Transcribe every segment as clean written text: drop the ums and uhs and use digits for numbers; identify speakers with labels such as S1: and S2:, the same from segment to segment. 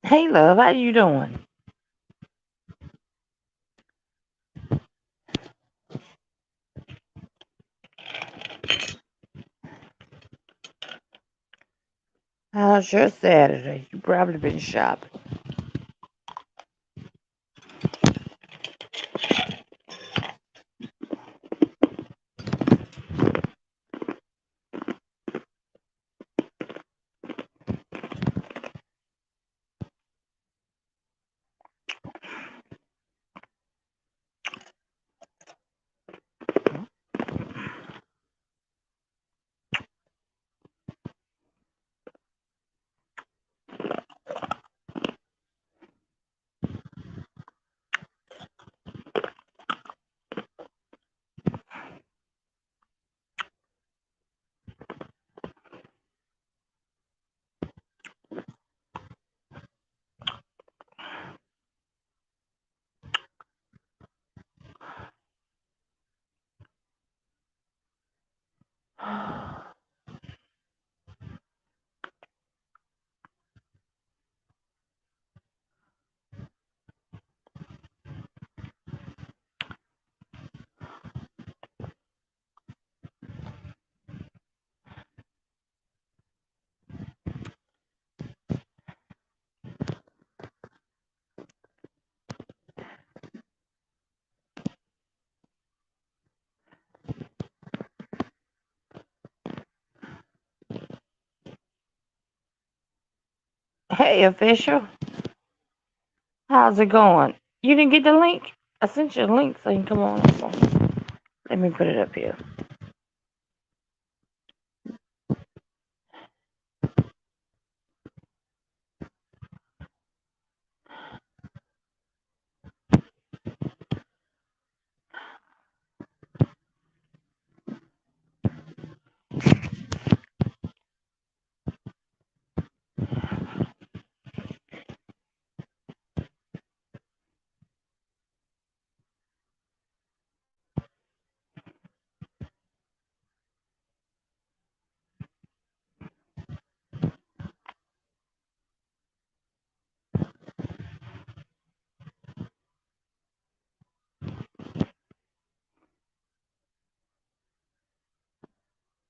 S1: Hey, love, how you doing? How's your Saturday? You probably been shopping. Hey, official, how's it going? You didn't get the link? I sent you a link so you can come on over. Let me put it up here.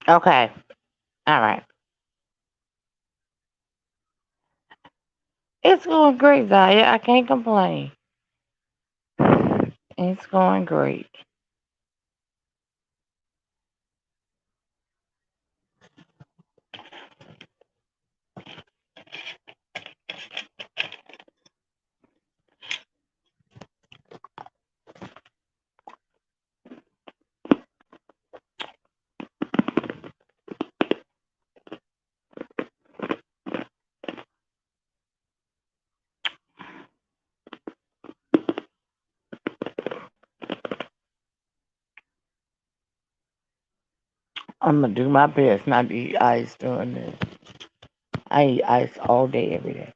S1: Okay, all right. It's going great, Zaya. I can't complain. It's going great. I'm gonna do my best not to eat ice during this. I eat ice all day, every day.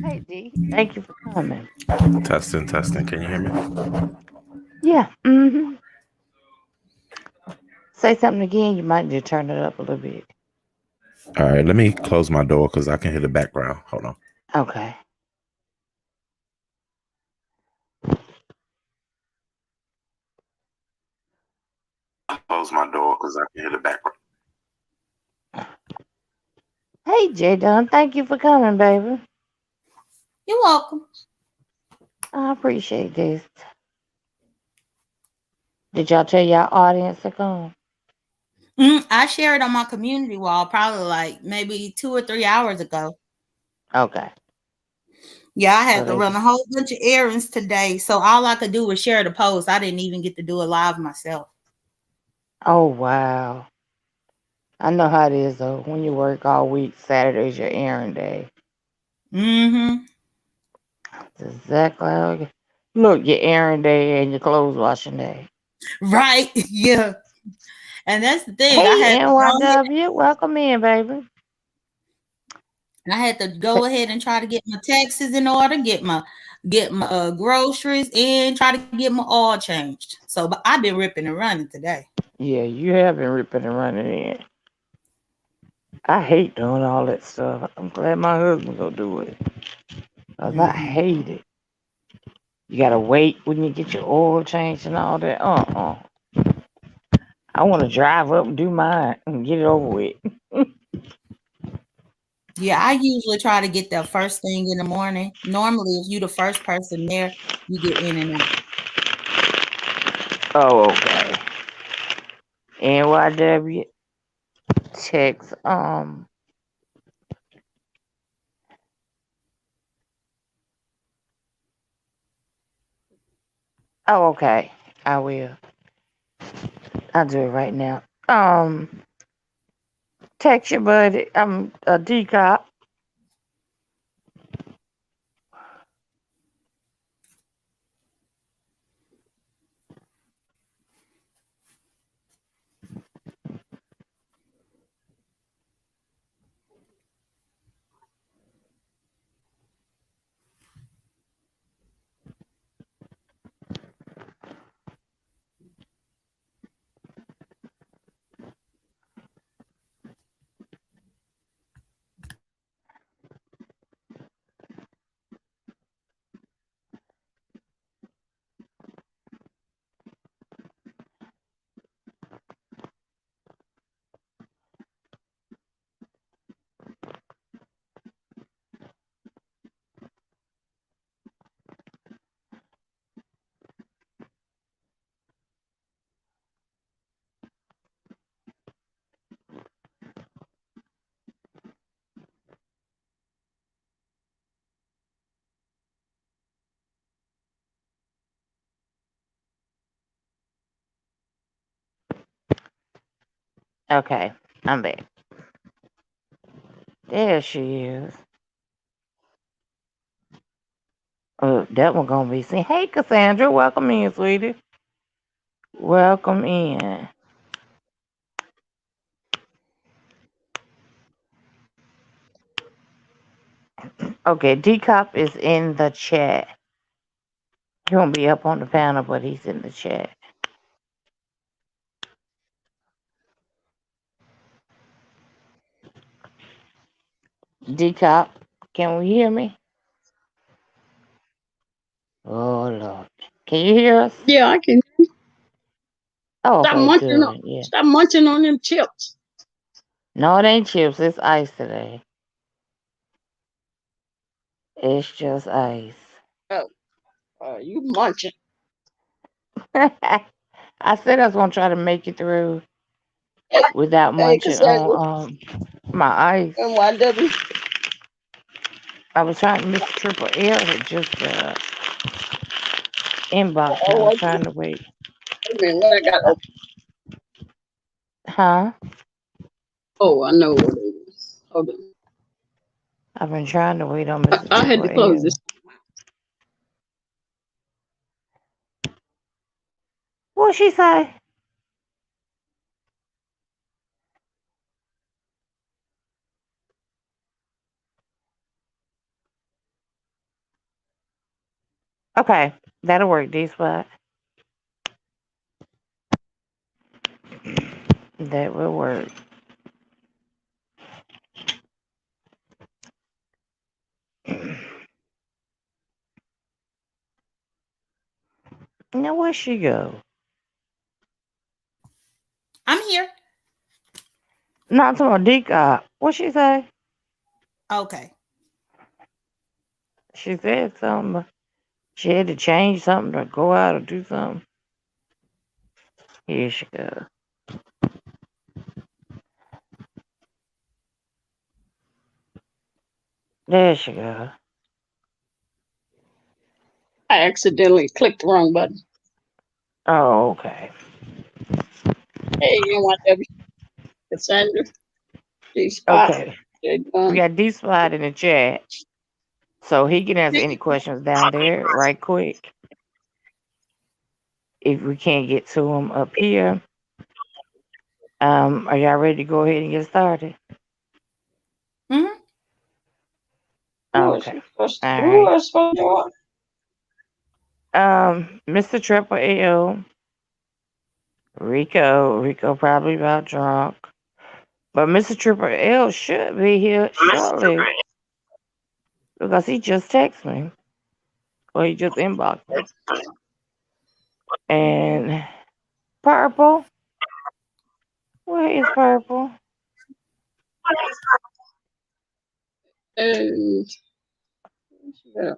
S1: Hey, D, thank you for coming.
S2: Testing, testing. Can you hear me?
S1: Yeah, mm-hmm. Say something again. You might need to turn it up a little bit.
S2: All right, let me close my door because I can hear the background. Hold on.
S1: Okay.
S2: Close my door because I can hear the background.
S1: Hey, J Dunn, thank you for coming, baby.
S3: You're welcome.
S1: I appreciate this. Did y'all tell y'all audience to come?
S3: I shared on my community wall probably like maybe 2 or 3 hours ago.
S1: Okay.
S3: Yeah, I
S1: So
S3: had to
S1: they
S3: run a whole bunch of errands today. So all I could do was share the post. I didn't even get to do it live myself.
S1: Oh wow. I know how it is though. When you work all week, Saturday's your errand day.
S3: Mm-hmm.
S1: That's exactly how it go. Look, your errand day and your clothes washing day.
S3: Right? Yeah. And that's the thing.
S1: Hey, NYW, welcome in, baby.
S3: I had to go ahead and try to get my taxes in order, get my groceries in, try to get my oil changed. So, but I've been ripping and running today.
S1: Yeah, you have been ripping and running in. I hate doing all that stuff. I'm glad my husband go do it. 'Cause I hate it. You gotta wait when you get your oil changed and all that. I want to drive up and do mine and get it over with.
S3: Yeah, I usually try to get there first thing in the morning. Normally, if you the first person there, you get in and out.
S1: Oh, okay. NYW text Oh, okay. I will. I'll do it right now. Text your buddy. I'm a decop. Okay, I'm back. There she is. Oh, that one gonna be seen. Hey, Cassandra, welcome in, sweetie. Welcome in. Okay, Decop is in the chat. He won't be up on the panel, but he's in the chat. Decop, can we hear me? Oh Lord, can you hear us?
S4: Yeah, I can.
S1: Oh,
S4: Stop
S1: okay,
S4: munching
S1: good.
S4: on.
S1: Yeah.
S4: Stop munching on them chips.
S1: No, it ain't chips. It's ice today. It's just ice.
S4: Oh, you munching.
S1: I said I was gonna try to make it through without
S4: Hey,
S1: munching
S4: Cassandra,
S1: on my ice.
S4: NYW.
S1: I was trying. Miss Triple L had just inbox me. I
S4: Oh,
S1: was
S4: wait
S1: trying to wait.
S4: a minute. What I got open?
S1: Huh?
S4: Oh, I know what it is. Hold on.
S1: I've been trying to wait on Mr.
S4: I had
S1: Triple
S4: to close
S1: L.
S4: this.
S1: What she say? Okay, that'll work. D spot. That will work. Now where she go?
S3: I'm here.
S1: Not to my Decop. What she say?
S3: Okay.
S1: She said something. She had to change something to go out or do something. Here she goes. There she goes.
S4: I accidentally clicked the wrong button.
S1: Oh, okay.
S4: Hey, NYW. Cassandra. G Spot.
S1: Okay. We got D spot in the chat. So he can answer any questions down there right quick. If we can't get to him up here, are y'all ready to go ahead and get started?
S3: Mhm.
S1: Okay. All
S4: Who
S1: right.
S4: is supposed to do it?
S1: Mr. Triple L, Rico probably about drunk, but Mr. Triple L should be here shortly because he just texted me or he just inboxed me. And Purple, where is Purple?
S4: And yeah.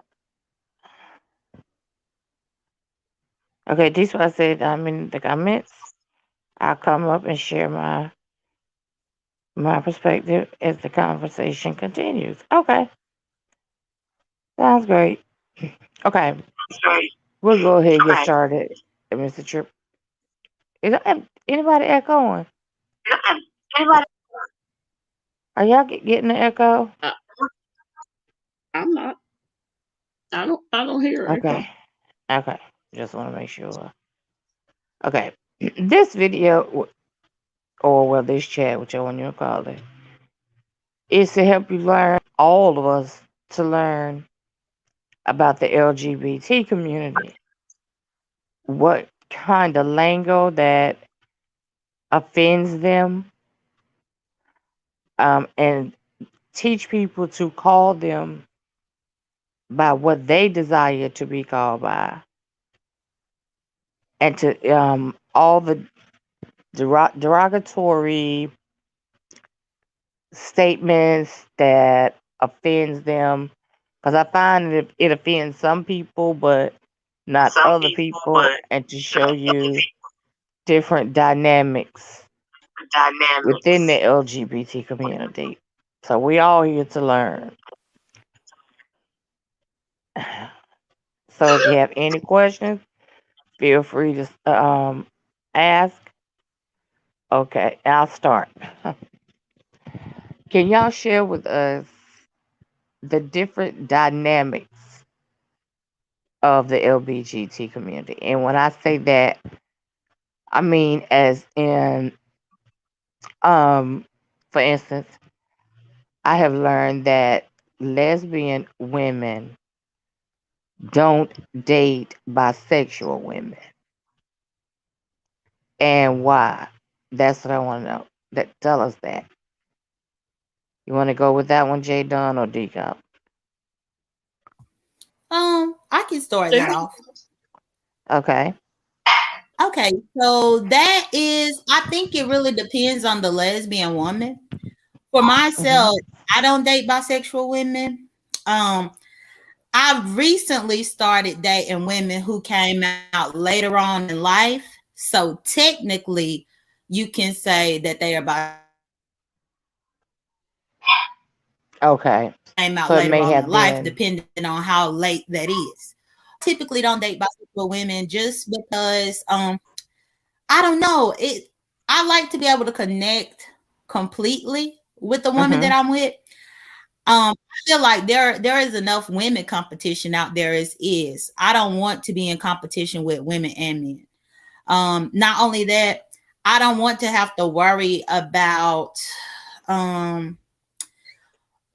S1: Okay, this is what I said. I'm in the comments. I'll come up and share my perspective as the conversation continues. Okay, sounds great. Okay, we'll go ahead and get started, Mr. Trip. Is anybody echoing? Are y'all getting the echo?
S4: I'm not. I don't hear it.
S1: Okay, okay. Just want to make sure. Okay, this video, or well, this chat, whichever one you call it, is to help you learn, all of us, to learn about the LGBT community. What kind of lingo that offends them, and teach people to call them by what they desire to be called by, and to all the derogatory statements that offends them, because I find that it offends some people but not other people, and to show you different dynamics within the LGBT community. So we all here to learn. So if you have any questions, feel free to ask. Okay, I'll start. Can y'all share with us the different dynamics of the LGBT community? And when I say that, I mean as in, for instance, I have learned that lesbian women don't date bisexual women. And why? That's what I want to know. Tell us that. You want to go with that one, J. Dunn or D Cup?
S3: I can start that off.
S1: Okay.
S3: Okay, so that is, I think it really depends on the lesbian woman. For myself, I don't date bisexual women. I've recently started dating women who came out later on in life. So technically, you can say that they are bisexual.
S1: Okay.
S3: Came out
S1: So it
S3: later
S1: may
S3: on
S1: have
S3: in life,
S1: been.
S3: depending on how late that is. Typically don't date bisexual women just because I don't know. I like to be able to connect completely with the woman that I'm with. I feel like there is enough women competition out there as is. I don't want to be in competition with women and men. Not only that, I don't want to have to worry about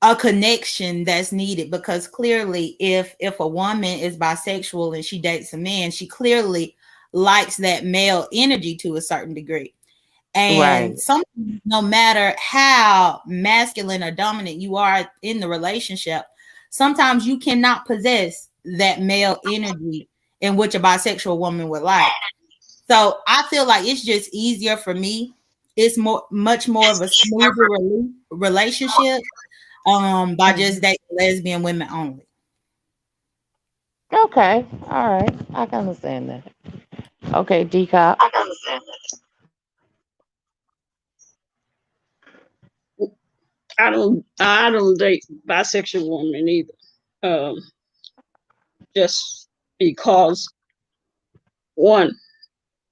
S3: a connection that's needed, because clearly if a woman is bisexual and she dates a man, she clearly likes that male energy to a certain degree. And sometimes, no matter how masculine or dominant you are in the relationship, sometimes you cannot possess that male energy in which a bisexual woman would like. So I feel like it's just easier for me. It's much more of a smoother relationship by just dating lesbian women only.
S1: Okay. All right. I can understand that. Okay, D Cop.
S4: I don't date bisexual women either. Just because, one,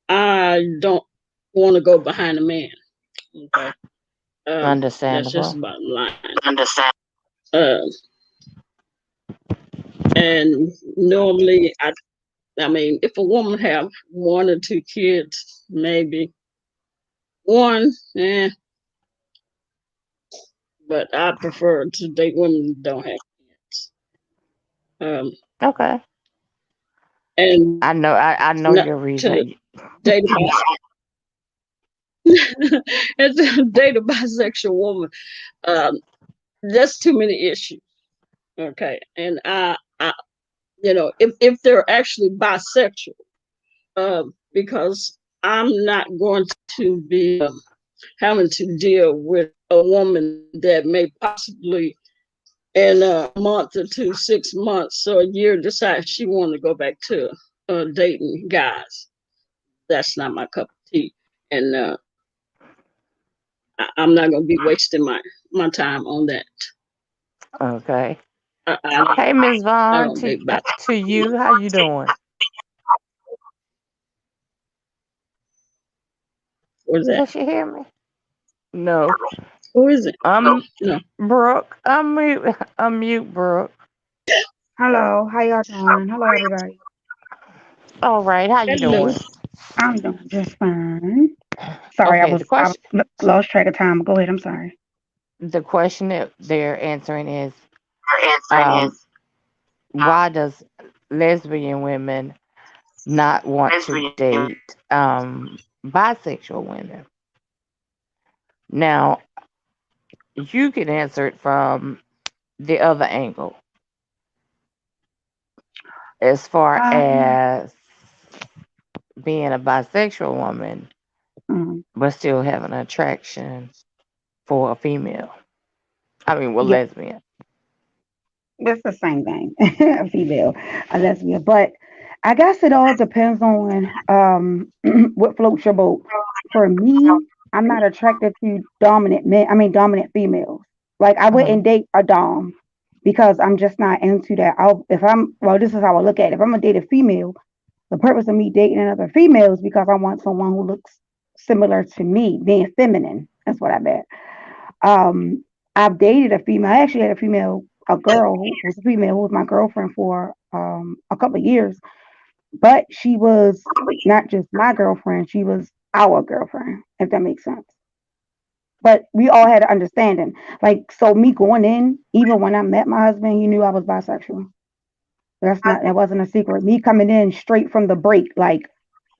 S4: I don't want to go behind a man. Okay. That's
S1: Understandable.
S4: just about line. And normally, I mean, if a woman have 1 or 2 kids, maybe one, but I prefer to date women who don't have kids.
S1: Okay.
S4: And
S1: I know
S4: not
S1: your
S4: to
S1: reason.
S4: date and to date a bisexual woman. That's too many issues. Okay, and I if they're actually bisexual, because I'm not going to be having to deal with a woman that may possibly in a month or two, 6 months or a year decide she want to go back to dating guys. That's not my cup of tea, and I'm not going to be wasting my time on that.
S1: Okay.
S4: I
S1: Hey, Miss
S4: I
S1: Vaughn,
S4: don't date bisexual.
S1: to you, how you doing?
S4: What is that?
S1: Does she hear me? No.
S4: Who is it?
S1: Um,
S4: No.
S1: Brooke, unmute, Brooke.
S5: Hello, how y'all doing? Hello, everybody.
S1: All right, how you
S4: Hello.
S1: doing?
S5: I'm doing just fine. Sorry,
S1: Okay,
S5: I lost track of time. Go ahead. I'm sorry.
S1: the question that they're answering is, um, why does lesbian women not want to date bisexual women? Now, you can answer it from the other angle, as far as being a bisexual woman, but still having an attraction for a female. I mean, well,
S5: yeah,
S1: lesbian.
S5: it's the same thing. A female, a lesbian, but I guess it all depends on what floats your boat. For me, I'm not attracted to dominant men. I mean, dominant females. Like I wouldn't date a dom because I'm just not into that. This is how I look at it. If I'm gonna date a female, the purpose of me dating another female is because I want someone who looks similar to me, being feminine. That's what I meant. Um, I've dated a female. I actually had a girl who was a female who was my girlfriend for a couple of years, but she was not just my girlfriend, she was our girlfriend, if that makes sense. But we all had an understanding. Like, so me going in, even when I met my husband, he knew I was bisexual. That wasn't a secret. Me coming in straight from the break, like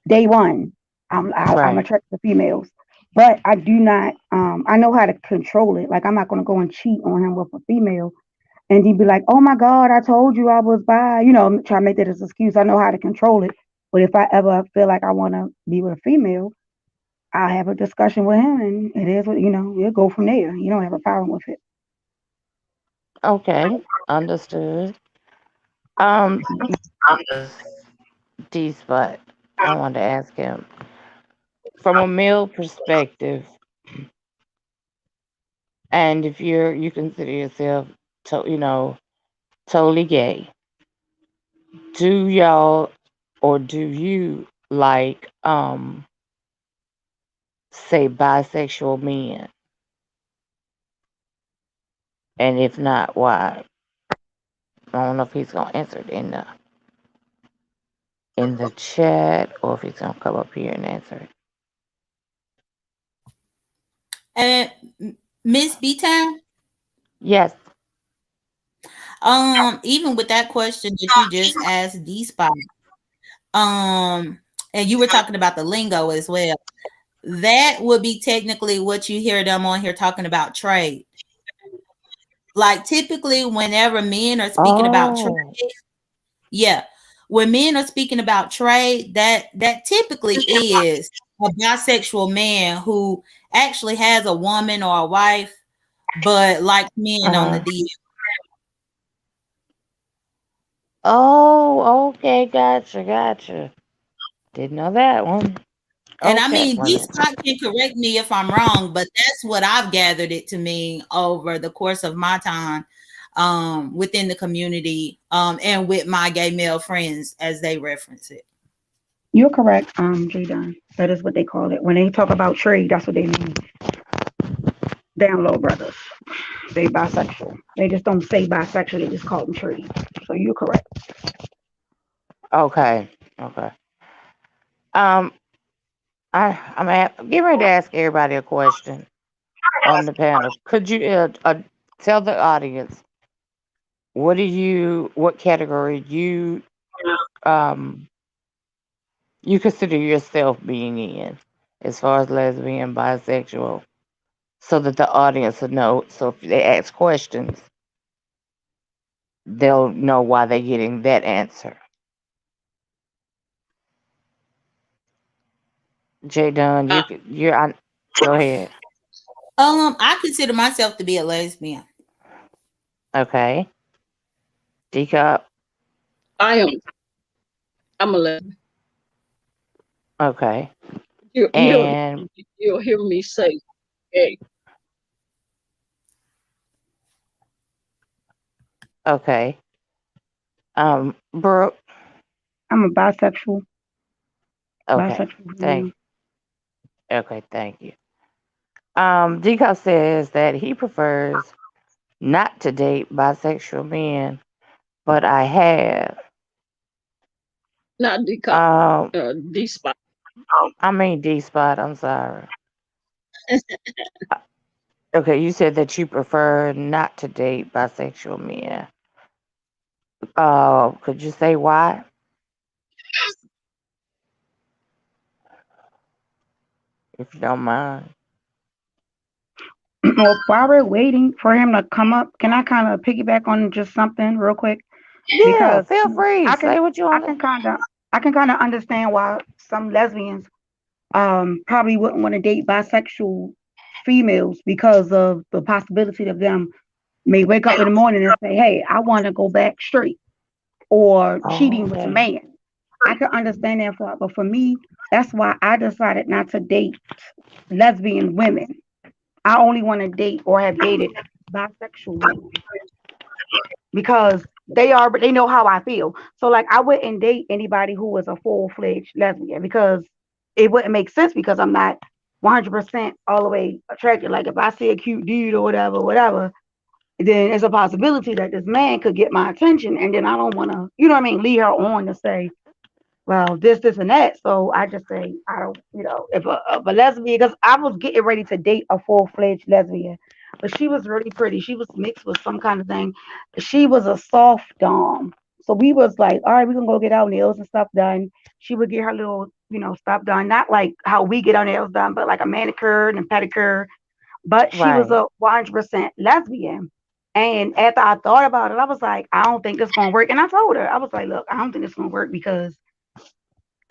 S5: day one, I'm
S1: Right.
S5: attracted to females. But I do not. I know how to control it. Like I'm not gonna go and cheat on him with a female, and he'd be like, "Oh my God, I told you I was bi." Try to make that as an excuse. I know how to control it. But if I ever feel like I want to be with a female, I have a discussion with him, and it is what we'll go from there. You don't have a problem with it.
S1: Okay, understood. D-Spot, I wanted to ask him, from a male perspective, and if you consider yourself, totally gay, do y'all or do you like say bisexual men? And if not, why? I don't know if he's gonna answer it in the chat or if he's gonna come up here and answer it.
S3: And Miss B-Town,
S1: Yes.
S3: even with that question that you just asked D-Spot, and you were talking about the lingo as well. That would be technically what you hear them on here talking about trade. Like typically, whenever men are speaking about trade, when men are speaking about trade, that typically is a bisexual man who actually has a woman or a wife, but likes men on the deal.
S1: Oh, okay, gotcha. Didn't know that one.
S3: And I mean, D-Spot can correct me if I'm wrong, but that's what I've gathered it to mean over the course of my time within the community and with my gay male friends as they reference it.
S5: You're correct, J-Don. That is what they call it. When they talk about trade, that's what they mean. Down low brothers. They bisexual. They just don't say bisexual, they just call them trade. So you're correct.
S1: Okay. Okay. Um, I'm getting ready to ask everybody a question on the panel. Could you tell the audience what category um you consider yourself being in, as far as lesbian, bisexual, so that the audience will know. So if they ask questions, they'll know why they're getting that answer. Jay Dunn,
S4: Uh,
S1: go ahead.
S3: I consider myself to be a lesbian.
S1: Okay. Teacup.
S4: I'm a lesbian.
S1: Okay.
S4: You'll
S1: And
S4: hear me say gay.
S1: okay. Brooke.
S5: I'm a bisexual.
S1: Okay.
S5: Bisexual.
S1: Thank. Okay. Thank you. Deacock says that he prefers not to date bisexual men, but I have.
S4: Not D-spot.
S1: I mean D spot. I'm sorry. Okay, you said that you prefer not to date bisexual men. Could you say why? If you don't mind.
S5: Well, while we're waiting for him to come up, can I kind of piggyback on just something real quick?
S1: Yeah,
S5: Because
S1: feel free.
S5: I can
S1: Say what you
S5: I
S1: want.
S5: can kind of understand why some lesbians probably wouldn't want to date bisexual females because of the possibility of them may wake up in the morning and say, "Hey, I want to go back straight," or
S1: Oh,
S5: cheating with a
S1: okay.
S5: man. I can understand that, but for me, that's why I decided not to date lesbian women. I only want to date or have dated bisexual women because they know how I feel. So like I wouldn't date anybody who was a full-fledged lesbian because it wouldn't make sense because I'm not 100% all the way attracted. Like if I see a cute dude or whatever, then there's a possibility that this man could get my attention, and then I don't want to, you know what I mean, lead her on to say, well, this, and that. So I just say, I don't, if a lesbian, because I was getting ready to date a full-fledged lesbian, but she was really pretty. She was mixed with some kind of thing. She was a soft dom. So we was like, all right, we're gonna go get our nails and stuff done. She would get her little, stuff done, not like how we get our nails done, but like a manicure and pedicure. But she was
S1: Right.
S5: a 100% lesbian. And after I thought about it, I was like, I don't think this gonna work. And I told her, I was like, look, I don't think it's gonna work because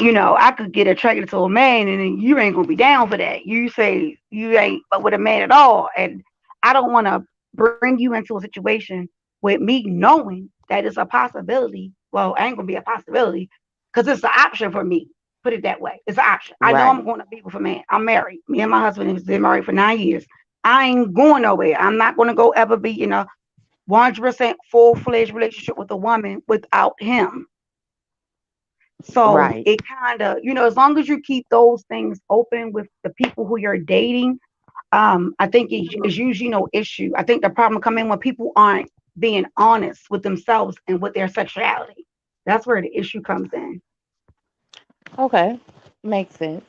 S5: I could get attracted to a man and then you ain't gonna be down for that. You say you ain't with a man at all. And I don't want to bring you into a situation with me knowing that it's a possibility. Well, it ain't gonna be a possibility because it's an option for me. Put it that way. It's an option. I know
S1: Right.
S5: I'm going to be with a man. I'm married. Me and my husband have been married for 9 years. I ain't going nowhere. I'm not gonna go ever be in a 100% full-fledged relationship with a woman without him. So
S1: Right.
S5: it kind of, as long as you keep those things open with the people who you're dating, I think it's usually no issue. I think the problem come in when people aren't being honest with themselves and with their sexuality. That's where the issue comes in.
S1: Okay. Makes sense.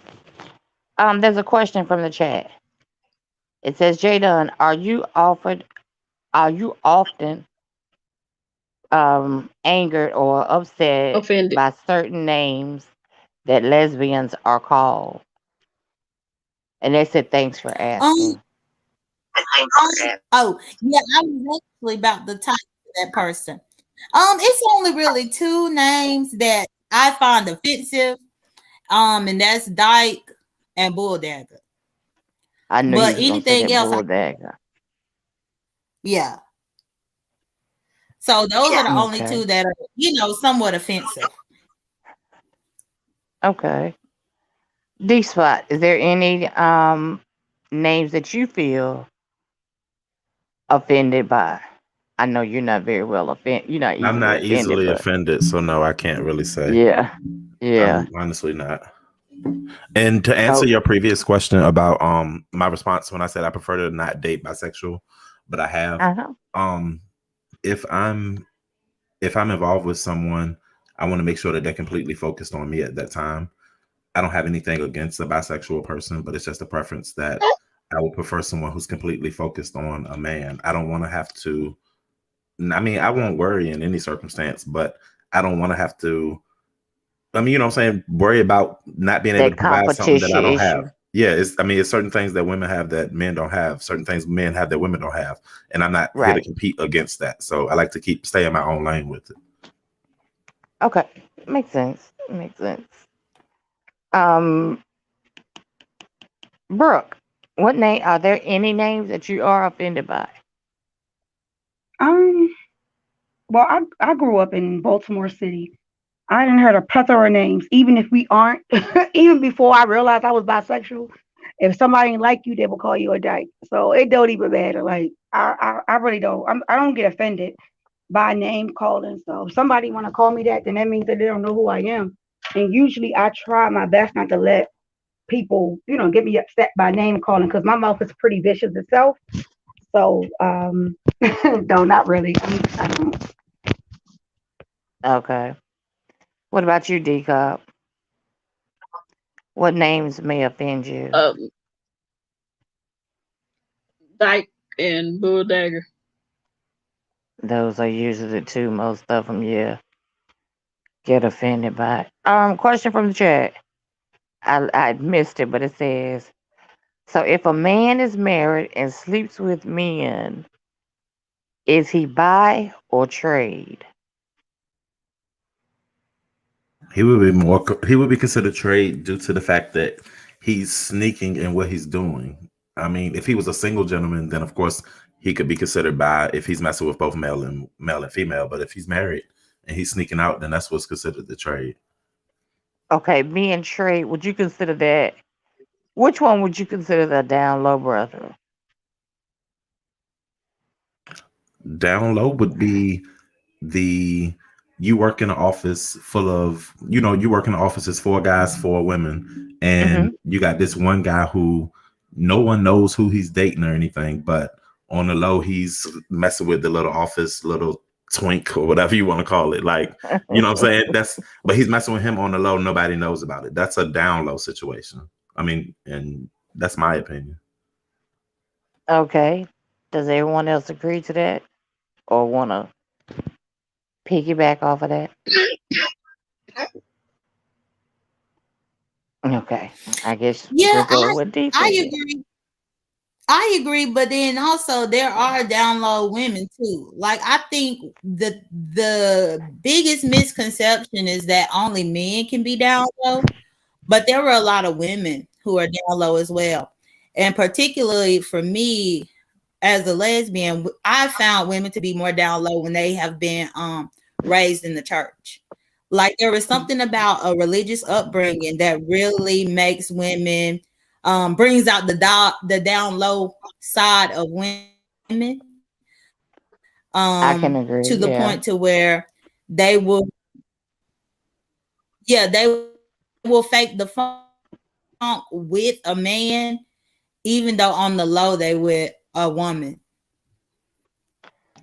S1: There's a question from the chat. It says, Jay Dunn, are you often angered or upset
S4: Offended.
S1: by certain names that lesbians are called? And they said, thanks for
S3: Um,
S1: asking.
S3: oh yeah, I was actually about to talk to that person. It's only really two names that I find offensive. And that's Dyke and Bulldagger.
S1: I knew you
S3: But
S1: was gonna say
S3: anything
S1: that
S3: else,
S1: bulldagger.
S3: yeah. So those are the only
S1: Okay.
S3: two that are, somewhat offensive.
S1: Okay. D spot. Is there any names that you feel offended by? I know you're not very well offended. You're not
S2: I'm
S1: easily
S2: not
S1: offended,
S2: easily
S1: but
S2: offended, so no, I can't really say.
S1: yeah. Yeah.
S2: I'm honestly not. And to answer
S1: Oh,
S2: your previous question about my response when I said I prefer to not date bisexual, but I have
S1: uh-huh.
S2: if I'm if I'm involved with someone, I want to make sure that they're completely focused on me at that time. I don't have anything against a bisexual person, but it's just a preference that I would prefer someone who's completely focused on a man. I don't want to have to, I mean, I won't worry in any circumstance, but I don't want to have to, I mean, you know what I'm saying, worry about not being able to
S1: That
S2: provide something that
S1: competition
S2: I don't
S1: issue.
S2: have. Yeah, it's certain things that women have that men don't have, certain things men have that women don't have. And I'm not here to
S1: Right.
S2: compete against that. So I like to stay in my own lane with it.
S1: Okay. Makes sense. Makes sense. Um, Brooke, what name are there any names that you are offended by?
S5: Um, well, I grew up in Baltimore City. I didn't heard a plethora of names, even if we aren't, even before I realized I was bisexual. If somebody ain't like you, they will call you a dyke. So it don't even matter. Like I really don't. I don't get offended by name calling. So if somebody want to call me that, then that means that they don't know who I am. And usually I try my best not to let people, get me upset by name calling because my mouth is pretty vicious itself. So no, not really. I don't.
S1: Okay. What about you, D Cup? What names may offend you?
S4: Dyke and Bull Dagger.
S1: Those are usually the two most of them, yeah, get offended by. Question from the chat. I missed it, but it says, so if a man is married and sleeps with men, is he bi or trade?
S2: He would be considered trade due to the fact that he's sneaking in what he's doing. I mean, if he was a single gentleman, then of course he could be considered bi if he's messing with both male and female. But if he's married and he's sneaking out, then that's what's considered the trade.
S1: Okay, being trade, would you consider that? Which one would you consider the down low brother?
S2: Down low would be you work in an office full of, you work in the offices 4 guys, 4 women, and you got this one guy who no one knows who he's dating or anything, but on the low he's messing with the little twink or whatever you want to call it. Like, you know what I'm saying? But he's messing with him on the low, nobody knows about it. That's a down low situation. I mean, and that's my opinion.
S1: Okay. Does everyone else agree to that? Or want to piggyback off of that? Okay. I guess
S3: Yeah,
S1: we'll go with D.
S3: I agree. I agree, but then also there are down low women too. Like I think the biggest misconception is that only men can be down low, but there were a lot of women who are down low as well. And particularly for me as a lesbian, I found women to be more down low when they have been raised in the church. Like there is something about a religious upbringing that really makes women brings out the down low side of women
S1: I can agree.
S3: to the point to where they will fake the funk with a man even though on the low they with a woman.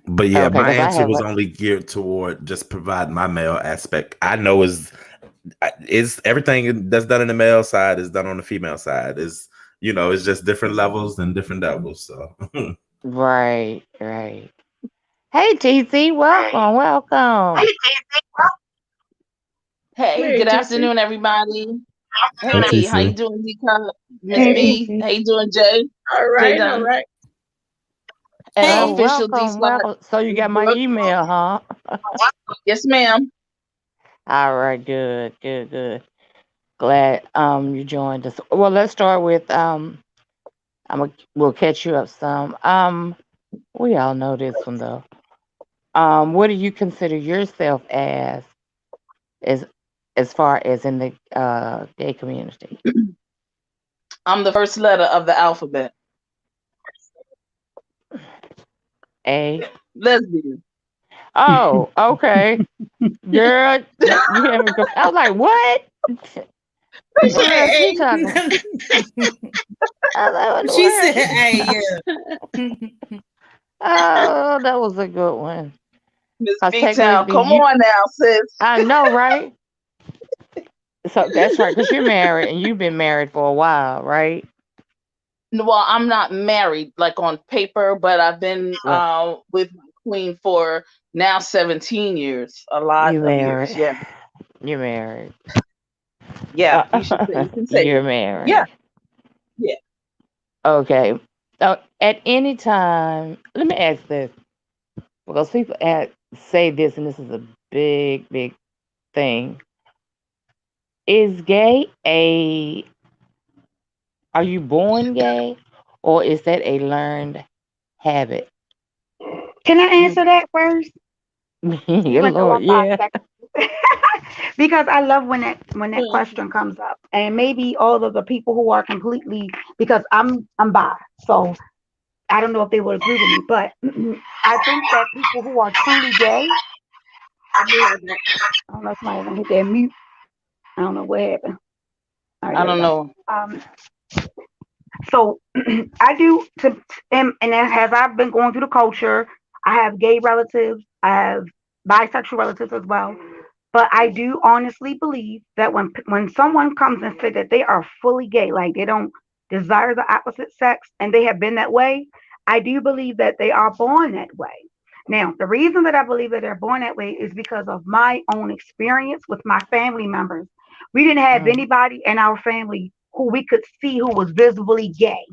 S2: But yeah, my answer was only geared toward just providing my male aspect. I know is everything that's done in the male side is done on the female side. It's just different levels and different devils. So
S1: right. Hey TC, welcome.
S6: Hey, good afternoon, everybody. Hey, how you doing, D-Cup? Miss B, how you doing, Jay?
S4: All right.
S6: And official
S1: welcome. So you got my email, huh?
S6: Yes, ma'am.
S1: All right, good. Glad you joined us. Well, let's start with we'll catch you up some. We all know this one though. What do you consider yourself as far as in the gay community?
S6: I'm the first letter of the alphabet.
S1: A.
S6: Lesbian.
S1: Oh, okay. Girl, I was like, what?
S3: She said, hey, yeah.
S1: Oh, that was a good one.
S6: Miss
S1: Cause
S6: B-Town,
S1: technically
S6: come on now, sis.
S1: I know, right? So that's right, because you're married and you've been married for a while, right?
S6: Well, I'm not married like on paper, but I've been
S1: Right.
S6: with my queen for now 17 years. A lot
S1: You
S6: of years.
S1: married.
S6: Yeah.
S1: You're married.
S6: Yeah. You can say
S1: You're
S6: that. Yeah.
S1: married.
S6: Yeah.
S1: Okay. At any time, let me ask this because people say this, and this is a big, big thing. Is gay are you born gay, or is that a learned habit?
S5: Can I answer that first?
S1: Good
S5: Even though
S1: Lord,
S5: I'm
S1: yeah.
S5: bisexual. Because I love when that question comes up. And maybe all of the people who are completely, because I'm bi, so I don't know if they would agree with me, but I think that people who are truly gay, I don't know if somebody gonna hit that mute. I don't know what happened. All right,
S6: I
S5: there we
S6: don't
S5: go.
S6: know.
S5: So I do and as I've been going through the culture, I have gay relatives, I have bisexual relatives as well. But I do honestly believe that when someone comes and say that they are fully gay, like they don't desire the opposite sex and they have been that way, I do believe that they are born that way. Now, the reason that I believe that they're born that way is because of my own experience with my family members. We didn't have
S1: Mm.
S5: anybody in our family who we could see who was visibly gay.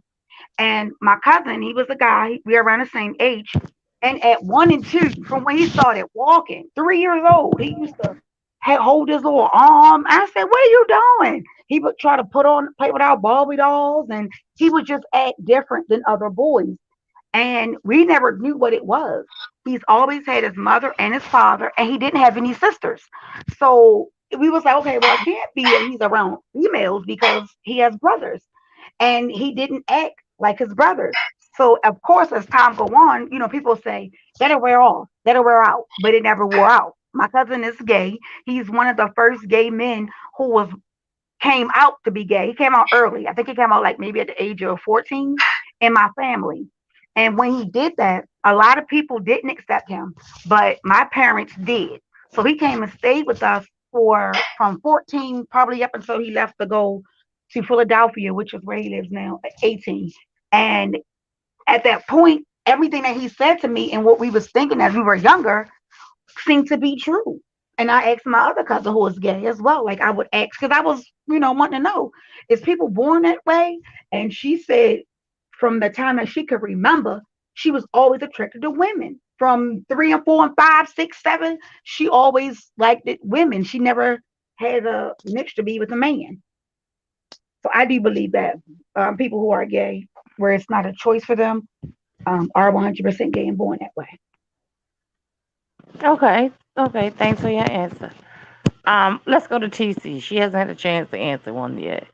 S5: And my cousin, he was a guy, we are around the same age. And at 1 and 2, from when he started walking, 3 years old, he used to hold his little arm. I said, "What are you doing?" He would try to play with our Barbie dolls, and he would just act different than other boys. And we never knew what it was. He's always had his mother and his father, and he didn't have any sisters. So we was like, okay, well, it can't be that he's around females because he has brothers, and he didn't act like his brothers. So of course, as time go on, people say that'll wear off, that'll wear out, but it never wore out. My cousin is gay. He's one of the first gay men who was came out to be gay. He came out early. I think he came out like maybe at the age of 14 in my family. And when he did that, a lot of people didn't accept him, but my parents did. So he came and stayed with us for from 14 probably up until he left to go to Philadelphia, which is where he lives now, at 18. And at that point, everything that he said to me and what we was thinking as we were younger seemed to be true. And I asked my other cousin who was gay as well. Like I would ask because I was, wanting to know, is people born that way? And she said from the time that she could remember, she was always attracted to women. From 3 and 4 and 5, 6, 7, she always liked it women. She never had a niche to be with a man. So I do believe that people who are gay, where it's not a choice for them, are 100% gay and born that way.
S1: Okay. Okay. Thanks for your answer. Let's go to TC. She hasn't had a chance to answer one yet.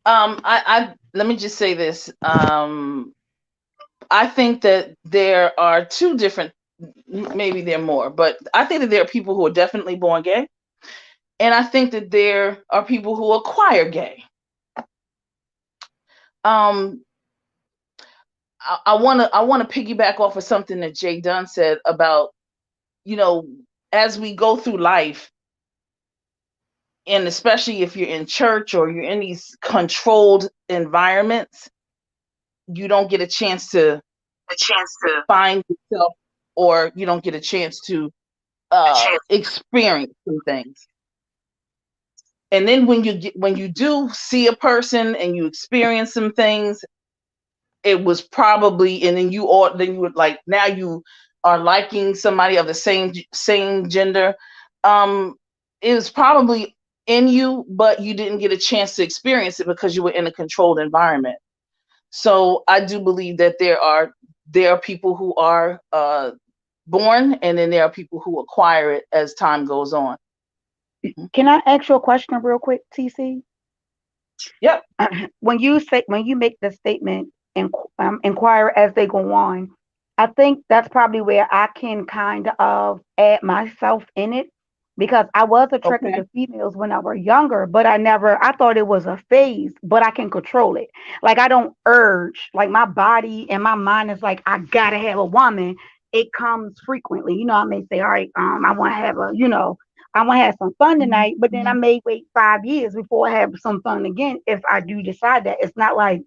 S6: I let me just say this. I think that there are two different, maybe there are more, but I think that there are people who are definitely born gay, and I think that there are people who acquire gay. I want to piggyback off of something that Jay Dunn said about, as we go through life, and especially if you're in church or you're in these controlled environments, you don't get a chance to find yourself, or you don't get a chance to experience some things. And then when you do see a person and you experience some things, it was probably, and then you would like, now you are liking somebody of the same gender. It was probably in you, but you didn't get a chance to experience it because you were in a controlled environment. So I do believe that there are people who are born, and then there are people who acquire it as time goes on.
S5: Can I ask you a question real quick, TC?
S6: Yep.
S5: When you make the statement, inquire as they go on, I think that's probably where I can kind of add myself in it, because I was attracted to females when I was younger, but I thought it was a phase, but I can control it. Like I don't urge, like my body and my mind is like, I gotta have a woman. it comes frequently. I may say, all right, I want to have I want to have some fun tonight, but then I may wait 5 years before I have some fun again if I do decide that. It's not like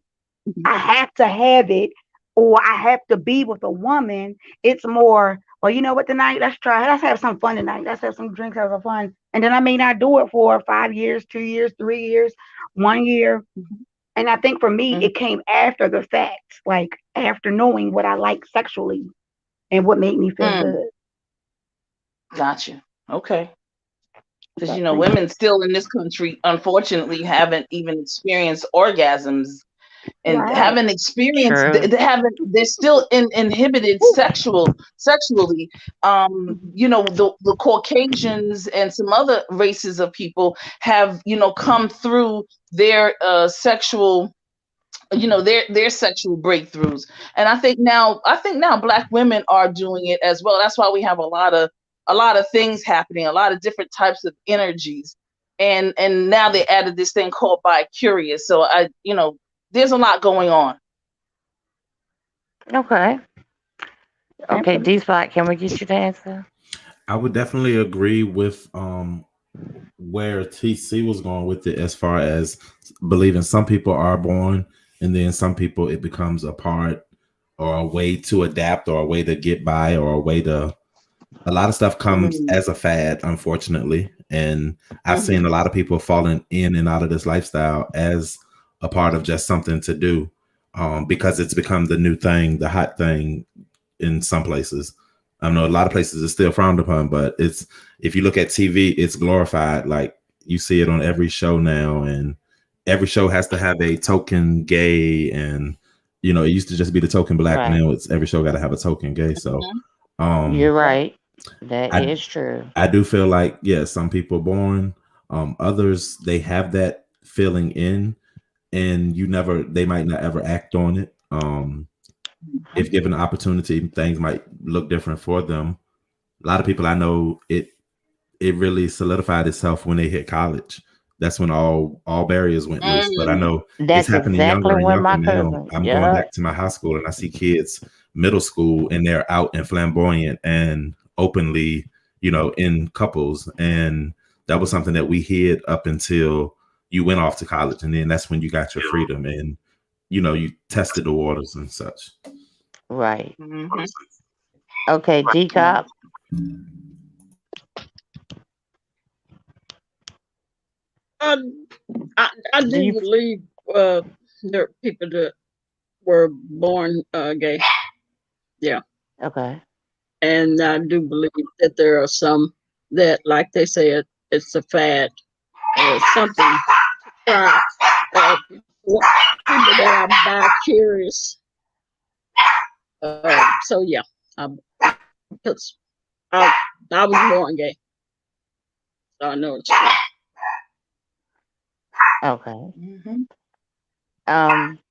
S5: I have to have it or I have to be with a woman. It's more, well, you know what, tonight, let's have some fun tonight. Let's have some drinks, have some fun. And then I may not do it for 5 years, 2 years, 3 years, 1 year. And I think for me, it came after the fact, like after knowing what I like sexually and what made me feel good.
S6: Gotcha. Okay. Because
S5: But
S6: women still in this country, unfortunately, haven't even experienced orgasms, and
S5: right.
S6: haven't experienced.
S1: True.
S6: They're still inhibited sexually. The Caucasians and some other races of people have come through their sexual. Their sexual breakthroughs, and I think now Black women are doing it as well. That's why we have a lot of things happening, a lot of different types of energies, and now they added this thing called bi-curious. So there's a lot going on.
S1: Okay. Okay,
S5: Absolutely.
S1: D-Spot, can we get you to answer?
S2: I would definitely agree with where TC was going with it, as far as believing some people are born, and then some people it becomes a part or a way to adapt or a way to get by or a way to. A lot of stuff comes as a fad, unfortunately, and I've seen a lot of people falling in and out of this lifestyle as a part of just something to do, because it's become the new thing, the hot thing in some places. I know a lot of places it's still frowned upon, but if you look at TV, it's glorified. Like you see it on every show now, and every show has to have a token gay, and it used to just be the token Black.
S1: Right.
S2: Now it's every show got to have a token gay. So
S1: You're right. That is true.
S2: I do feel like, some people born, others they have that feeling in, and they might not ever act on it. If given the opportunity, things might look different for them. A lot of people I know, it really solidified itself when they hit college. That's when all barriers went loose. But I know
S1: That's
S2: it's happening
S1: exactly
S2: younger and
S1: when
S2: younger
S1: my
S2: now.
S1: cousin.
S2: I'm going back to my high school and I see kids middle school and they're out and flamboyant and openly, in couples. And that was something that we hid up until you went off to college. And then that's when you got your freedom and, you tested the waters and such.
S1: Right. Okay, D-Cop.
S4: I do believe there are people that were born gay. Yeah.
S1: Okay.
S4: And I do believe that there are some that, like they said, it's a fad or something to try. People that are bi-curious. So yeah, because I was born gay, so I know it's true.
S1: Okay.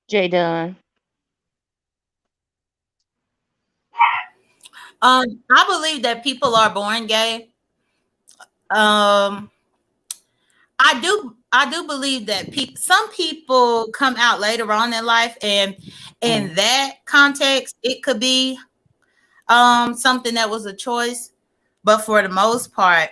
S1: J Dunn.
S3: I believe that people are born gay. I do believe that some people come out later on in life, and in that context, it could be something that was a choice. But for the most part,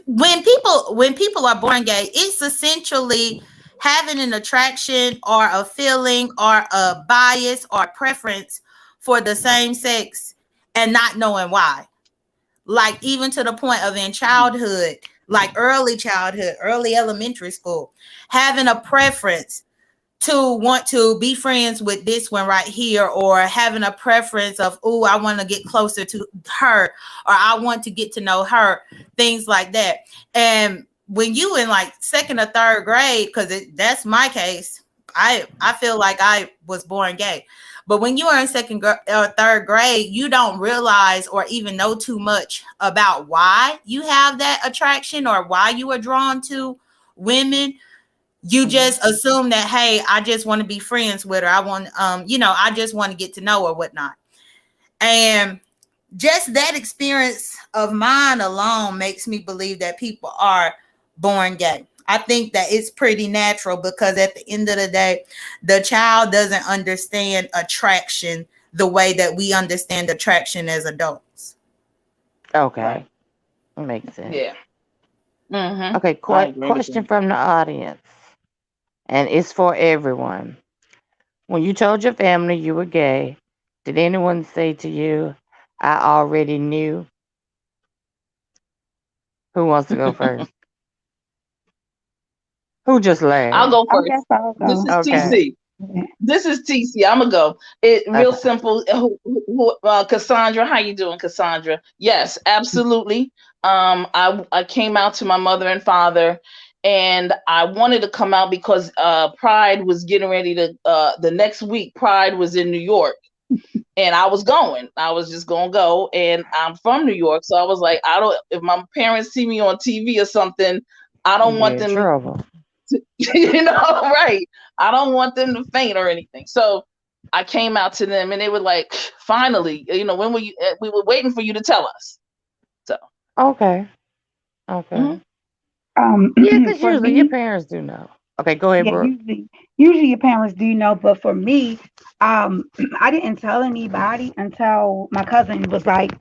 S3: when people are born gay, it's essentially having an attraction or a feeling or a bias or preference for the same sex and not knowing why. Like even to the point of in childhood, like early childhood, early elementary school, having a preference to want to be friends with this one right here, or having a preference of, oh, I want to get closer to her, or I want to get to know her, things like that. And when you in like second or third grade, because that's my case, I feel like I was born gay. But when you are in second or third grade, you don't realize or even know too much about why you have that attraction or why you are drawn to women. You just assume that, hey, I just want to be friends with her. I want, I just want to get to know her, whatnot. And just that experience of mine alone makes me believe that people are born gay. I think that it's pretty natural because at the end of the day, the child doesn't understand attraction the way that we understand attraction as adults.
S1: Okay.
S6: Right.
S1: Makes sense.
S6: Yeah. Mm-hmm.
S1: Okay,
S6: I agree with
S1: question
S6: you.
S1: from the audience, and it's for everyone. When you told your family you were gay, did anyone say to you, I already knew? Who wants to go first? Who just
S6: I'll
S1: laughed?
S6: go
S5: I
S6: first.
S5: guess I'll
S6: This
S5: go.
S6: is
S1: Okay.
S6: TC. This is TC. I'm gonna go. It real
S1: Okay.
S6: simple. Cassandra, how you doing, Cassandra? Yes, absolutely. I came out to my mother and father, and I wanted to come out because Pride was getting ready to. The next week, Pride was in New York, and I was going. I was just gonna go, and I'm from New York, so I was like, I don't. If my parents see me on TV or something, I don't
S1: You
S6: want
S1: get in
S6: them
S1: trouble.
S6: you know, right. I don't want them to faint or anything. So I came out to them and they were like, finally, when were you? We were waiting for you to tell us. So,
S1: Okay. Okay.
S6: mhm.
S1: Yeah, because
S5: For
S1: usually your
S5: me,
S1: parents do know. Okay, go ahead,
S5: yeah,
S1: Brooke.
S5: usually your parents do know, but for me, I didn't tell anybody until my cousin was like,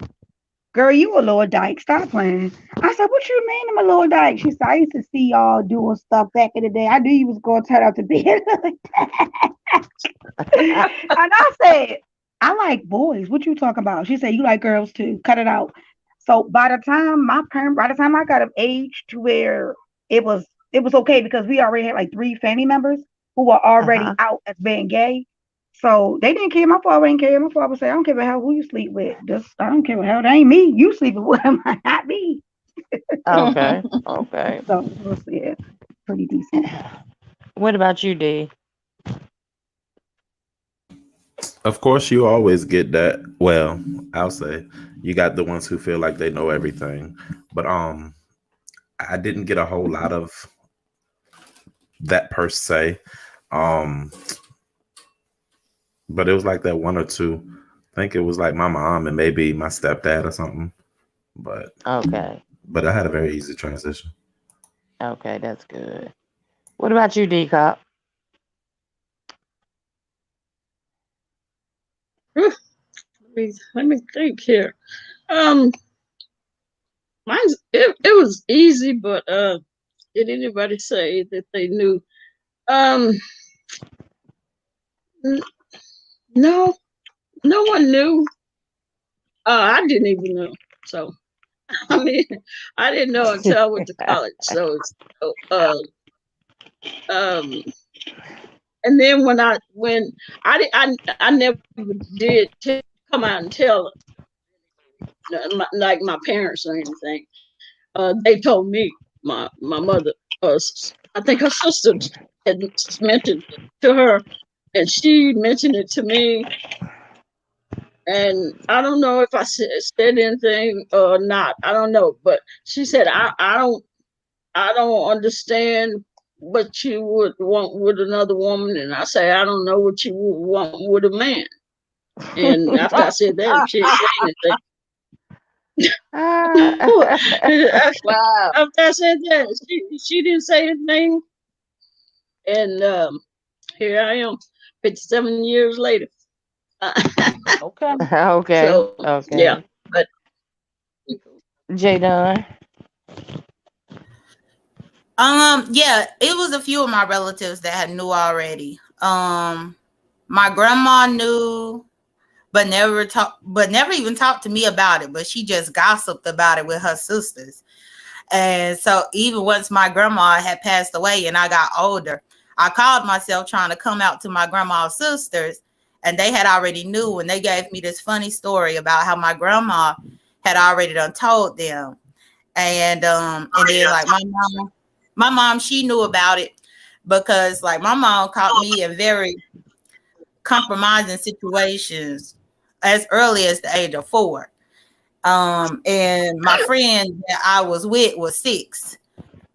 S5: "Girl, you a little dyke. Stop playing." I said, "What you mean I'm a little dyke?" She said, "I used to see y'all doing stuff back in the day. I knew you was going to turn out to be a little dyke." And I said, "I like boys. What you talking about?" She said, "You like girls too. Cut it out." So by the time I got of age to where it was okay because we already had like three family members who were already
S1: Uh-huh.
S5: out as being gay. So they didn't care. My father didn't care. My father would say, "I don't care about hell who you sleep with. Just I don't care about hell. That ain't me. You sleeping with him, not me."
S1: Okay. Okay.
S5: So it was, yeah, pretty decent.
S1: What about you, D?
S2: Of course, you always get that. Well, I'll say you got the ones who feel like they know everything, but I didn't get a whole lot of that per se. Um, but it was like that one or two. I think it was like my mom and maybe my stepdad or something. But
S1: Okay.
S2: I had a very easy transition.
S1: Okay, that's good. What about you, D Cop?
S4: Let me think here. Um, mine's it was easy, but did anybody say that they knew? Um, n- no, no one knew. I didn't even know. So I mean, I didn't know until I went to college. So um, and then when I never did come out and tell like my parents or anything. They told me my mother. I think her sister had mentioned it to her, and she mentioned it to me. And I don't know if I said anything or not. I don't know, but she said I don't understand what you would want with another woman, and I say I don't know what you would want with a man. And after I said that, she didn't say anything.
S6: Wow.
S4: After I said that, she didn't say anything, and here I am, 57 years later.
S6: Okay.
S1: Okay.
S4: So yeah,
S1: Okay.
S4: but
S1: Jadon.
S3: Yeah, it was a few of my relatives that had knew already. My grandma knew, but never even talked to me about it, but she just gossiped about it with her sisters. And so even once my grandma had passed away and I got older, I called myself trying to come out to my grandma's sisters, and they had already knew, and they gave me this funny story about how my grandma had already done told them. And then like my mom, she knew about it because like my mom caught me in very compromising situations as early as the age of 4. And my friend that I was with was 6.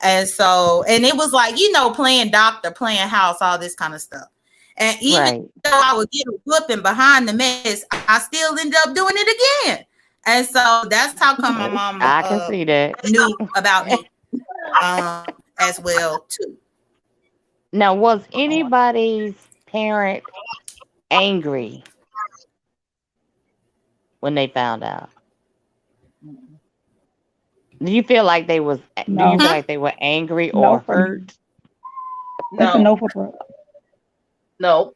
S3: And so, and it was like, playing doctor, playing house, all this kind of stuff. And even
S1: Right.
S3: though I would get a whooping behind the mess, I still ended up doing it again. And so that's how come my
S1: I can
S3: mama
S1: see that.
S3: knew about me as well too.
S1: Now, was anybody's parent angry when they found out? Do you feel like they was? Do you
S5: No.
S1: feel like they were angry
S5: No
S1: or
S5: for me.
S1: hurt?
S5: That's a
S6: No,
S5: no for Brooke.
S6: no.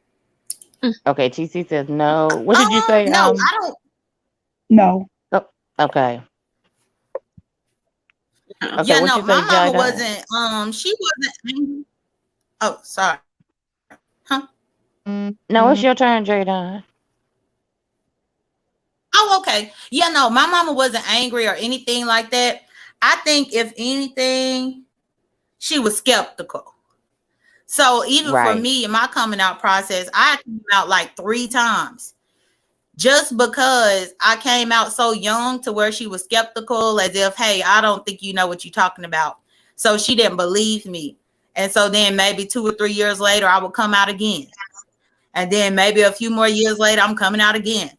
S1: Okay, TC says no. What did you say?
S3: No, I don't.
S5: No.
S1: Okay. Okay.
S3: Yeah,
S1: What
S3: no,
S1: you say,
S3: my mama
S1: Jada?
S3: wasn't. She wasn't angry. Oh, sorry. Huh?
S1: No, it's your turn, Jada.
S3: Oh, okay. Yeah, no, my mama wasn't angry or anything like that. I think if anything, she was skeptical. So even for
S1: Right.
S3: me in my coming out process, I came out like 3 times. Just because I came out so young to where she was skeptical, as if, hey, I don't think you know what you're talking about. So she didn't believe me. And so then maybe 2 or 3 years later, I would come out again. And then maybe a few more years later, I'm coming out again.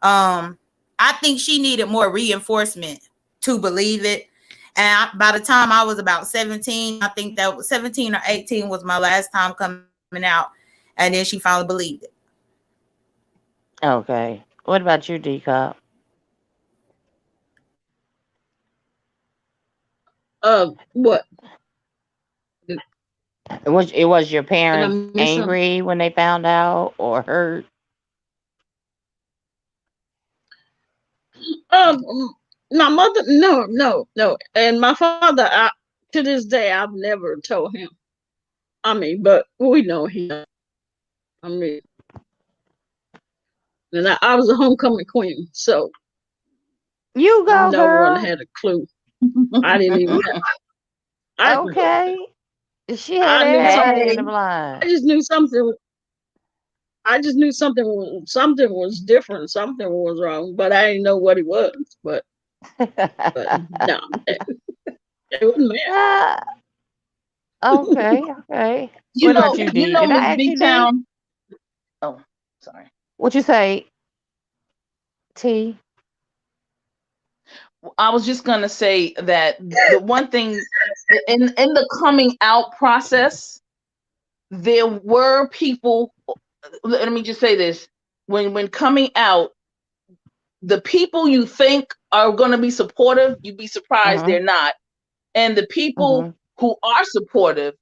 S3: I think she needed more reinforcement to believe it. And by the time I was about 17, I think that was 17 or 18 was my last time coming out. And then she finally believed it.
S1: Okay. What about you, D-Cup?
S4: What?
S1: It was your
S4: Did I
S1: parents
S4: miss something?
S1: angry when they found out or hurt?
S4: My mother, no. And my father, to this day, I've never told him. I mean, but we know he. I mean, and I was a homecoming queen, so
S1: You go,
S4: no one
S1: girl.
S4: had a clue. I didn't even.
S1: Okay. She had
S4: I knew
S1: everybody in the
S4: something.
S1: blind.
S4: I just knew something. I just knew something was different. Something was wrong, but I didn't know what it was. But no, it wasn't mad.
S1: Okay. What about you, D? Did
S6: Miss
S1: I ask
S6: B
S1: you, D?
S6: Town. Oh, sorry.
S1: What you say, T?
S6: I was just gonna say that the one thing in the coming out process, there were people. Let me just say this: when coming out, the people you think are going to be supportive, you'd be surprised they're not, and the people who are supportive,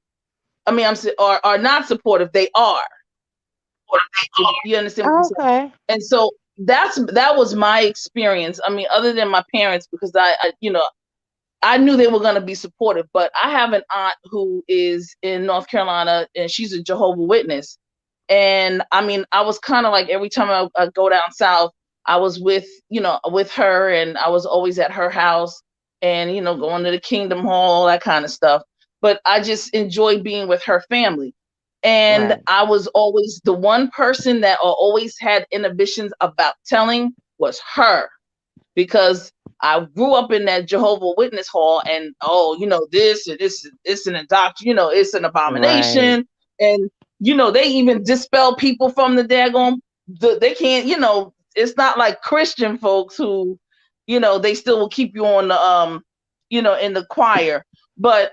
S6: are not supportive. They are. You understand what I'm saying?
S1: Okay.
S6: And so that was my experience. I mean, other than my parents, because I knew they were going to be supportive, but I have an aunt who is in North Carolina and she's a Jehovah's Witness. And I mean, I was kind of like every time I go down south, I was with her, and I was always at her house and, going to the Kingdom Hall, that kind of stuff. But I just enjoyed being with her family. And
S1: Right.
S6: I was always the one person that always had inhibitions about telling was her, because I grew up in that Jehovah's Witness hall, and this it's an it's an abomination, and they even dispel people from the daggone. They can't, it's not like Christian folks who, they still will keep you on the in the choir, but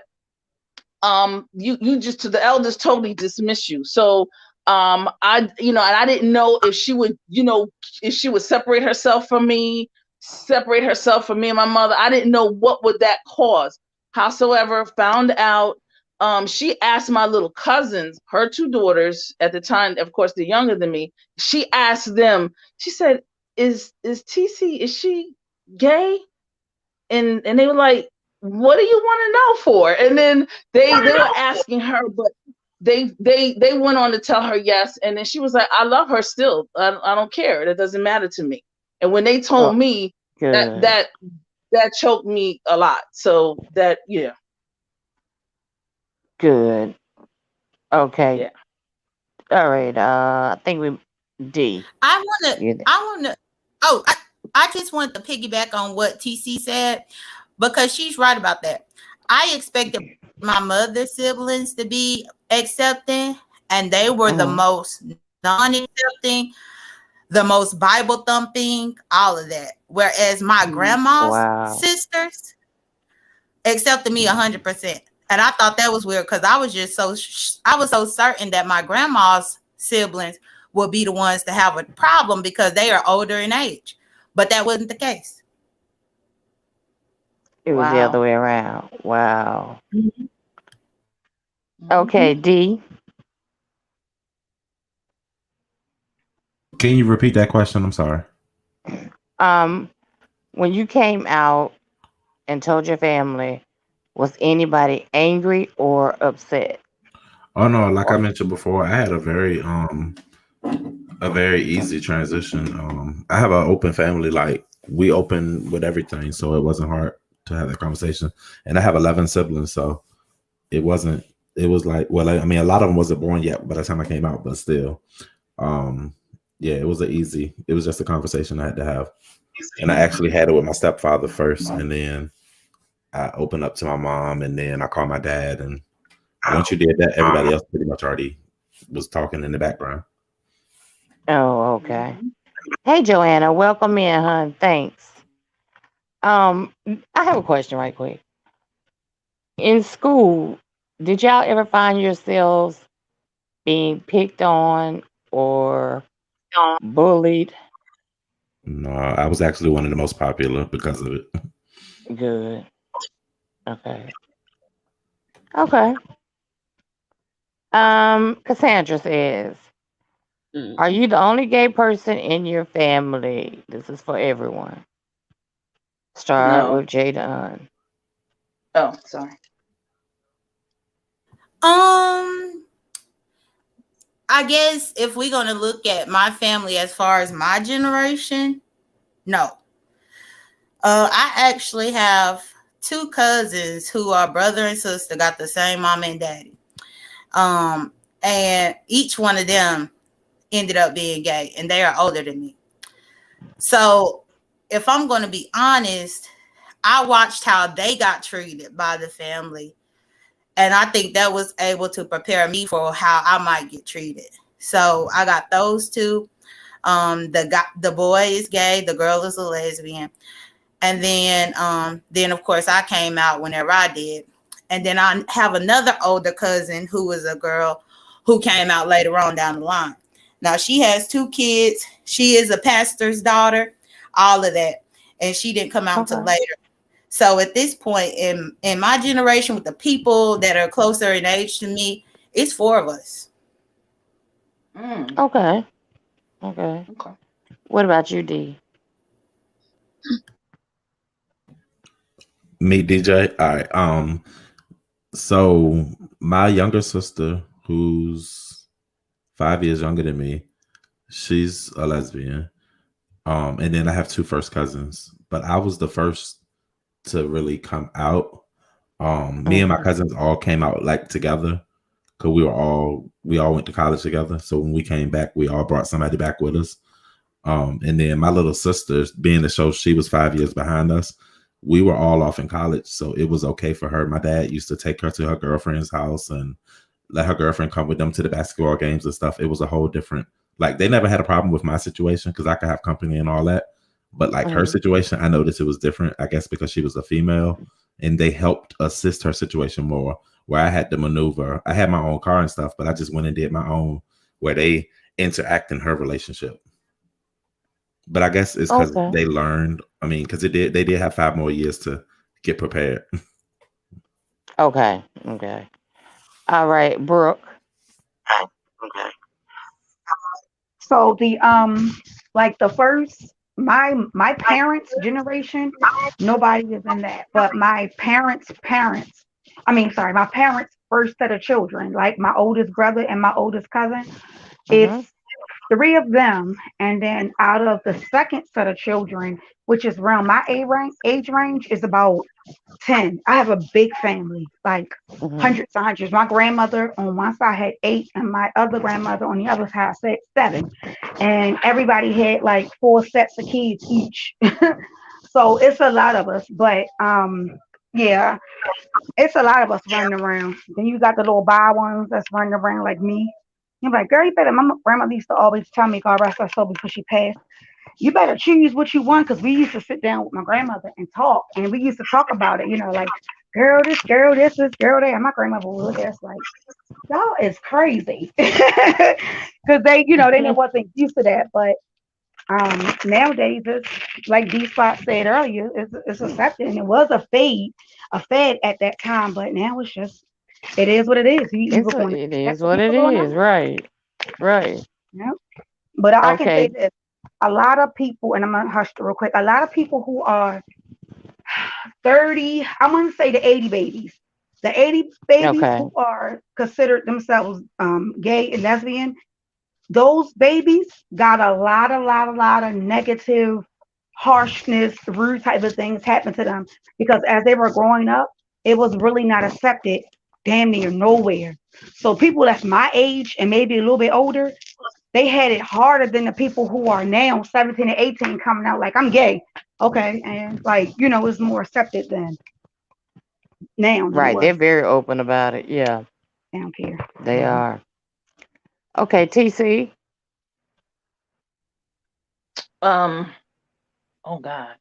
S6: you just, to the elders, totally dismiss you. So and I didn't know if she would, separate herself from me and my mother. I didn't know what would that cause. Howsoever, found out, she asked my little cousins, her 2 daughters at the time, of course, they're younger than me. She asked them, she said, is TC, is she gay? And they were like, what do you want to know for? And then they were asking her, but they went on to tell her yes. And then she was like, I love her still. I don't care. That doesn't matter to me. And when they told me, that choked me a lot. So that, yeah.
S1: Good. Okay.
S6: Yeah.
S1: All right. I think we D.
S3: I just wanted to piggyback on what TC said, because she's right about that. I expected my mother's siblings to be accepting, and they were the most non-accepting, the most Bible thumping, all of that. Whereas my grandma's sisters accepted me 100%. And I thought that was weird, because I was so certain that my grandma's siblings would be the ones to have a problem because they are older in age. But that wasn't the case.
S1: It was the other
S6: Wow.
S1: way around. Wow.
S6: Mhm.
S1: Okay, D.
S2: Can you repeat that question? I'm sorry.
S1: When you came out and told your family, was anybody angry or upset?
S2: Oh no, like I mentioned before, I had a very easy transition. I have an open family, like we open with everything, so it wasn't hard to have that conversation. And I have 11 siblings, so it wasn't. It was like, well, I mean, a lot of them wasn't born yet by the time I came out, but still, yeah, it was easy. It was just a conversation I had to have, and I actually had it with my stepfather first, and then I opened up to my mom, and then I called my dad, and once you did that, everybody else pretty much already was talking in the background.
S1: Oh, okay. Hey, Joanna, welcome in, hon. Thanks. I have a question right quick. In school, did y'all ever find yourselves being picked on or bullied?
S2: No, I was actually one of the most popular because of it.
S1: Good. Okay. Okay. Cassandra says,
S4: Mm.
S1: are you the only gay person in your family? This is for everyone. Start
S6: No.
S1: with Jada.
S6: Oh, sorry.
S3: I guess if we're gonna look at my family as far as my generation, no. I actually have two cousins who are brother and sister, got the same mom and daddy. And each one of them ended up being gay, and they are older than me. So if I'm going to be honest, I watched how they got treated by the family, and I think that was able to prepare me for how I might get treated. So I got those two. The boy is gay, the girl is a lesbian. And then of course I came out whenever I did. And then I have another older cousin who was a girl who came out later on down the line. Now she has two kids. She is a pastor's daughter, all of that. And she didn't come out until later. So at this point in my generation, with the people that are closer in age to me, it's four of us.
S1: Okay. Okay. What about you, D?
S2: Me, DJ. All right. So my younger sister, who's 5 years younger than me, she's a lesbian. And then I have two first cousins, but I was the first to really come out. Me and my cousins all came out like together because we all went to college together. So when we came back, we all brought somebody back with us. And then my little sister, being the show, she was 5 years behind us. We were all off in college, so it was okay for her. My dad used to take her to her girlfriend's house and let her girlfriend come with them to the basketball games and stuff. It was a whole different, like, they never had a problem with my situation because I could have company and all that. But like her situation, I noticed it was different, I guess, because she was a female, and they helped assist her situation more, where I had to maneuver. I had my own car and stuff, but I just went and did my own, where they interact in her relationship. But I guess it's because they learned. I mean, because they did have 5 more years to get prepared.
S1: Okay. Okay. All right, Brooke.
S5: Okay. So the like the first my parents' generation, nobody is in that. But my parents' parents, my parents' first set of children, like my oldest brother and my oldest cousin, it's three of them, and then out of the second set of children, which is around my age range, is about 10. I have a big family, like hundreds and hundreds. My grandmother on one side had 8, and my other grandmother on the other side said 7. And everybody had like 4 sets of kids each. So it's a lot of us, but yeah, it's a lot of us running around. Then you got the little bi ones that's running around like me. You're like, girl, you better. My grandmother used to always tell me, God rest her soul before she passed, you better choose what you want, because we used to sit down with my grandmother and talk, and we used to talk about it, like, girl this, girl this, girl that. And my grandmother would look at us like, y'all is crazy. Because they wasn't used to that. But Nowadays, it's like D Spot said earlier, it's accepted, and it was a fad at that time, but now it's just it is what it is. You either going to
S1: It
S5: accept
S1: is
S5: the
S1: what it
S5: people or not.
S1: is. Right. Right.
S5: Yeah. But I can say
S1: Okay.
S5: this: a lot of people, and I'm gonna hush real quick. A lot of people who are 30, I want to say the 80 babies, the 80 babies
S1: Okay.
S5: who are considered themselves gay and lesbian. Those babies got a lot of negative harshness, rude type of things happen to them because as they were growing up, it was really not accepted damn near nowhere. So people that's my age and maybe a little bit older, they had it harder than the people who are now 17 and 18 coming out like I'm gay. Okay, and like it's more accepted than now than it
S1: Right. They're
S5: was.
S1: very open about it. Yeah,
S5: I don't care.
S1: they are. Okay, TC.
S6: Oh God,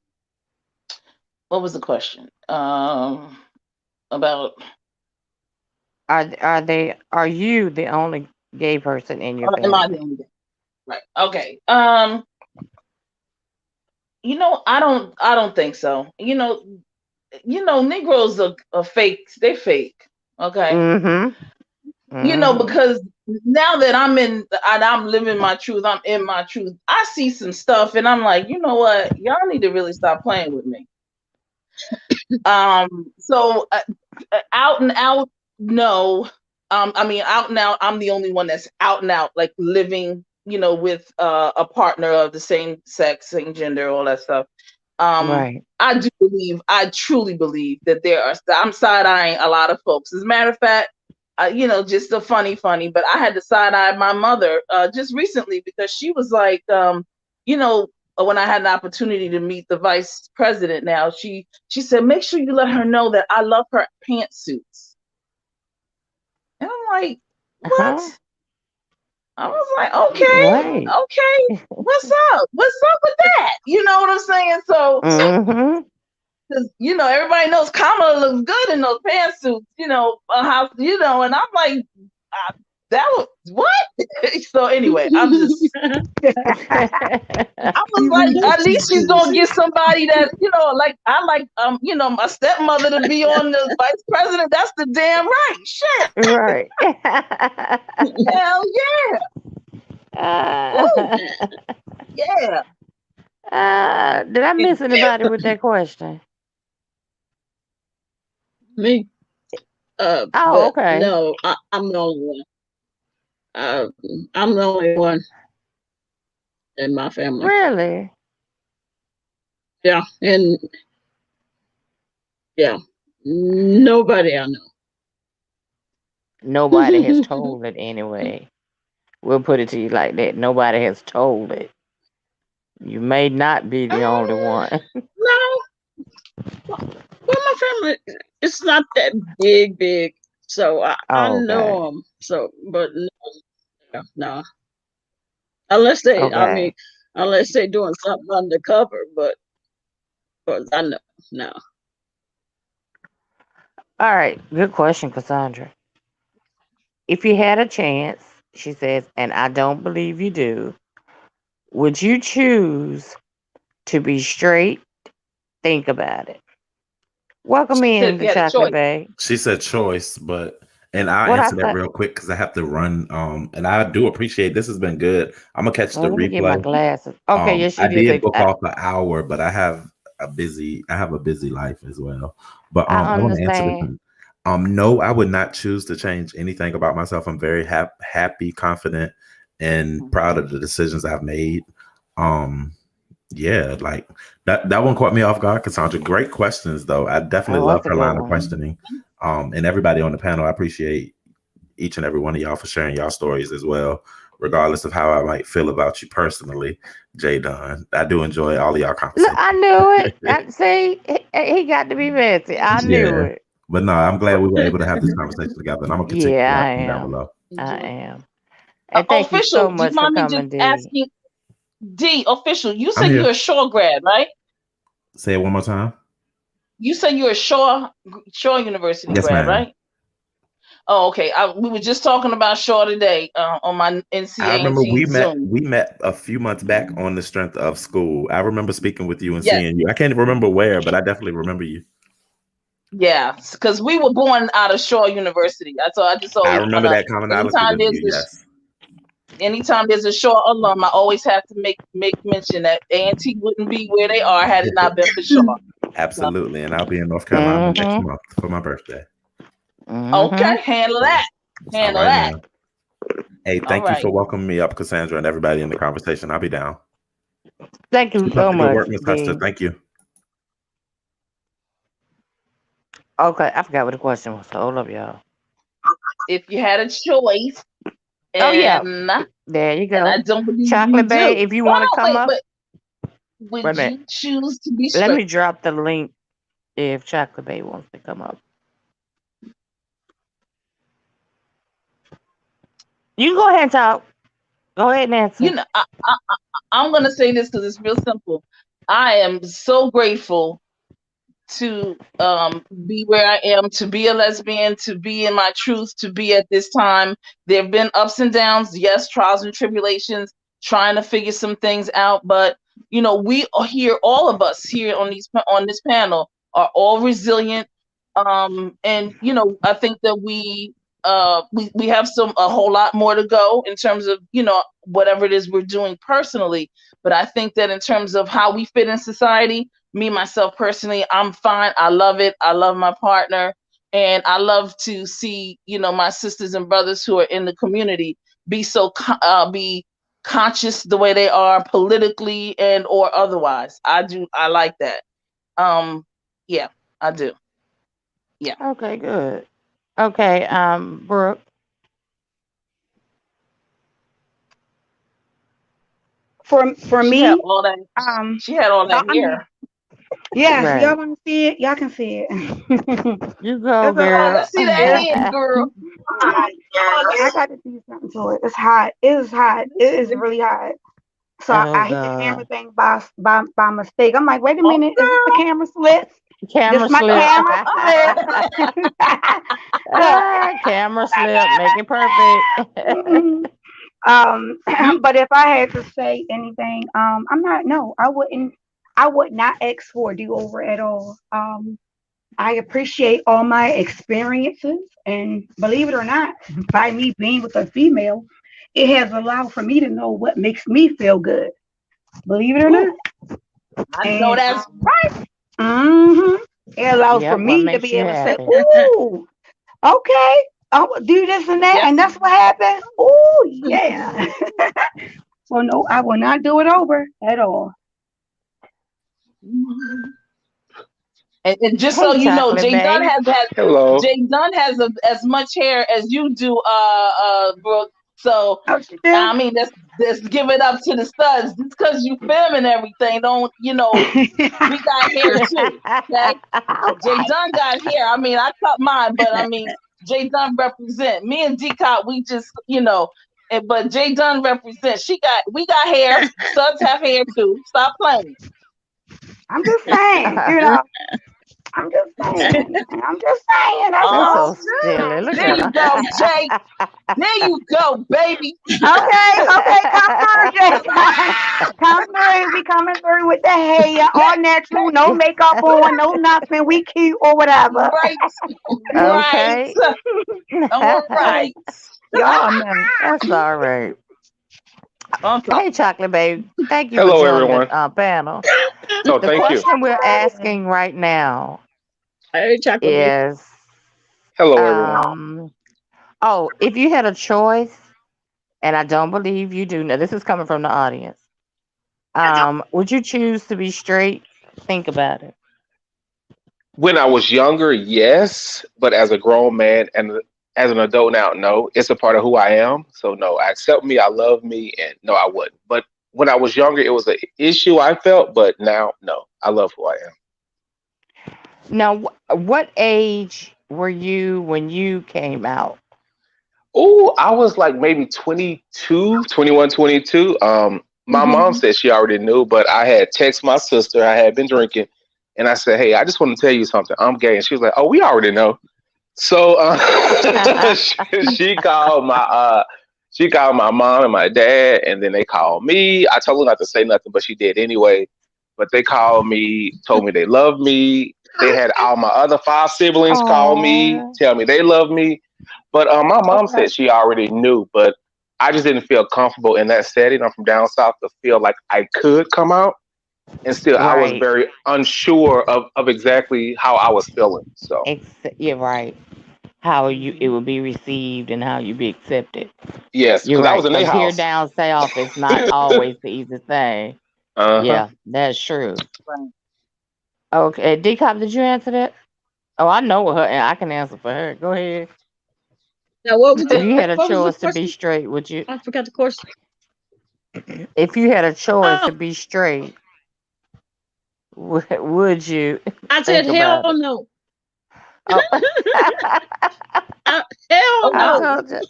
S6: what was the question? About
S1: Are you the only gay person in your
S6: am I the
S1: family?
S6: only guy? Right. Okay. I don't think so. Negroes are fake. They fake. Okay.
S1: Mm-hmm. Mm-hmm.
S6: Because now that I'm living my truth, I'm in my truth. I see some stuff and I'm like, you know what? Y'all need to really stop playing with me. So out and out, no. I mean, out and out, I'm the only one that's out and out, like living, with a partner of the same sex, same gender, all that stuff.
S1: Right.
S6: I truly believe that I'm side eyeing a lot of folks. As a matter of fact, just a funny, but I had to side eye my mother just recently because she was like, when I had an opportunity to meet the vice president now, she said, make sure you let her know that I love her pantsuits. And I'm like, what?
S1: Uh-huh.
S6: I was like, okay,
S1: Right.
S6: what's up? What's up with that? You know what I'm saying? So,
S1: Mm-hmm.
S6: because everybody knows Kamala looks good in those pantsuits, how and I'm like, that was what? So anyway, I was like, at least she's gonna get somebody that like I like my stepmother to be on the vice president. That's the damn right shit.
S1: Right.
S6: Hell yeah.
S1: Uh,
S6: Yeah.
S1: did I miss anybody with that question?
S4: Me.
S1: Oh,
S4: But
S1: okay.
S4: no, I'm the only one. I'm the only one in my family.
S1: Really?
S4: Yeah, and yeah, nobody I know.
S1: Nobody has told it anyway. We'll put it to you like that. Nobody has told it. You may not be the only one.
S4: No. Well, my family, it's not that big. So I
S1: Oh,
S4: know
S1: okay.
S4: them. So, but no. Unless
S1: Okay.
S4: unless they doing something undercover, but I know, no.
S1: All right. Good question, Cassandra. If you had a chance, she says, and I don't believe you do, would you choose to be straight? Think about it. Welcome
S6: She said
S1: in
S6: if
S1: the
S6: you had a
S1: chocolate
S6: choice.
S1: bag.
S2: She said choice, and I'll
S1: What I
S2: answer that
S1: said.
S2: real quick because I have to run. And I do appreciate this has been good. I'm gonna catch
S1: Well,
S2: the
S1: let me get my
S2: replay.
S1: glasses. Okay, yes,
S2: I
S1: you did
S2: did
S1: say
S2: book off an hour, but I have a busy life as well. But
S1: I
S2: I want to answer this
S1: understand.
S2: one. No, I would not choose to change anything about myself. I'm very happy, confident, and proud of the decisions I've made. Yeah, like that one caught me off guard, Cassandra. Great questions though. I definitely
S1: Oh,
S2: love
S1: that's a
S2: her
S1: good
S2: line of
S1: one.
S2: questioning. And everybody on the panel, I appreciate each and every one of y'all for sharing y'all stories as well, regardless of how I might feel about you personally, Jay Dunn. I do enjoy all of y'all
S1: Look,
S2: conversations.
S1: I knew it. See, he got to be messy. I knew
S2: Yeah.
S1: it.
S2: But no, I'm glad we were able to have this conversation together. And I'm gonna continue
S1: Yeah, I
S2: watching down
S1: am.
S2: below.
S1: I am. And thank you so
S6: Official, do you
S1: much for
S6: mind me just
S1: coming, D.
S6: asking D, official, you
S2: I'm
S6: said
S2: here.
S6: you're a Shaw grad, right?
S2: Say it one more time.
S6: You said you're a Shaw University
S2: Yes,
S6: grad,
S2: ma'am.
S6: right? Oh, okay. We were just talking about Shaw today on my
S2: I remember
S6: NCANT Zoom.
S2: we met a few months back on the strength of school. I remember speaking with you and
S6: Yes.
S2: seeing you. I can't remember where, but I definitely remember you.
S6: Yeah, because we were born out of Shaw University. I just
S2: I
S6: always
S2: remember that commonality with you. Yes.
S6: Anytime there's a Shaw alum, I always have to make mention that A&T wouldn't be where they are had it not been for Shaw.
S2: Absolutely, and I'll be in North Carolina next month for my birthday.
S6: Okay, handle that. Handle that.
S2: Man. Hey, thank you for welcoming me up, Cassandra, and everybody in the conversation. I'll be down.
S1: Thank you so much.
S2: Work, Ms. Hester. Thank you.
S1: Okay, I forgot what the question was. Hold up, y'all.
S6: If you had a choice,
S1: there you go.
S6: And I don't believe
S1: Chocolate Bay, if you want to come up,
S6: would you choose to be
S1: straight? Let me drop the link if Chocolate Bay wants to come up. You can go ahead and talk. Go ahead and answer.
S6: You know, I'm going to say this because it's real simple. I am so grateful to be where I am, to be a lesbian, to be in my truth, to be at this time. There have been ups and downs, yes, trials and tribulations, trying to figure some things out. But, you know, we are here, all of us here on this panel are all resilient. And, you know, I think that we have a whole lot more to go in terms of, you know, whatever it is we're doing personally. But I think that in terms of how we fit in society, me, myself personally, I'm fine. I love it. I love my partner. And I love to see, you know, my sisters and brothers who are in the community be conscious the way they are politically and or otherwise. I like that. Yeah, I do. Yeah.
S1: Okay, good. Okay, Brooke.
S5: For me,
S6: she had all that hair.
S5: Yeah, right. Y'all want to see it? Y'all can see it.
S1: You go, girl.
S6: Let's see that head, girl.
S5: I got to do something to it. It's hot. It is hot. It is really hot. So I hit the camera thing by mistake. I'm like, wait a minute, is this the camera slip?
S1: Camera slip. Camera slip. Make it perfect.
S5: But if I had to say anything, I would not ask for a do-over at all. I appreciate all my experiences, and believe it or not, by me being with a female, it has allowed for me to know what makes me feel good. Believe it or not.
S6: I know that's right.
S5: It allows for me to be able to say, ooh, okay, I'll do this and that, and that's what happened. Oh, yeah. So no, I will not do it over at all.
S6: And just so you know, Jay Dunn has as much hair as you do, Brooke. So I mean, let's give it up to the studs. Just because you film and everything, don't we got hair too? Okay? Jay Dunn got hair. I mean, I cut mine, but I mean, Jay Dunn represent. Me and D-Cop, we just but Jay Dunn represents. We got hair. Studs have hair too. Stop playing.
S5: I'm just saying, I'm just saying.
S1: That's so silly. Look
S6: there you go, Jay. There you go, baby.
S5: Okay, come through, Jay. Come through. We coming through with the hair, all natural, no makeup on, no nothing. We cute or whatever.
S6: Right.
S1: Okay.
S6: All right.
S5: Y'all know.
S1: That's all right. Hey, Chocolate Babe. Thank you
S7: Hello,
S1: for joining
S7: everyone.
S1: The panel.
S7: No,
S1: the
S7: thank
S1: question
S7: you.
S1: we're asking right now is,
S7: hello, everyone.
S1: Oh, if you had a choice, and I don't believe you do. Now, this is coming from the audience. Would you choose to be straight? Think about it.
S7: When I was younger, yes, but as a grown man and as an adult now, no. It's a part of who I am. So no, I accept me, I love me, and no, I wouldn't. But when I was younger, it was an issue I felt, but now, no, I love who I am.
S1: Now, what age were you when you came out?
S7: Oh, I was like maybe 22, 21, 22. My mom said she already knew, but I had texted my sister. I had been drinking, and I said, "Hey, I just want to tell you something. I'm gay." And she was like, "Oh, we already know." So she called my mom and my dad, and then they called me. I told her not to say nothing, but she did anyway. But they called me, told me they love me. They had all my other 5 siblings call me,
S5: Aw.
S7: tell me they love me. But my mom
S5: Okay.
S7: said she already knew, but I just didn't feel comfortable in that setting. I'm from down south to feel like I could come out. And still, I was
S1: Right.
S7: very unsure of exactly how I was feeling. So,
S1: You're right. How it would be received and how you be accepted.
S7: yes,
S1: You're
S7: because I was
S1: right.
S7: in their
S1: Because here
S7: house.
S1: down south, it's not always the easy thing.
S7: Uh-huh.
S1: Yeah, that's true. Okay, D-Cop, did you answer that? Oh, I know her, and I can answer for her. Go ahead.
S4: Now, what was
S1: If you had a
S4: what was the
S1: choice to be
S4: question?
S1: straight, would you?
S4: I forgot the question.
S1: If you had a choice
S4: Oh,
S1: to be straight, would you
S4: I said
S1: think
S4: hell
S1: about it?
S4: no.
S1: Oh,
S4: Hell
S1: I
S4: no.
S1: told you.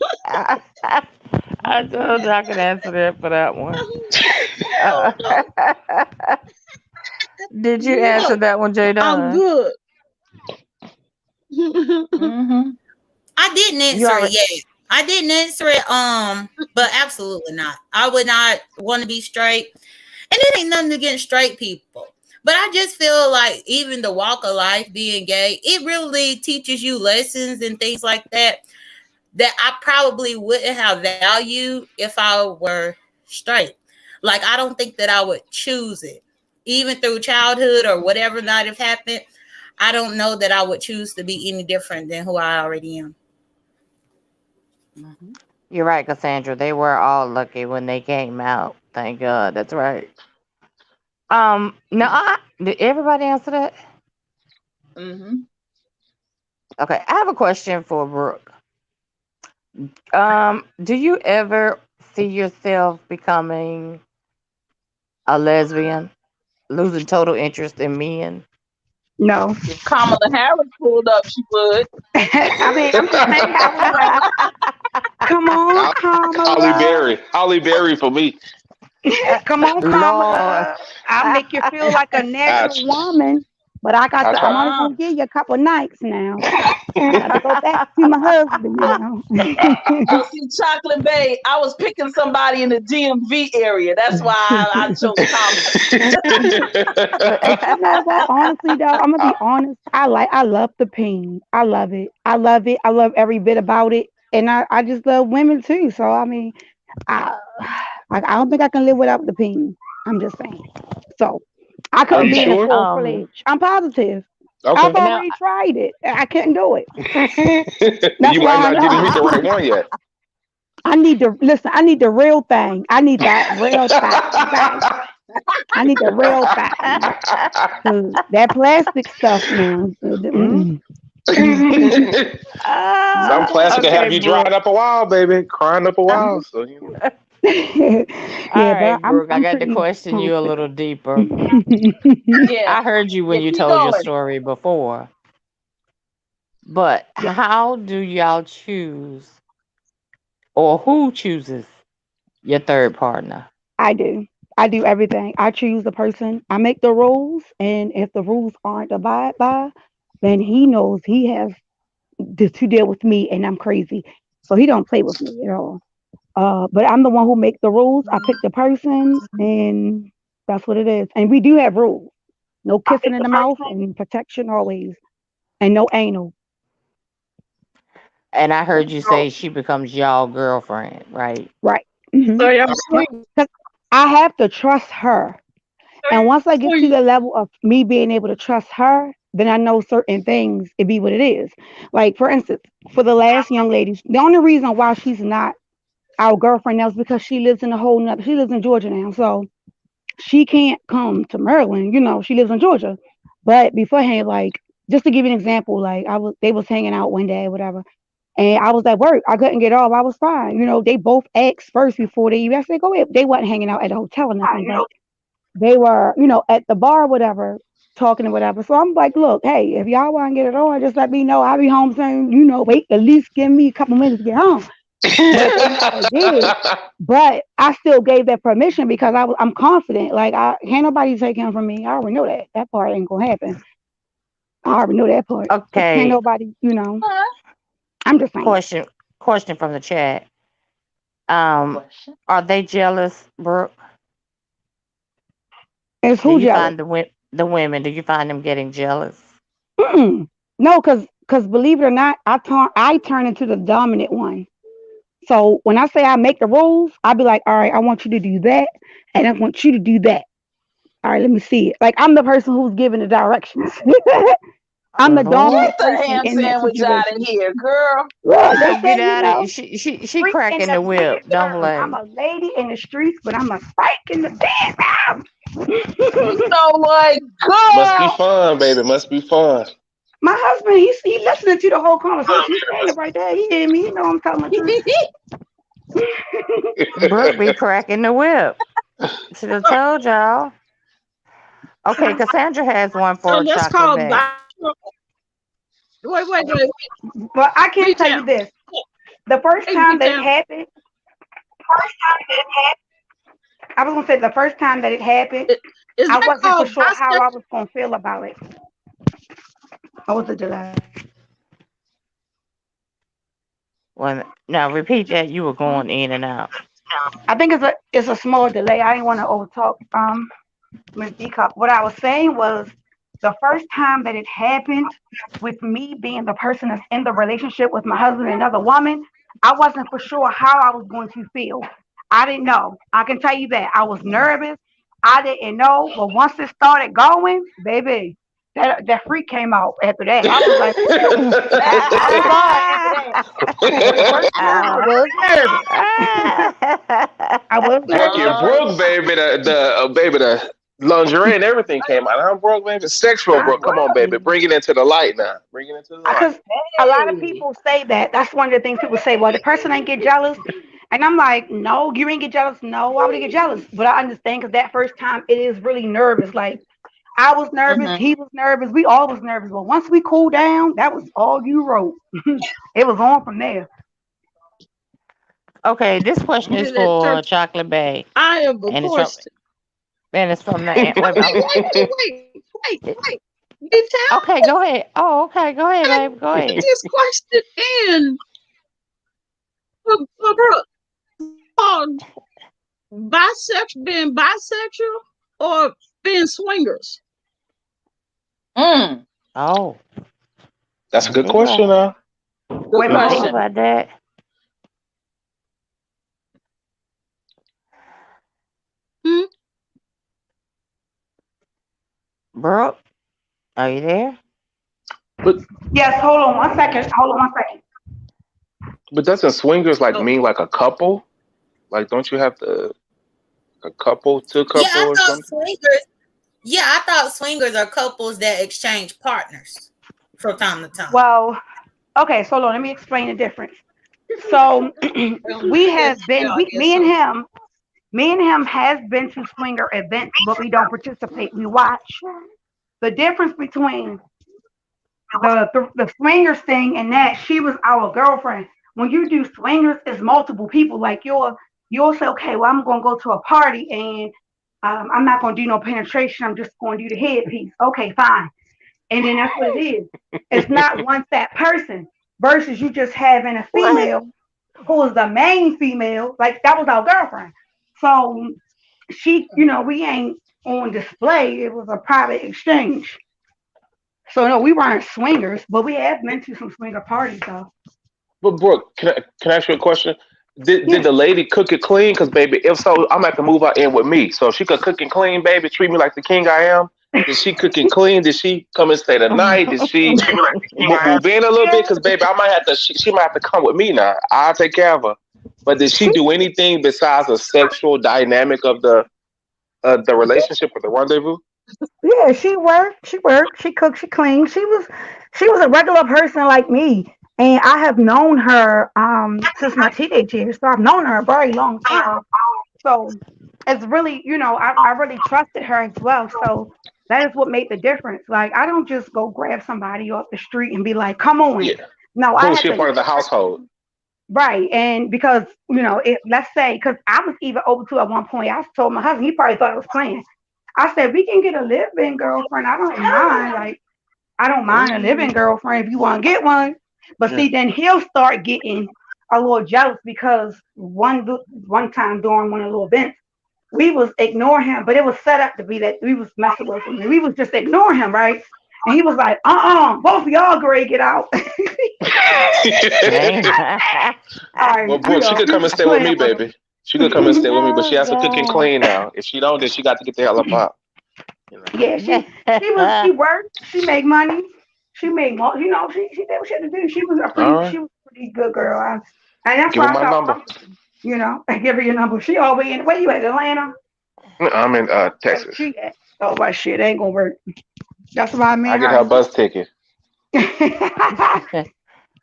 S1: I told you I could answer that for that one.
S4: Hell no.
S1: Did you answer
S4: No.
S1: that one, J.
S4: I'm
S1: Don?
S4: good.
S6: Mm-hmm.
S3: I didn't
S1: You
S3: answer it
S1: already.
S3: yet. I didn't answer it, but absolutely not. I would not want to be straight. And it ain't nothing against straight people. But I just feel like even the walk of life, being gay, it really teaches you lessons and things like that I probably wouldn't have valued if I were straight. Like, I don't think that I would choose it. Even through childhood or whatever might have happened, I don't know that I would choose to be any different than who I already am.
S1: You're right, Cassandra. They were all lucky when they came out. Thank God. That's right. No, did everybody answer that?
S6: Mm-hmm.
S1: Okay, I have a question for Brooke. Do you ever see yourself becoming a lesbian, losing total interest in men?
S5: No.
S6: If Kamala Harris pulled up, she would.
S5: I mean, I'm just saying, I was like, come on,
S7: Holly Berry for me.
S5: come on,
S1: Lord,
S5: Kamala. I'll make you feel like a natural woman. But I got
S7: I
S5: to,
S7: try.
S5: I'm only gonna give you a couple nights now. I got to go back to my husband now.
S6: Oh, see, Chocolate Bay, I was picking somebody in the DMV area. That's why I chose Kamala.
S5: But you know what? Honestly, though, I'm gonna be honest. I love the peen. I love it. I love it. I love every bit about it. And I just love women too. So I mean, I I don't think I can live without the peen. I'm just saying. So I
S7: Are
S5: couldn't
S7: you
S5: be in a
S7: sure?
S5: full fledged. I'm positive.
S7: Okay.
S5: I've
S1: now
S5: already tried it. I couldn't do it. That's
S7: You might
S5: why I
S7: not didn't meet the
S5: know.
S7: right one yet.
S5: I need to listen. I need the real thing. I need that real thing, baby. I need the real thing. 'Cause that plastic stuff now.
S7: Some plastic will
S1: okay,
S7: have you
S1: Brooke.
S7: drying up a while, baby, crying up a while. So you know.
S1: All
S5: Yeah,
S1: right,
S5: but
S1: Brooke. I
S5: I'm
S1: got to
S5: pretty
S1: question you a
S5: confident.
S1: little deeper.
S6: Yeah,
S1: I heard you when
S6: yeah,
S1: you
S6: keep
S1: told your
S6: going.
S1: story before, but
S5: Yeah,
S1: how do y'all choose, or who chooses your third partner?
S5: I do. I do everything. I choose the person. I make the rules, and if the rules aren't abided by, then he knows he has to deal with me, and I'm crazy, so he don't play with me at all. But I'm the one who make the rules. I pick the person, and that's what it is. And we do have rules: no kissing in the mouth, and protection always, and no anal.
S1: And I heard you say she becomes y'all girlfriend, right?
S5: Right. Hmm.
S4: Sorry, I'm
S5: Right.
S4: asleep.
S5: 'Cause I have to trust her. And once I get to the level of me being able to trust her, then I know certain things, it be what it is. Like, for instance, for the last young lady, the only reason why she's not our girlfriend now is because she lives in a whole nother, she lives in Georgia now. So she can't come to Maryland, she lives in Georgia. But beforehand, like, just to give you an example, like, they was hanging out one day, whatever. And I was at work. I couldn't get off. I was fine. They both asked first before they even said, go ahead. They wasn't hanging out at the hotel or nothing, but they were, at the bar, whatever, talking or whatever. So I'm like, look, hey, if y'all want to get it on, just let me know. I'll be home soon. Wait, at least give me a couple minutes to get home. But they never did. But I still gave that permission because I'm confident. Like, can't nobody take him from me. I already know that. That part ain't gonna happen. I already know that part. Can't
S1: Okay.
S5: nobody. I'm just saying.
S1: Question from the chat.
S6: Question.
S1: Are they jealous, Brooke?
S5: Is
S1: Do
S5: who
S1: you
S5: jealous?
S1: find the women? Do you find them getting jealous?
S5: Mm-mm. No, because believe it or not, I turn into the dominant one. So when I say I make the rules, I'll be like, all right, I want you to do that, and I want you to do that. All right, let me see it. Like I'm the person who's giving the directions. I'm the
S1: Lord,
S5: dominant
S6: Get the
S5: person
S6: ham
S5: in that
S6: sandwich out of
S5: situation.
S6: here, girl.
S5: Look, they
S1: girl, get
S5: say,
S1: out of it. She
S5: freak in
S1: cracking
S5: the
S1: the whip. Don't
S5: bedroom. I'm
S1: blame.
S5: a lady in the streets, but I'm a psych in the bedroom.
S6: You know what,
S7: Must be
S6: girl?
S7: fun, baby. Must be fun.
S5: My husband, he listening to the whole conversation. He's standing right there. He hear me. You know I'm telling the truth.
S1: Brooke be cracking the whip. Should have told y'all. Okay, Cassandra has one
S4: So
S1: for
S4: that's
S1: chocolate
S4: called
S1: bag.
S4: wait.
S5: But I can tell you
S4: B-Town.
S5: this: the first
S4: Hey,
S5: time that it
S4: B-Town.
S5: happened, I was gonna say the first time that it happened,
S4: Is
S5: I
S4: that
S5: wasn't for
S4: called
S5: sure how I
S4: bisexual?
S5: was gonna feel about it. What was the delay?
S1: When now repeat that. You were going in and out.
S5: I think it's a small delay. I didn't want to overtalk Miss D Cup. What I was saying was the first time that it happened with me being the person that's in the relationship with my husband and another woman, I wasn't for sure how I was going to feel. I didn't know. I can tell you that. I was nervous. I didn't know. But once it started going, baby, that freak came out after that. I was like, I was God after that. But the first time I was nervous. I was
S7: Look
S5: nervous
S7: at
S5: at first.
S7: Brooke, baby. The lingerie and everything came out. I'm Brooke, baby. Sexual
S5: I
S7: Brooke. Come on,
S5: was.
S7: baby. Bring it into the light now. Bring it into the light.
S5: Because a lot of
S6: Hey.
S5: people say that. That's one of the things people say. Well, the person ain't get jealous, and I'm like, no, you ain't get jealous. No, why would he get jealous? But I understand because that first time it is really nervous. Like I was nervous,
S6: Mm-hmm.
S5: he was nervous, we all was nervous. But once we cooled down, that was all you wrote. It was on from there.
S1: Okay, this question is
S4: Did that
S1: for
S4: turkey?
S1: chocolate bag,
S4: I have a
S1: and it's from
S4: question.
S1: the wait.
S4: Wait. B-Town,
S1: Okay, go ahead. Oh, okay, go ahead,
S4: I
S1: babe. Go
S4: put
S1: ahead.
S4: this question in for Brooke. Being bisexual or being swingers?
S6: Mm.
S1: Oh,
S7: That's a good
S1: she right.
S7: question, now.
S6: Good
S5: Wait a
S1: She thought
S5: minute.
S6: question.
S1: about that.
S4: Hmm?
S1: Brooke, are you there?
S7: But
S5: Yes, hold on one second. Hold on one second.
S7: doesn't swingers like
S4: Oh,
S7: mean like a couple? Like, don't you have to a couple, two
S3: Yeah,
S7: couple, or something?
S3: I thought swingers are couples that exchange partners from time to time.
S5: Well, okay, so let me explain the difference. So we have
S4: yeah,
S5: been
S4: I
S5: we
S4: guess so.
S5: me and him has been to swinger events, but we don't participate. We watch. The difference between the swingers thing and that she was our girlfriend. When you do swingers, it's multiple people. Like you'll say, okay, well I'm gonna go to a party and I'm not gonna do no penetration. I'm just gonna do the headpiece. Okay, fine. And then that's what it is. It's not one fat person versus you just having a
S1: What?
S5: female who is the main female. Like that was our girlfriend. So she, we ain't on display. It was a private exchange. So no, we weren't swingers, but we have been to some swinger parties though.
S7: But Brooke, can I ask you a question? Did
S5: Yeah.
S7: the lady cook it clean? Because baby, if so, I'm gonna have to move her in with me. So if she could cook and clean, baby, treat me like the king I am. Did she cook and clean? Did she come and stay the night? Did she move in a little bit? Because baby, I might have to. She might have to come with me now. I'll take care of her. But did she do anything besides a sexual dynamic of the relationship or the rendezvous?
S5: Yeah, she worked. She worked. She cooked. She cleaned. She was a regular person like me, and I have known her since my teenage years. So I've known her a very long time. So it's really, I really trusted her as well. So that is what made the difference. Like I don't just go grab somebody off the street and be like, "Come on."
S7: Yeah.
S5: No,
S7: But
S5: I
S7: was
S5: had
S7: she a
S5: to
S7: part of the
S5: know her.
S7: household?
S5: Right. And because, let's say, because I was even over to at one point, I told my husband, he probably thought I was playing. I said, we can get a live-in girlfriend. I don't mind. Like, I don't mind a
S7: Mm.
S5: live-in girlfriend if you want to get one. But see, then he'll start getting a little jealous because one time during one of the little events, we was ignoring him, but it was set up to be that we was messing with him. And we was just ignoring him, right? And he was like, both of y'all great, get out.
S7: Well, boy, she could come and stay with me, baby. She could come and stay with me, but she has to cook and clean now. If she don't, then she got to get the hell up out. You know?
S5: Yeah, she worked, she made money, she made more, she did what she had to do. She was a pretty good girl. And that's
S7: Give
S5: why
S7: her my number.
S5: I give her your number. She always in. Where you at, Atlanta?
S7: I'm in Texas.
S5: She at? Oh, my shit, ain't gonna work. That's why I mean.
S7: I get her a bus ticket.
S1: You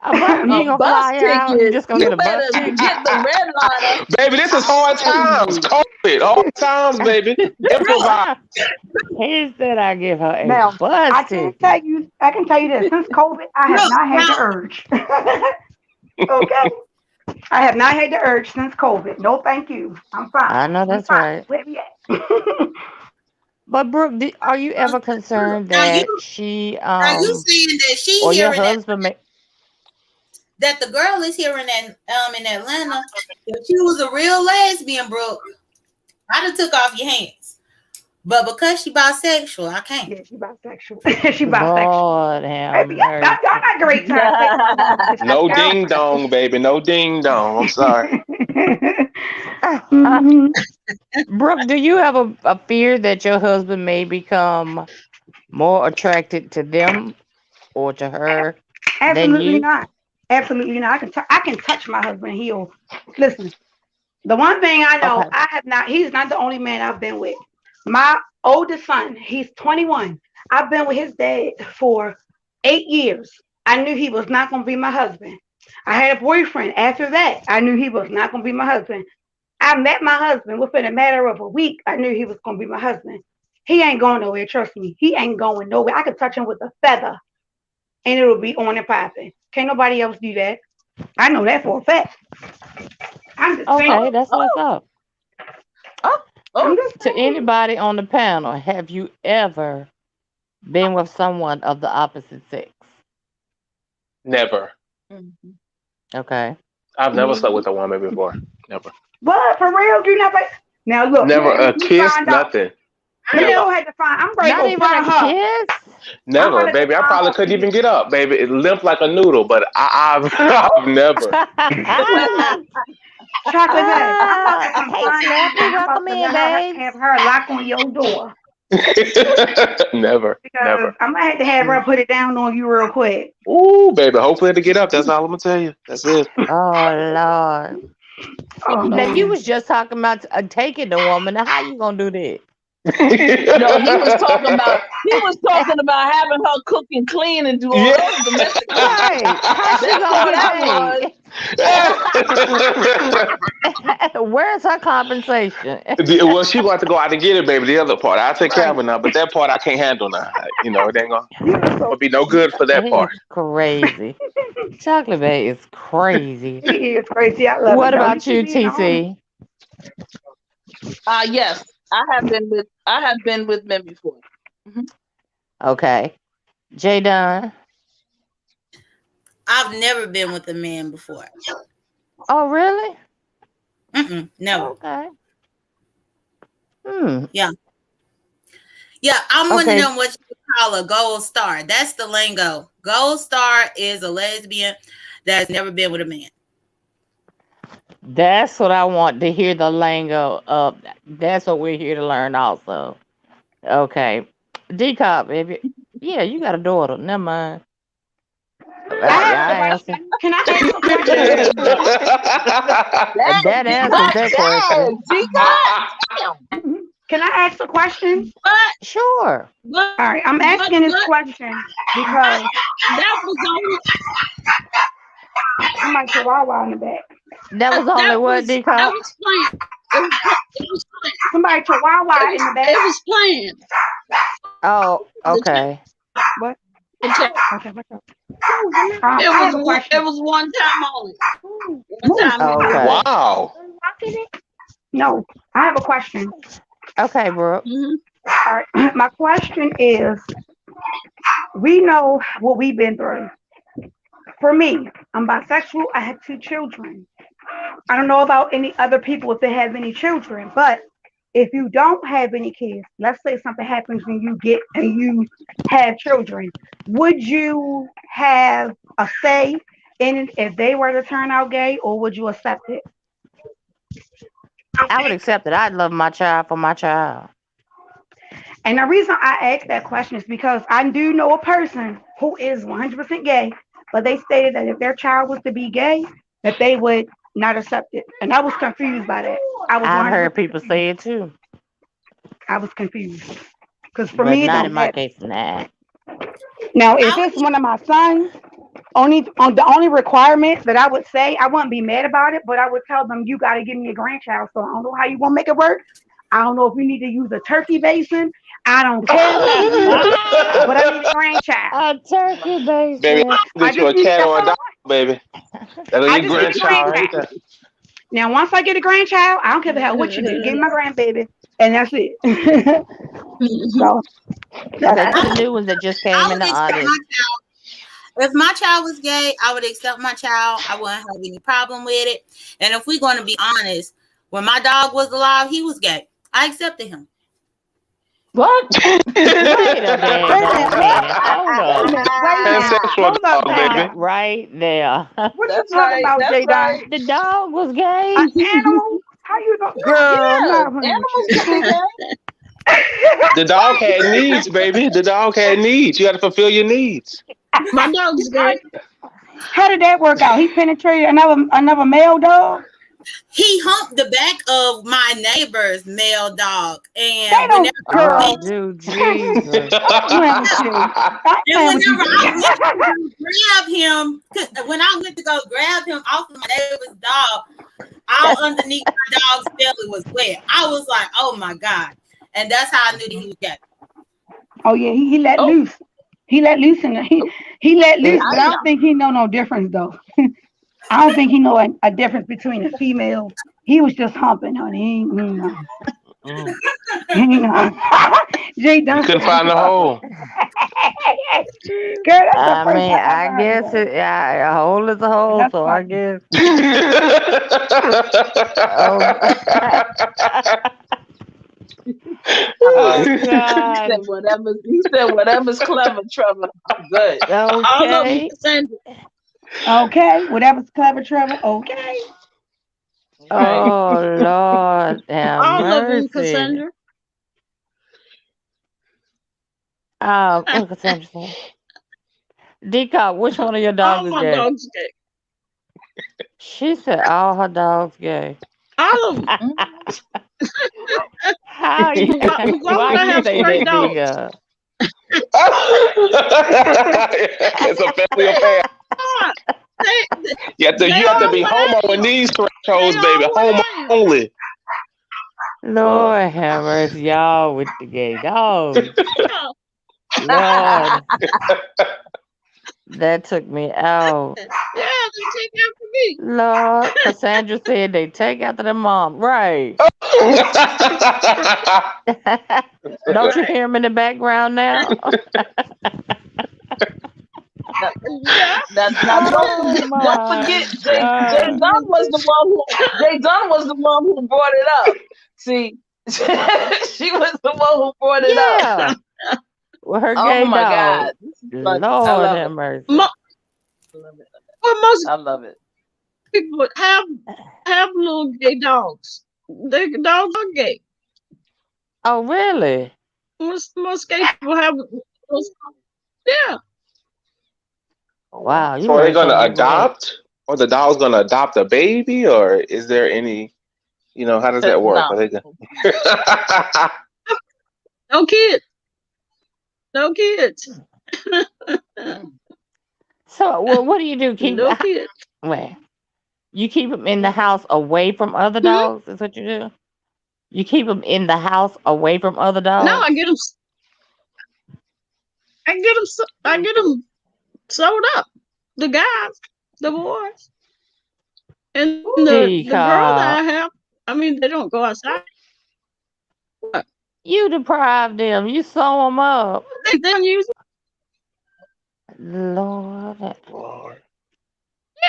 S1: gonna fly out? You just gonna get a bus ticket?
S6: Get the red line.
S7: Baby, this is hard times. COVID, hard times, baby. Improvise.
S1: He said I give her a
S5: Now,
S1: bus
S5: I
S1: ticket.
S5: can tell you this. Since COVID, I have not had the urge. Okay. I have not had the urge since COVID. No, thank you. I'm fine.
S1: I know that's right.
S5: Where we at?
S3: But
S1: Brooke, are you ever concerned that she
S3: Are you saying that she
S1: or your
S3: hearing
S1: husband
S3: that the girl is hearing that in Atlanta? If she was a real lesbian, Brooke, I'd have took off your hands. But because she bisexual, I can't.
S5: Yeah, she bisexual. She bisexual.
S1: Lord have
S5: Baby, y'all got great time.
S7: No ding dong, baby. No ding dong. I'm sorry.
S1: Brooke, do you have a fear that your husband may become more attracted to them or to her than
S5: Absolutely
S1: you?
S5: not. Absolutely not. I can touch my husband. He'll listen. The one thing I know,
S1: Okay.
S5: he's not the only man I've been with. My oldest son, he's 21. I've been with his dad for 8 years. I knew he was not going to be my husband. I had a boyfriend after that. I knew he was not going to be my husband. I met my husband within a matter of a week. I knew he was going to be my husband. He ain't going nowhere. Trust me. He ain't going nowhere. I could touch him with a feather and it'll be on and popping. Can't nobody else do that. I know that for a fact. I'm just saying.
S1: Okay, that's what's up.
S5: I'm just
S1: To
S5: saying.
S1: anybody on the panel, have you ever been with someone of the opposite sex?
S7: Never.
S1: Okay.
S7: I've never slept with a woman before. Never.
S5: But for real, you never. Now look.
S7: Never a
S5: you
S7: kiss,
S5: find out-
S7: nothing.
S5: You
S7: Never.
S5: don't have to find. I'm ready
S1: Not
S5: to
S1: even
S5: find
S1: a
S5: her.
S1: kiss?
S7: Never,
S5: gonna
S7: baby. I
S5: find
S7: probably
S5: out.
S7: couldn't even get up, baby. It limp like a noodle, but I've never.
S5: Chocolate head. I'm about to come
S1: Hey,
S5: find you,
S1: Snappy,
S5: and I'm
S1: welcome
S5: about to
S1: in, babe.
S5: have her lock on your door
S7: Never.
S5: because
S7: Never.
S5: I'm gonna have to have her put it down on you real quick.
S7: Ooh, baby. Hopefully to get up. That's all I'm gonna tell you. That's it.
S1: Oh, Lord.
S5: Oh
S1: Now, you
S5: man.
S1: was just talking about taking the woman. Now, how you going to do that?
S6: No, he was talking about having her cook and clean and do all those domestic things.
S1: Right. How she
S6: That's all
S1: going to
S6: that
S1: get paid? Where's her compensation?
S7: Well, she want to go out and get it, baby. The other part, I take care of it now, but that part I can't handle now. It ain't gonna be no good for that
S1: He
S7: part.
S1: is crazy. Chocolate Bay is crazy.
S5: He is crazy. I love
S1: What
S5: it.
S1: about you, TT?
S6: Yes, I have been with men before.
S1: Okay. J Dunn.
S3: I've never been with a man before.
S1: Oh, really?
S3: Never.
S1: Okay.
S3: Yeah, I'm one of
S1: Okay.
S3: them what you call a gold star. That's the lingo. Gold star is a lesbian that's never been with a man.
S1: That's what I want to hear, the lingo of. That's what we're here to learn also. Okay. D-Cop, yeah, you got a daughter. Never mind.
S5: I have a question. Can I ask a question?
S1: That answers that question.
S5: Can I ask a question?
S1: Sure.
S5: All right, I'm asking this question because
S6: That was only
S5: somebody chihuahua in the back.
S1: That was only what,
S6: that
S1: D-Cop?
S6: was planned. It was planned.
S5: Somebody chihuahua in the back.
S6: It was planned.
S1: Oh, okay.
S5: What?
S6: Okay.
S5: Okay, what's up? I have a question.
S6: It was one time only. One time only.
S1: Okay.
S7: Wow.
S5: No, I have a question.
S1: Okay, Brooke.
S5: All right, my question is: we know what we've been through. for me, I'm bisexual. I have 2 children. I don't know about any other people if they have any children, but if you don't have any kids, let's say something happens and you have children, would you have a say in it if they were to turn out gay, or would you accept it?
S1: I would accept it. I'd love my child for my child.
S5: And the reason I asked that question is because I do know a person who is 100% gay, but they stated that if their child was to be gay, that they would not accept it. And I was confused by that.
S1: I've heard people say it too,
S5: I was confused. Because for
S1: but
S5: me, it
S1: not
S5: don't
S1: in my
S5: matter.
S1: case. Nah.
S5: Now, if it's one of my sons, the only requirement that I would say, I wouldn't be mad about it, but I would tell them, you got to give me a grandchild. So I don't know how you want to make it work. I don't know if we need to use a turkey basin. I don't care. But I need a grandchild.
S1: A turkey basin.
S7: Baby,
S5: I
S7: get you a
S5: just need
S7: cat or a
S5: that.
S7: dog, baby. That'll
S5: I
S7: your
S5: just need a
S7: grandchild right
S5: grandchild.
S7: there.
S5: Now, once I get a grandchild, I don't care the hell what you do. Give me my grandbaby, and that's it. So
S1: Okay,
S5: that's
S1: to the new ones that just
S3: I
S1: came in
S3: would
S1: the
S3: accept
S1: audience.
S3: my child. If my child was gay, I would accept my child. I wouldn't have any problem with it. And if we're going to be honest, when my dog was alive, he was gay. I accepted him.
S6: What?
S1: Wait a daggone minute. Hold on.
S7: Pansexual
S5: hold up,
S7: dog,
S5: now.
S7: baby.
S1: Right there.
S5: What you
S6: That's
S5: talking
S6: right.
S5: about,
S6: That's
S5: J.
S6: right.
S1: The dog was gay.
S5: An animal? How you know? Girl, I'm
S6: Yeah,
S5: not playing
S6: animals
S5: with you.
S6: can be gay.
S7: The dog had needs, baby. The dog had needs. You got to fulfill your needs.
S4: My dog's gay.
S5: How did that work out? He penetrated another male dog?
S3: He humped the back of my neighbor's male dog.
S5: They
S3: And
S5: don't,
S3: whenever,
S5: girl.
S1: Oh, dude, Jesus.
S5: I'm playing with you. I'm
S3: and
S5: playing with
S3: whenever I
S5: you.
S3: went to go grab him, when I went to go grab him off of my neighbor's dog, all underneath my dog's belly was wet. I was like, oh my God. And that's how I knew that he was gay.
S5: Oh yeah, he let loose. He let loose and he let loose, but I don't think he know no difference though. I don't think he know a difference between a female. He was just humping, honey. He ain't know. He ain't know. Jay
S7: You
S5: done.
S7: couldn't find the hole.
S5: Girl, that's the
S1: I
S5: first
S1: mean,
S5: time
S1: I
S5: I've
S1: guess
S5: heard that.
S1: a hole is a hole,
S5: That's
S1: so I
S5: funny.
S1: guess. Oh,
S6: He
S1: God.
S6: said whatever's clever, Trevor. Good.
S4: All of them,
S1: Okay.
S4: Cassandra.
S5: Okay, whatever's clever, Trevor. Okay.
S1: Oh, Lord, have
S4: All of them,
S1: mercy.
S4: Cassandra.
S1: What Cassandra say? D-Cock, which one of your
S4: All
S1: dogs is
S4: my
S1: gay?
S4: dogs gay.
S1: She said all her dogs gay.
S4: All of them.
S1: How you?
S4: Why would I
S1: Why you
S4: have
S1: say
S4: stray
S1: that,
S4: dogs?
S1: D-Cock?
S7: It's a family affair.
S4: They,
S7: You have to be homo in these thresholds, baby. Homo only.
S1: Lord have mercy, y'all with the gay dogs. Lord, that took me out.
S4: Yeah, they take after me.
S1: Lord, Cassandra said they take after the mom. Right. Don't you hear him in the background now?
S6: Now, don't forget, Jay Dunn was the one who brought it up. See, she was the one who brought it up.
S1: With her gay
S6: Oh my
S1: dog.
S6: God!
S1: Lord have mercy.
S4: Well, most
S6: I love it.
S4: people have little gay dogs. Their dogs are gay.
S1: Oh, really?
S4: Most gay people have. Yeah.
S1: Wow. You
S7: So are they
S1: learn
S7: going to
S1: something new today.
S7: adopt, or the dog's going to adopt a baby, or is there any, how does that work?
S6: No.
S7: Are they gonna...
S4: No kids. No kids.
S1: So, what do you do? Keep
S4: No kids.
S1: Wait. You keep them in the house away from other dogs? Is what you do? You keep them in the house away from other dogs?
S4: No, I get them. I get them sold up. The guys, the boys, and the girl that I have. I mean, they don't go outside.
S1: You deprive them. You sew them up.
S4: They don't use.
S1: Lord.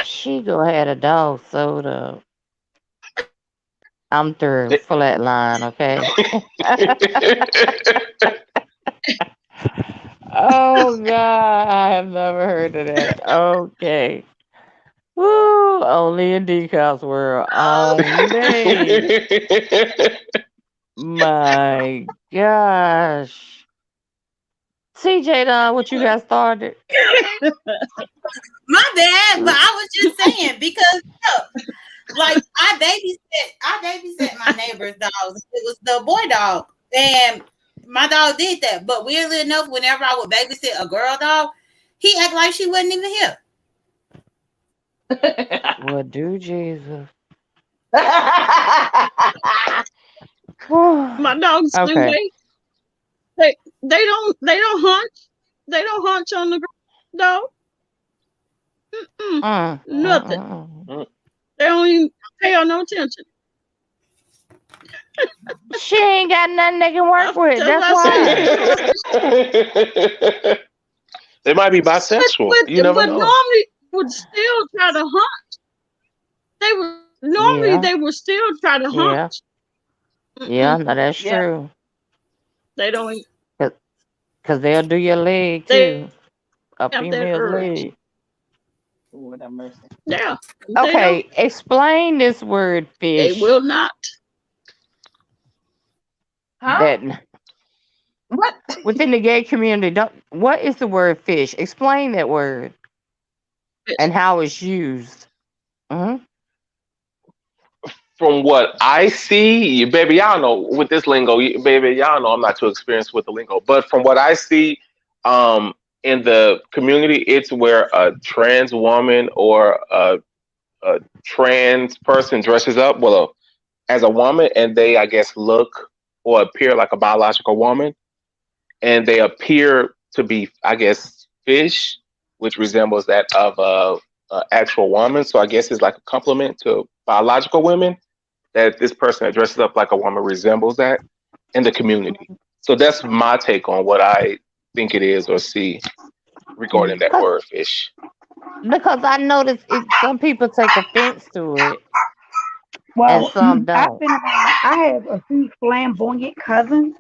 S1: She go had a dog sewed up. I'm through. Flatline, okay? Oh God, I have never heard of that. Okay. Woo, only in Decal's world. Only. My gosh. CJ Don, what you got started?
S3: My bad, but I was just saying because look, like I babysat my neighbor's dogs. It was the boy dog, and my dog did that. But weirdly enough, whenever I would babysit a girl dog, he acted like she wasn't even here.
S1: Well, do Jesus.
S4: My dogs do
S1: Okay.
S4: they don't hunch. They don't hunch on the ground, dog. Nothing. They don't even pay her no attention.
S1: She ain't got nothing they can work with. That's why.
S7: They might be bisexual. You never know.
S4: Normally would still try to hunt. They would normally they would still try to hunt.
S1: Yeah, no, that's true.
S4: They don't.
S1: Cause they'll do your leg too. A female leg.
S6: Lord have mercy.
S4: Yeah.
S1: Okay, explain this word fish.
S4: They will not.
S1: That
S6: what
S1: within the gay community? What is the word fish? Explain that word and how it's used. Mm-hmm.
S7: From what I see, baby, y'all know with this lingo, baby, y'all know I'm not too experienced with the lingo, but from what I see, in the community, it's where a trans woman or a trans person dresses up, as a woman, and they, I guess, look or appear like a biological woman, and they appear to be, I guess, fish, which resembles that of a actual woman. So I guess it's like a compliment to biological women that this person that dresses up like a woman resembles that in the community. So that's my take on what I think it is or see regarding that word fish.
S1: Because I noticed some people take offense to it.
S5: Well,
S1: and some don't.
S5: I have a few flamboyant cousins,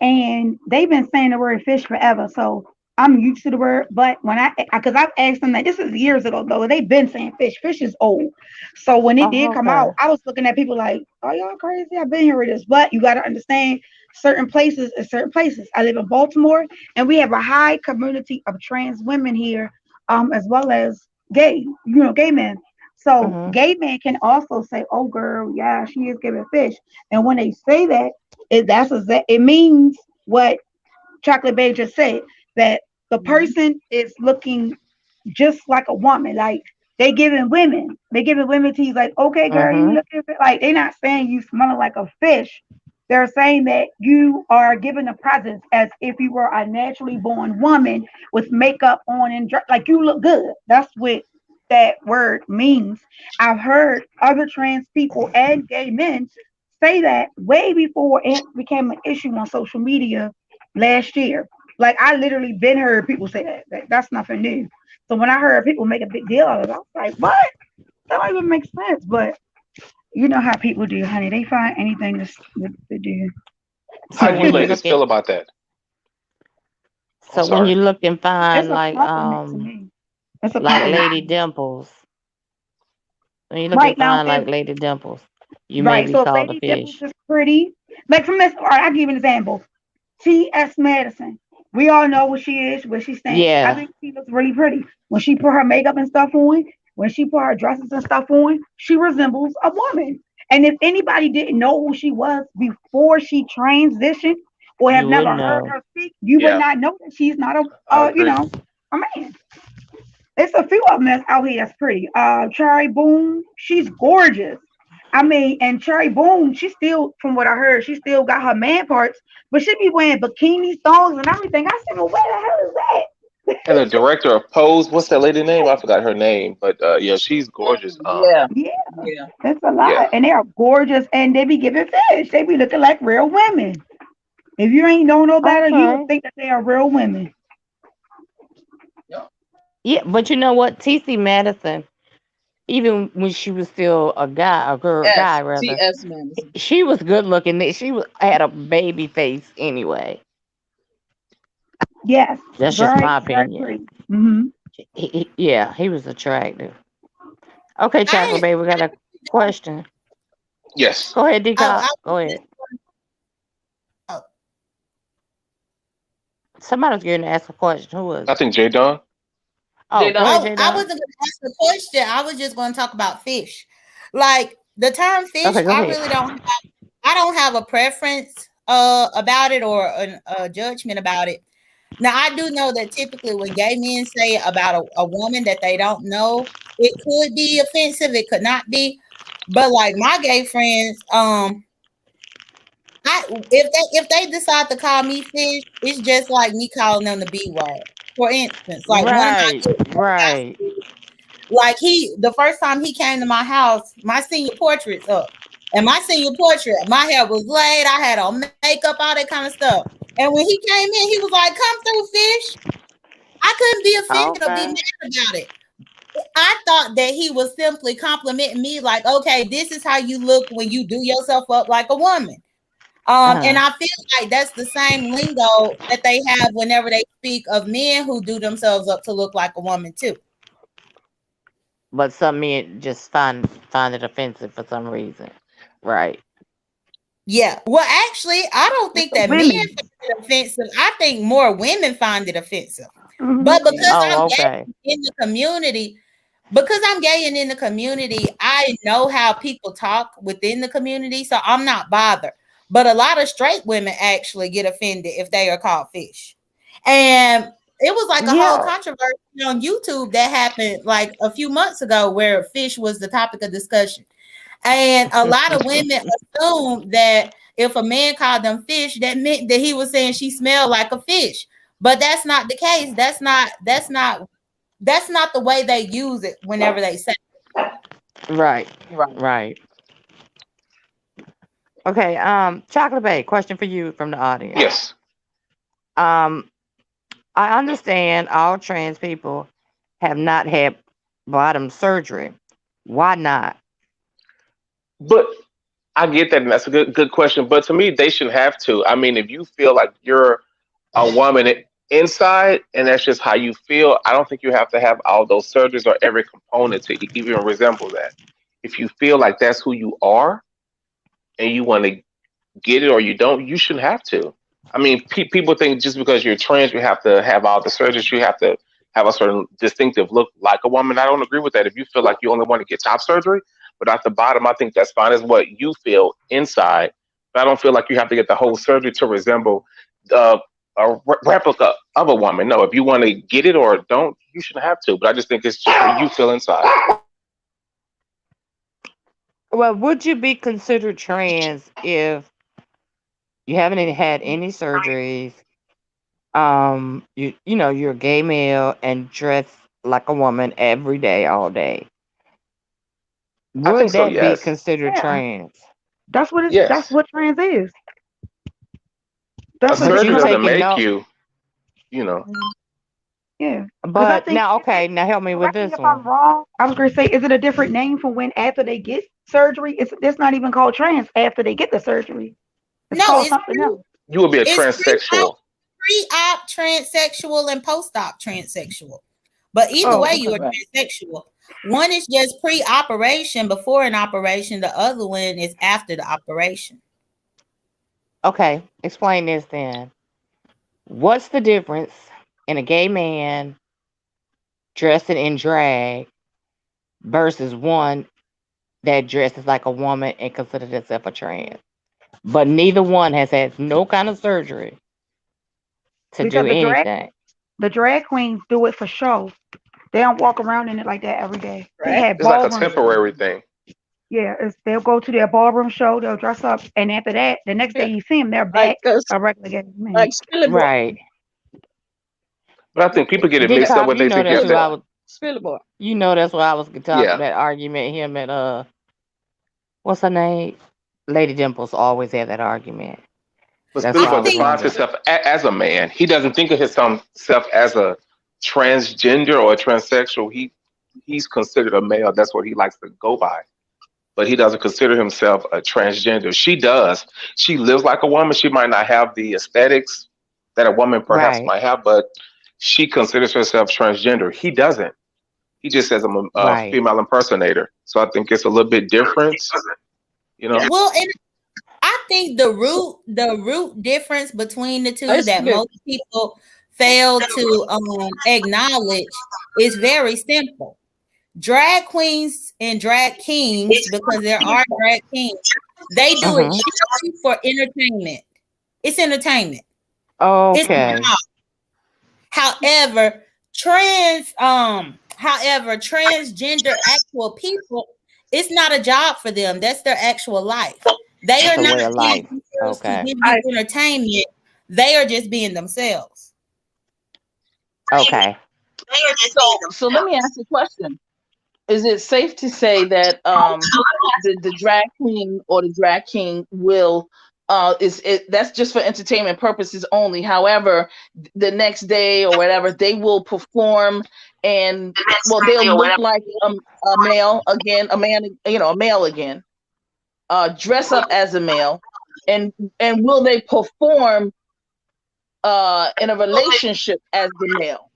S5: and they've been saying the word fish forever. So I'm used to the word. But when because I've asked them that, this is years ago though, they've been saying fish. Fish is old. So when it did come out, I was looking at people like, "Are y'all crazy? I've been here with this." But you got to understand, certain places are certain places. I live in Baltimore, and we have a high community of trans women here, as well as gay men. So gay men can also say, "Oh, girl, yeah, she is giving fish." And when they say that, it means what Chocolate Babe just said, that the person is looking just like a woman. Like they giving women teas. Like, okay, girl, you looking like, they're not saying you smelling like a fish. They're saying that you are given a presence as if you were a naturally born woman with makeup on and like you look good. That's what that word means. I've heard other trans people and gay men say that way before it became an issue on social media last year. Like I literally been heard people say that. That's nothing new. So when I heard people make a big deal out of it, I was like, what? That don't even make sense. But you know how people do, honey. They find anything to do.
S7: How do you ladies feel about that?
S1: So when you look and find like Lady Dimples, when you look and find like Lady Dimples, you may be called a fish.
S5: Dimples is pretty. Like from this, all right, I'll give you an example. T.S. Madison. We all know what she is, where she stands.
S1: Yeah.
S5: I think she looks really pretty. When she put her makeup and stuff on, when she put her dresses and stuff on, she resembles a woman. And if anybody didn't know who she was before she transitioned or have never heard her speak, you would not know that she's not a man. It's a few of them that's out here that's pretty. Cherry Boom, she's gorgeous. I mean, and Cherry Boom, she still, from what I heard, she still got her man parts, but she be wearing bikini thongs and everything. I said, well, where the hell is that?
S7: And the director of Pose, what's that lady name? I forgot her name, but yeah, she's gorgeous.
S5: Yeah. That's a lot. Yeah. And they are gorgeous, and they be giving fish. They be looking like real women. If you ain't know no better, you would think that they are real women.
S1: Yeah, but you know what? T.C. Madison, even when she was still a guy rather,
S6: T.S. Madison.
S1: she was good looking. She had a baby face anyway.
S5: Yes.
S1: That's just my
S5: Very
S1: opinion.
S5: pretty. Mm-hmm.
S1: Yeah, he was attractive. Okay, Chocolate
S3: I,
S1: Baby, we got a question.
S7: Yes.
S1: Go ahead,
S3: I,
S1: Decop.
S3: I,
S1: Go ahead.
S3: oh,
S1: Somebody was going to ask a question. Who was
S7: I
S1: it?
S7: think J Don.
S1: Oh, go ahead,
S3: I
S1: J-Don.
S3: wasn't going to ask the question. I was just going to talk about fish. Like the term fish,
S1: Okay, go
S3: I
S1: ahead.
S3: really don't have a preference about it or a judgment about it. Now, I do know that typically when gay men say about a woman that they don't know, it could be offensive. It could not be. But like my gay friends, if they decide to call me fish, it's just like me calling them the B word. For instance, like one of my
S1: Right.
S3: like the first time he came to my house, my senior portrait's up. And my senior portrait, my hair was laid, I had on makeup, all that kind of stuff. And when he came in, he was like, "Come through, fish." I couldn't be offended or be mad about it. I thought that he was simply complimenting me, like, okay, this is how you look when you do yourself up like a woman. And I feel like that's the same lingo that they have whenever they speak of men who do themselves up to look like a woman too.
S1: But some men just find it offensive for some reason. Right.
S3: Yeah. Well, actually, I don't think that men find it offensive. I think more women find it offensive.
S5: Mm-hmm.
S3: But because I'm
S1: okay.
S3: gay in the community, I know how people talk within the community, so I'm not bothered. But a lot of straight women actually get offended if they are called fish. And it was like a whole controversy on YouTube that happened like a few months ago where fish was the topic of discussion. And a lot of women assume that if a man called them fish, that meant that he was saying she smelled like a fish. But that's not the case. That's not the way they use it whenever they say it.
S1: Right. Okay, Chocolate Bay, question for you from the audience.
S7: Yes.
S1: I understand all trans people have not had bottom surgery. Why not?
S7: But I get that, and that's a good question. But to me, they shouldn't have to. I mean, if you feel like you're a woman inside and that's just how you feel, I don't think you have to have all those surgeries or every component to even resemble that. If you feel like that's who you are and you want to get it or you don't, you shouldn't have to. I mean, people think just because you're trans, you have to have all the surgeries, you have to have a certain distinctive look like a woman. I don't agree with that. If you feel like you only want to get top surgery, but at the bottom, I think that's fine. Is what you feel inside. But I don't feel like you have to get the whole surgery to resemble a replica of a woman. No, if you want to get it or don't, you shouldn't have to. But I just think it's just what you feel inside.
S1: Well, would you be considered trans if you haven't had any surgeries? You're a gay male and dress like a woman every day, all day. Would that be considered trans?
S5: That's what that's what trans is.
S7: A surgery doesn't make you,
S5: Yeah.
S1: But now help me with this
S5: if
S1: one.
S5: I'm wrong, I was going to say, is it a different name for when after they get surgery? It's not even called trans after they get the surgery. It's called something else.
S7: You would be a transsexual.
S3: Pre-op transsexual and post-op transsexual. But either way, you are transsexual. One is just pre-operation, before an operation. The other one is after the operation.
S1: Okay, explain this then. What's the difference in a gay man dressing in drag versus one that dresses like a woman and considers itself a trans? But neither one has had no kind of surgery to do anything.
S5: The drag queens do it for show. They don't walk around in it like that every day.
S7: Right. It's like a temporary thing.
S5: Yeah, they'll go to their ballroom show, they'll dress up, and after that, the next day you see them, they're back a regular gay man.
S1: Right.
S7: But I think people get it mixed up when they think
S1: that's why I was talking that argument. Him and what's her name? Lady Dimples always had that argument.
S7: But Spillerboy defines himself as a man. He doesn't think of himself as a transgender or a transsexual. he's considered a male. That's what he likes to go by. But he doesn't consider himself a transgender. She does. She lives like a woman. She might not have the aesthetics that a woman perhaps
S1: Right.
S7: might have, but she considers herself transgender. He doesn't. He just says I'm a
S1: Right.
S7: female impersonator. So I think it's a little bit different, you know.
S3: Well, and I think the root difference between the two
S4: That's
S3: that
S4: good.
S3: most people fail to acknowledge is very simple. Drag queens and drag kings, because there are drag kings, they do it
S1: Mhm.
S3: strictly for entertainment. It's entertainment. It's
S1: Okay.
S3: not. However, transgender actual people, it's not a job for them. That's their actual life. They
S1: It's
S3: are
S1: a
S3: not
S1: way of life.
S3: being themselves to
S1: Okay.
S3: give you entertainment. They are just being themselves.
S1: Okay.
S6: So let me ask you a question. Is it safe to say that the drag queen or the drag king will that's just for entertainment purposes only? However, the next day or whatever, they will perform and they'll look like a male again, a man, a male again, dress up as a male, and will they perform in a relationship as the male?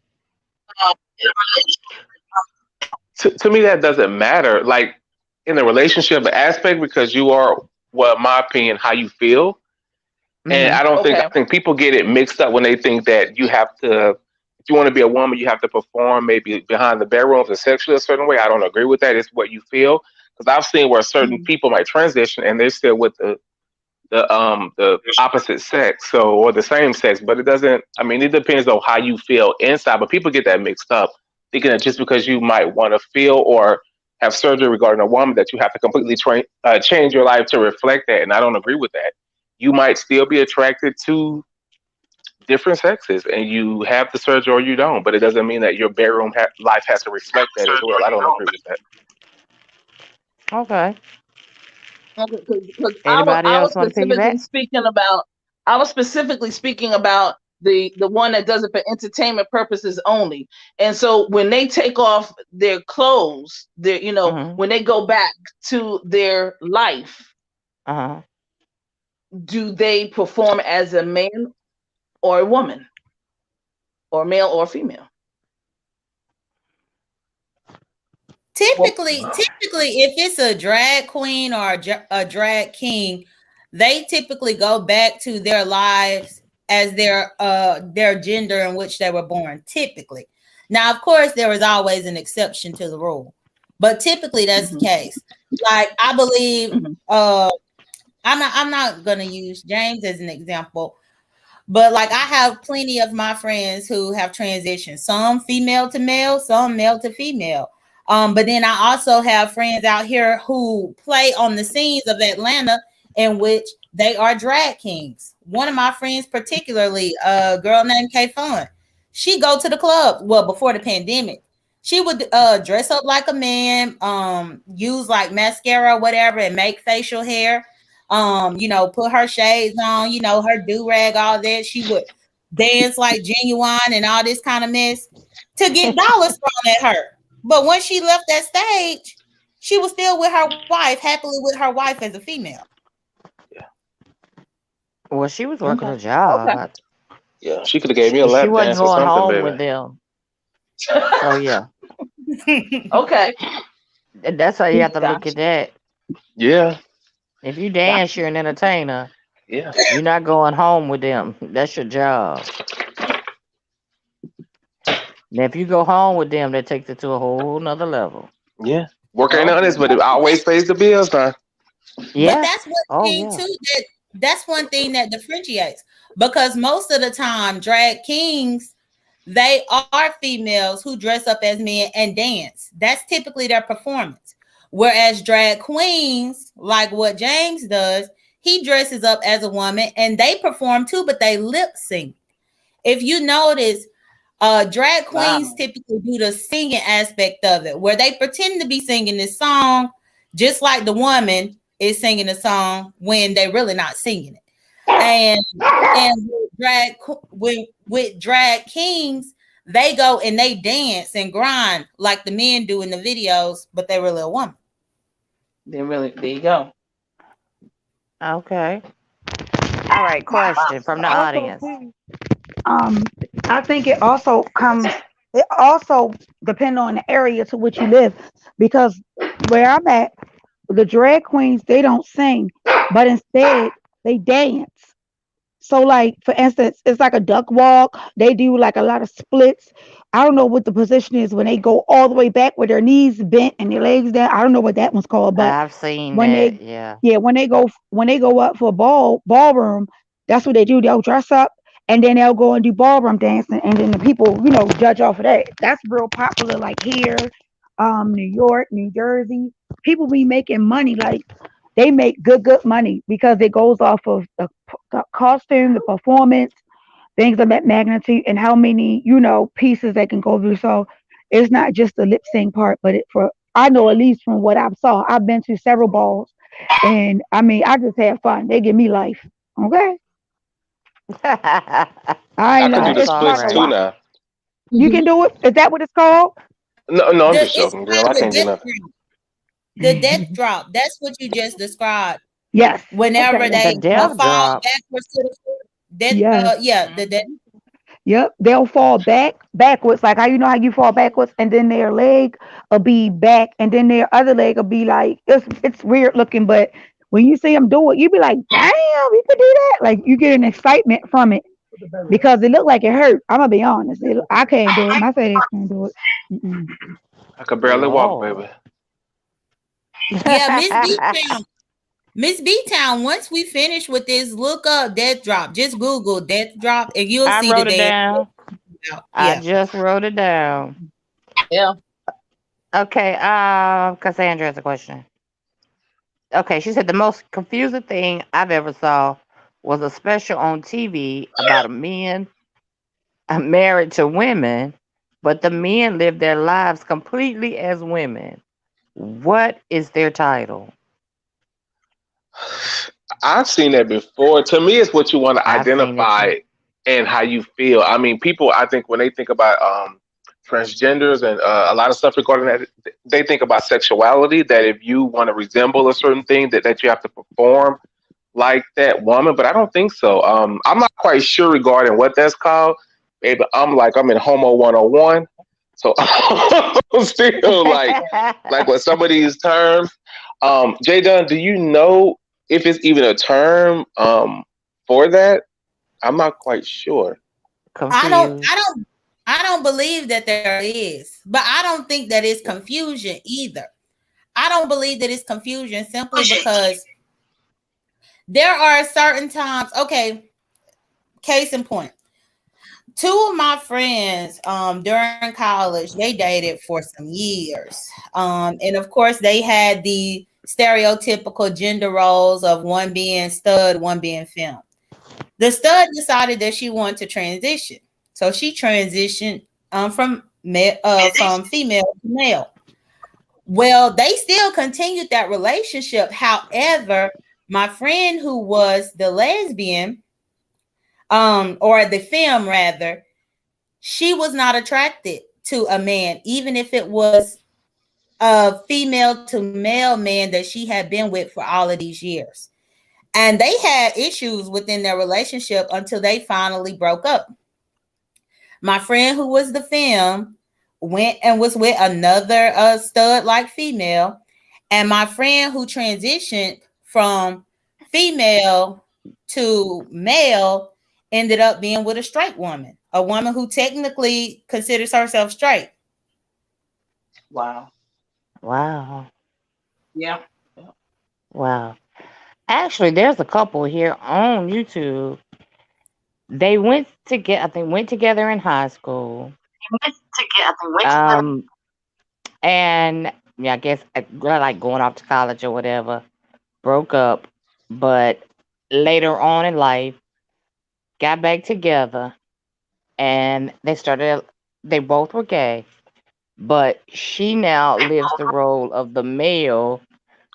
S7: To me, that doesn't matter. Like in the relationship aspect, because you are, well, in my opinion, how you feel. And
S1: Mhm.
S7: I don't think,
S6: Okay.
S7: I think people get it mixed up when they think that you have to, if you want to be a woman, you have to perform maybe behind the bedrooms and sexually a certain way. I don't agree with that. It's what you feel. Because I've seen where certain people might transition and they're still with the opposite sex, so, or the same sex, but it doesn't. I mean, it depends on how you feel inside. But people get that mixed up, thinking that just because you might want to feel or have surgery regarding a woman, that you have to completely change your life to reflect that. And I don't agree with that. You might still be attracted to different sexes, and you have the surgery or you don't. But it doesn't mean that your bedroom life has to reflect that as well. I don't agree with that.
S1: Okay.
S6: Okay, because
S1: Anybody
S6: I was
S1: else want to piggyback?
S6: specifically speaking about the one that does it for entertainment purposes only. And so when they take off their clothes,
S1: Mhm.
S6: when they go back to their life,
S1: Uh-huh.
S6: do they perform as a man or a woman, or male or female?
S3: Typically, if it's a drag queen or a drag king, they typically go back to their lives as their gender in which they were born. Typically, now of course there is always an exception to the rule, but typically that's the case. Like I believe, I'm not gonna use James as an example, but like I have plenty of my friends who have transitioned, some female to male, some male to female. But then I also have friends out here who play on the scenes of Atlanta in which they are drag kings. One of my friends, particularly a girl named K Fun, she go to the club. Well, before the pandemic, she would dress up like a man, use like mascara or whatever, and make facial hair. Put her shades on, her do-rag, all that. She would dance like Genuine and all this kind of mess to get dollars thrown at her. But when she left that stage, she was still with her wife, happily with her wife as a female.
S1: Well, she was working
S6: Okay.
S1: a job.
S6: Okay.
S7: Yeah, she could have gave me a
S1: She
S7: lap
S1: wasn't
S7: dance or
S1: going
S7: something,
S1: home
S7: baby.
S1: with them. So yeah,
S6: Okay.
S1: that's how you have to look at that.
S7: Yeah,
S1: If you dance, you're an entertainer.
S7: yeah.
S1: You're not going home with them. That's your job. Now, if you go home with them, that takes it to a whole nother level.
S7: Yeah. Work ain't honest, but it always pays the bills, man.
S1: Yeah.
S3: But that's one thing too, that's one thing that differentiates, because most of the time drag kings, they are females who dress up as men and dance. That's typically their performance. Whereas drag queens, like what James does, he dresses up as a woman and they perform too, but they lip sync. If you notice, drag queens typically do the singing aspect of it, where they pretend to be singing this song just like the woman is singing the song when they're really not singing it. And with drag kings, they go and they dance and grind like the men do in the videos, but they're really a woman.
S6: There you go.
S1: Okay. All right. Question from the
S5: Also,
S1: audience.
S5: too, I think it also comes. It also depends on the area to which you live, because where I'm at, the drag queens they don't sing, but instead they dance. So, like for instance, it's like a duck walk. They do like a lot of splits. I don't know what the position is when they go all the way back with their knees bent and their legs down. I don't know what that one's called, but
S1: I've seen
S5: when
S1: that.
S5: they
S1: Yeah.
S5: yeah when they go up for a ballroom, that's what they do. They'll dress up and then they'll go and do ballroom dancing, and then the people judge off of that. That's real popular, like here, New York, New Jersey. People be making money, like they make good money because it goes off of the costume, the performance, things of that magnitude, and how many pieces they can go through. So it's not just the lip sync part, but I know, at least from what I've saw, I've been to several balls, and I mean, I just have fun. They give me life. Okay, I
S7: I
S5: ain't
S7: could do
S5: lying.
S7: the
S1: That's
S5: It's
S1: all
S7: splits
S5: fun to
S1: right.
S7: too
S5: watch.
S7: now.
S5: You can do it. Is that what it's called?
S7: No, I'm just
S3: It's
S7: joking, girl.
S3: called
S7: I
S3: the
S7: can't do
S3: death
S7: nothing.
S3: drop. The death drop. That's what you just described.
S5: Yes.
S3: Whenever
S5: Okay.
S1: The
S3: they
S1: death
S3: fall
S1: drop.
S3: backwards to the floor. Death,
S5: Yes.
S3: the death.
S5: Yep, they'll fall backwards, like how you fall backwards, and then their leg will be back, and then their other leg will be like it's weird looking, but when you see them do it, you be like, damn, you could do that. Like you get an excitement from it because it looked like it hurt. I'm gonna be honest, I can't do it. My fat ass can't do it. Mm-mm.
S7: I could barely walk,
S1: Lord.
S7: baby.
S3: Yeah, Miss B Town. Miss B Town, once we finish with this, look up death drop. Just Google death drop and you'll
S1: I
S3: see the
S1: wrote it
S3: dance.
S1: down. I
S3: Yeah.
S1: just wrote it down.
S6: Yeah.
S1: Okay. Cassandra has a question. Okay, she said the most confusing thing I've ever saw was a special on TV about a man married to women, but the men live their lives completely as women. What is their title?
S7: I've seen that before. To me, it's what you want to
S1: I've seen it
S7: identify
S1: too.
S7: and how you feel. I mean, people, I think when they think about transgenders and a lot of stuff regarding that, they think about sexuality, that if you want to resemble a certain thing, that you have to perform like that woman. But I don't think so. I'm not quite sure regarding what that's called. Maybe I'm in Homo 101. So I'm still like with some of these terms. Jay Dunn, do you know if it's even a term for that? I'm not quite sure.
S1: Confused.
S3: I don't believe that there is, but I don't think that it's confusion either. I don't believe that it's confusion simply because there are certain times. Okay, case in point. Two of my friends during college, they dated for some years. And of course they had the stereotypical gender roles of one being stud, one being femme. The stud decided that she wanted to transition. So she transitioned from female to male. Well, they still continued that relationship. However, my friend who was the lesbian, or the femme rather, she was not attracted to a man, even if it was a female to male man that she had been with for all of these years. And they had issues within their relationship until they finally broke up. My friend who was the femme went and was with another stud like female. And my friend who transitioned from female to male ended up being with a straight woman, a woman who technically considers herself straight.
S6: Wow.
S1: Wow.
S6: Yeah.
S1: Wow. Actually, there's a couple here on YouTube. They went together. I think went together in high school. Um, and yeah, I guess like going off to college or whatever, broke up, but later on in life, got back together, and They both were gay, but she now lives the role of the male,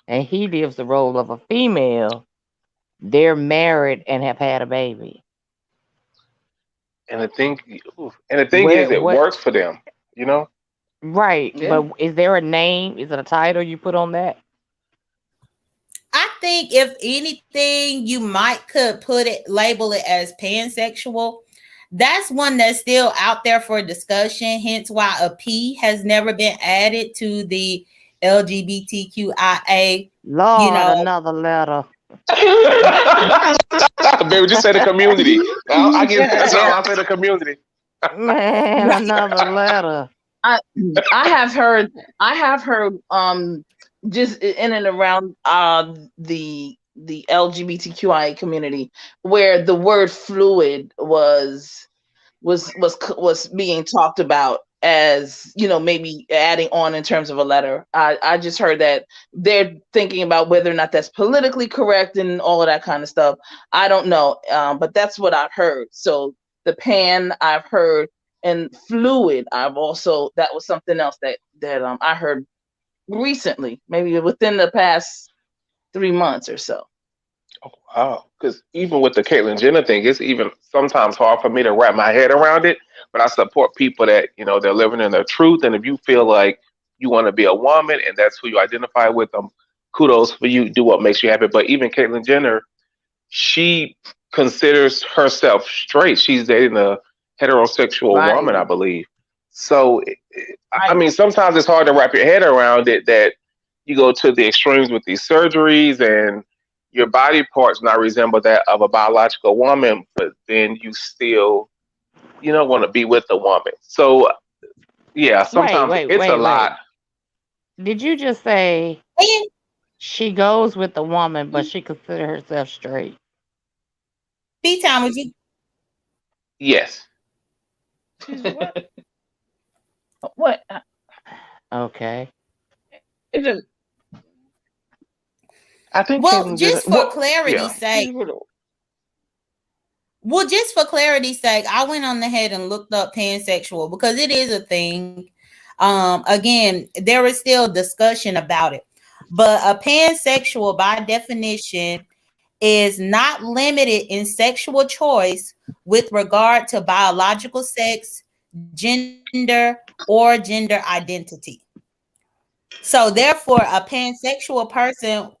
S1: and he lives the role of a female. They're married and have had a baby.
S7: And the thing, is, it
S1: What?
S7: works for them. You know.
S1: Right,
S6: Yeah.
S1: but is there a name? Is it a title you put on that?
S3: I think if anything, you might could label it as pansexual. That's one that's still out there for discussion. Hence why a P has never been added to the LGBTQIA.
S1: Lord, another letter.
S7: Baby, just say the community. I get that's all I say the community.
S1: Man, another letter.
S6: I have heard just in and around the LGBTQIA community where the word fluid was being talked about as, you know, maybe adding on in terms of a letter. I just heard that they're thinking about whether or not that's politically correct and all of that kind of stuff. I don't know, but that's what I've heard. So the pan I've heard, and fluid I've also, that was something else that I heard recently, maybe within the past 3 months or so.
S7: Oh, wow. Because even with the Caitlyn Jenner thing, it's even sometimes hard for me to wrap my head around it. But I support people that, you know, they're living in their truth. And if you feel like you want to be a woman and that's who you identify with, kudos for you. Do what makes you happy. But even Caitlyn Jenner, she considers herself straight. She's dating a heterosexual
S6: Right.
S7: woman, I believe. So, I
S6: Right.
S7: mean, sometimes it's hard to wrap your head around it that you go to the extremes with these surgeries and your body parts not resemble that of a biological woman, but then you still, you don't want to be with a woman. So, yeah, sometimes
S1: Wait,
S7: it's a lot.
S1: Did you just say
S3: And
S1: she goes with the woman, but she considers herself straight?
S3: B-Time, would you?
S7: Yes.
S6: What?
S1: Okay.
S7: I think
S3: Well,
S7: Caitlyn
S3: just
S7: Jenner-
S3: for clarity's
S7: yeah.
S3: sake, well, just for clarity's sake, I went on ahead and looked up pansexual because it is a thing. Again, there is still discussion about it, but a pansexual, by definition, is not limited in sexual choice with regard to biological sex, gender, or gender identity. So, therefore, a pansexual person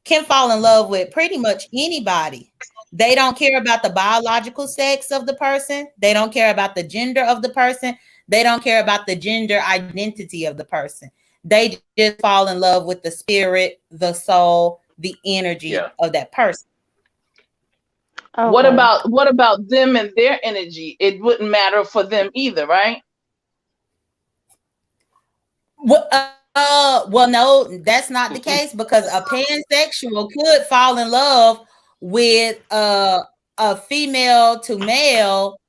S3: can fall in love with pretty much anybody. They don't care about the biological sex of the person. They don't care about the gender of the person. They don't care about the gender identity of the person. They just fall in love with the spirit, the soul, the energy of that person.
S1: Okay.
S6: What about them and their energy? It wouldn't matter for them either, right?
S3: Well, no, that's not the case because a pansexual could fall in love with a female to male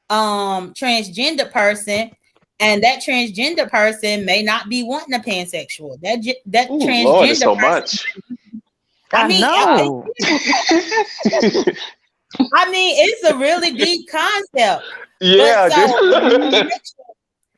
S3: transgender person, and that transgender person may not be wanting a pansexual. That transgender
S7: Lord, it's so
S3: person,
S7: much.
S3: I mean,
S1: know.
S3: I mean, it's a really deep concept.
S7: Yeah,
S3: But so,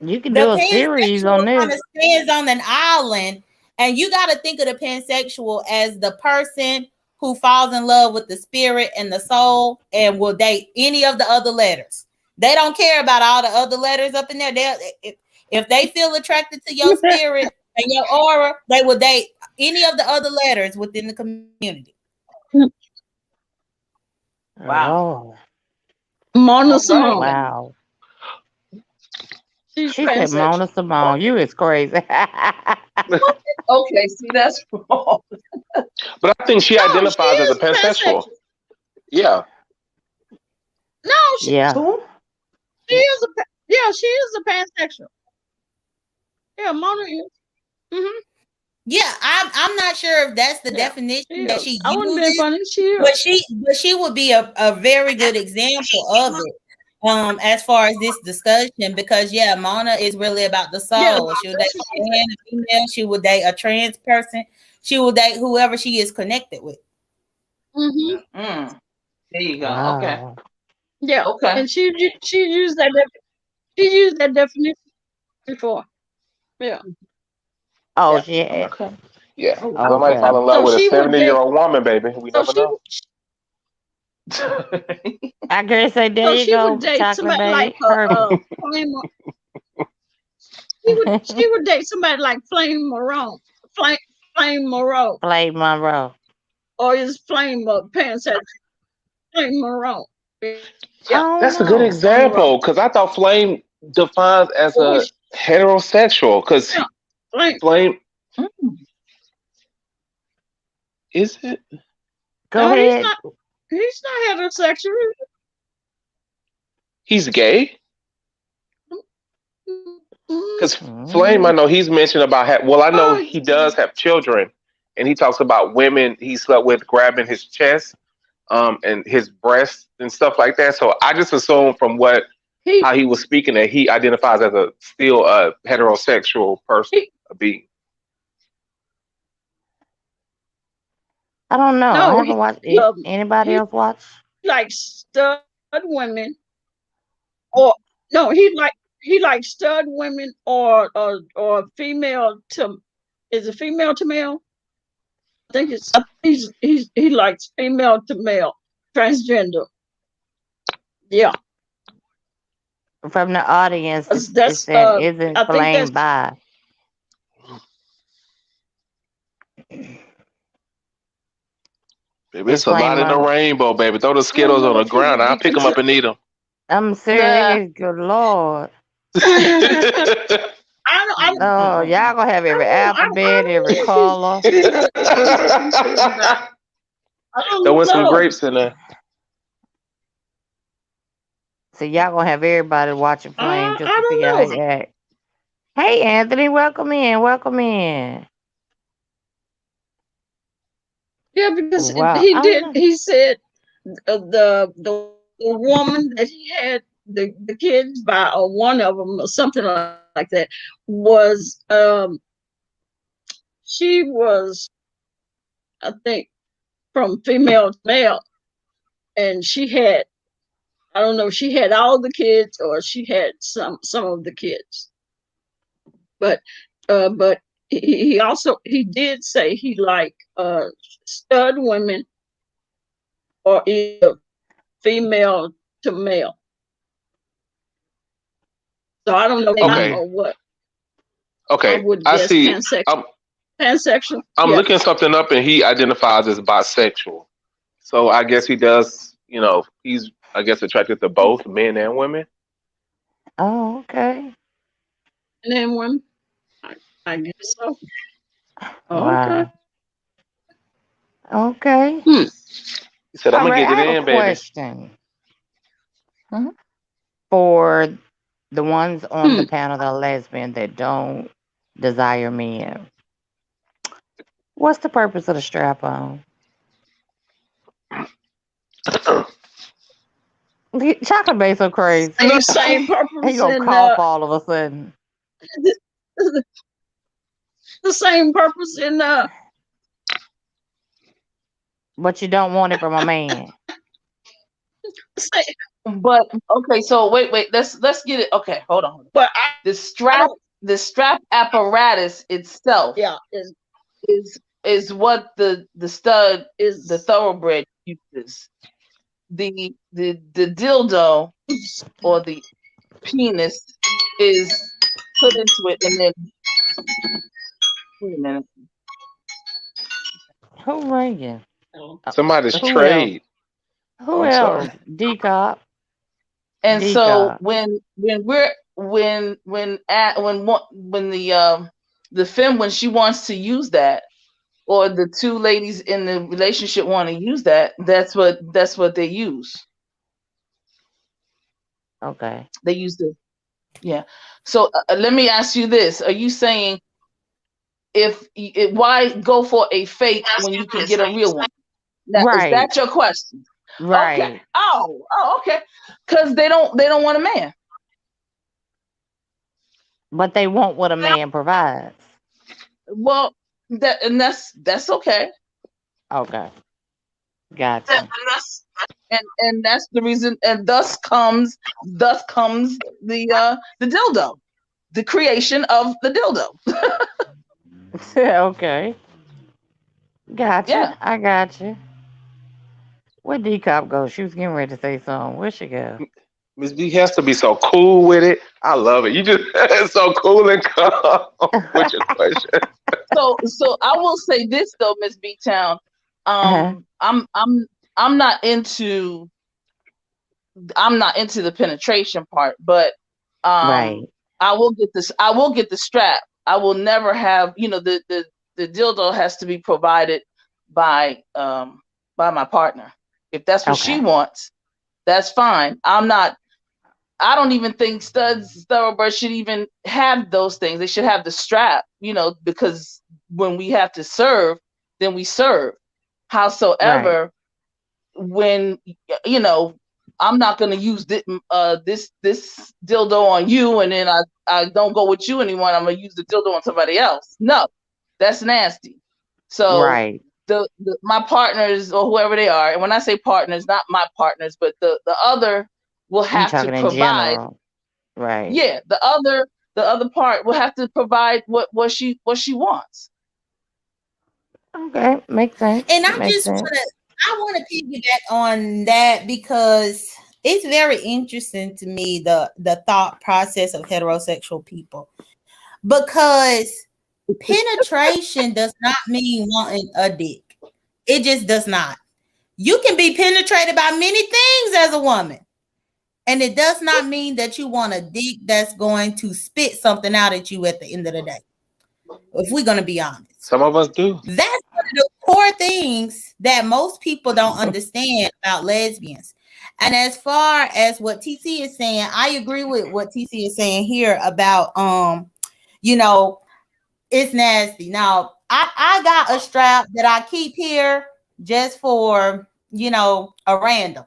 S1: you can
S3: the
S1: do a series on
S3: pansexual kind
S1: this.
S3: of stands on an island, and you got to think of the pansexual as the person who falls in love with the spirit and the soul and will date any of the other letters. They don't care about all the other letters up in there. If they feel attracted to your spirit and your aura, they will date any of the other letters within the community.
S6: Wow.
S4: Mona Simone.
S1: Wow.
S4: She's
S1: She said
S4: pansexual.
S1: Mona Simone. You is crazy.
S6: Okay, see, that's wrong.
S7: But I think she
S4: No,
S7: identifies
S4: she
S7: as a
S4: is
S7: pansexual. Yeah.
S4: No, she
S1: Yeah.
S6: Who?
S4: is she is a pansexual. Yeah, Mona is. Mm-hmm.
S3: Yeah, I'm not sure if that's the
S4: Yeah,
S3: definition that she
S4: I wouldn't be
S3: uses,
S4: funny. She is.
S3: but she would be a very good example of it. As far as this discussion, because Mona is really about the soul.
S4: Yeah,
S3: She would date a man, a female. She would date a trans person. She will date whoever she is connected with.
S4: Mm-hmm.
S6: There you go.
S1: Wow.
S6: Okay.
S4: Yeah.
S6: Okay.
S4: And she used that definition before. Yeah.
S1: Oh,
S6: Yeah.
S1: she had.
S6: Okay.
S7: Yeah.
S6: Oh,
S7: Somebody
S1: Okay.
S7: fall in love
S4: So
S7: with a
S4: she would
S7: 70-year-old woman, baby. We
S4: So
S7: never know.
S1: I guess say there
S4: So
S1: you
S4: she would
S1: go,
S4: date
S1: chocolate
S4: somebody like
S1: baby. Perfect.
S4: Flame. She would date somebody like Flame Moreau. Flame Moreau.
S1: Play Monroe.
S4: Or is Flame pansexual? Flame Moreau.
S1: I
S4: Yeah.
S1: don't
S7: That's a good
S1: know.
S7: example because I thought Flame defines as
S4: Or
S7: a heterosexual because
S4: yeah, Flame.
S7: Flame
S6: Mm.
S7: is it?
S1: Go
S4: No,
S1: ahead.
S4: he's not heterosexual.
S7: He's gay
S4: Mhm.
S7: because Flame. I know he's mentioned about. Well, I know
S4: Oh,
S7: he does have children, and he talks about women he slept with grabbing his chest, and his breasts and stuff like that. So I just assume from how he was speaking that he identifies as still a heterosexual person, a being.
S1: I don't know. I
S4: no,
S1: haven't watched it. Anybody
S4: he
S1: else watch?
S4: likes stud women, or no, he likes stud women or female to. Is it female to male? I think he likes female to male, transgender. Yeah,
S1: From the audience, it
S4: that's
S1: said, isn't
S4: I think
S1: Flame
S4: that's
S1: by?
S7: Baby,
S1: Is
S7: it's a lot
S1: Flame
S7: in the
S1: Monroe?
S7: rainbow, baby. Throw the
S4: I don't
S7: Skittles on
S4: know
S7: the
S4: if he
S7: ground.
S4: would
S7: I'll
S4: be
S7: pick them up and eat them.
S1: I'm
S6: Nah.
S1: serious. Good Lord.
S4: I don't
S1: Oh, y'all gonna have every
S4: know.
S1: alphabet, every
S4: I
S1: color.
S4: don't
S7: Throwing some
S4: know.
S7: grapes in there.
S1: So y'all gonna have everybody watching Flame just to
S4: I
S1: see how
S4: don't
S1: he
S4: know.
S1: act. Hey, Anthony, welcome in. Welcome in.
S4: Yeah, because
S1: Wow.
S4: he
S1: I
S4: did.
S1: don't know.
S4: He said the woman that he had the kids by, or one of them, or something like that, was she was, I think, from female to male, and she had, I don't know, she had all the kids or she had some of the kids, but he also he did say he liked stud women or either female to male. So I don't know
S7: Okay.
S4: or what.
S7: Okay.
S4: I would
S7: I
S4: guess
S7: see.
S4: pansexual. Pansexual.
S7: I'm
S4: Yeah.
S7: looking something up and he identifies as bisexual. So I guess he does, he's, I guess, attracted to both men and women.
S1: Oh, okay.
S4: And then women. I guess so. Okay.
S1: Wow. Okay.
S7: He said, I'm
S1: All
S7: going to
S1: right.
S7: get
S1: I
S7: it
S1: have a
S7: in, baby.
S1: question for the ones on the panel that are lesbian that don't desire men. What's the purpose of the strap on? Chocolate Bay so crazy.
S4: Same
S1: He
S4: purpose
S1: gonna
S4: in
S1: cough all of a sudden.
S4: the same purpose in
S1: But you don't want it from a man.
S6: But okay, so wait, let's get it. Okay, hold on.
S4: But
S6: The strap apparatus itself,
S4: yeah,
S6: is what the stud
S4: is
S6: the thoroughbred uses. The dildo or the penis is put into it, and then wait a minute.
S1: Who ringing?
S7: Somebody's
S1: Who
S7: trade.
S1: Who
S7: I'm
S1: else?
S7: sorry.
S1: D-Cop.
S6: And so
S1: D-Cop.
S6: when the femme, when she wants to use that, or the two ladies in the relationship want to use that, that's what they use.
S1: Okay.
S6: They use yeah. So let me ask you this: are you saying why go for a fake when you can get a real one? Now,
S1: Right.
S6: Is that your question?
S1: Right.
S6: Okay. Oh, okay. Because they don't want a man.
S1: But they want what a man provides.
S6: Well, that's okay.
S1: Okay. Gotcha.
S6: And that's the reason, and thus comes the dildo, the creation of the dildo.
S1: Okay. Gotcha.
S6: Yeah.
S1: I gotcha. Where D Cop go? She was getting ready to say something. Where'd she go?
S7: Miss B has to be so cool with it. I love it. You just so cool and calm with your question.
S6: So I will say this though, Miss B Town.
S1: Uh-huh.
S6: I'm not into the penetration part, but
S1: Right.
S6: I will get the strap. I will never have, the dildo has to be provided by my partner. If that's what she
S1: Okay.
S6: wants, that's fine. I don't even think thoroughbreds should even have those things. They should have the strap, because when we have to serve, then we serve. Howsoever, when I'm not going to use this dildo on you, and then I don't go with you anymore. I'm going to use the dildo on somebody else. No, that's nasty. So
S1: Right.
S6: my partners or whoever they are, and when I say partners, not my partners, but the other will
S1: You
S6: have to
S1: talking in
S6: provide.
S1: general. Right.
S6: Yeah, the other part will have to provide what she wants.
S1: Okay. Makes sense.
S3: And I
S1: Makes
S3: just
S1: sense.
S3: want to piggyback on that because it's very interesting to me the thought process of heterosexual people, because penetration does not mean wanting a dick. It just does not. You can be penetrated by many things as a woman, and it does not mean that you want a dick that's going to spit something out at you at the end of the day. If we're going to be honest.
S7: Some of us do.
S3: That's one of the core things that most people don't understand about lesbians. And as far as what TC is saying, I agree with what TC is saying here about it's nasty. Now, I got a strap that I keep here just for, a random.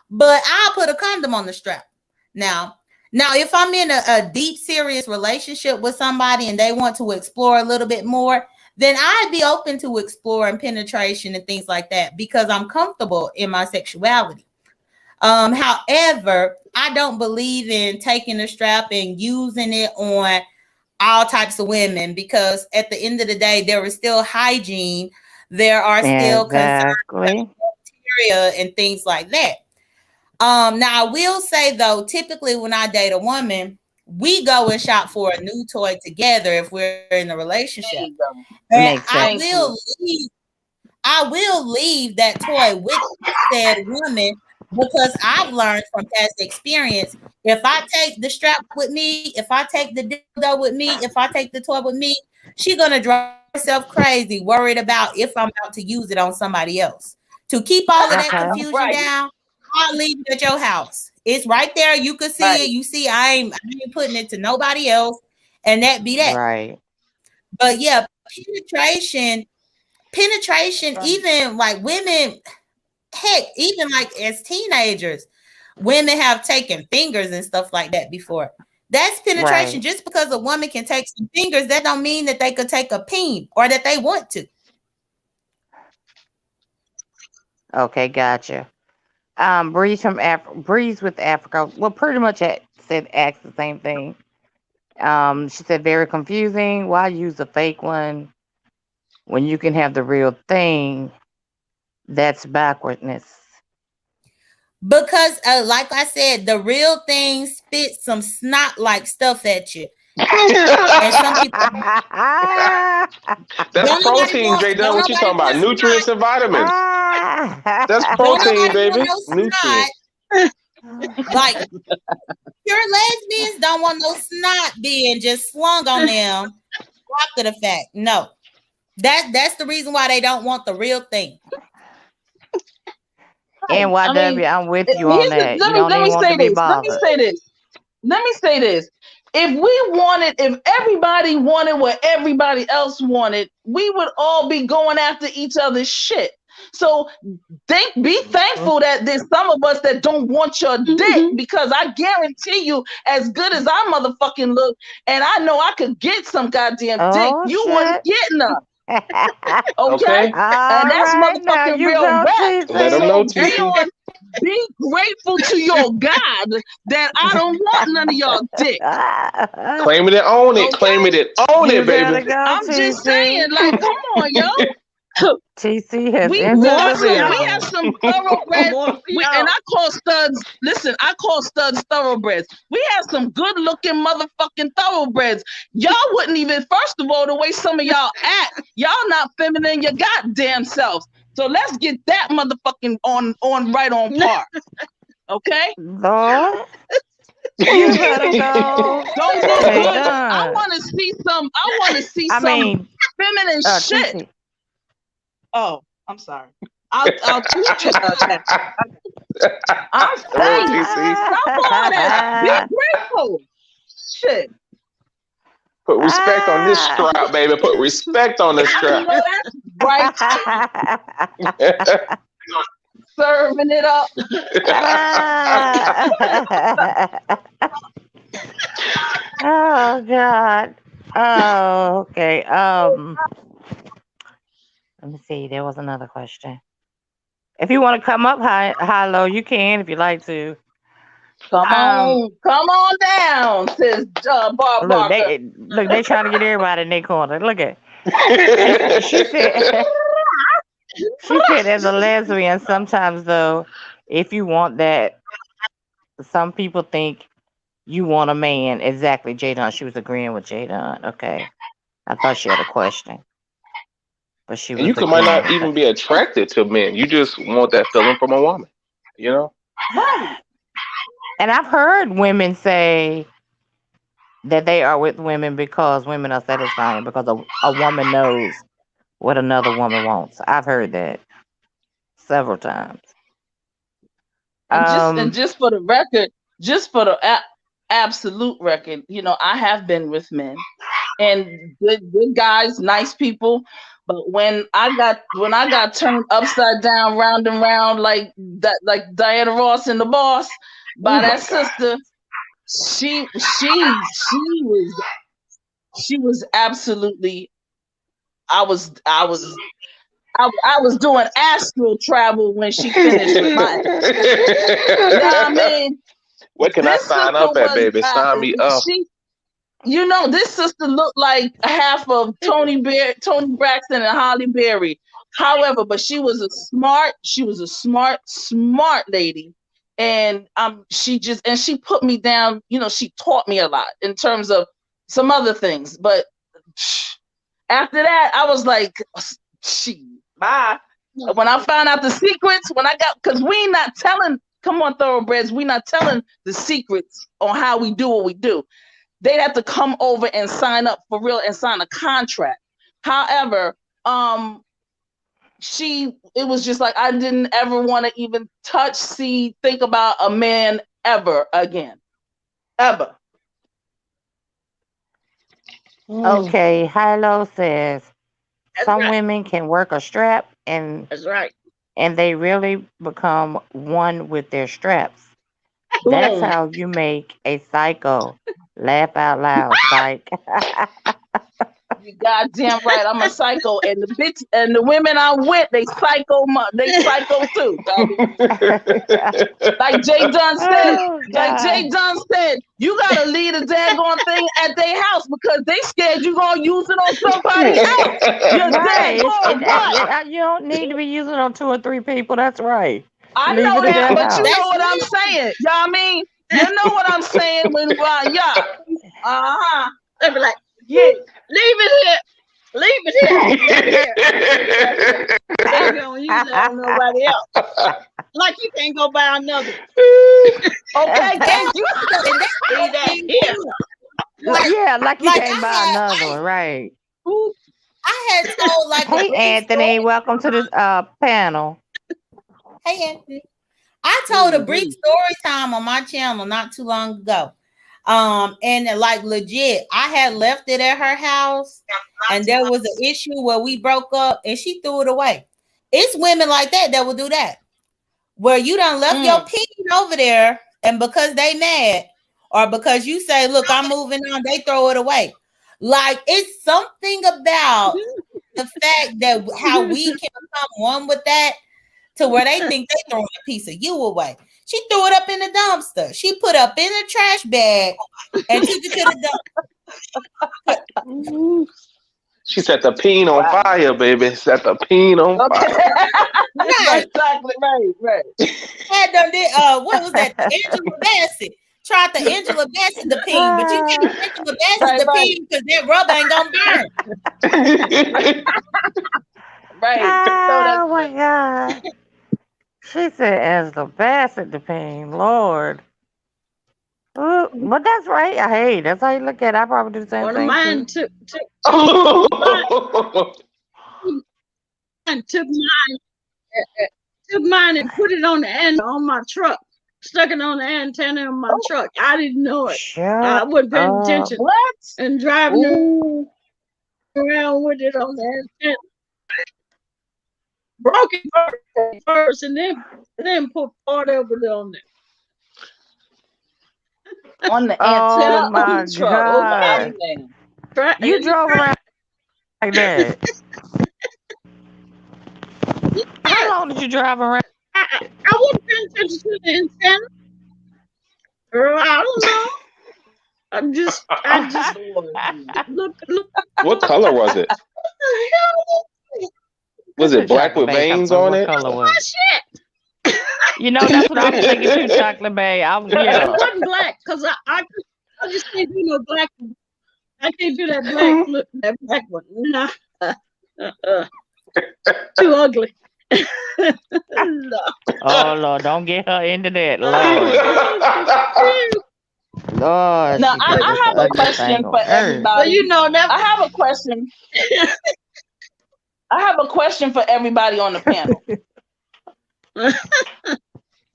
S3: But I'll put a condom on the strap. Now, if I'm in a deep, serious relationship with somebody and they want to explore a little bit more, then I'd be open to exploring penetration and things like that because I'm comfortable in my sexuality. However, I don't believe in taking a strap and using it on all types of women because at the end of the day, there is still hygiene. There are still concerns about bacteria and things like that. Now I will say though, typically when I date a woman, we go and shop for a new toy together if we're in a relationship. And I will leave that toy with said woman because I've learned from past experience. If I take the strap with me, if I take the dildo with me, if I take the toy with me, she's gonna drive herself crazy, worried about if I'm about to use it on somebody else. To keep all of that confusion down, I'll leave it at your house. It's right there. You can see it. You see, I ain't putting it to nobody else, and that be that.
S1: Right.
S3: But yeah, penetration, even like women, heck, even like as teenagers, women have taken fingers and stuff like that before. That's penetration.
S1: Right.
S3: Just because a woman can take some fingers, that don't mean that they could take a peen or that they want to.
S1: Okay, gotcha. Breeze from Breeze with Africa. Well, pretty much asked the same thing. She said very confusing. Why use a fake one when you can have the real thing? That's backwardness.
S3: Because, like I said, the real thing spits some snot-like stuff at you. And some people
S7: that's protein, J Dunn. What you talking about? Nutrients and vitamins. That's protein, baby. Nutrients.
S3: Like pure lesbians don't want no snot being just slung on them after the fact. No. That's the reason why they don't want the real thing.
S1: And YW, I'm with you on that.
S6: Let me say this. If everybody wanted what everybody else wanted, we would all be going after each other's shit. So be thankful that there's some of us that don't want your dick, because I guarantee you, as good as I motherfucking look, and I know I could get some goddamn dick, you wouldn't get none. Okay? And that's motherfucking real rap.
S7: Let them know, TC.
S6: Be grateful to your God that I don't want none of y'all dick.
S7: Claim it and own it. Okay? Claim it and own it, baby.
S6: I'm just saying, like, come on, yo.
S1: TC has
S6: We
S1: entered the
S6: have
S1: building.
S6: some thoroughbreds. And I call studs. Listen, I call studs thoroughbreds. We have some good-looking motherfucking thoroughbreds. Y'all wouldn't even. First of all, the way some of y'all act, y'all not feminine your goddamn selves. So let's get that motherfucking on right on par. Okay.
S1: Lord, you better go.
S6: Don't look
S1: They
S6: good. I
S1: done.
S6: want to see some. I want to see
S1: I
S6: some
S1: mean,
S6: feminine shit.
S1: TC.
S6: Oh, I'm sorry. I'll tweet you about that. I'm
S7: Come on,
S6: saying,
S7: TC.
S6: stop all that. Be grateful. Shit.
S7: Put respect on this strap, baby. Put respect on this
S6: I
S7: strap.
S6: know that's right. Serving it up.
S1: Oh God. Oh, okay. Let me see. There was another question. If you want to come up high, low, you can if you like to.
S6: Come on down, sis Barb
S1: Look,
S6: Barker.
S1: they trying to get everybody in their corner. Look at. She said, as a lesbian, sometimes though, if you want that, some people think you want a man. Exactly, Jadon. She was agreeing with Jadon. Okay, I thought she had a question, but she
S7: And
S1: was
S7: you might
S1: agreeing.
S7: not even be attracted to men. You just want that feeling from a woman. You know?
S1: And I've heard women say that they are with women because women are satisfying because a woman knows what another woman wants. I've heard that several times.
S6: And just for the record, just for the absolute record, you know, I have been with men and good guys, nice people. But when I got turned upside down, round and round like that, like Diana Ross and the Boss by that sister, she was absolutely. I was doing astral travel when she finished with my. You know what I mean?
S7: What can I sign up at, baby? Sign me up.
S6: You know, this sister looked like half of Tony Braxton and Holly Berry. However, but she was a smart lady. And she put me down, you know, she taught me a lot in terms of some other things. But after that, I was like, bye. When I found out the secrets, because we not telling, come on, thoroughbreds, we not telling the secrets on how we do what we do. They'd have to come over and sign up for real and sign a contract. However, it was just like I didn't ever want to even think about a man ever again. Ever.
S1: Okay, Hilo says some
S4: right.
S1: women can work a strap and
S4: That's right.
S1: and they really become one with their straps. That's
S4: Boom.
S1: how you make a psycho laugh out loud, psych.
S6: You goddamn right, I'm a psycho, and the women I'm with, they psycho too. Like Jay Dunn said, you gotta leave the daggone thing at their house because they scared you gonna use it on somebody else. You're daggone right.
S1: You don't need to be using it on 2 or 3 people. That's right.
S6: I
S1: Leave
S6: know
S1: it at
S6: that,
S1: their
S6: but you
S1: house.
S6: know what I'm saying. You know what I mean? You know what I'm saying when
S4: They be like, yeah, leave it here. Leave it here. They don't use it on nobody else. Like you can't go buy another.
S6: Okay, thank you.
S4: Leave that here.
S1: Like you can't buy another one, right?
S3: I had told like
S1: hey Anthony, welcome to this panel.
S3: Hey Anthony. I told a brief story time on my channel not too long ago. And like legit, I had left it at her house and there was an issue where we broke up and she threw it away. It's women like that will do that. Where you done left your pin over there and because they mad or because you say, look, I'm moving on, they throw it away. Like it's something about the fact that how we can become one with that to where they think they throwing a piece of you away. She threw it up in the dumpster. She put up in a trash bag and took it to the dumpster.
S7: She She set the peen on fire, baby. Set the peen on
S6: Okay.
S7: fire.
S3: Right.
S6: Exactly. Right.
S3: Had done did what was that? Angela Bassett. Tried the Angela Bassett the peen, but you can't Angela Bassett the peen because that rubber ain't gonna burn.
S6: Right.
S1: Oh my God. She said Angela Bassett the pain, Lord. Ooh, but that's right. Hey, that's how you look at it. I probably do the same
S4: One of
S1: thing
S4: mine
S1: too.
S4: took mine and put it on the end on my truck. Stuck it on the antenna on my truck. I didn't know it. I wasn't paying attention.
S6: What?
S4: And driving around with it on the antenna. Broke it first and then put part of it on there.
S6: On the
S1: Oh
S6: antenna
S1: my
S6: of the truck.
S1: God. You drove around like that. How long did you drive around?
S4: I wasn't paying attention to the antenna. Girl, I don't know. I just look.
S7: What color was it? Was it black with veins on it?
S1: Color was it?
S4: Shit.
S1: You know, that's what I was thinking too, Chocolate Bay.
S4: It wasn't black because I just can't do no black. I can't do that black look, that black one. Nah. Too ugly. No.
S1: Oh Lord, don't get her into that, Lord. Lord.
S6: Now I have a question for everybody.
S4: You know,
S6: I have a question. I have a question for everybody on the panel.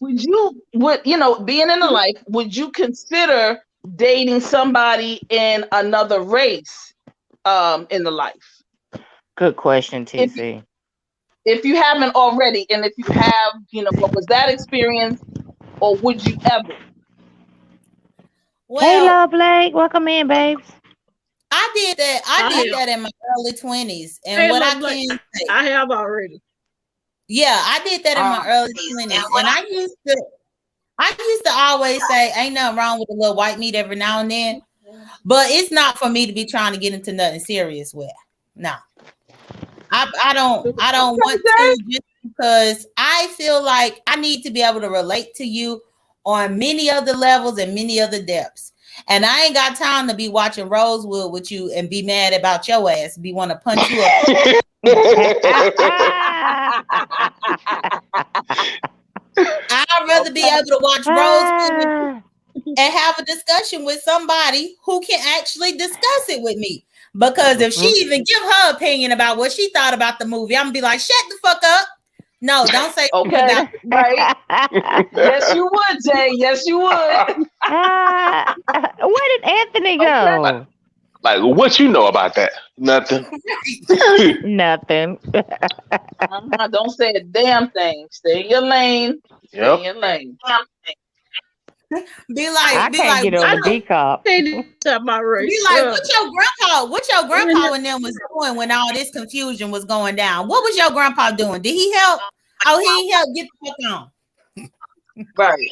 S6: Would you know, being in the life, would you consider dating somebody in another race in the life?
S1: Good question, TC.
S6: If you haven't already, and if you have, you know, what was that experience, or would you ever?
S1: Hey, Love Blake, welcome in, babes.
S3: I did that in my early 20s, and
S4: Hey,
S3: what I
S4: Love
S3: can say,
S4: I have already.
S3: yeah, I did that in my early 20s, and I used to always say, ain't nothing wrong with a little white meat every now and then, but it's not for me to be trying to get into nothing serious with. No, I don't want to, just because I feel like I need to be able to relate to you on many other levels and many other depths. And I ain't got time to be watching Rosewood with you and be mad about your ass, be want to punch you up. I'd rather be able to watch Rosewood and have a discussion with somebody who can actually discuss it with me. Because if she even give her opinion about what she thought about the movie, I'm gonna be like, shut the fuck up. No, don't say
S6: okay. Right. Yes, you would, Jay. Yes, you would.
S1: Where did Anthony go?
S7: Like, what you know about that? Nothing.
S1: Nothing.
S6: Don't say a damn thing. Stay in your lane.
S7: Yep.
S6: Stay in your lane.
S3: Be like,
S1: I can't get over D-Cop.
S4: Be like,
S3: what your grandpa and them was doing when all this confusion was going down? What was your grandpa doing? Did he help? Oh, he helped get the fuck on.
S6: Right.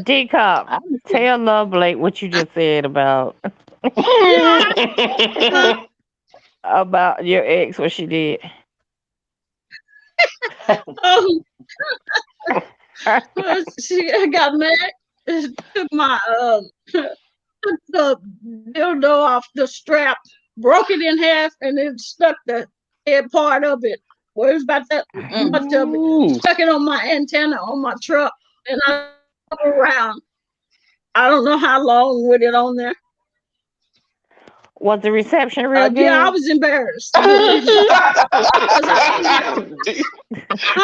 S1: D-Cop, tell Love Blake what you just said about about your ex, what she did.
S4: She got mad, took my took the dildo off the strap, broke it in half, and then stuck the head part of it. Where it was about that much of it, stuck it on my antenna on my truck, and I drove around. I don't know how long with it on there.
S1: Was the reception real good?
S4: Yeah, I was embarrassed.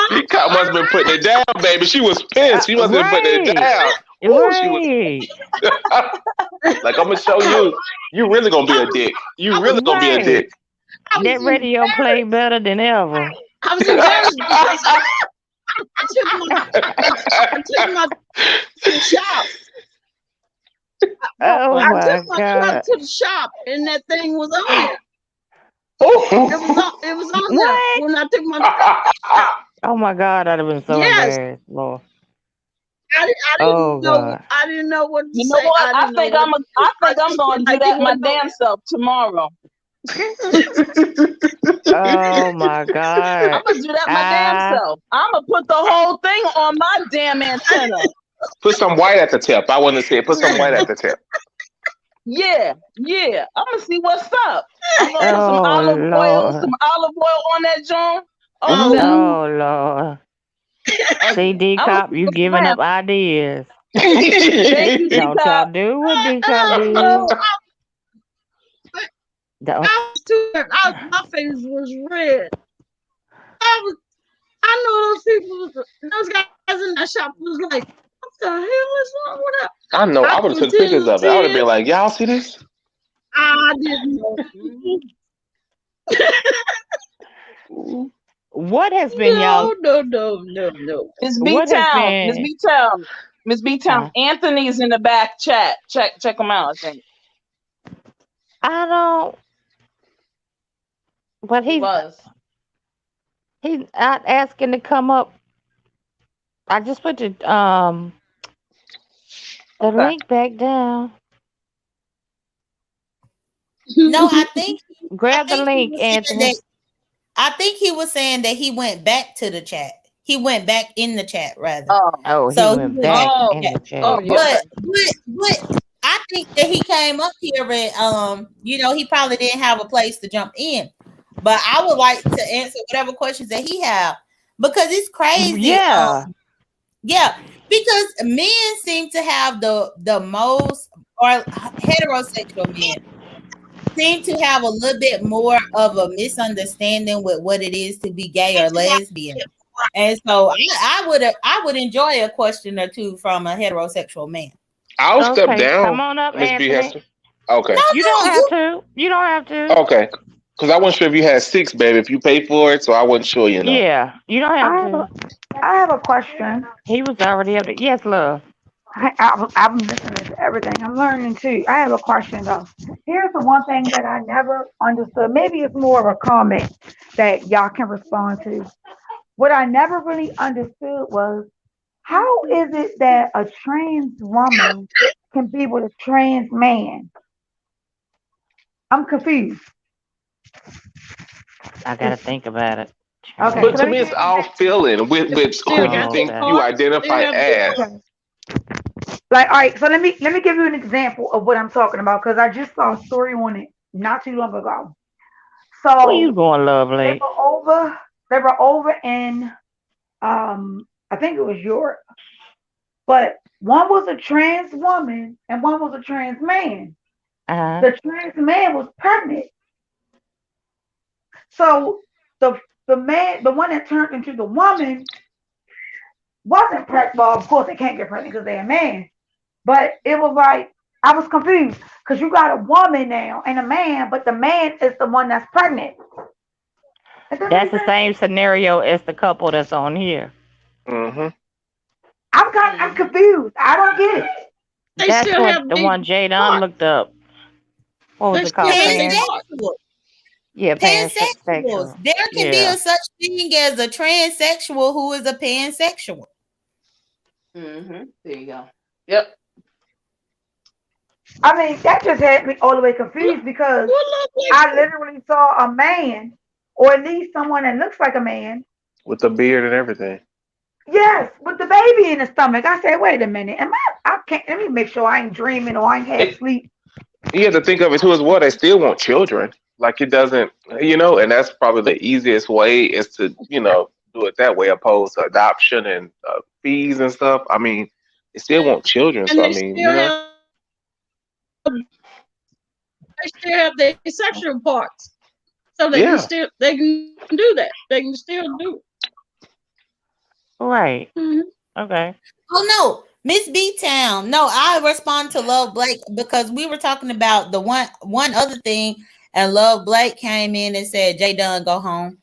S7: D-Cop must have been putting it down, baby. She was pissed. She must have been putting it down.
S1: Right.
S7: Like, I'm gonna show you. You really gonna be a dick. You really gonna be a dick.
S1: That radio played better than ever.
S4: I was embarrassed because I took my to the shop. I took my truck to the shop, and that thing was on there. It was on there when I took my truck.
S1: Oh my God, I'd have been so embarrassed, Lord.
S4: I didn't know what to say.
S6: You know what? I think I'm gonna do that my damn self tomorrow.
S1: Oh my God.
S6: I'm gonna do that my damn self. I'm gonna put the whole thing on my damn antenna.
S7: Put some white at the tip. I want to say put some white at the tip.
S6: Yeah. I'm gonna see what's up. I'm gonna put some
S1: Oh
S6: olive
S1: Lord.
S6: on that joint.
S7: Mhm.
S1: Oh Lord. See, D
S6: I'm gonna
S1: Cop,
S6: see
S1: you
S6: what's
S1: giving
S6: around.
S1: up ideas.
S6: Thank you,
S1: Don't try
S6: D-Cop.
S1: to do what D Cop
S4: Oh,
S1: did.
S4: no,
S1: Don't.
S4: I was too. My face was red. I know those people, those guys in that shop was like, "What the hell is wrong with that?"
S7: I know. I
S4: I
S7: would have
S4: could
S7: took pictures of it. I would have been like, "Y'all see this?"
S4: I didn't know.
S1: What has been y'all?
S4: No.
S6: Miss
S1: What has
S6: B-Town.
S1: been?
S6: Miss B-Town.
S1: Huh?
S6: Anthony's in the back chat. Check him out, I think.
S1: I don't. But
S6: He was.
S1: he's not asking to come up. I just put the
S6: Okay.
S1: link back down.
S3: No, I think
S1: Grab the
S3: he
S1: link,
S3: was saying
S1: Anthony.
S3: that. I think he was saying that he went back to the chat. He went back in the chat rather.
S1: Oh, he
S3: So
S1: went back
S6: Oh.
S1: in the chat.
S6: Oh, yeah.
S3: but I think that he came up here and he probably didn't have a place to jump in. But I would like to answer whatever questions that he have because it's crazy.
S1: Yeah.
S3: Yeah, because men seem to have the most, or heterosexual men seem to have a little bit more of a misunderstanding with what it is to be gay or lesbian. And so I would enjoy a question or two from a heterosexual man.
S7: I'll step
S1: Okay,
S7: down,
S1: come on up,
S7: Miss B.
S1: Anthony.
S7: Hester. Okay.
S1: You don't have to. You don't have to.
S7: Okay. Because I wasn't sure if you had 6, baby. If you pay for it, so I wasn't sure.
S1: Yeah, you don't have to.
S5: I have a question.
S1: He was already up there. Yes, love.
S5: I'm listening to everything. I'm learning too. I have a question though. Here's the one thing that I never understood. Maybe it's more of a comment that y'all can respond to. What I never really understood was how is it that a trans woman can be with a trans man? I'm confused.
S1: I gotta think about it.
S5: Okay,
S7: But
S5: so
S7: to
S5: let
S7: me,
S5: me
S7: it's all feeling with who you
S1: got
S7: think
S1: their
S7: you identify as.
S5: okay. Like, all right, so let me give you an example of what I'm talking about because I just saw a story on it not too long ago.
S1: Where you
S5: So
S1: going,
S5: they
S1: lovely?
S5: were over in I think it was Europe, but one was a trans woman and one was a trans man.
S1: Uh-huh.
S5: The trans man was pregnant. So the man, the one that turned into the woman, wasn't pregnant. Well, of course they can't get pregnant because they're a man. But it was like I was confused because you got a woman now and a man, but the man is the one that's pregnant.
S1: That's the same scenario as the couple that's on here.
S7: Mm-hmm.
S5: I'm confused. I don't get it.
S4: They
S1: That's
S4: still
S1: what
S4: have
S1: the
S4: baby
S1: one Jadon
S4: heart.
S1: looked up. What was
S4: They
S1: it
S4: still
S1: called?
S4: have baby heart.
S3: Pansexual.
S1: Yeah,
S3: Pansexuals.
S1: pansexual.
S3: There can be
S1: Yeah.
S3: a such thing as a transsexual who is a pansexual.
S6: Mm-hmm. There you go. Yep.
S5: I mean, that just had me all the way confused because I literally saw a man, or at least someone that looks like a man.
S7: With the beard and everything.
S5: Yes, with the baby in the stomach. I said, wait a minute. I can't, let me make sure I ain't dreaming or I ain't half sleep.
S7: You have to think of it too as well. They still want children. Like it doesn't, and that's probably the easiest way is to, do it that way opposed to adoption and fees and stuff. I mean, they still want children.
S4: And
S7: So, I
S4: they
S7: mean,
S4: still have their sexual parts. So they
S7: yeah.
S4: can do that. They can still do it.
S1: Right.
S4: Mm-hmm.
S1: Okay.
S3: Oh no, Miss B Town. No, I respond to Love Blake because we were talking about the one other thing, and Love Blake came in and said, "Jay Dunn, go home."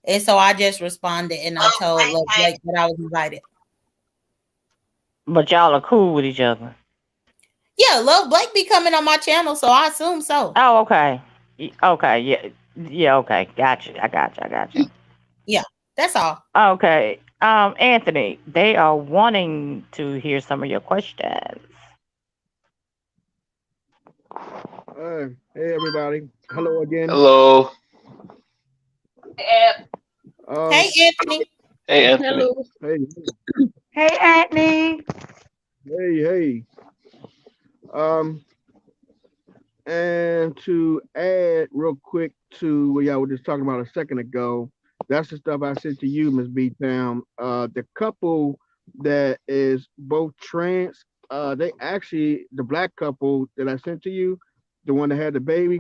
S3: And so I just responded and I told Love Blake that I was invited.
S1: But y'all are cool with each other.
S3: Yeah, Love Blake be coming on my channel, so I assume so.
S1: Oh, okay. Okay, yeah. Yeah, okay. Gotcha. I got you.
S3: Yeah, that's all.
S1: Okay. Anthony, they are wanting to hear some of your questions.
S8: Hey everybody. Hello again.
S7: Hello.
S6: App.
S3: Hey,
S8: Um,
S3: Anthony.
S7: Hey, Anthony.
S4: Hello.
S8: hey,
S1: Hey, Anthony.
S8: hey. Um, and to add real quick to what y'all were just talking about a second ago, that's the stuff I said to you, Miss B Town. The couple that is both trans, they actually the black couple that I sent to you, the one that had the baby,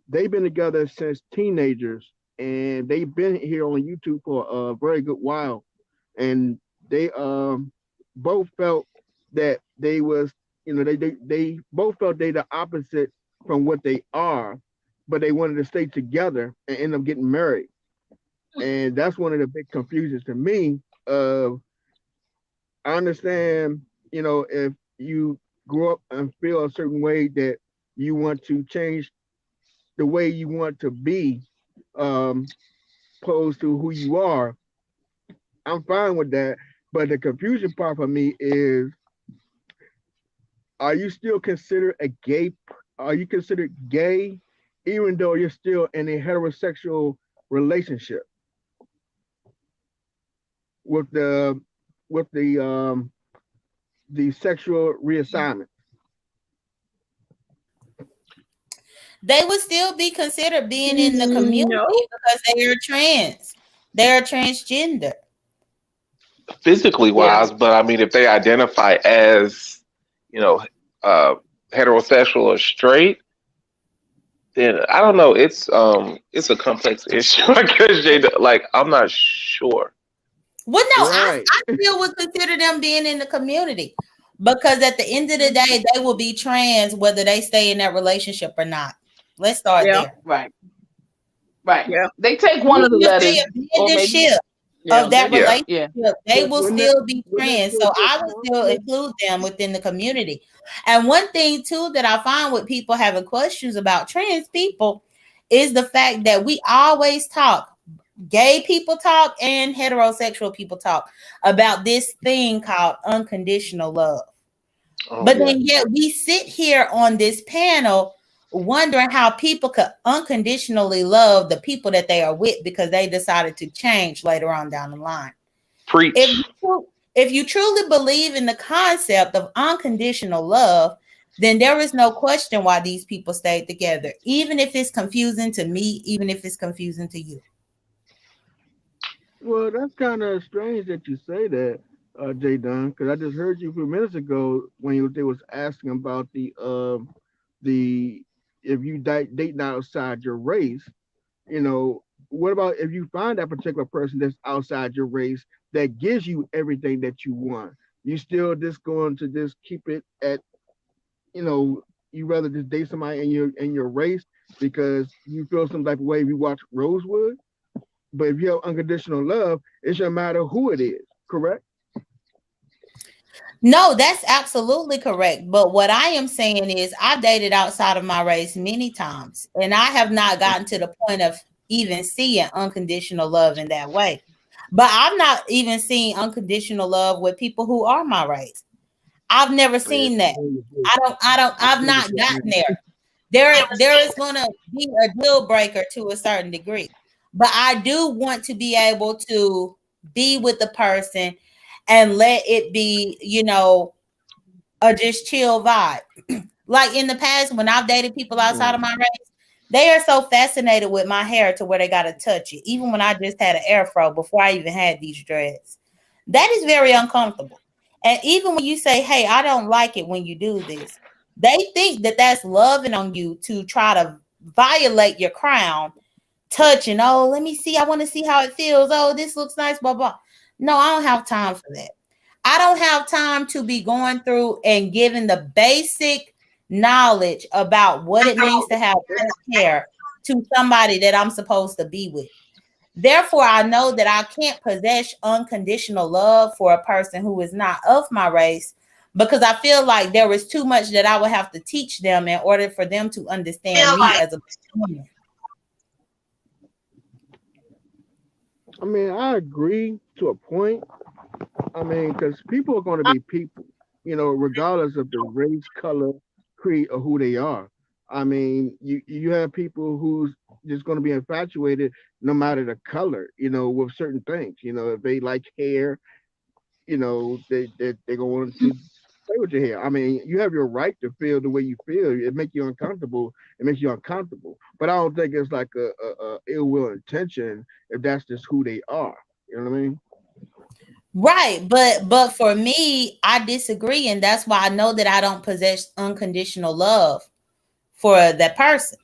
S8: they've been together since teenagers, and they've been here on YouTube for a very good while, and they both felt that they was they both felt they the opposite from what they are, but they wanted to stay together and end up getting married. And that's one of the big confusions to me. I understand, if you grow up and feel a certain way that you want to change the way you want to be, um, opposed to who you are. I'm fine with that. But the confusion part for me is, are you still considered a gay? Are you considered gay, even though you're still in a heterosexual relationship with the sexual reassignment?
S3: They would still be considered being in the community
S4: No.
S3: because they are trans. They are transgender.
S7: Physically
S6: Yeah.
S7: wise, but I mean, if they identify as, you know, heterosexual or straight, then I don't know. It's a complex issue. I guess like I'm not sure.
S3: Well, no,
S8: Right.
S3: I still would consider them being in the community because at the end of the day, they will be trans whether they stay in that relationship or not. Let's start
S4: Yeah.
S3: there.
S6: Right. Right.
S4: Yeah.
S6: They take one of the
S3: Even if
S6: letters,
S3: they
S6: or
S3: abandon
S6: maybe.
S3: ship
S4: Yeah.
S3: of that
S4: They,
S7: Yeah.
S3: relationship,
S6: Yeah.
S3: they will
S8: Wouldn't
S3: still be
S8: that
S3: trans.
S8: still
S3: So
S8: take
S3: I would still
S8: conflict?
S3: include them within the community. And one thing too that I find with people having questions about trans people is the fact that we always talk, gay people talk and heterosexual people talk about this thing called unconditional love.
S7: Oh
S3: But
S7: yeah.
S3: then yet we sit here on this panel wondering how people could unconditionally love the people that they are with because they decided to change later on down the line. If
S7: Preach.
S3: you, if you truly believe in the concept of unconditional love, then there is no question why these people stayed together, even if it's confusing to me, even if it's confusing to you.
S8: Well, that's kind of strange that you say that, Jay Dunn, because I just heard you a few minutes ago when they was asking about the if you dating outside your race, you know, what about if you find that particular person that's outside your race that gives you everything that you want? You still just going to just keep it at, you rather just date somebody in your race because you feel some type of way if you watch Rosewood? But if you have unconditional love, it shouldn't matter who it is, correct?
S3: No, that's absolutely correct. But what I am saying is, I've dated outside of my race many times, and I have not gotten to the point of even seeing unconditional love in that way. But I've not even seen unconditional love with people who are my race. I've never
S8: Man,
S3: seen that. I've not gotten there. There is going to be a deal breaker to a certain degree, but I do want to be able to be with the person and let it be, a just chill vibe. Like in the past, when I've dated people outside of my race, they are so fascinated with my hair to where they got to touch it. Even when I just had an afro before I even had these dreads, that is very uncomfortable. And even when you say, "Hey, I don't like it when you do this," they think that that's loving on you to try to violate your crown, touching. Oh, let me see. I want to see how it feels. Oh, this looks nice. Blah blah. No, I don't have time for that. I don't have time to be going through and giving the basic knowledge about what it means to have black hair to somebody that I'm supposed to be with. Therefore, I know that I can't possess unconditional love for a person who is not of my race because I feel like there is too much that I would have to teach them in order for them to understand me as a woman.
S8: I mean, I agree to a point. I mean, because people are going to be people, regardless of the race, color, creed, or who they are. I mean, you have people who's just going to be infatuated no matter the color, with certain things. If they like hair, they're going to play with your hair. I mean, you have your right to feel the way you feel. It makes you uncomfortable. It makes you uncomfortable. But I don't think it's like a ill will intention if that's just who they are. You know what I mean?
S3: Right, but for me, I disagree, and that's why I know that I don't possess unconditional love for that person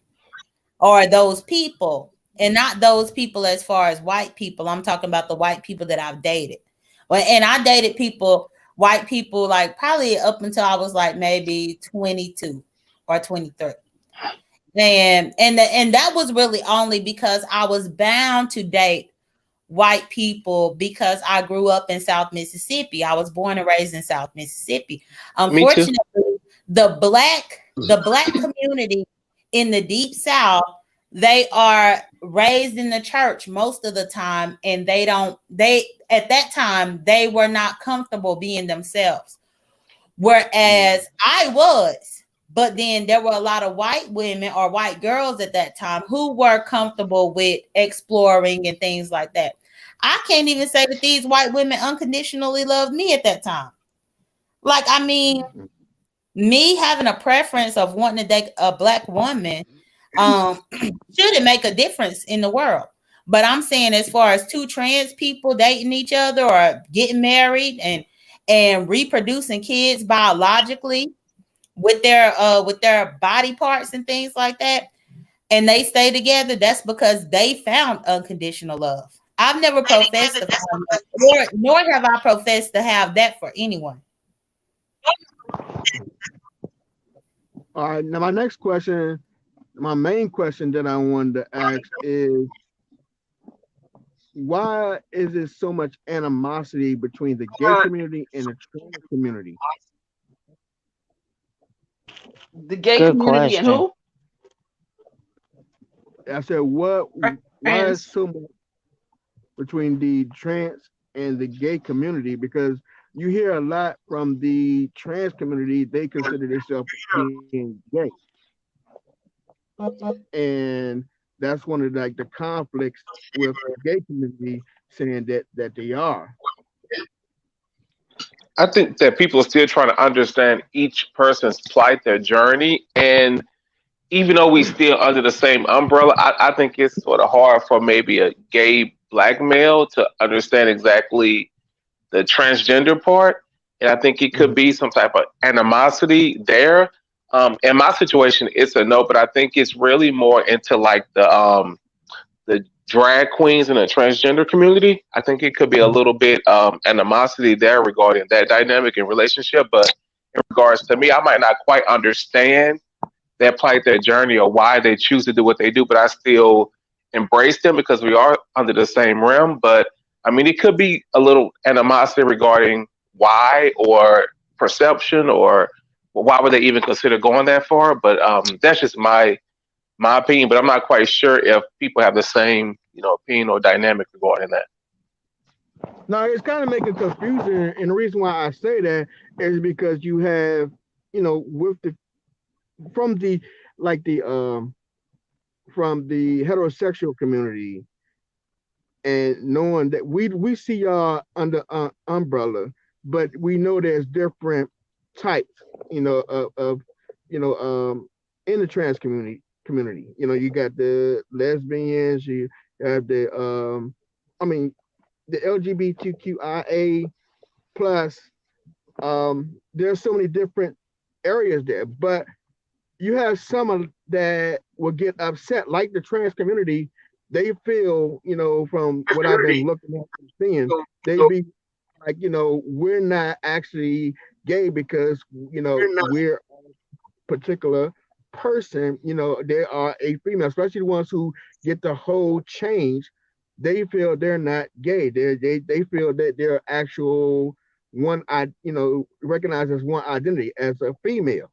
S3: or those people, and not those people as far as white people. I'm talking about the white people that I've dated. Well, and I dated white people, like probably up until I was like maybe 22 or 23. And that was really only because I was bound to date white people because I grew up in South Mississippi. I was born and raised in South Mississippi.
S7: Me too.
S3: Unfortunately, the black community in the deep South, they are raised in the church most of the time, and they at that time they were not comfortable being themselves. Whereas I was, but then there were a lot of white women or white girls at that time who were comfortable with exploring and things like that. I can't even say that these white women unconditionally loved me at that time. Like, I mean, me having a preference of wanting to date a black woman shouldn't make a difference in the world. But I'm saying, as far as two trans people dating each other or getting married and reproducing kids biologically with their body parts and things like that, and they stay together, that's because they found unconditional love. I've never professed to find that, nor have I professed to have that for anyone.
S8: All right. Now, my main question that I wanted to ask is, why is there so much animosity between the gay community and the trans community?
S6: The gay
S1: Good
S6: community and
S1: question.
S6: who?
S8: I said, why is so much between the trans and the gay community? Because you hear a lot from the trans community, they consider themselves being gay. And that's one of the conflicts with the gay community, saying that they are.
S7: I think that people are still trying to understand each person's plight, their journey, and even though we still under the same umbrella, I think it's sort of hard for maybe a gay black male to understand exactly the transgender part. And I think it could be some type of animosity there. In my situation, it's a no, but I think it's really more into like the drag queens in the transgender community. I think it could be a little bit animosity there regarding that dynamic and relationship. But in regards to me, I might not quite understand their plight, their journey, or why they choose to do what they do, but I still embrace them because we are under the same realm. But I mean, it could be a little animosity regarding why or perception or why would they even consider going that far. But that's just my opinion. But I'm not quite sure if people have the same opinion or dynamic regarding that.
S8: Now, it's kind of making confusion, and the reason why I say that is because you have, with the from the like the from the heterosexual community, and knowing that we see y'all under umbrella, but we know there's different types, of in the trans community. You got the lesbians, you have the the LGBTQIA plus. There's so many different areas there, but you have some that will get upset, like the trans community. They feel, from what I've been looking at and seeing, they be like, we're not actually gay because, we're a particular person, they are a female, especially the ones who get the whole change. They feel they're not gay. They feel that they're actual recognized as one identity as a female.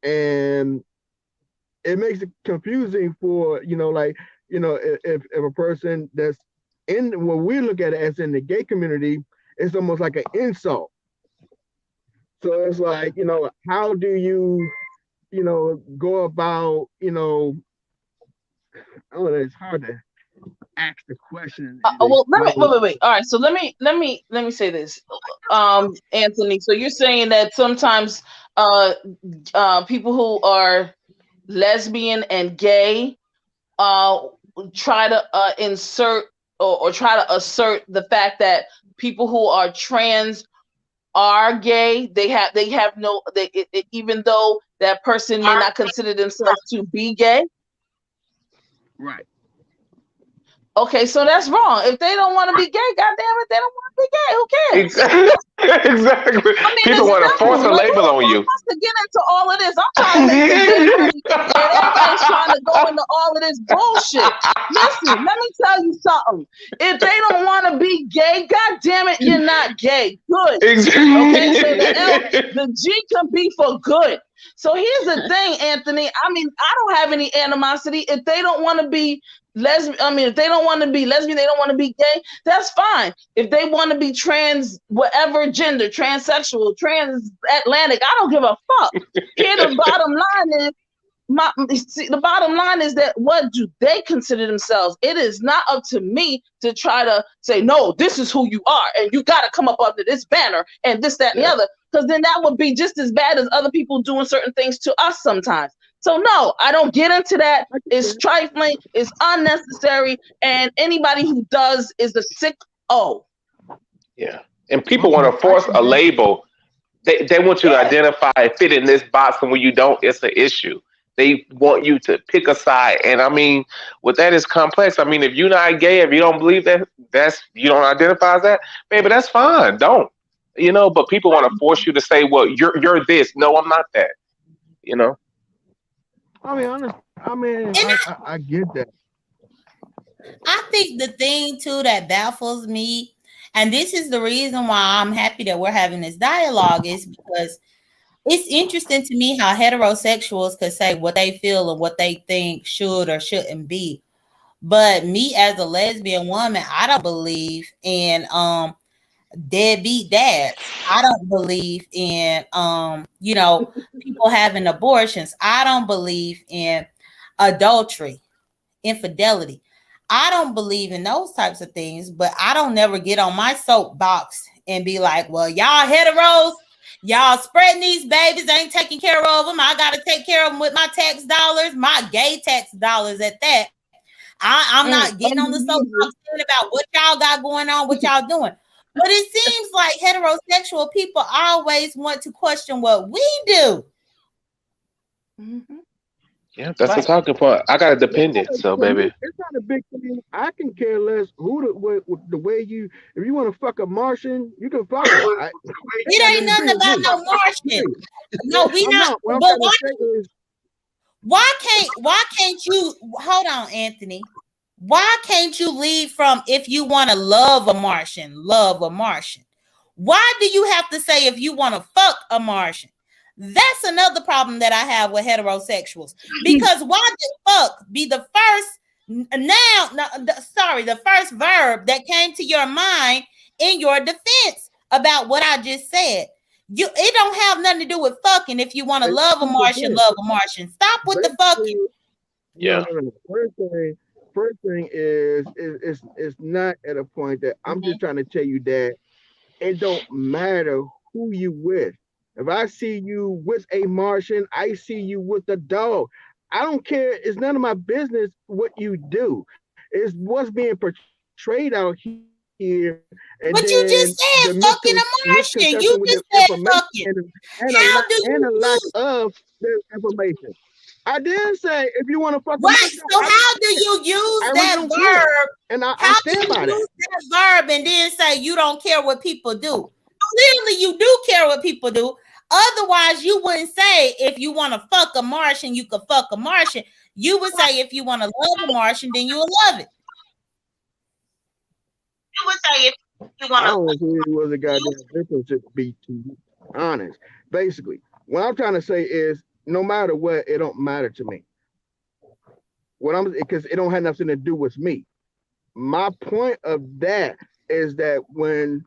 S8: And it makes it confusing for, if a person that's in what we look at it as in the gay community, it's almost like an insult. So it's like, how do you go about, oh, it's hard to ask the question.
S6: Well, wait. All right, so let me say this, Anthony. So you're saying that sometimes people who are lesbian and gay try to insert or try to assert the fact that people who are trans are gay. They have no even though that person may not consider themselves to be gay.
S8: Right.
S6: Okay, so that's wrong. If they don't want to be gay, goddamn it, they don't want to be gay. Who cares?
S7: Exactly.
S6: I mean,
S7: People want to force a label on you.
S6: To get into all of this, I'm trying to make this money, and everybody's trying to go into all of this bullshit. Listen, let me tell you something. If they don't want to be gay, god damn it, you're not gay. Good.
S7: Exactly.
S6: Okay, so the G can be for good. So here's the thing, Anthony. I mean, I don't have any animosity. If they don't want to be lesbian, if they don't want to be lesbian, they don't want to be gay, that's fine. If they want to be trans, whatever gender, transsexual, transatlantic, I don't give a fuck. Here, the bottom line is that what do they consider themselves? It is not up to me to try to say, no, this is who you are, and you got to come up under this banner and this, that, and the other, because then that would be just as bad as other people doing certain things to us sometimes. So no, I don't get into that. It's trifling, it's unnecessary, and anybody who does is a sicko.
S7: Yeah, and people want to force a label. They want you to identify and fit in this box, and when you don't, it's an issue. They want you to pick a side, and I mean, with that is complex. I mean, if you're not gay, if you don't believe that's you don't identify as that, baby, that's fine. Don't, But people want to force you to say, well, you're this. No, I'm not that.
S8: I get that.
S3: I think the thing too that baffles me, and this is the reason why I'm happy that we're having this dialogue, is because it's interesting to me how heterosexuals could say what they feel and what they think should or shouldn't be. But me as a lesbian woman, I don't believe in deadbeat dads. I don't believe in people having abortions. I don't believe in adultery, infidelity. I don't believe in those types of things, but I don't never get on my soapbox and be like, well, y'all heteros, y'all spreading these babies, ain't taking care of them. I got to take care of them with my tax dollars, my gay tax dollars at that. I'm not getting on the soapbox about what y'all got going on, what y'all doing. But it seems like heterosexual people always want to question what we do.
S6: Mm-hmm.
S7: Yeah, that's the talking point. I got a dependent, so baby.
S8: It's not a big thing. I can care less the way you. If you want to fuck a Martian, you can fuck her.
S3: It ain't nothing about no Martian. No, we not. But why can't you? Hold on, Anthony. Why can't you lead from if you want to love a Martian? Why do you have to say if you want to fuck a Martian? That's another problem that I have with heterosexuals. Because why did fuck be the first the first verb that came to your mind in your defense about what I just said? It don't have nothing to do with fucking. If you want to love a Martian, love a Martian. Stop with the fucking.
S7: Yeah.
S8: First thing is it's not at a point that I'm just trying to tell you that it don't matter who you with. If I see you with a Martian, I see you with a dog. I don't care. It's none of my business what you do. It's what's being portrayed out here. And
S3: but you just said fucking a Martian. You just said fucking.
S8: And a lack of information. I didn't say if you want to fuck.
S3: Right. So how do you use that verb?
S8: And I
S3: stand by that. That verb and then say you don't care what people do. Clearly, you do care what people do. Otherwise, you wouldn't say if you want to fuck a Martian, you could fuck a Martian. You would say if you want to love a Martian, then you will love it. You would say if you want to.
S8: I don't think it was a goddamn difference to be honest. Basically, what I'm trying to say is, no matter what, it don't matter to me. Because it don't have nothing to do with me. My point of that is that when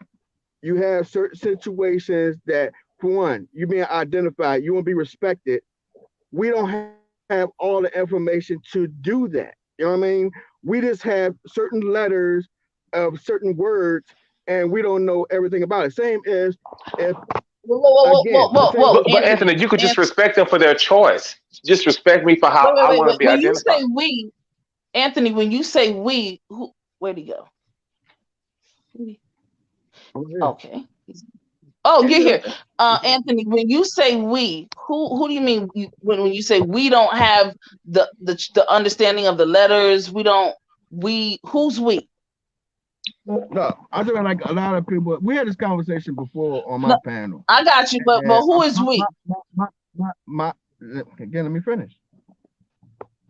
S8: you have certain situations that, for one, you being identified, you want to be respected. we don't have all the information to do that. You know what I mean? We just have certain letters of certain words, and we don't know everything about it. Same as if again, the same
S6: Whoa,
S7: But
S6: Anthony,
S7: Anthony, you could just
S6: Anthony,
S7: respect them for their choice. Just respect me for how I want to
S6: wait.
S7: be
S6: When you
S7: identified.
S6: say we, Anthony, when you say we, where'd he go? Okay. Oh, you're here. Anthony, when you say we, who do you mean when you say we don't have the understanding of the letters? Who's we?
S8: no, I feel like a lot of people. We had this conversation before on my
S6: No,
S8: panel.
S6: I got you, but
S8: And
S6: who is we?
S8: again, let me finish.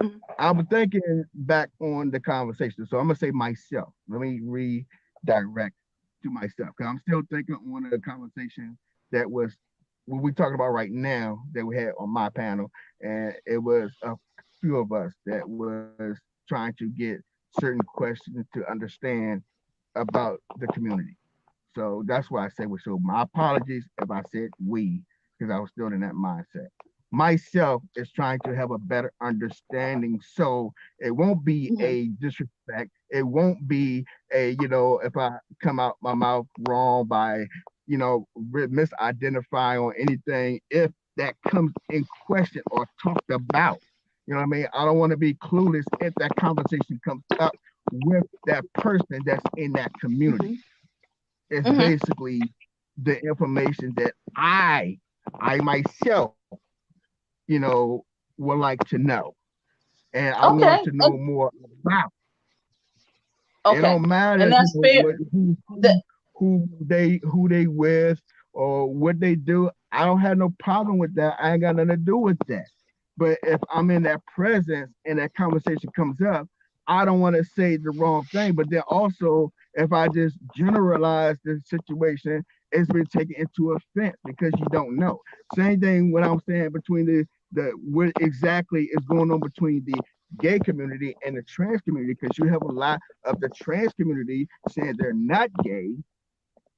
S6: Mhm.
S8: I was thinking back on the conversation, so I'm gonna say myself. Let me redirect to myself because I'm still thinking on the conversation that was what we're talking about right now that we had on my panel, and it was a few of us that was trying to get certain questions to understand about the community. So that's why I say we. So my apologies if I said we, because I was still in that mindset. Myself is trying to have a better understanding, so it won't be a disrespect. It won't be a, if I come out my mouth wrong by, misidentify or anything, if that comes in question or talked about. You know what I mean? I don't want to be clueless if that conversation comes up with that person that's in that community. It's basically the information that I myself, would like to know. And I want to know more about. It don't matter,
S6: And that's fair.
S8: who they with or what they do. I don't have no problem with that. I ain't got nothing to do with that. But if I'm in that presence and that conversation comes up, I don't want to say the wrong thing. But then also, if I just generalize the situation, it's been taken into offense because you don't know. Same thing what I'm saying between the what exactly is going on between the gay community and the trans community, because you have a lot of the trans community saying they're not gay,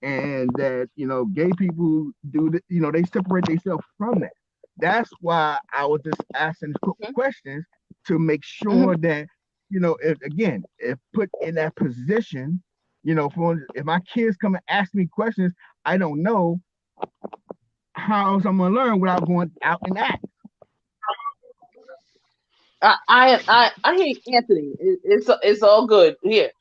S8: and that gay people do they separate themselves from that. That's why I was just asking questions to make sure that if put in that position, if my kids come and ask me questions, I don't know how else I'm gonna learn without going out and act.
S6: I hear Anthony. It's all good here.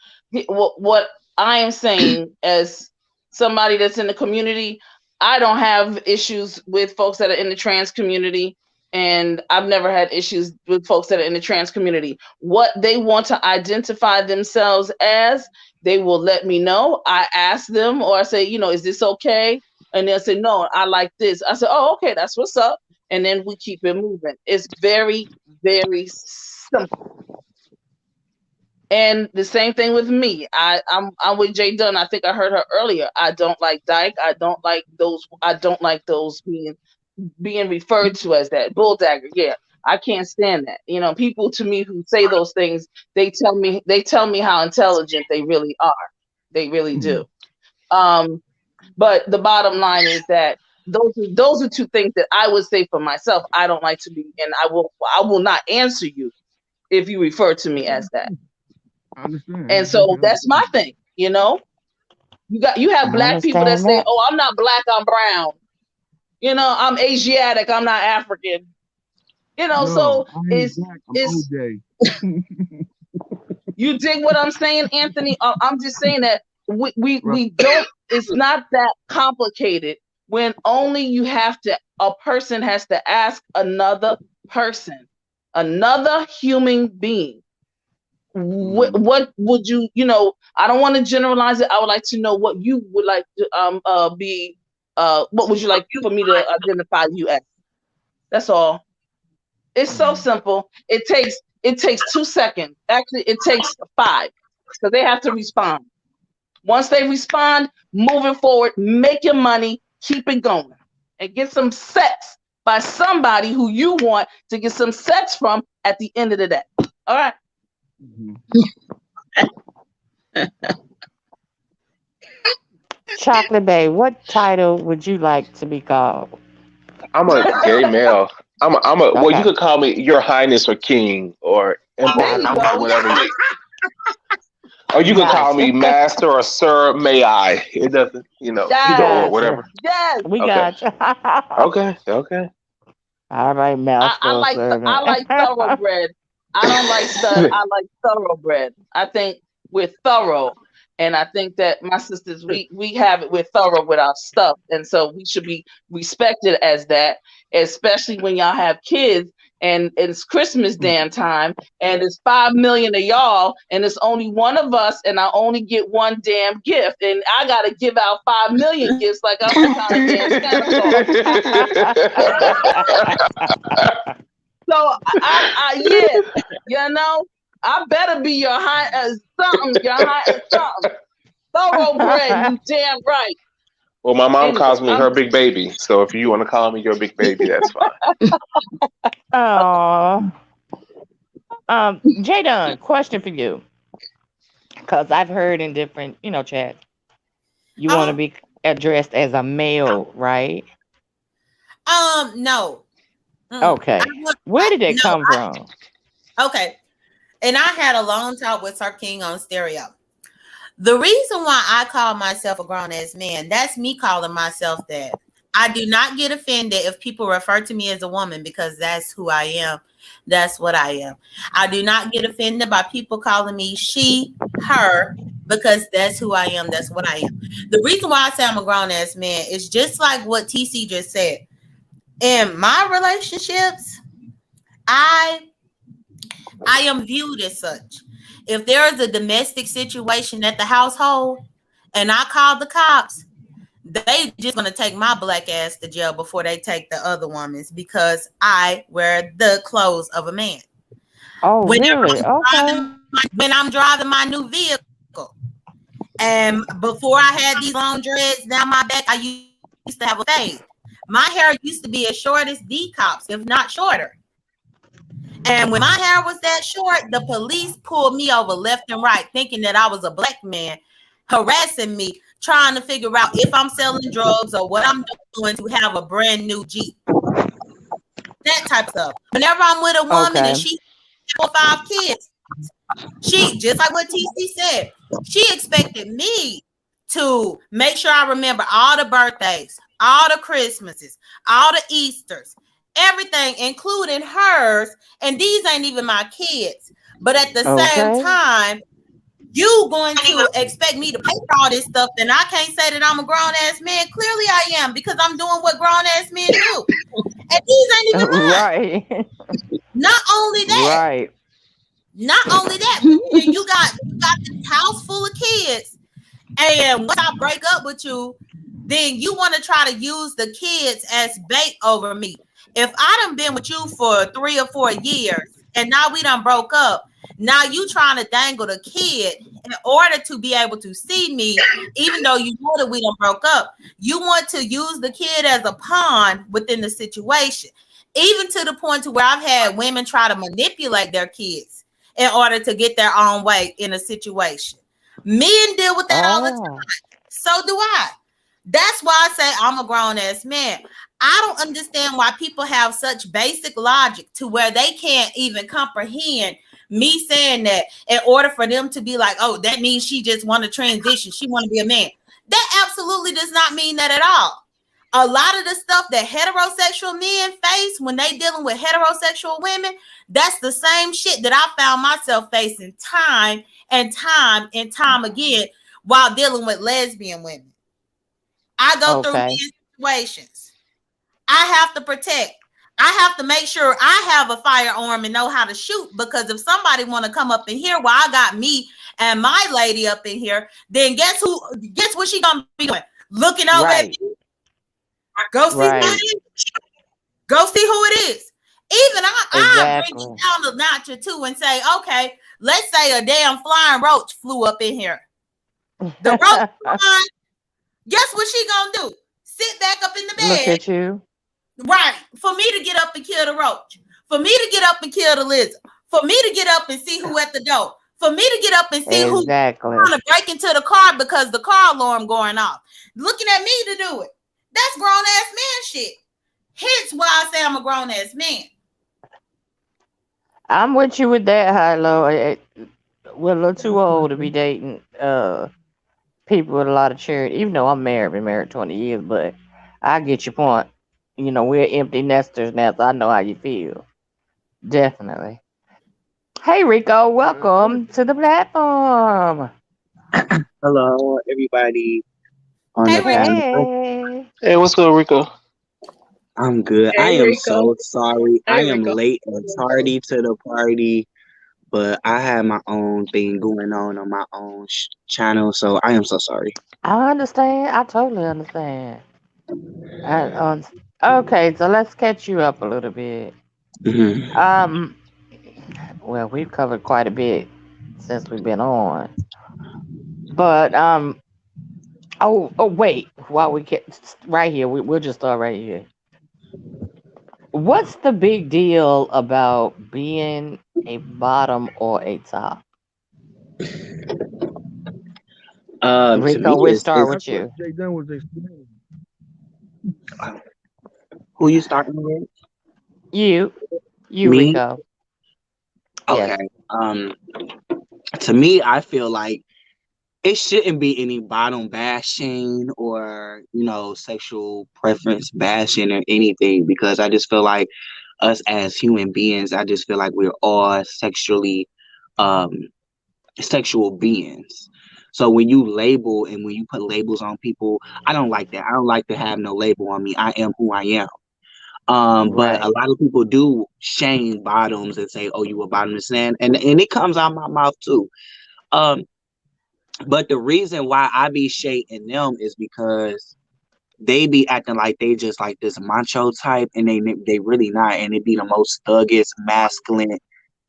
S6: What I am saying as somebody that's in the community, I don't have issues with folks that are in the trans community, and I've never had issues with folks that are in the trans community. What they want to identify themselves as, they will let me know. I ask them, or I say, is this okay? And they'll say, no, I like this. I say, oh, okay, that's what's up. And then we keep it moving. It's very, very simple. And the same thing with me. I'm with Jay Dunn. I think I heard her earlier. I don't like dyke. I don't like those being referred to as that. Bull dagger. Yeah. I can't stand that. People to me who say those things, they tell me how intelligent they really are. They really do. But the bottom line is that those are two things that I would say for myself. I don't like to be, and I will not answer you if you refer to me as that.
S8: I understand.
S6: And so that's my thing. You have black people that say, "Oh, I'm not black, I'm brown. I'm Asiatic, I'm not African." So it's
S8: OJ.
S6: You dig what I'm saying, Anthony? I'm just saying that we don't. It's not that complicated when only a person has to ask another person, another human being. What would you, I don't want to generalize it. I would like to know what you would like to be. What would you like for me to identify you as? That's all. It's so simple. It takes 2 seconds. Actually, it takes 5 because they have to respond. Once they respond, moving forward, make your money, keep it going, and get some sex by somebody who you want to get some sex from at the end of the day. All right.
S1: Chocolate Bay, what title would you like to be called?
S7: I'm a gay male. Well, you
S1: Okay.
S7: could call me Your Highness or King or
S6: There
S7: Emperor,
S6: you go.
S7: whatever. Or you could call me
S1: Gotcha.
S7: Master or Sir. May I? It doesn't, either or,
S6: Yes.
S1: Gotcha.
S7: whatever.
S6: Yes.
S1: We
S7: Okay,
S1: gotcha.
S7: okay.
S1: All right, master
S6: I
S1: or
S6: like I
S1: servant.
S6: like thoroughbred. I don't like stud. I like thoroughbred. I think we're thorough, and I think that my sisters we have it. We're thorough with our stuff, and so we should be respected as that. Especially when y'all have kids, and it's Christmas damn time, and it's 5 million of y'all, and it's only one of us, and I only get one damn gift, and I gotta give out 5 million gifts like I'm some kind of damn Santa Claus. So yeah, I better be your high as something, your high as something. Thoroughbred, you damn right.
S7: Well, my mom
S6: Anyway,
S7: calls me her big baby, so if you want to call me your big baby, that's fine.
S1: Oh, Jadon, question for you, because I've heard in different, chats, you want to be addressed as a male, right?
S3: No.
S1: Okay. Where did it come from?
S3: Okay. And I had a long talk with Sir King on stereo. The reason why I call myself a grown-ass man, that's me calling myself that. I do not get offended if people refer to me as a woman because that's who I am. That's what I am. I do not get offended by people calling me she, her, because that's who I am. That's what I am. The reason why I say I'm a grown-ass man is just like what TC just said. In my relationships, I am viewed as such. If there is a domestic situation at the household and I call the cops, they just going to take my black ass to jail before they take the other woman's because I wear the clothes of a man.
S1: Oh, really? Okay.
S3: When I'm driving my new vehicle, and before I had these long dreads down my back, I used to have a fade. My hair used to be as short as D cops, if not shorter. And when my hair was that short, the police pulled me over left and right, thinking that I was a black man, harassing me, trying to figure out if I'm selling drugs or what I'm doing to have a brand new Jeep. That type of stuff. Whenever I'm with a woman and she has 4 or 5 kids, she, just like what TC said, she expected me to make sure I remember all the birthdays, all the Christmases, all the Easters, everything, including hers. And these ain't even my kids. But at the same time, you going to expect me to pay for all this stuff, then I can't say that I'm a grown-ass man. Clearly I am, because I'm doing what grown-ass men do. And these ain't even mine.
S1: Right.
S3: Not only that.
S1: Right.
S3: Not only that, you got this house full of kids. And once I break up with you, then you want to try to use the kids as bait over me. If I done been with you for 3 or 4 years and now we done broke up, now you trying to dangle the kid in order to be able to see me, even though you know that we done broke up. You want to use the kid as a pawn within the situation, even to the point to where I've had women try to manipulate their kids in order to get their own way in a situation. Men deal with that all the time. So do I. That's why I say I'm a grown-ass man. I don't understand why people have such basic logic to where they can't even comprehend me saying that in order for them to be like, oh, that means she just want to transition. She want to be a man. That absolutely does not mean that at all. A lot of the stuff that heterosexual men face when they dealing with heterosexual women, that's the same shit that I found myself facing time and time again while dealing with lesbian women. I go through these situations. I have to protect. I have to make sure I have a firearm and know how to shoot, because if somebody want to come up in here while I got me and my lady up in here, then guess what she gonna be doing? Looking over at me. Go see who it is. Go see who it is. Even I bring it down a notch or two and say, okay, let's say a damn flying roach flew up in here. The roach flying, guess what she gonna do? Sit back up in the bed.
S1: Look at you.
S3: Right. For me to get up and kill the roach. For me to get up and kill the lizard. For me to get up and see who at the door. For me to get up and see who's trying to break into the car because the car alarm going off. Looking at me to do it. That's grown-ass man shit. Hence why I say I'm a grown ass man.
S1: I'm with you with that, Hilo. We're a little too old to be dating people with a lot of charity. Even though I'm married, been married 20 years, but I get your point. You know, we're empty nesters now, so I know how you feel. Definitely. Hey, Rico, welcome to the platform.
S9: Hello, everybody on
S3: Hey,
S9: the
S3: Rico.
S9: panel.
S1: Hey.
S7: Hey, what's up, Rico?
S9: I'm good. I
S4: Hey
S9: am
S4: Rico.
S9: so sorry. I
S4: Hey
S9: am
S4: Rico.
S9: late and tardy to the party, but I had my own thing going on my own channel, so I am so sorry.
S1: I understand. I totally understand. Okay, so let's catch you up a little bit.
S9: Mhm.
S1: Well, we've covered quite a bit since we've been on, but oh, wait, while we get right here, we'll just start right here. What's the big deal about being a bottom or a top?
S9: To me,
S1: Rico, we'll start with
S8: That's what
S1: you.
S8: Jay Dunn was explaining.
S9: who you starting with?
S1: You,
S9: Me?
S1: Rico. Yes.
S9: Okay. To me, I feel like it shouldn't be any bottom bashing or sexual preference bashing or anything, because I just feel like us as human beings, I just feel like we're all um sexual beings. So when you label and when you put labels on people, I don't like that. I don't like to have no label on me. I am who I am. But a
S1: Right.
S9: lot of people do shame bottoms and say, "Oh, you a bottomless man," and it comes out my mouth too. Um, but the reason why I be shading them is because they be acting like they just like this macho type, and they really not, and it be the most thuggish, masculine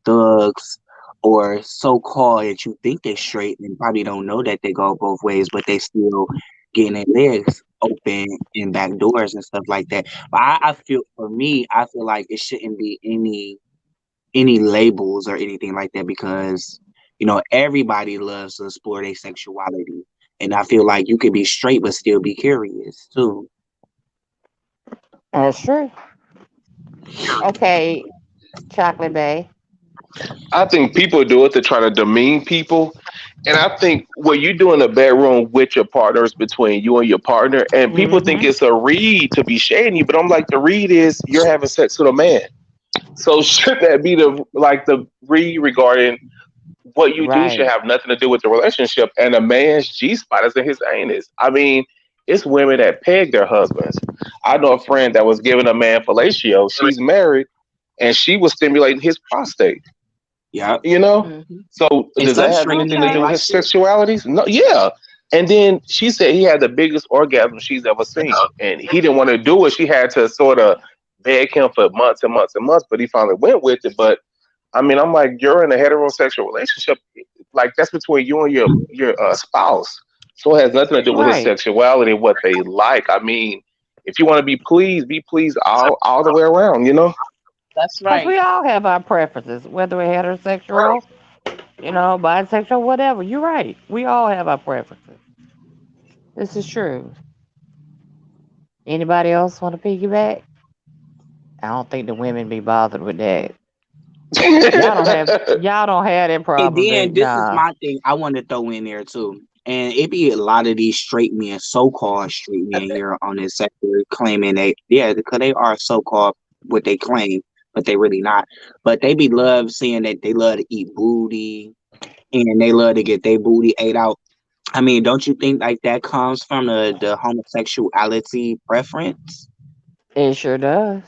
S9: thugs or so-called that you think they straight and probably don't know that they go both ways, but they still getting their legs open in back doors and stuff like that. But I feel, for me, I feel like it shouldn't be any labels or anything like that, because everybody loves to explore their sexuality, and I feel like you could be straight but still be curious too.
S1: That's true. Okay, Chocolate Bay.
S7: I think people do it to try to demean people. And I think what you do in the bedroom with your partners, between you and your partner, and people think
S1: Mm-hmm.
S7: it's a read to be shading you, but I'm like, the read is you're having sex with a man. So should that be the read regarding what you do should
S1: Right.
S7: have nothing to do with the relationship, and a man's G spot is in his anus. I mean, it's women that peg their husbands. I know a friend that was giving a man fellatio. She's married, and she was stimulating his prostate.
S9: Yeah,
S7: You know,
S6: Mhm.
S7: so
S9: and
S7: does
S9: some
S7: that have
S9: straight
S7: anything
S9: men
S7: to
S9: ain't
S7: do with
S1: Okay.
S9: like
S7: his
S9: it.
S7: sexuality? No, yeah. And then she said he had the biggest orgasm she's ever seen, and he didn't want to do it. She had to sort of beg him for months and months and months, but he finally went with it. But I mean, I'm like, you're in a heterosexual relationship, like that's between you and your spouse. So it has nothing to do with his
S1: Right.
S7: sexuality and what they like. I mean, if you want to be pleased all the way around. You know.
S6: That's
S1: Because
S6: right.
S1: we all have our preferences, whether we're heterosexual, bisexual, whatever. You're right. We all have our preferences. This is true. Anybody else want to piggyback? I don't think the women be bothered with that. Y'all don't have that
S9: And
S1: problem,
S9: then this is
S1: nah.
S9: my thing I want to throw in there too. And it be a lot of these straight men, so-called straight men here on this sector claiming because they are so-called what they claim, but they really not. But they be love saying that they love to eat booty and they love to get their booty ate out. I mean, don't you think like that comes from the homosexuality preference?
S1: It sure does.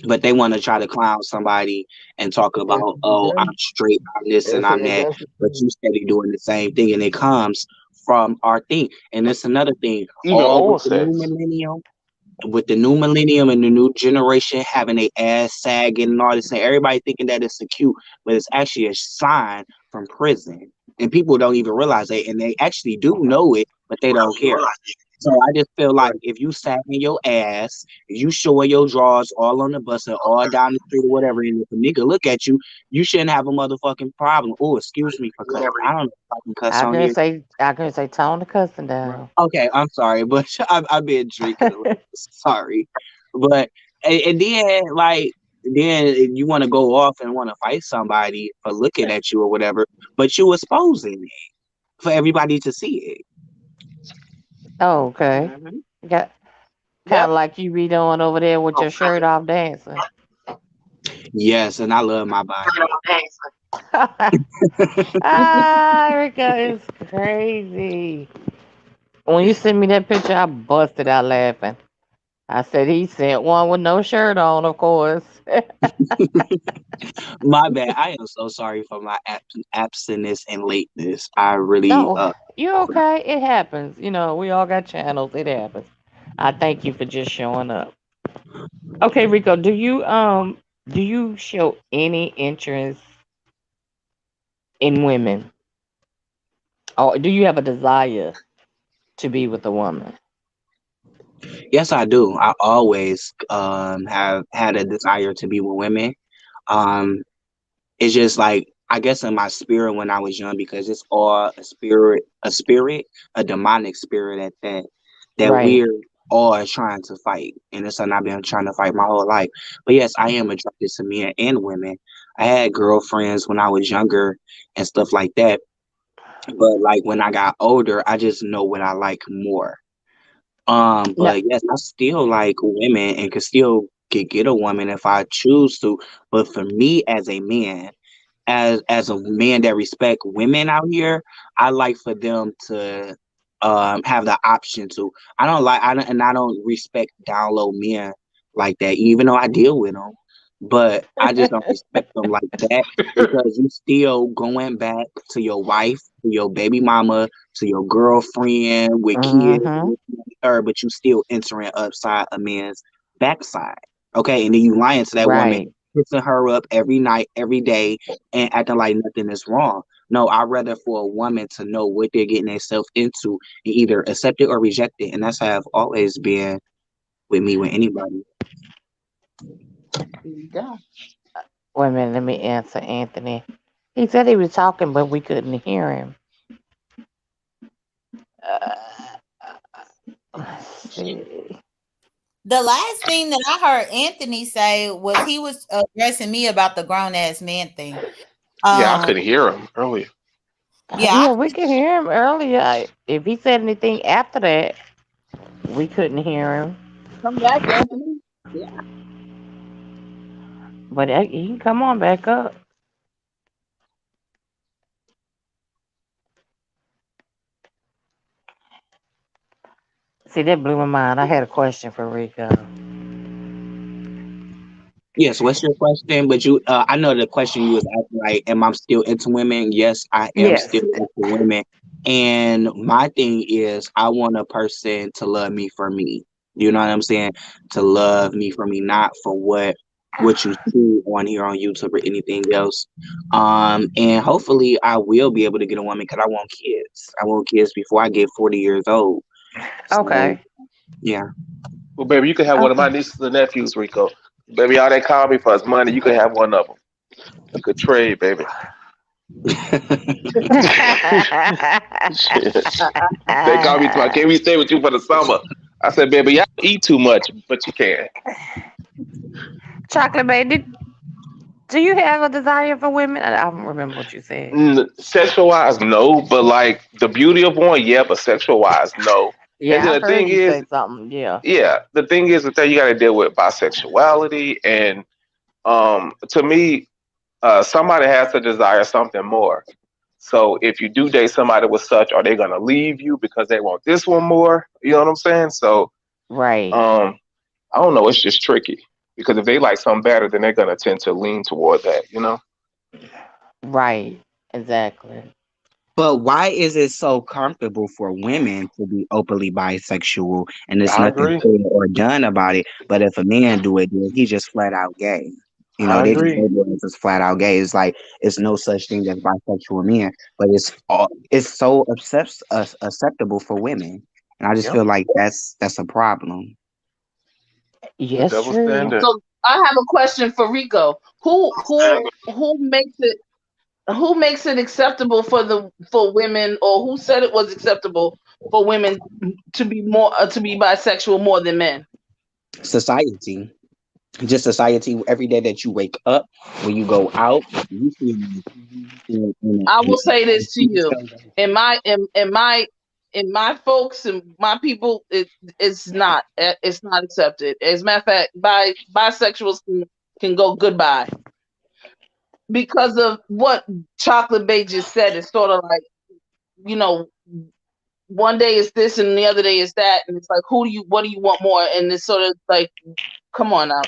S9: But they want to try to clown somebody and talk
S8: Yes,
S9: about,
S8: it
S9: oh, I'm
S8: does.
S9: straight, I'm this and I'm
S8: And
S9: that,
S8: that's the
S9: but you
S8: thing.
S9: steady doing the same thing, and it comes from our thing. And it's another thing,
S7: Even
S9: all
S7: oral sex.
S9: with the new millennium and the new generation having a ass sagging and all this, and everybody thinking that it's a cute, but it's actually a sign from prison. And people don't even realize it, and they actually do know it, but they don't care. So I just feel like
S8: Right.
S9: if you sagging your ass, if you showing your drawers all on the bus or all down the street or whatever, and if a nigga look at you, you shouldn't have a motherfucking problem. Oh, excuse me for cussing. I don't know if I can cuss
S1: I
S9: on
S1: can
S9: here.
S1: say I can say tone the cussing
S8: Right.
S1: down.
S9: Okay, I'm sorry, but I've been drinking a little. Sorry. But and then like then you want to go off and want to fight somebody for looking at you or whatever, but you exposing it for everybody to see it.
S1: Oh, okay.
S9: Mhm.
S1: Got kind of like you be doing over there with your shirt off dancing.
S9: Yes, and I love my body.
S1: Erica is crazy. When you sent me that picture, I busted out laughing. I said he sent one with no shirt on, of course.
S9: My bad. I am so sorry for my absentness and lateness. I really
S1: No, you're okay. It happens. You know, we all got channels. It happens. I thank you for just showing up. Okay, Rico, do you show any interest in women? Or do you have a desire to be with a woman?
S9: Yes, I do. I always have had a desire to be with women. Um it's just like I guess in my spirit when I was young, because it's all a demonic spirit at that
S1: Right.
S9: we're all trying to fight. And it's something I've been trying to fight my whole life. But yes, I am attracted to men and women. I had girlfriends when I was younger and stuff like that. But like when I got older, I just know what I like more.
S1: No.
S9: But yes, I still like women and could get a woman if I choose to. But for me as a man, as a man that respect women out here, I like for them to have the option to. I don't respect down low men like that, even though I deal with them. But I just don't respect them like that because you still going back to your wife, to your baby mama, to your girlfriend with kids,
S1: Mm-hmm.
S9: but you still entering upside a man's backside. Okay, and then you lying to that woman,
S1: Right.
S9: kissing her up every night, every day, and acting like nothing is wrong. No, I'd rather for a woman to know what they're getting themselves into and either accept it or reject it. And that's how I've always been with me, with anybody.
S6: Yeah.
S1: Wait a minute, let me answer Anthony. He said he was talking, but we couldn't hear him. Let's see.
S3: The last thing that I heard Anthony say was he was addressing me about the grown ass man thing.
S7: Yeah, I couldn't hear him earlier.
S1: Yeah, we could hear him earlier. If he said anything after that, we couldn't hear him.
S4: Come back, Anthony. Yeah.
S1: But he can come on back up. See, that blew my mind. I had a question for Rico.
S9: Yes, what's your question? But you, I know the question you was asking, like, am I still into women? Yes, I am
S1: Yes.
S9: still into women. And my thing is, I want a person to love me for me. You know what I'm saying? To love me for me, not for what you see on here on YouTube or anything else. And hopefully I will be able to get a woman because I want kids. I want kids before I get 40 years old. So,
S1: Okay.
S9: yeah.
S7: Well, baby, you can have one of my nieces and nephews, Rico. Baby, all they call me for is money. You can have one of them. A good trade, baby. They call me, can we stay with you for the summer? I said, baby, y'all eat too much, but you can.
S1: Chocolate baby, do you have a desire for women? I don't remember what you said.
S7: Sexual wise, no, but like the beauty of one, yeah, but sexual wise, no.
S1: Yeah,
S7: And then
S1: I
S7: the
S1: heard
S7: thing
S1: you
S7: is,
S1: say something. Yeah.
S7: the thing is that you got to deal with bisexuality, and to me, somebody has to desire something more. So if you do date somebody with such, are they gonna leave you because they want this one more? You know what I'm saying? So
S1: Right.
S7: I don't know. It's just tricky because if they like something better, then they're gonna tend to lean toward that. You know?
S1: Right. Exactly.
S9: But why is it so comfortable for women to be openly bisexual and there's
S7: I
S9: nothing
S7: agree.
S9: said or done about it? But if a man do it, then he just flat out gay. You know,
S7: I
S9: they just
S7: agree.
S9: label it as flat out gay. It's like it's no such thing as bisexual men, but it's so acceptable for women, and I just
S7: Yep.
S9: feel like that's a problem.
S7: The
S1: Yes,
S7: double
S1: true.
S7: standard.
S6: So I have a question for Rico. Who makes it acceptable for women, or who said it was acceptable for women to be bisexual more than men?
S9: society. Just society. Every day that you wake up, when you go out, you feel
S6: I will say this to you. In my folks and my people, it's not accepted. As a matter of fact, bisexuals can go goodbye because of what Chocolate Bay just said. It's sort of like, you know, one day is this and the other day is that, and it's like, what do you want more? And it's sort of like, come on now.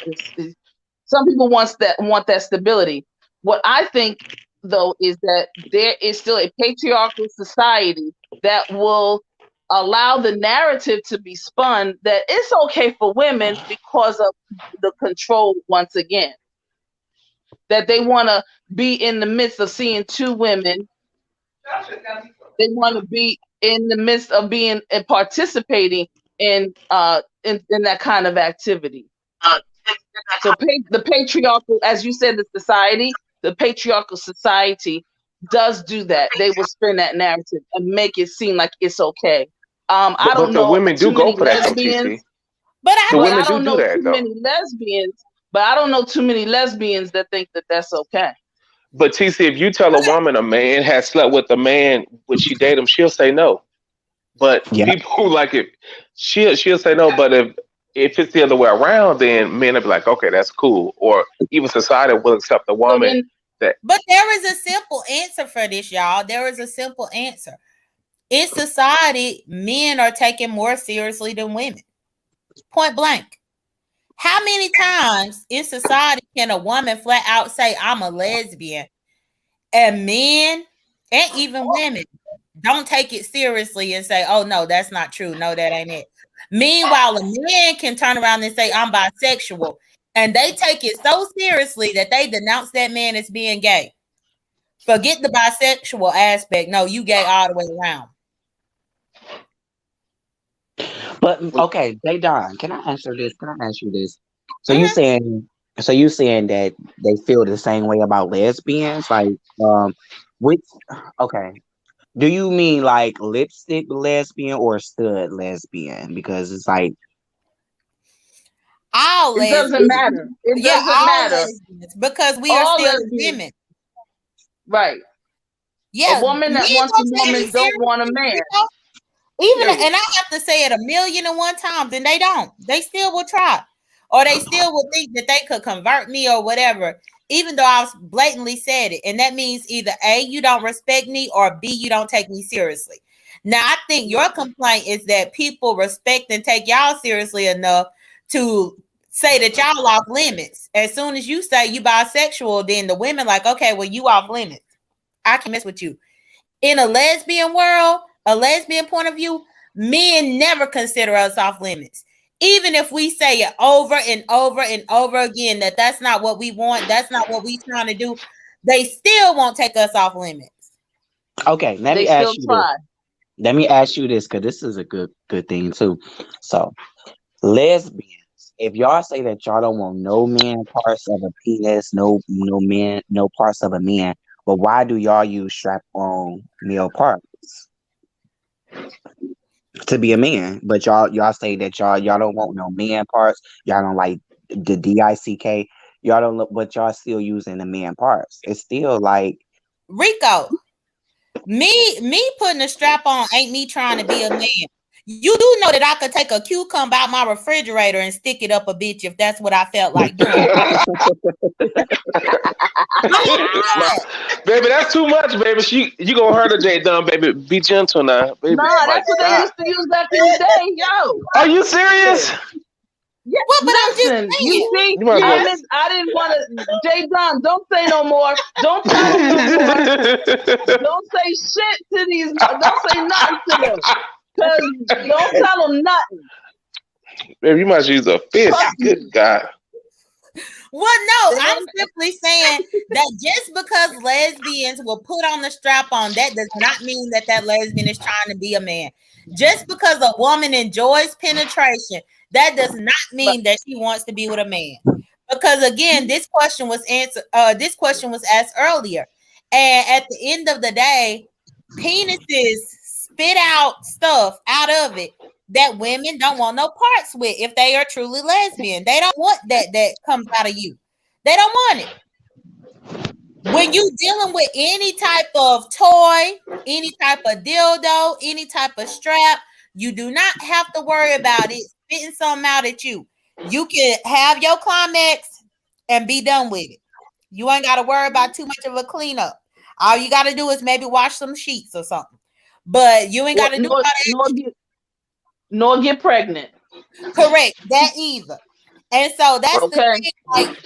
S6: Some people want that stability. What I think, though, is that there is still a patriarchal society that will allow the narrative to be spun that it's okay for women because of the control once again. That they want to be in the midst of seeing two women. They want to be in the midst of being and participating in that kind of activity. So the patriarchal, as you said, the patriarchal society does do that. They will spin that narrative and make it seem like it's okay. I don't know.
S7: The women do go for that,
S6: lesbians,
S3: but
S6: I don't know too many lesbians. But I don't know too many lesbians that think that that's okay.
S7: But TC, if you tell a woman a man has slept with a man, would she date him? She'll say no. But people who like it, she'll say no. But if it's the other way around, then men will be like, okay, that's cool. Or even society will accept a woman that.
S3: But there is a simple answer for this, y'all. There is a simple answer. In society, men are taken more seriously than women. Point blank. How many times in society can a woman flat out say, I'm a lesbian? And men and even women don't take it seriously and say, oh, no, that's not true. No, that ain't it. Meanwhile, a man can turn around and say, I'm bisexual. And they take it so seriously that they denounce that man as being gay. Forget the bisexual aspect. No, you gay all the way around.
S9: But okay, Daydon, can I answer this? Can I ask you this? So you saying that they feel the same way about lesbians? Like, okay. Do you mean like lipstick lesbian or stud lesbian? Because it's like
S3: all
S6: it doesn't matter. It doesn't matter
S3: because we are still women.
S6: Right.
S3: Yeah.
S6: A woman that wants a woman don't want a man.
S3: Even and I have to say it 1,000,001 times, and they don't. They still will try, or they still will think that they could convert me or whatever. Even though I blatantly said it, and that means either A, you don't respect me, or B, you don't take me seriously. Now, I think your complaint is that people respect and take y'all seriously enough to say that y'all off limits. As soon as you say you bisexual, then the women like, okay, well, you off limits. I can mess with you. In a lesbian world, a lesbian point of view, men never consider us off limits. Even if we say it over and over and over again that that's not what we want, that's not what we trying to do, they still won't take us off limits.
S9: Okay, let me ask you this. Let me ask you this, because this is a good thing too. So, lesbians, if y'all say that y'all don't want no man parts of a penis, no man, no parts of a man, but why do y'all use strap-on male parts to be a man? But y'all say that y'all don't want no man parts, y'all don't like the DICK, y'all don't look, but y'all still using the man parts. It's still like
S3: Rico. Me putting a strap on ain't me trying to be a man. You do know that I could take a cucumber out my refrigerator and stick it up a bitch if that's what I felt like doing.
S7: Baby, that's too much, baby. You gonna hurt her, J Dunn, baby. Be gentle now, baby.
S6: Nah, that's what they used to use back in the day, yo.
S7: Are you serious?
S6: Yeah, well, but listen, you see, I didn't want to. J Dunn, don't say no more. Don't tell them no more. Don't say shit to these. Don't say nothing to them. Because don't tell them nothing.
S7: Baby, you must use a fist. Good God.
S3: Well, no, I'm simply saying that just because lesbians will put on the strap on, that does not mean that lesbian is trying to be a man. Just because a woman enjoys penetration, that does not mean that she wants to be with a man. Because again, this question was asked earlier, and at the end of the day, penises spit out stuff out of it that women don't want no parts with if they are truly lesbian. They don't want that comes out of you. They don't want it. When you dealing with any type of toy, any type of dildo, any type of strap, you do not have to worry about it spitting something out at you. You can have your climax and be done with it. You ain't got to worry about too much of a cleanup. All you got to do is maybe wash some sheets or something. But you ain't got to do all that.
S6: Nor get pregnant.
S3: Correct. That either. And so that's
S6: Okay.
S3: the thing. Like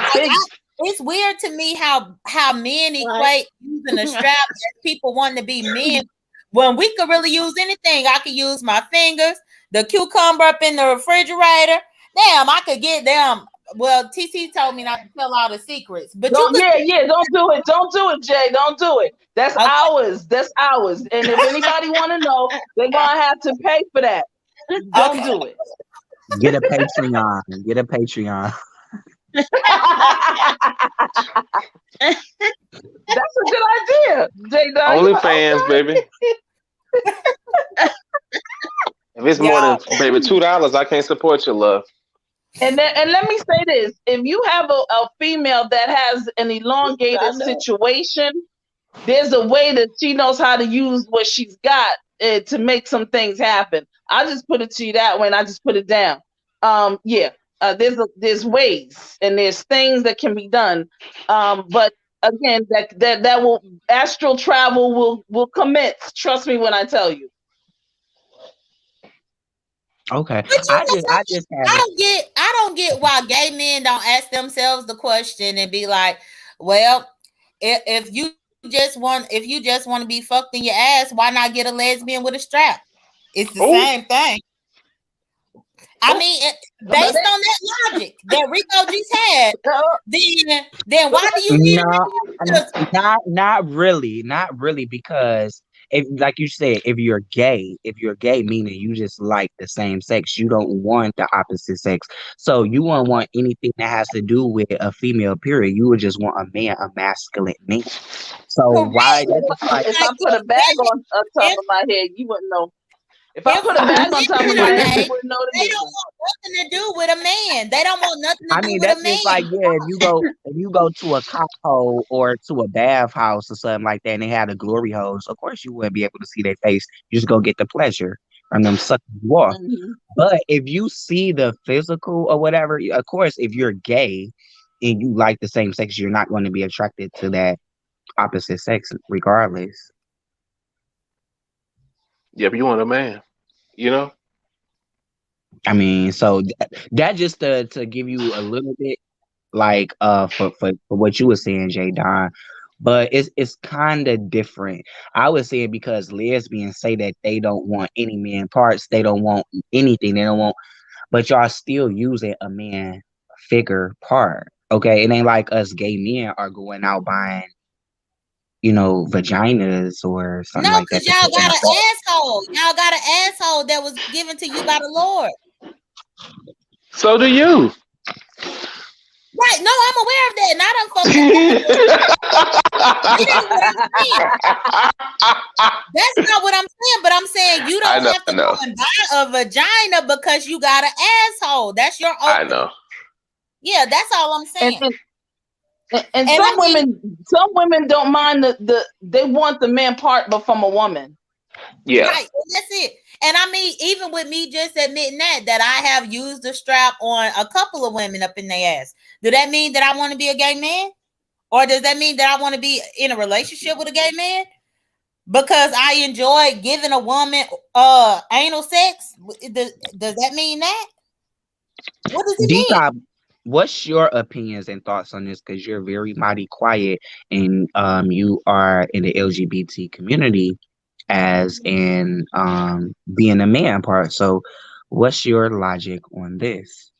S3: it's weird to me how men equate using a strap as people wanting to be men when we could really use anything. I could use my fingers, the cucumber up in the refrigerator. Damn, I could get them. Well, TC told me not to tell all the secrets, but
S6: don't do it. Don't do it, Jay. Don't do it. That's ours. That's ours. And if anybody want to know, they're gonna have to pay for that. Don't do it.
S9: Get a Patreon. Get a Patreon.
S6: That's a good idea.
S7: OnlyFans, baby. If it's more than baby $2, I can't support your love.
S6: And let me say this: if you have a female that has an elongated situation, there's a way that she knows how to use what she's got to make some things happen. I just put it to you that way, and I just put it down. There's ways and there's things that can be done, but again, that will astral travel will commence. Trust me when I tell you.
S9: Okay.
S3: I don't get why gay men don't ask themselves the question and be like, well, if you just want to be fucked in your ass, why not get a lesbian with a strap? It's the same thing. I mean, based on that logic that Rico just had, then why do you need
S9: not really, because if, like you said, if you're gay, meaning you just like the same sex, you don't want the opposite sex. So you won't want anything that has to do with a female, period. You would just want a man, a masculine man. So why?
S6: If I put a bag on top of my head, you wouldn't know. If I put a bag on top of my head, you wouldn't know the
S3: difference. They don't want nothing to do with a man. They don't want nothing to do with a man.
S9: That's just like, if you go to a cock hole or to a bathhouse or something like that and they had a glory hose, of course you wouldn't be able to see their face. You just go get the pleasure from them sucking you off. Mm-hmm. But if you see the physical or whatever, of course, if you're gay and you like the same sex, you're not going to be attracted to that opposite sex regardless.
S7: Yeah, but you want a man, you know?
S9: I mean, so that just to give you a little bit, like, for what you were saying, J Don, but it's kind of different. I was saying because lesbians say that they don't want any man parts, they don't want anything, they don't want, but y'all still using a man figure part, okay? It ain't like us gay men are going out buying, vaginas or something like that.
S3: No, because y'all got an asshole. Y'all got an asshole that was given to you by the Lord.
S7: So do you.
S3: Right. No, I'm aware of that. And I don't That's not what I'm saying, but I'm saying you don't have to go and buy a vagina because you got an asshole. That's your own.
S7: I know.
S3: Yeah, that's all I'm saying.
S6: And some women don't mind they want the man part, but from a woman.
S7: Yeah,
S3: right. That's it. And I mean, even with me just admitting that I have used the strap on a couple of women up in their ass, do that mean that I want to be a gay man, or does that mean that I want to be in a relationship with a gay man because I enjoy giving a woman anal sex? Does that mean that? What does it mean?
S9: What's your opinions and thoughts on this? Because you're very mighty quiet, and you are in the LGBT community as in being a man part. So, what's your logic on this,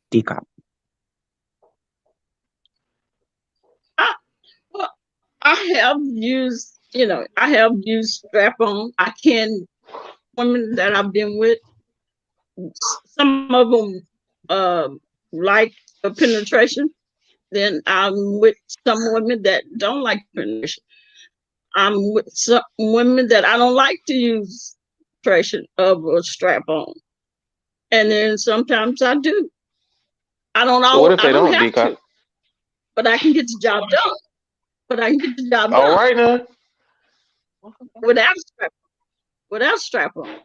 S9: D-Cop?
S4: I have used, strap-on. Women that I've been with, some of them like a penetration. Then I'm with some women that don't like penetration. I'm with some women that I don't like to use penetration of a strap-on. And then sometimes I do. I don't
S7: So what
S4: always,
S7: if they
S4: I don't
S7: don't,
S4: have
S7: Deacon?
S4: to, but I can get the job done.
S7: All right now.
S4: without strap on.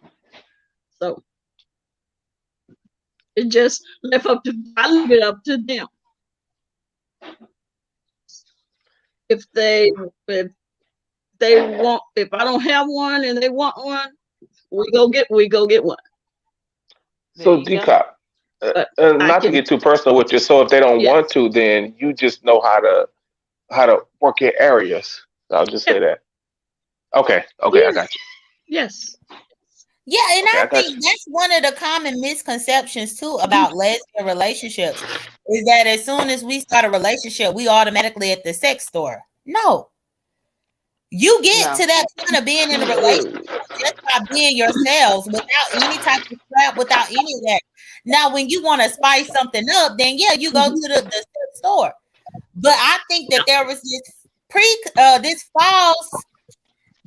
S4: So it just I leave it up to them. If I don't have one and they want one, we go get one.
S7: So Deacon, not to get too personal with you. So if they don't want to, then you just know how to work your areas. I'll just say that. Okay, I got you.
S4: Yes.
S3: Yeah, and
S7: Okay,
S3: I think that's one of the common misconceptions too about lesbian relationships is that as soon as we start a relationship, we automatically at the sex store. No. You get to that point of being in a relationship just by being yourselves without any type of strap, without any of that. Now, when you want to spice something up, then yeah, you go to the sex store. But I think that there was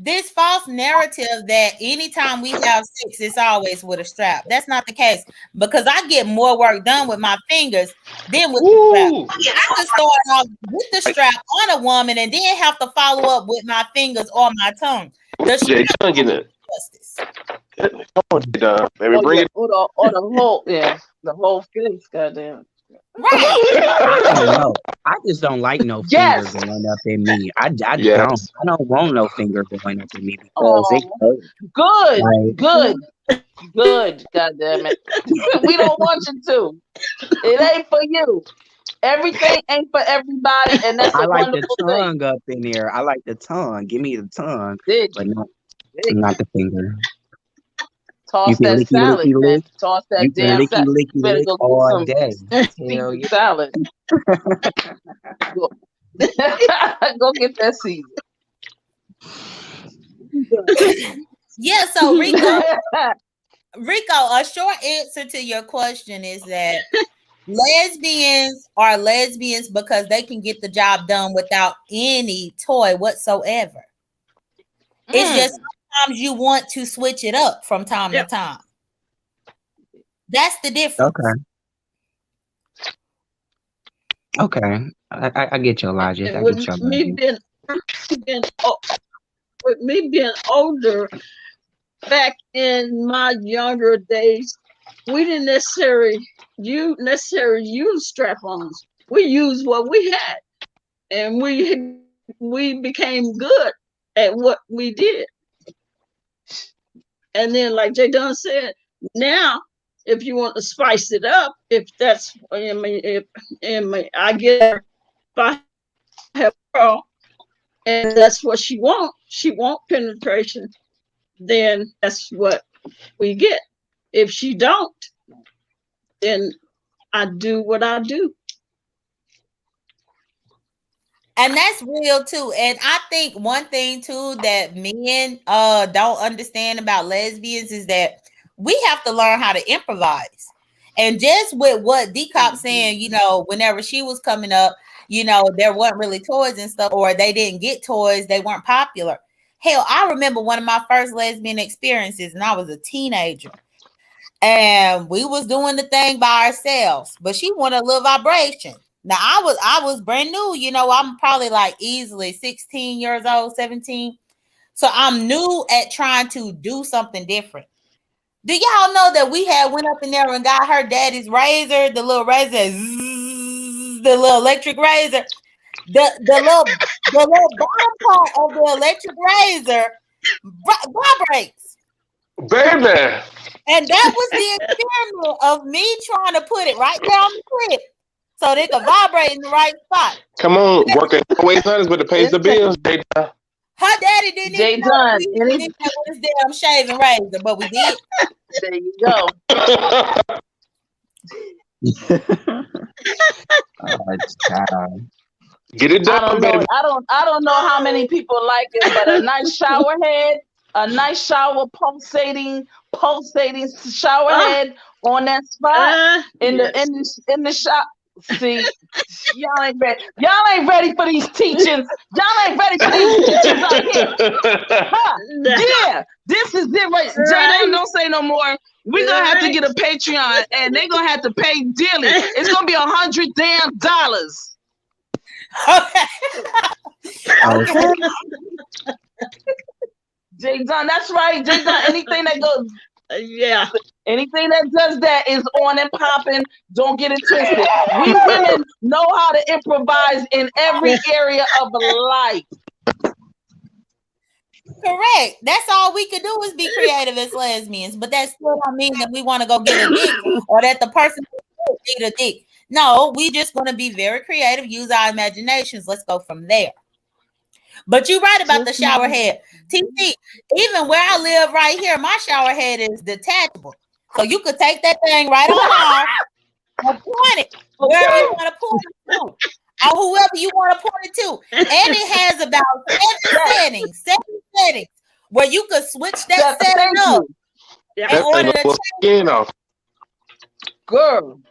S3: this false narrative that anytime we have sex, it's always with a strap. That's not the case because I get more work done with my fingers than with the strap. I could start off with the strap on a woman and then have to follow up with my fingers or my tongue. The strap
S7: Come on, J-Don, baby, bring it.
S6: Or the whole face, goddamn.
S3: Right.
S9: I don't know. I just don't like no finger going up in me. I don't want no finger going up in me because it hurts.
S6: Good. God damn it. We don't want you to. It ain't for you. Everything ain't for everybody, and that's
S9: I
S6: a
S9: like
S6: wonderful
S9: the tongue up in there. I like the tongue. Give me the tongue, but not the finger.
S6: Toss that salad, man. Toss that damn salad. You better go
S9: all
S6: get some salad. Go get that season.
S3: Yeah, so Rico, a short answer to your question is that lesbians are lesbians because they can get the job done without any toy whatsoever. It's just sometimes you want to switch it up from time to time. That's the difference.
S9: Okay. I get your logic.
S4: With me being older, back in my younger days, we didn't necessarily use strap-ons. We used what we had, and we became good at what we did. And then, like J-Don said, now if you want to spice it up, if I get her, if I have a girl, and that's what she wants penetration, then that's what we get. If she don't, then I do what I do.
S3: And that's real too. And I think one thing too that men don't understand about lesbians is that we have to learn how to improvise. And just with what D-Cop saying, whenever she was coming up, there weren't really toys and stuff, or they didn't get toys, they weren't popular. Hell, I remember one of my first lesbian experiences, and I was a teenager. And we was doing the thing by ourselves, but she wanted a little vibration. Now I was brand new, I'm probably like easily 16 years old, 17. So I'm new at trying to do something different. Do y'all know that we had went up in there and got her daddy's razor, the little razor, the little electric razor, the little bottom part of the electric razor vibrates.
S7: Baby.
S3: And that was the experiment of me trying to put it right down the clip so they could vibrate in the right spot.
S7: Come on, working ways honest, but it pays the bills.
S3: Her daddy didn't even know with his damn shaving razor, but we did.
S6: There you go.
S7: Get it done, baby.
S6: I don't know how many people like it, but a nice shower head, a nice shower pulsating shower head on that spot in the shop. See, y'all ain't ready. Y'all ain't ready for these teachings. Y'all ain't ready for these teachings out here. Yeah, this is it right. J-Don, don't say no more. We're gonna have to get a Patreon, and they're gonna have to pay dearly. It's gonna be $100 damn.
S9: Okay.
S6: Jay Dunn, that's right. Jay Dunn, anything that goes,
S4: Yeah.
S6: anything that does that is on and popping. Don't get it twisted. We women know how to improvise in every area of life.
S3: Correct. That's all we could do is be creative as lesbians, but that still don't mean that we want to go get a dick or that the person need a dick. No, we just going to be very creative, use our imaginations. Let's go from there. But you're right about the shower head. TT, even where I live right here, my shower head is detachable. So you could take that thing right on off and point it wherever you want to point it to. Or whoever you want to point it to. And it has about 7 settings where you could switch that setting up in order to change.
S6: Girl.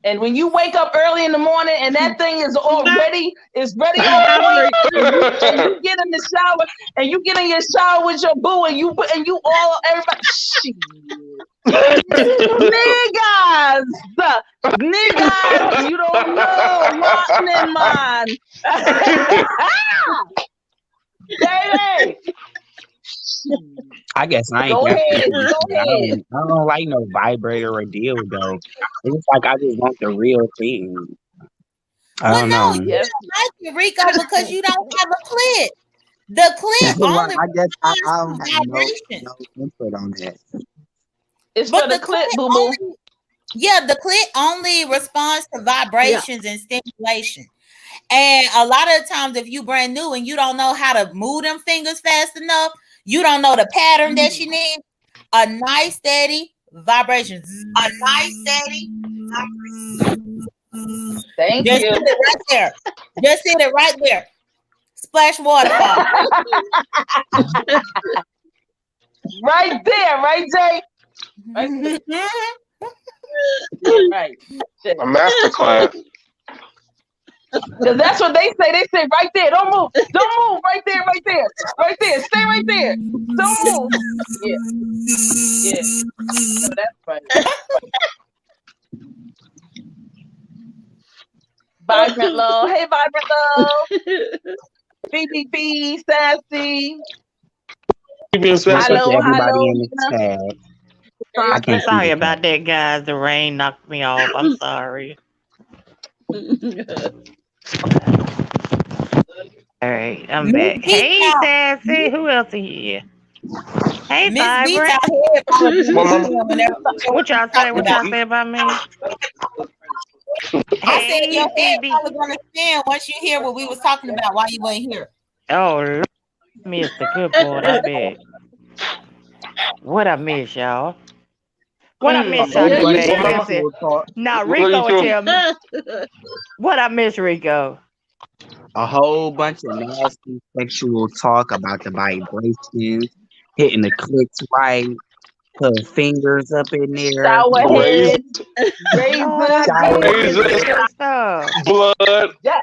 S6: And when you wake up early in the morning and that thing is ready on point, and you get in the shower and you get in your shower with your boo and you all everybody niggas, you don't know Martin and mine. Baby.
S9: I guess I ain't
S6: Go
S9: got
S6: ahead.
S9: I don't like no vibrator or dildo. It's like I just want the real thing. I don't know.
S3: You don't like it, Rico, because you don't have a clit. The clit only
S9: I guess I
S3: responds
S9: don't
S3: to
S9: have
S3: vibration.
S9: no input on that.
S6: It's
S3: But
S6: for the clit, boo boo.
S3: The clit only responds to vibrations and stimulation. And a lot of the times, if you brand new and you don't know how to move them fingers fast enough, you don't know the pattern that you need. A nice steady vibration.
S6: Thank
S3: Just
S6: you.
S3: hit it right there. Just hit it right there. Splash waterfall.
S6: Right there, right, Jay? Right there. Right.
S7: A masterclass.
S6: Because that's what they say. They say right there. Don't move. Don't move. Right there. Right there. Right there. Stay right there. Don't move. Yeah. Yeah. No, that's right. Vibrant Love. Hey, Vibrant Love. BBB, Sassy. Hello,
S9: everybody
S6: hello.
S9: in the chat. I can't
S1: Sorry about that, guys. The rain knocked me off. I'm sorry. All right, I'm back. Hey, Sassy. Who else is here? Hey, Vibrant. What y'all say? What y'all say about me?
S3: I said your head probably gonna spin once you hear what we was talking about while you weren't here.
S1: Oh, Lord, I missed the good part. I bet. What I miss, y'all? What I miss, y'all? Now, Rico will tell me. What I miss, Rico?
S9: A whole bunch of nasty sexual talk about the vibrations, hitting the clicks right, putting fingers up in there.
S6: Shower head,
S7: razor, blood.
S6: Yeah.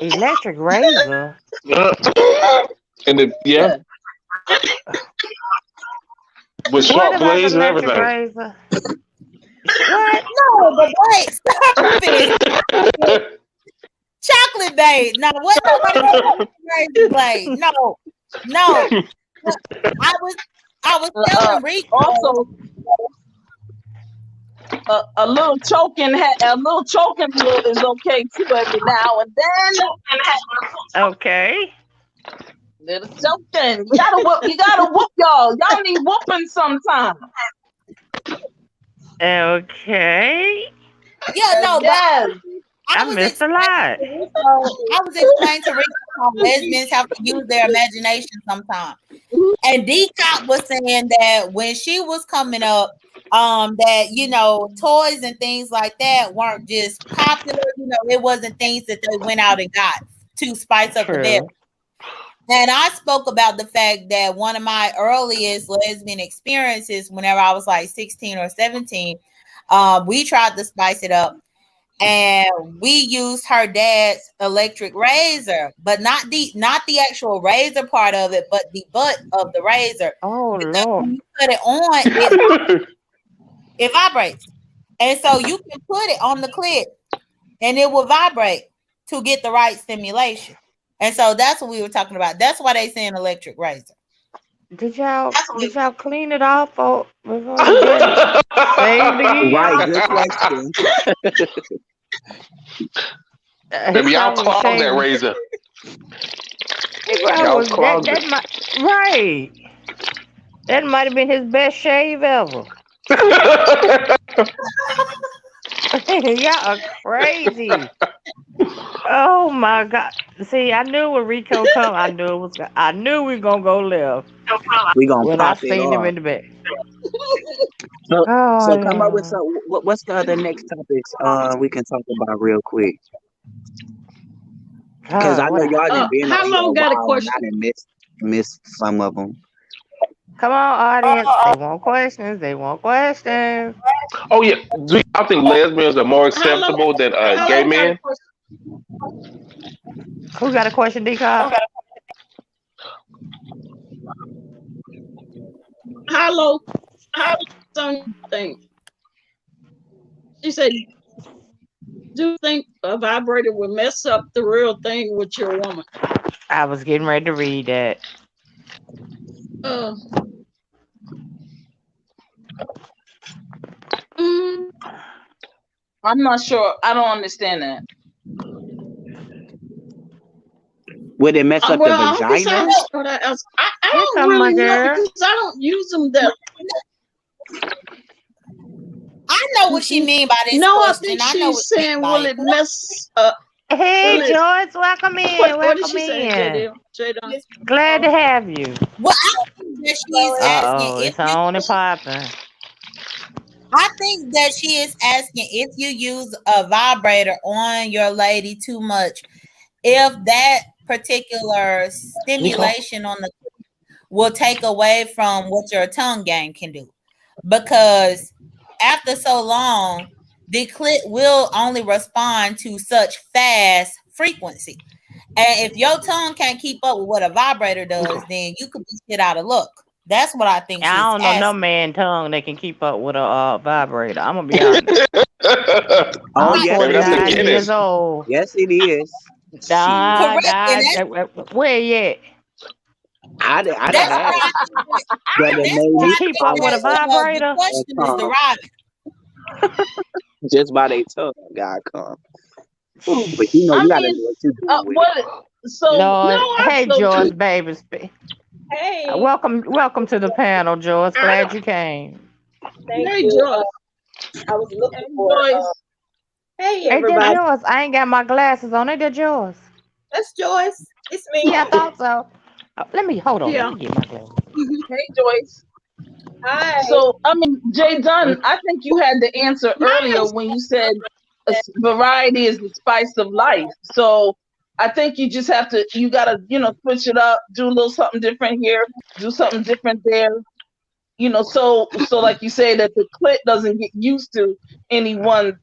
S1: Electric razor.
S7: And the with sharp blades and everything.
S1: Razor?
S3: What? No, the blade. Stop it. Chocolate blade. No, what? Razor blade. No. I was telling Rico
S6: also a little choking is okay too every now and then.
S1: Okay.
S6: Little choking. You gotta whoop y'all. Y'all need whooping sometime.
S1: Okay.
S3: Yeah, no,
S6: yes.
S1: I missed a lot.
S3: I was explaining to Rico how lesbians have to use their imagination sometimes. And D-Cop was saying that when she was coming up, that toys and things like that weren't just popular. It wasn't things that they went out and got to spice up the bed. And I spoke about the fact that one of my earliest lesbian experiences, whenever I was like 16 or 17, we tried to spice it up. and we used her dad's electric razor, but not the actual razor part of it, but the butt of the razor.
S1: Oh
S3: Because
S1: Lord.
S3: when you put it on, it vibrates, and so you can put it on the clit, and it will vibrate to get the right stimulation. And so that's what we were talking about. That's why they say an electric razor.
S1: Did y'all clean it off before you did it? Save it again?
S9: Right, good question.
S7: Maybe y'all
S1: Probably
S7: clogged that
S1: shaved-
S7: razor.
S1: That
S7: Y'all
S1: was
S7: clogged
S1: that might right. That might have been his best shave ever. Y'all are crazy. Oh my God! See, I knew when Rico come, I knew we were gonna go left
S9: We gonna
S1: when I
S9: pop it
S1: seen him
S9: off.
S1: in the back.
S9: So,
S1: Oh,
S9: so come up with
S1: Lord.
S9: some. What's the other next topics? We can talk about real quick. Because I know
S1: what?
S9: y'all done been
S4: How
S9: on here a
S4: long got a
S9: while, and
S4: question?
S9: I done missed some of them.
S1: Come on, audience. They want questions. They want questions.
S7: Oh yeah, do y'all think lesbians are more
S4: How long?
S7: acceptable than
S4: How
S7: gay
S4: long got a
S7: men?
S4: question?
S1: Who got a question, D-Cop?
S4: How long? How long you think? She said, "Do you think a vibrator would mess up the real thing with your woman?"
S1: I was getting ready to read that.
S6: I'm not sure. I don't understand that.
S9: Would it mess up the
S4: Well, I guess
S9: vagina?
S4: I
S1: Here
S4: don't
S1: come my
S4: really know
S1: girl.
S4: because I don't use them that.
S3: I know what she mean by this
S4: No, I
S3: question.
S4: think
S3: I know what
S4: she's
S3: she mean
S4: saying,
S3: by
S4: will
S3: it.
S4: it mess up?
S1: Hey,
S4: Will it?
S1: Joyce, welcome in.
S4: What did
S1: Welcome
S4: she say,
S1: in.
S4: Jadon?
S1: Glad to have you.
S3: Well, I think that she's asking
S1: Uh-oh,
S3: if
S1: it's
S3: you.
S1: on and popping.
S3: I think that she is asking if you use a vibrator on your lady too much, if that particular stimulation on the will take away from what your tongue game can do. Because after so long, the clit will only respond to such fast frequency. And if your tongue can't keep up with what a vibrator does, then you could be shit out of luck. That's what I think she's
S1: I don't know no
S3: asking.
S1: man tongue that can keep up with a vibrator. I'm gonna be honest.
S9: Oh,
S1: I'm
S9: yes,
S7: Maybe that's a
S1: 49 years
S7: Guinness.
S1: old.
S9: yes, it is. Shit.
S3: Correct. And
S1: Where yet?
S9: I done
S3: that's
S9: had
S3: why
S9: it.
S3: I think
S9: That done
S3: that's
S9: made
S3: why
S9: me
S1: You
S3: I
S1: keep
S3: think
S1: up with a
S3: that the
S1: vibrator?
S3: question is deriving.
S9: Just by their tongue, God come. Ooh, but you know
S6: I
S9: you gotta
S6: mean,
S9: do what you doing with it.
S6: what? So
S1: Lord,
S6: no,
S1: hey
S6: so
S1: Joyce, baby.
S10: Hey,
S1: Welcome to the panel, Joyce. Glad you came.
S10: thank
S4: Hey,
S10: you.
S4: Joyce.
S10: I was looking
S6: hey,
S10: for.
S6: Joyce.
S10: Hey,
S1: Hey, that's
S10: everybody.
S1: yours. I ain't got my glasses on. Ain't that yours?
S10: That's Joyce. It's me.
S1: Yeah, I thought so. Hold on.
S4: Yeah.
S1: Let me get my glasses.
S6: Hey, Joyce.
S10: Hi.
S6: So I mean, Jay Dunn, I think you had the answer earlier when you said variety is the spice of life. So I think you just have to, you gotta, switch it up, do a little something different here, do something different there. So like you say that the clit doesn't get used to any one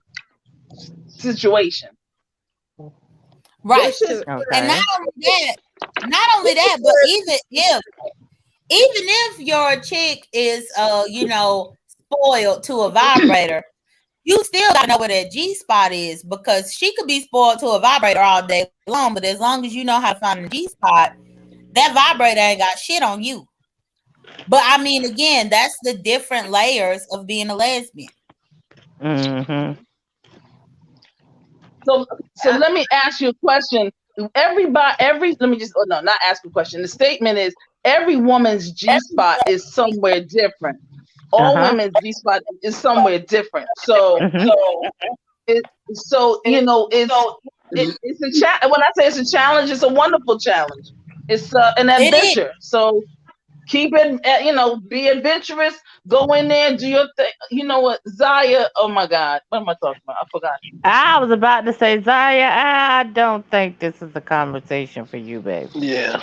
S6: situation.
S3: Right.
S10: Dishes.
S1: Okay.
S3: And not only that, but even if your chick is spoiled to a vibrator, you still gotta know where that G spot is, because she could be spoiled to a vibrator all day long, but as long as you know how to find the G spot, that vibrator ain't got shit on you. But I mean, again, that's the different layers of being a lesbian.
S1: Mm-hmm.
S6: So let me ask you a question. Let me just, not ask you a question. The statement is every woman's G spot is somewhere different. All women's G spot is somewhere different. So it's a challenge. When I say it's a challenge, it's a wonderful challenge. It's an adventure. So keep it, be adventurous. Go in there, do your thing. You know what, Zaya? Oh my God, what am I talking about? I forgot.
S1: I was about to say, Zaya, I don't think this is a conversation for you, baby.
S7: Yeah.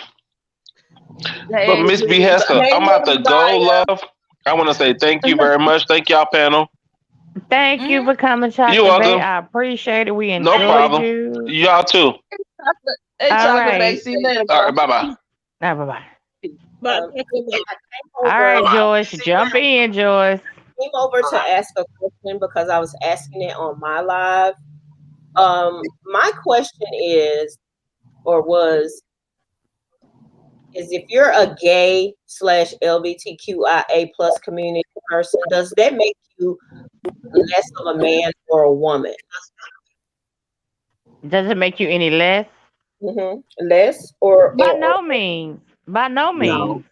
S6: Hey,
S7: But Miss B. Hester,
S6: hey,
S7: I'm about to go,
S6: Zaya.
S7: love. I want to say thank you very much. Thank y'all, panel.
S1: Thank you for coming,
S7: You're
S1: Chocolate Bay.
S7: welcome.
S1: I appreciate it. We
S7: No
S1: enjoyed
S7: problem.
S1: you.
S7: Y'all too.
S6: Hey,
S1: All
S6: Chocolate Bay.
S1: right.
S6: See you later,
S7: All
S6: bro.
S7: right. Bye bye.
S1: Now, bye-bye.
S4: But
S10: I came
S1: All right,
S10: over.
S1: Joyce. Jump in, Joyce.
S10: Came over to ask a question because I was asking it on my live. My question is, or was, is if you're a gay / LGBTQIA plus community person, does that make you less of a man or a woman?
S1: Does it make you any less?
S10: Less or
S1: By no means. By no
S9: No.
S1: means.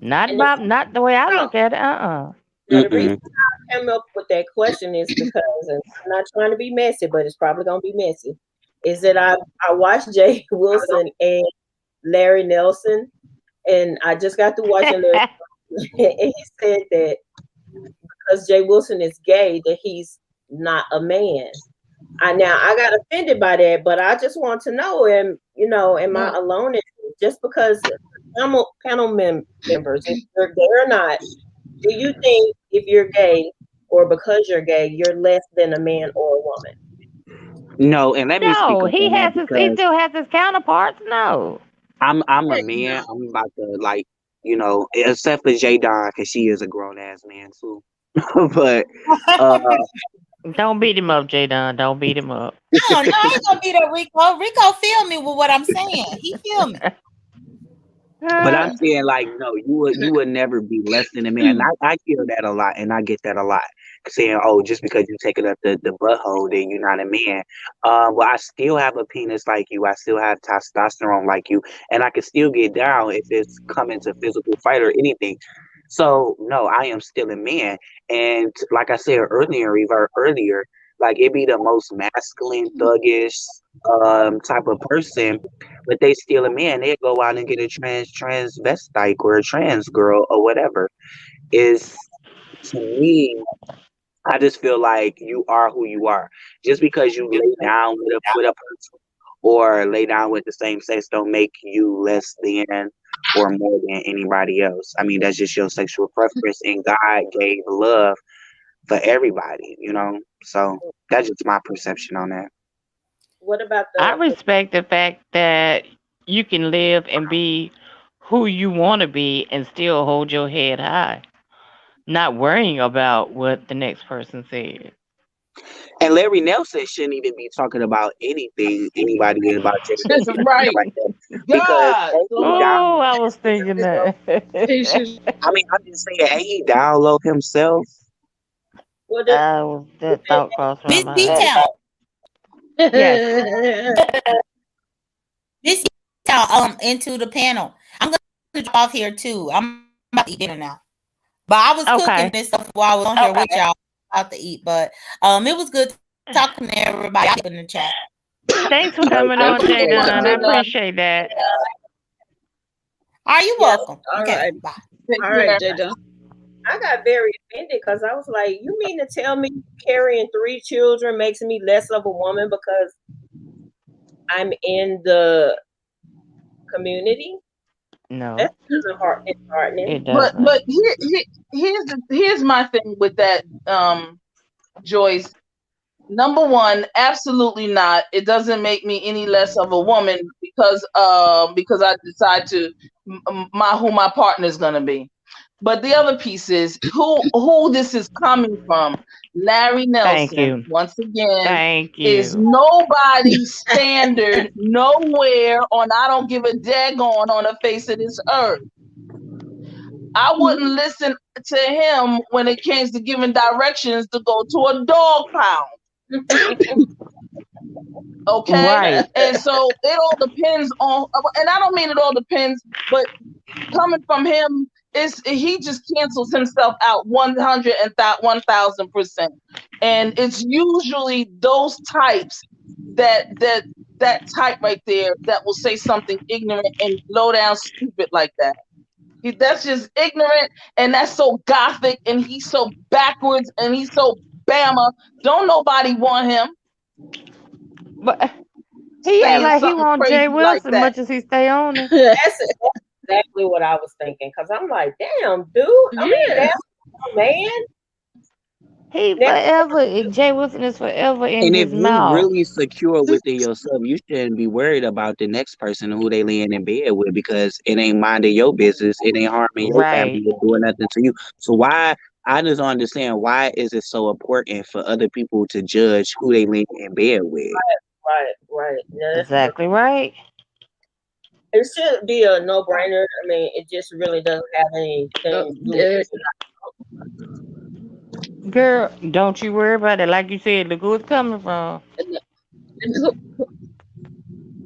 S1: Not
S10: and
S1: by not the way I look at it.
S10: now the
S9: Mm-mm.
S10: reason I came up with that question is because, and I'm not trying to be messy, but it's probably gonna be messy, is that I watched Jay Wilson and Larry Nelson, and I just got to watching Larry and he said that because Jay Wilson is gay, that he's not a man. Now I got offended by that, but I just want to know, am I alone in this? Just because panel members, if you're gay or not, do you think if you're gay or because you're gay, you're less than a man or a woman?
S9: No, and let me speak
S1: No,
S9: up
S1: he
S9: on that
S1: has his. He
S9: because
S1: still has his counterparts. No.
S9: I'm a man. I'm about to like, except for J Don, because she is a grown ass man too. But
S1: Don't beat him up, Jadon. Don't beat him up.
S3: No, I ain't gonna beat up Rico. Rico feel me with what I'm saying. He feel me.
S9: but I'm saying like, no, you would never be less than a man. And I hear that a lot, and I get that a lot. Saying, oh, just because you take it up the butthole, then you're not a man. Well, I still have a penis like you. I still have testosterone like you, and I can still get down if it's coming to physical fight or anything. So no, I am still a man. And like I said earlier, like it be the most masculine, thuggish type of person, but they still a man. They go out and get a transvestite or a trans girl or whatever. Is to me, I just feel like you are who you are. Just because you lay down with a person or lay down with the same sex don't make you less than or more than anybody else. I mean, that's just your sexual preference, and God gave love for everybody, So that's just my perception on that.
S10: What about
S1: I respect the fact that you can live and be who you want to be and still hold your head high, not worrying about what the next person said.
S9: And Larry Nelson shouldn't even be talking about anybody about Jason
S6: Right.
S9: like that.
S6: God.
S9: Because
S1: Oh, I was thinking that.
S9: I mean, I'm just saying, ain't he down low himself?
S1: That thought crossed my
S3: Miss
S1: mind.
S3: B-Town.
S1: Yes.
S3: Miss B-Town, into the panel. I'm gonna drop off here too. I'm about to eat dinner now. But I was cooking this stuff while I was on here with y'all about to eat. But it was good talking to everybody in the chat.
S1: Thanks for coming on, Jadon. I appreciate that.
S3: Are you welcome?
S4: All
S3: Okay,
S4: right.
S3: bye.
S4: All right, Jada.
S10: I got very offended because I was like, you mean to tell me carrying 3 children makes me less of a woman because I'm in the community?
S1: No.
S10: That doesn't heartening.
S1: It doesn't.
S6: But here's my thing with that, Joyce. Number one, absolutely not. It doesn't make me any less of a woman because I decide to who my partner is gonna be. But the other piece is who this is coming from. Larry Nelson,
S1: Thank you.
S6: once again,
S1: Thank you.
S6: is nobody's standard nowhere on I don't give a daggone on the face of this earth. I wouldn't listen to him when it came to giving directions to go to a dog pound. Okay?
S1: Right.
S6: And so it all depends on, and I don't mean it all depends, but coming from him, he just cancels himself out 1,000%. And it's usually those types that type right there that will say something ignorant and low down stupid like that. That's just ignorant, and that's so gothic, and he's so backwards, and he's so Bama. Don't nobody want him.
S1: But he act like he want Jay Wilson
S6: like
S1: much as he stay on it.
S10: That's exactly what I was thinking because I'm like, damn, dude. I mean, that's a man.
S1: He forever. Jay Wilson is forever in
S9: And if
S1: his
S9: you
S1: mouth.
S9: really secure within yourself, you shouldn't be worried about the next person who they laying in bed with because it ain't minding your business. It ain't harming your family
S1: Right.
S9: or doing nothing to you. So why? I just don't understand why is it so important for other people to judge who they lay in bed with?
S10: Right. Yeah,
S1: Exactly right.
S10: it should be a no-brainer. I mean, it just really doesn't have anything to do with
S1: Girl, don't you worry about it. Like you said, look who it's coming from.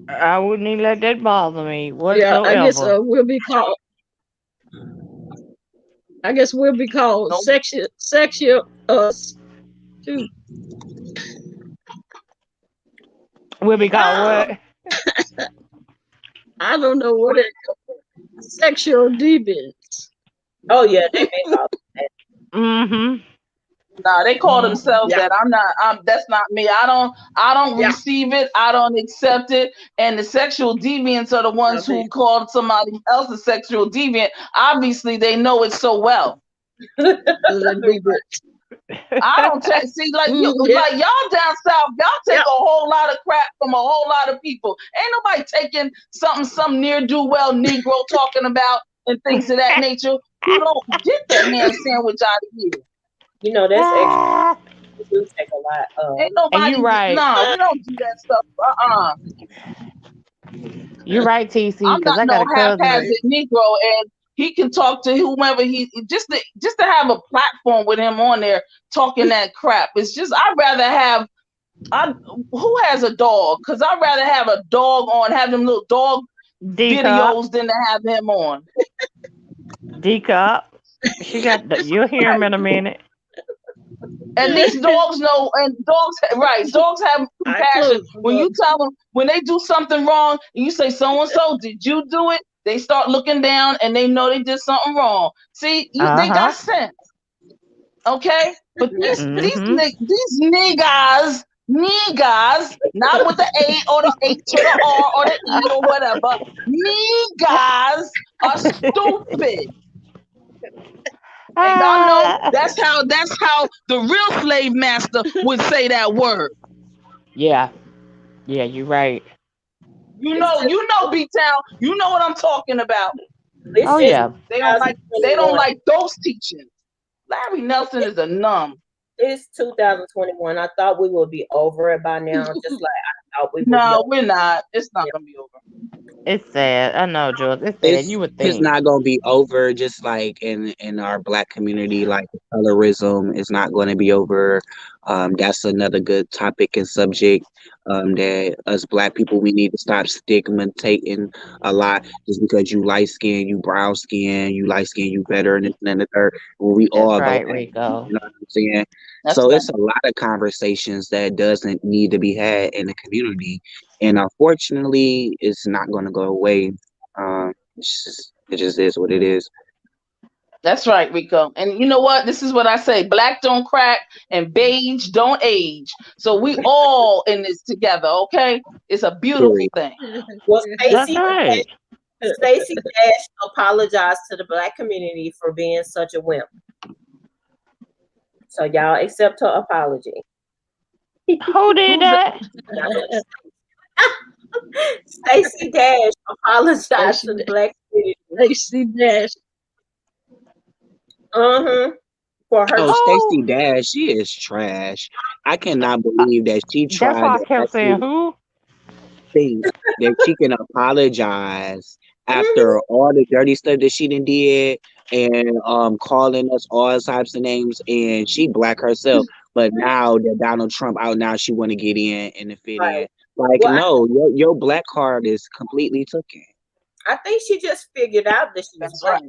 S1: I wouldn't even let that bother me
S4: Yeah, I guess
S1: whatsoever.
S4: we'll be called. I guess we'll be called
S6: Nope.
S4: sexual us too.
S1: We'll be called what?
S4: I don't know what it sexual deviants.
S10: Oh yeah, they may call it
S1: Mm-hmm.
S6: Nah, they call themselves
S4: Yeah.
S6: that. That's not me. I don't
S4: Yeah.
S6: receive it. I don't accept it. And the sexual deviants are the ones who
S4: Okay.
S6: call somebody else a sexual deviant. Obviously, they know it so well. I don't see like you like y'all down south, y'all take a whole lot of crap from a whole lot of people. Ain't nobody taking some near do well Negro talking about and things of that nature. You don't get that ham sandwich out of here.
S10: You know, that's extra. We do take a lot of.
S6: Ain't nobody.
S1: And you right.
S6: No, we don't do that stuff.
S1: You're right, TC,
S6: I'm
S1: because
S6: not
S1: I got
S6: no
S1: a cousin.
S6: haphazard Negro, and he can talk to whomever he just to have a platform with him on there talking that crap. It's just I'd rather have who has a dog? Because I'd rather have a dog on, have them little dog videos than to have him on.
S1: D-Cup. She got you'll hear him in a minute.
S6: And these dogs know, and dogs have compassion. When you tell them, when they do something wrong, and you say, so and so, did you do it? They start looking down and they know they did something wrong. See, they got sense. Okay? But these niggas, not with the A or the H or the R or the E or whatever, niggas are stupid. And y'all know that's how the real slave master would say that word.
S1: Yeah, you're right.
S6: You know, B-Town. You know what I'm talking about.
S1: Oh yeah.
S6: They don't like those teachings. Larry Nelson is a numb.
S10: It's 2021. I thought we would be over it by now. Just like I thought we would.
S6: No, we're not. It's not gonna be over.
S1: It's sad. I know, George. It's sad. You would think
S9: It's not gonna be over. Just like in our Black community, like colorism is not going to be over. That's another good topic and subject. That us Black people, we need to stop stigmatizing a lot just because you light skin, you brown skin, you light skin, you better, and this and the third. Well, we
S1: That's
S9: all
S1: right,
S9: go.
S1: Rico.
S9: You know what I'm saying?
S6: That's
S9: so
S6: right.
S9: It's a lot of conversations that doesn't need to be had in the community, and unfortunately, it's not going to go away. It just is what it is.
S6: That's right, Rico. And you know what? This is what I say: Black don't crack, and beige don't age. So we all in this together. Okay, it's a beautiful thing.
S10: Well,
S1: That's right.
S10: Stacey Dash apologized to the Black community for being such a wimp. So y'all accept her apology.
S1: Who did that?
S10: Stacey Dash apologized to the Black community.
S4: Stacey Dash.
S10: For her.
S9: Stacey Dash, she is trash. I cannot believe that she tried.
S1: That's why I kept saying who.
S9: Think that she can apologize after all the dirty stuff that she did and calling us all types of names, and she Black herself. But now that Donald Trump out, now she want to get in and fit in. Like, no, your Black card is completely taken.
S10: I think she just figured out that she was Black.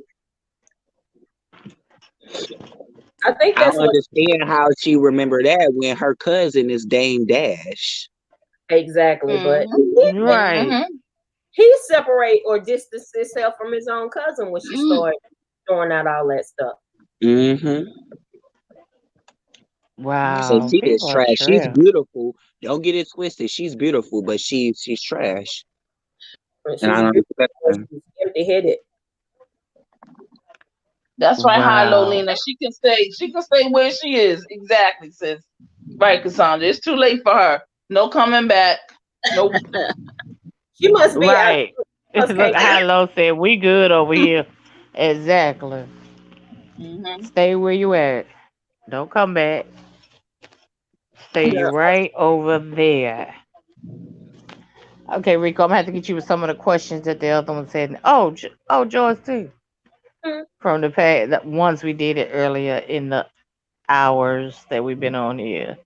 S10: I think that's
S9: I understand how she remember that when her cousin is Dame Dash.
S10: Exactly, but
S1: right.
S10: He separate or distance himself from his own cousin when she started throwing out all that stuff.
S1: Wow.
S9: So she is trash. She's beautiful. Don't get it twisted. She's beautiful, but she's trash.
S10: And I don't respect her. She's empty-headed.
S6: That's right, hi
S1: Wow.
S6: Lolina. She can stay where she is. Exactly, sis. Right, Cassandra. It's too late for her. No coming back. Nope.
S10: She must be out.
S1: Right. Look, Hello said we good over here. Exactly.
S6: Mm-hmm.
S1: Stay where you at. Don't come back. Stay
S10: Yeah.
S1: right over there. Okay, Rico, I'm gonna have to get you with some of the questions that the other one said. Oh, oh, George too.
S10: Mhm.
S1: From the past, the ones we did it earlier in the hours that we've been on here.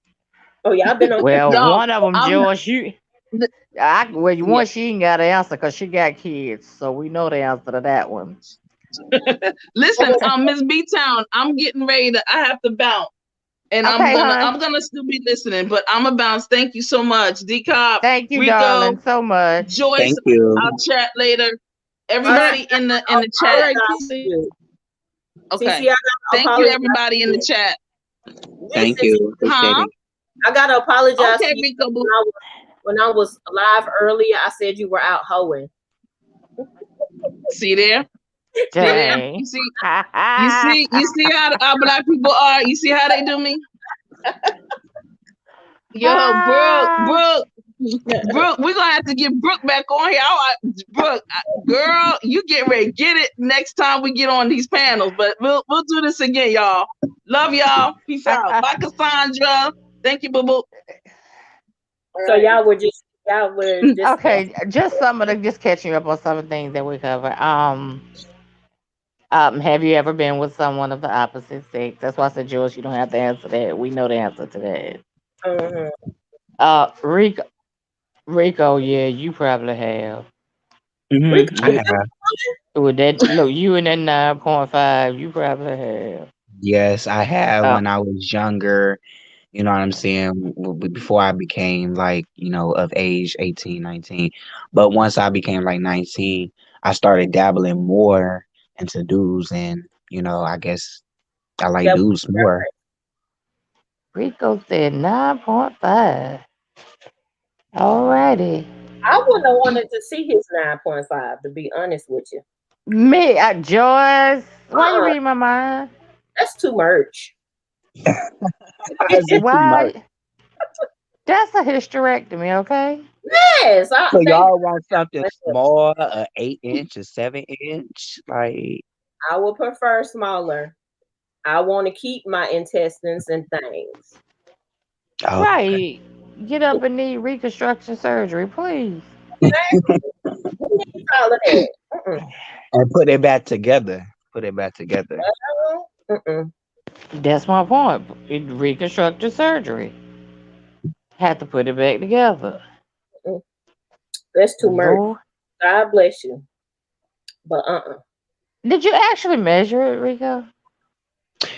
S10: Oh, y'all been on.
S1: Well,
S6: Y'all,
S1: one of them,
S6: I'm
S1: George, you. Well,
S6: yeah.
S1: one she ain't got to answer because she got kids, so we know the answer to that one.
S6: Listen, Miss B Town, I'm getting ready to. I have to bounce, and
S1: Okay,
S6: I'm
S1: hon.
S6: gonna still be listening, but I'm a bounce. Thank you so much, D Cop,
S1: Thank you,
S6: Rico,
S1: darling, so much.
S6: Joyce.
S9: Thank you.
S6: I'll chat later.
S10: All
S6: Everybody in the chat.
S4: All right,
S10: apologize
S4: Kiki.
S10: to you.
S6: Okay.
S10: CC, I gotta
S6: Thank you,
S10: apologize
S6: everybody
S10: to
S6: in the
S10: you.
S6: chat.
S9: Thank
S10: Listen,
S9: you. Appreciate
S6: Huh?
S9: it.
S10: I gotta apologize
S6: Okay,
S10: to you.
S6: Rico. Boo.
S10: When I was live earlier, I said you were out hoeing.
S6: See there?
S1: Dang.
S6: You see how our black people are. You see how they do me? Yo, Brooke, we're gonna have to get Brooke back on here. Brooke, girl, you get ready, get it next time we get on these panels. But we'll do this again, y'all. Love y'all. Peace out. Bye, Cassandra. Thank you, boo boo.
S10: So y'all were just
S1: Okay, just catching you up on some of the things that we covered. Have you ever been with someone of the opposite sex? That's why I said, Jules, you don't have to answer that. We know the answer to that. Rico, yeah, you probably have.
S9: I have.
S1: With that, look, you in that 9.5, you probably have.
S9: Yes, I have when I was younger. You know what I'm saying? Before I became like, of age 18, 19. But once I became like 19, I started dabbling more into dudes, and I guess I like dudes more.
S1: Rico said 9.5. Alrighty.
S10: I wouldn't have wanted to see his 9.5, to be honest with you.
S1: Me, Joyce, why you read my mind?
S10: That's too much.
S1: Why? That's a hysterectomy, okay?
S10: Yes.
S9: So y'all want something small, 8-inch, a 7-inch, like?
S10: I would prefer smaller. I want to keep my intestines and things.
S9: Oh,
S1: right. Get up and need reconstruction surgery, please.
S10: All of that.
S9: And put it back together.
S1: That's my point. Reconstructive surgery. Had to put it back together.
S10: That's too much. God bless you. But
S1: Did you actually measure it, Rico?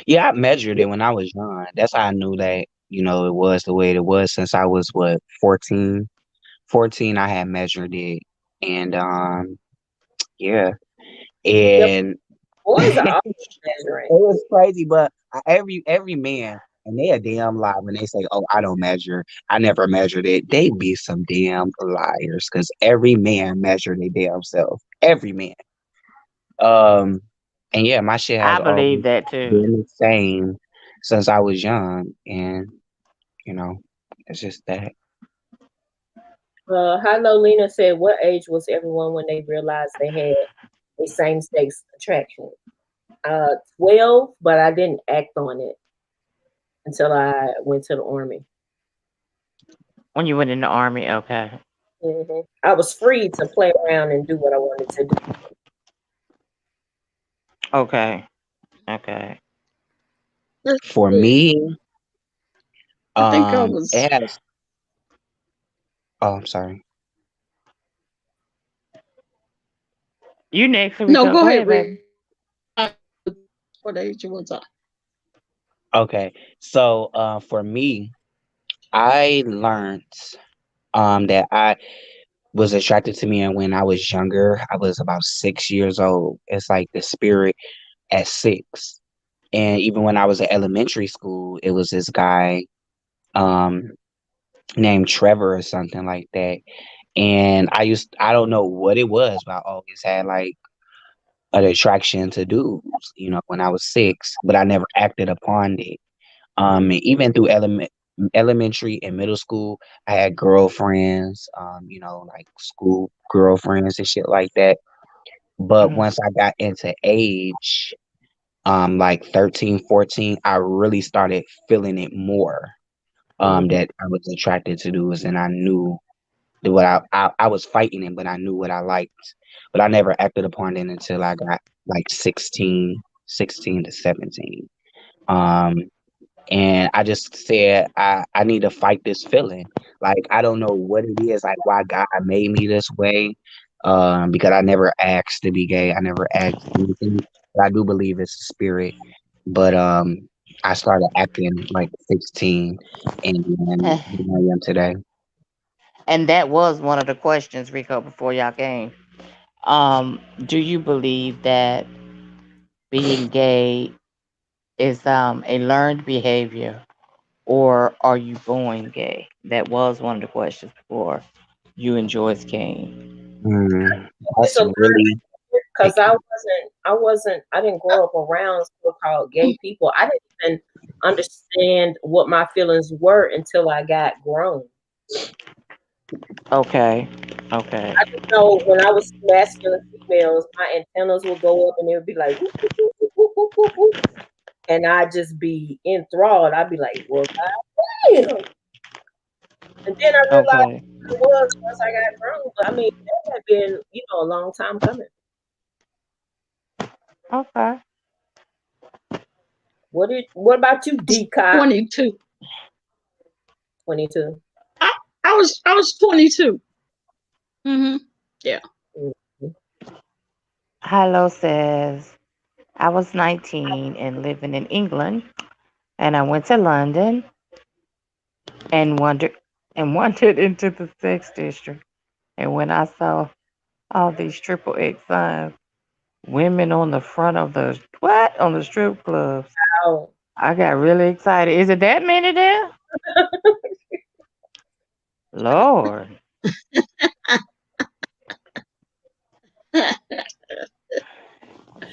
S9: Yeah, I measured it when I was young. That's how I knew that, it was the way it was since I was 14. 14, I had measured it. And yeah. And
S10: boys are
S9: measuring. It was crazy, but every man, and they a damn lie when they say, "Oh, I don't measure. I never measured it." They be some damn liars because every man measured their damn self. Every man. And yeah, my shit has
S1: I believe
S9: always
S1: that too.
S9: been the same since I was young, and it's just that.
S10: Hello, Lena said, "What age was everyone when they realized they had a same-sex attraction?" 12, but I didn't act on it until I went to the army.
S1: When you went in the army, okay.
S10: Mm-hmm. I was free to play around and do what I wanted to do.
S1: Okay.
S9: For me,
S4: I think I was.
S9: It has. Oh, I'm sorry.
S1: You next.
S4: No, go ahead, baby. What age was I?
S9: Okay, so for me, I learned that I was attracted to men when I was younger. I was about 6 years old. It's like the spirit at 6. And even when I was in elementary school, it was this guy named Trevor or something like that. And I don't know what it was, but I always had like an attraction to dudes, when I was 6, but I never acted upon it. And even through elementary and middle school, I had girlfriends, like school girlfriends and shit like that. But
S1: Mhm.
S9: once I got into age, like 13, 14, I really started feeling it more. That I was attracted to dudes, and I knew that what I was fighting it, but I knew what I liked. But I never acted upon it until I got like 16 to 17. Um, and I just said I need to fight this feeling. Like I don't know what it is, like why God made me this way. Because I never asked to be gay. I never asked anything. But I do believe it's a spirit. But I started acting like 16, and then
S1: Eh,
S9: here I am today.
S1: And that was one of the questions, Rico, before y'all came. Do you believe that being gay is a learned behavior, or are you born gay? That was one of the questions before you and Joyce came.
S10: It's
S9: That's
S10: a
S9: really
S10: because I didn't grow up around so-called gay people. I didn't even understand what my feelings were until I got grown.
S1: Okay. Okay.
S10: I just know when I was masculine females, my antennas would go up and it would be like whoop, whoop, whoop, whoop, whoop, whoop, whoop, whoop. And I'd just be enthralled. I'd be like, well, damn. And then I realized
S1: Okay.
S10: it was once I got grown. But I mean, that had been, a long time coming.
S1: Okay.
S10: What about you, D-Cop?
S4: 22.
S10: 22.
S4: I was 22. Yeah.
S1: Hello says I was 19 and living in England, and I went to London and wandered into the sex district. And when I saw all these triple X signs, women on the front of the on the strip clubs,
S10: Oh.
S1: I got really excited. Is it that many there? Lord.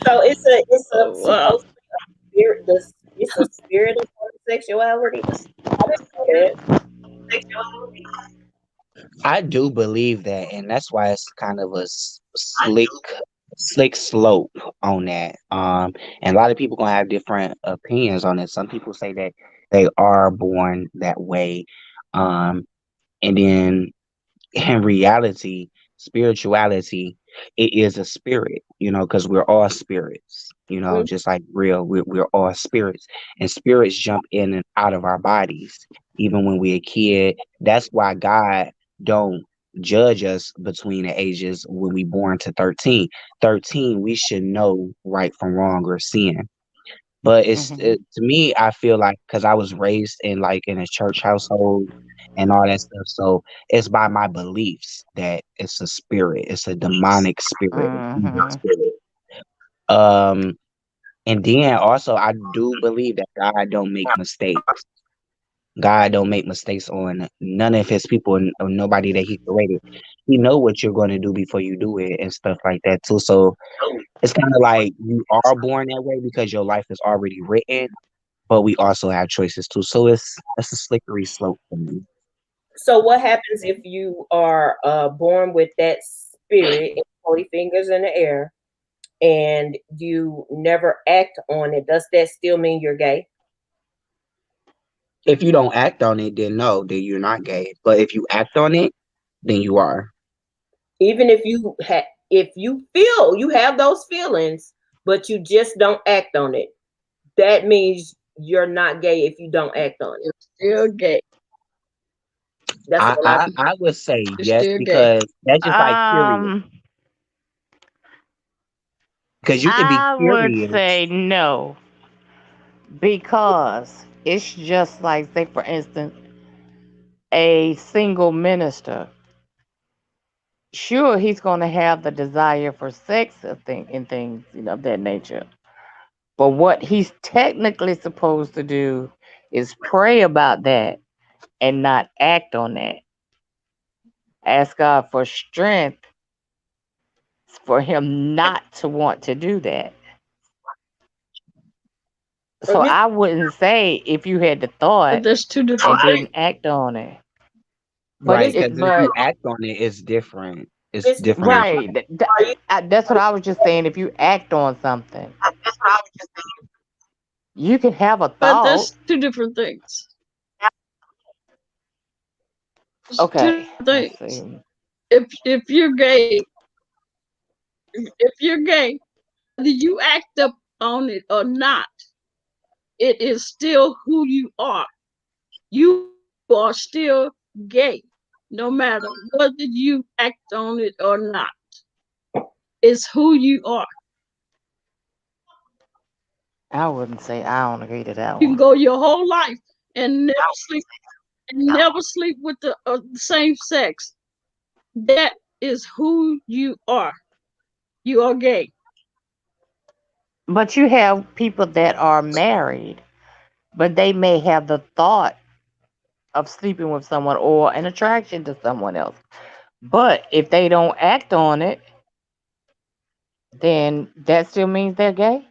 S10: So it's a
S4: Oh, wow.
S10: supposed to be a spirit. It's a spirit of homosexuality. I didn't know that. Sexuality.
S9: I do believe that, and that's why it's kind of a slick slope on that. And a lot of people gonna have different opinions on it. Some people say that they are born that way, and then in reality, spirituality, it is a spirit, because we're all spirits, just like we're all spirits, and spirits jump in and out of our bodies, even when we're a kid. That's why God don't judge us between the ages when we born to 13. 13, we should know right from wrong or sin. But
S1: Mhm.
S9: to me, I feel like because I was raised in a church household and all that stuff, so it's by my beliefs that it's a spirit, it's a demonic spirit, evil
S1: Mhm.
S9: spirit. Um, and then also I do believe that God don't make mistakes. God don't make mistakes on none of his people or nobody that he created. He know what you're going to do before you do it and stuff like that too. So it's kind of like you are born that way because your life is already written, but we also have choices too. So it's a slippery slope for me.
S10: So what happens if you are born with that spirit, 40 fingers in the air, and you never act on it? Does that still mean you're gay?
S9: If you don't act on it, then no, then you're not gay. But if you act on it, then you are.
S10: Even if you feel you have those feelings, but you just don't act on it, that means you're not gay if you don't act on it.
S4: You're still gay.
S10: That's what I
S9: I would say
S4: You're
S9: yes
S4: still gay.
S9: because that's just like period.
S1: Um,
S9: Because you can be
S1: I would
S9: curious.
S1: say no, because it's just like, say, for instance, a single minister. Sure, he's going to have the desire for sex and things, of that nature. But what he's technically supposed to do is pray about that and not act on that. Ask God for strength for him not to want to do that. So
S10: Miss-
S1: I wouldn't say if you had the
S4: But
S1: thought
S4: that's two
S1: and
S4: different things.
S1: didn't act on it.
S9: Right,
S10: Miss
S9: because if
S1: But
S9: you act on it, it's different. It's
S10: Miss
S9: different.
S10: Brown,
S1: right,
S10: are you
S1: that's what I was just saying. If you act on something, you can have a
S4: But
S1: thought.
S4: that's two different things. It's two
S1: Okay, let's
S4: things.
S1: see.
S4: If you're gay, if you're gay, whether you act up on it or not, it is still who you are. You are still gay, no matter whether you act on it or not. It's who you are.
S1: I wouldn't say I don't agree to that
S4: You can
S1: one.
S4: go your whole life and never sleep with the same sex. That is who you are. You are gay.
S1: But you have people that are married, but they may have the thought of sleeping with someone or an attraction to someone else. But if they don't act on it, then that still means they're gay.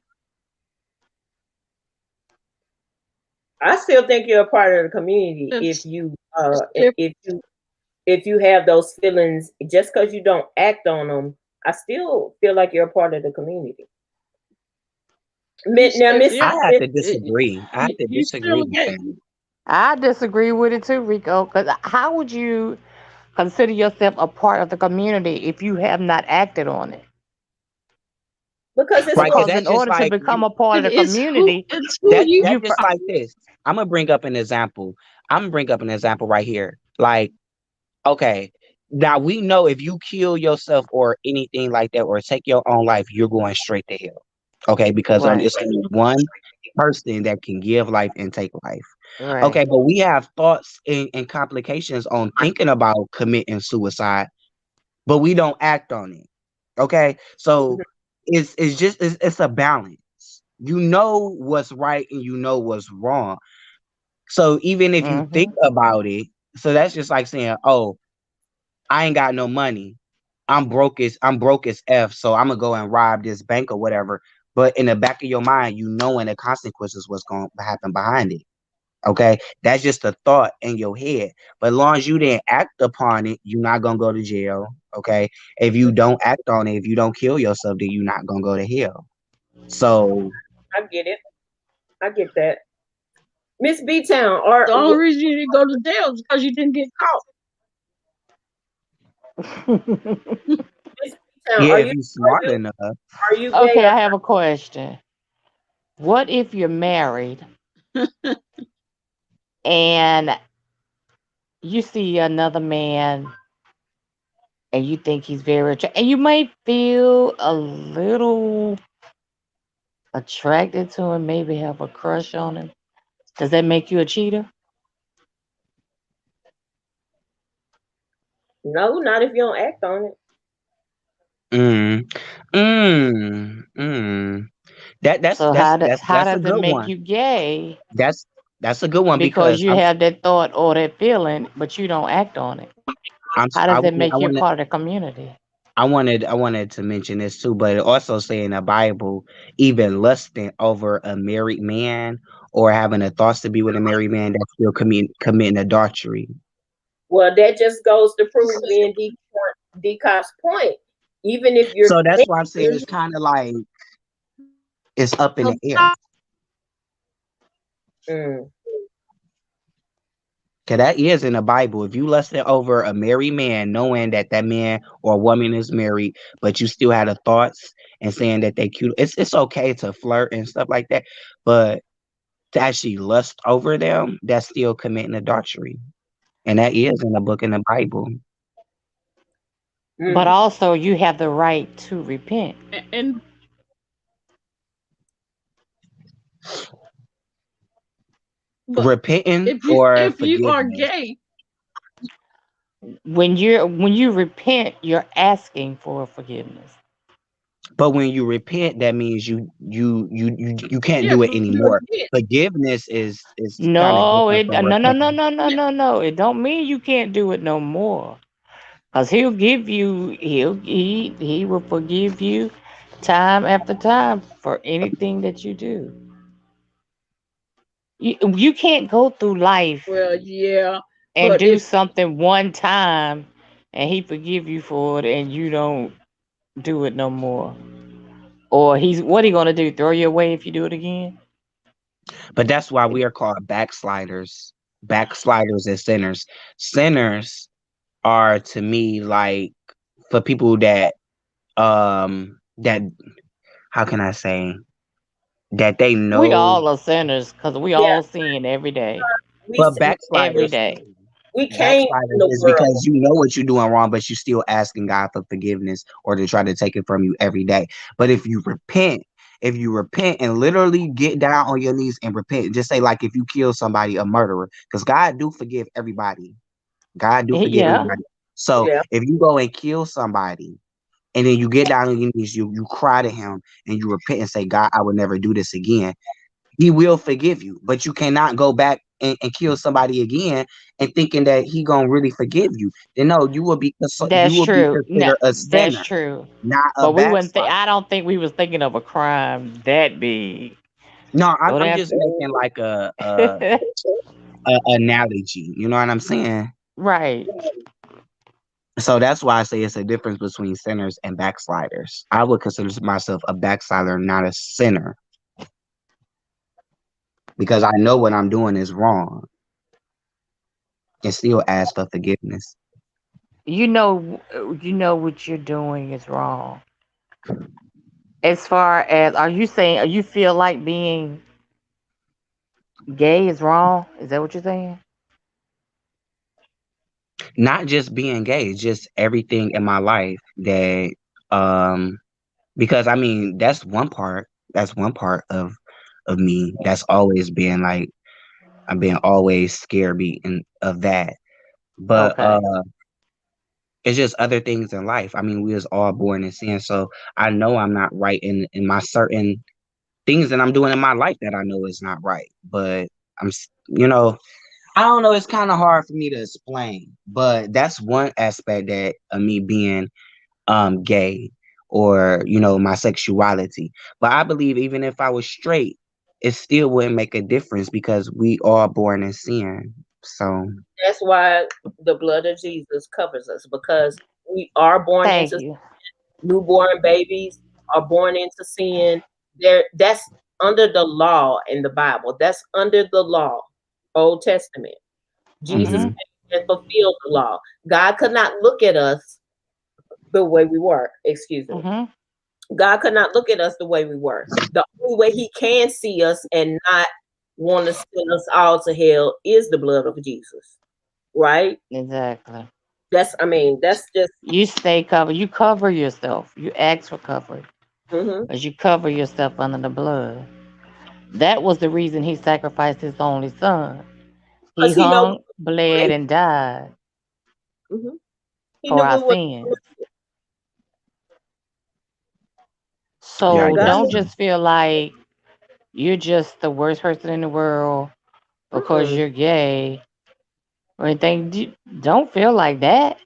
S10: I still think you're a part of the community
S4: It's,
S10: if you
S4: it's different.
S10: if you have those feelings just because you don't act on them. I still feel like you're a part of the community. Now, Miss
S4: Yeah,
S9: I have to disagree. I have to
S4: you
S9: disagree
S4: still
S9: with
S4: gay.
S9: that.
S1: I disagree with it too, Rico. Because how would you consider yourself a part of the community if you have not acted on it?
S10: because it's
S9: Right, because
S1: Because
S9: that's
S1: in
S9: just
S1: order to
S9: like
S1: become a part of the
S4: It's
S1: community,
S4: who
S9: that.
S4: you
S9: That's
S1: you
S9: just like this. I'm gonna bring up an example. Right here. Like, okay, now we know if you kill yourself or anything like that, or take your own life, you're going straight to hell. Okay, because
S1: right,
S9: it's only one person that can give life and take life.
S1: right.
S9: Okay, but we have thoughts and complications on thinking about committing suicide, but we don't act on it. Okay, so it's a balance. You know what's right and you know what's wrong. So even if you think
S1: Mm-hmm.
S9: about it, so that's just like saying, "Oh, I ain't got no money. I'm broke as F, so I'm gonna go and rob this bank or whatever." But in the back of your mind, you knowing the consequences what's going to happen behind it. Okay, that's just a thought in your head. But as long as you didn't act upon it, you're not gonna go to jail. Okay, if you don't act on it, if you don't kill yourself, then you're not gonna go to hell. So
S10: I get it. I get that. Miss B Town,
S4: The only reason you didn't go to jail is because you didn't get caught.
S10: Miss B Town,
S9: yeah,
S10: are
S9: if
S10: you
S9: you're smart enough.
S10: are you gay?
S1: Okay, I have a question. What if you're married and you see another man and you think he's very attractive, and you may feel a little attracted to him, maybe have a crush on him? Does that make you a cheater?
S10: No, not if you don't act on it.
S9: Mm, mm. That's
S1: So
S9: that's
S1: how
S9: that's a
S1: does it
S9: good
S1: make
S9: one.
S1: you gay?
S9: That's a good one
S1: Because
S9: because
S1: you have that thought or that feeling, but you don't act on it. How
S9: I
S1: does that
S9: wanted I
S1: make you a
S9: wanted
S1: part of the community?
S9: I wanted to mention this too, but it also say in the Bible, even lusting over a married man or having the thoughts to be with a married man, that's still committing adultery.
S10: Well, that just goes to prove me and Decop's point. Even if you're
S9: So that's why I'm saying it's kind of like it's up in the air. Cause that is in the Bible. If you lusted over a married man, knowing that that man or woman is married, but you still had the thoughts and saying that they cute, it's okay to flirt and stuff like that. But to actually lust over them, that's still committing adultery, and that is in the book in the Bible.
S1: But also, you have the right to repent.
S4: And
S9: Repenting
S4: if you are
S9: forgiveness.
S4: gay,
S1: When you repent, you're asking for forgiveness.
S9: But when you repent, that means you can't
S4: yeah,
S9: do it
S4: but you
S9: anymore.
S4: repent.
S9: Forgiveness is kind of
S1: No,
S9: different
S1: it
S9: from
S1: no no no
S9: repentance.
S1: no no no no. It don't mean you can't do it no more. Cause he will forgive you time after time for anything that you do. You can't go through life
S4: Well, yeah,
S1: and
S4: but
S1: do
S4: if
S1: something one time and he forgive you for it and you don't do it no more. Or what he gonna do? Throw you away if you do it again?
S9: But that's why we are called backsliders. Backsliders and sinners. Sinners are to me like for people that how can I say that they
S1: We
S9: know,
S1: all are sinners because we
S10: Yeah,
S1: all sin every day.
S10: we
S9: but
S1: Every
S9: backsliders
S1: day.
S10: we came in
S9: backsliders
S10: the
S9: is
S10: world.
S9: because you know what you're doing wrong, but you still asking God for forgiveness or to try to take it from you every day. But if you repent and literally get down on your knees and repent, just say like if you kill somebody, a murderer, because God do forgive everybody. God do forgive
S1: Yeah.
S9: everybody. So
S10: Yeah,
S9: if you go and kill somebody and then you get down on your knees, you cry to him and you repent and say, God, I will never do this again. He will forgive you, but you cannot go back and kill somebody again and thinking that he gonna really forgive you. Then no, you
S1: That's
S9: will be
S1: true. No,
S9: considered a
S1: that's
S9: sinner,
S1: true.
S9: not a
S1: But we wouldn't
S9: backslider.
S1: I don't think we was thinking of a crime that big.
S9: No,
S1: Go
S9: I'm
S1: down.
S9: just making like a analogy. You know what I'm saying?
S1: Right.
S9: So that's why I say it's a difference between sinners and backsliders. I would consider myself a backslider, not a sinner, because I know what I'm doing is wrong and still ask for forgiveness.
S1: You know what you're doing is wrong. As far as are you feel like being gay is wrong? Is that what you're saying?
S9: Not just being gay, just everything in my life that um because I mean that's one part of me that's always been like I've been always scared beaten of that. But
S1: Okay.
S9: it's just other things in life. I mean, we was all born in sin, so I know I'm not right in my certain things that I'm doing in my life that I know is not right. But you know, I don't know. It's kind of hard for me to explain, but that's one aspect that of me being gay or my sexuality. But I believe even if I was straight, it still wouldn't make a difference because we are born in sin. So
S10: that's why the blood of Jesus covers us because we are born
S1: Thank
S10: into
S1: you.
S10: newborn babies are born into sin. That's under the law in the Bible. That's under the law, Old Testament. Jesus
S1: Mhm.
S9: mhm.
S10: came and fulfilled the law. God could not look at us the way we were. Excuse me.
S1: Mhm.
S10: God could not look at us the way we were. The only way He can see us and not want to send us all to hell is the blood of Jesus, right?
S1: Exactly.
S10: That's just.
S1: You stay covered. You cover yourself. You ask for coverage.
S10: Mm-hmm.
S1: Because you cover yourself under the blood. That was the reason he sacrificed his only son. He
S10: Because He know.
S1: hung, bled, and died
S10: Mm-hmm. He
S1: for
S10: knew
S1: our
S10: we were.
S1: sins.
S9: Yeah, I
S1: So
S9: guess
S10: God
S1: don't
S10: knew.
S9: so.
S1: just feel like you're just the worst person in the world because
S10: Mm-mm,
S1: you're gay or anything. Don't feel like that.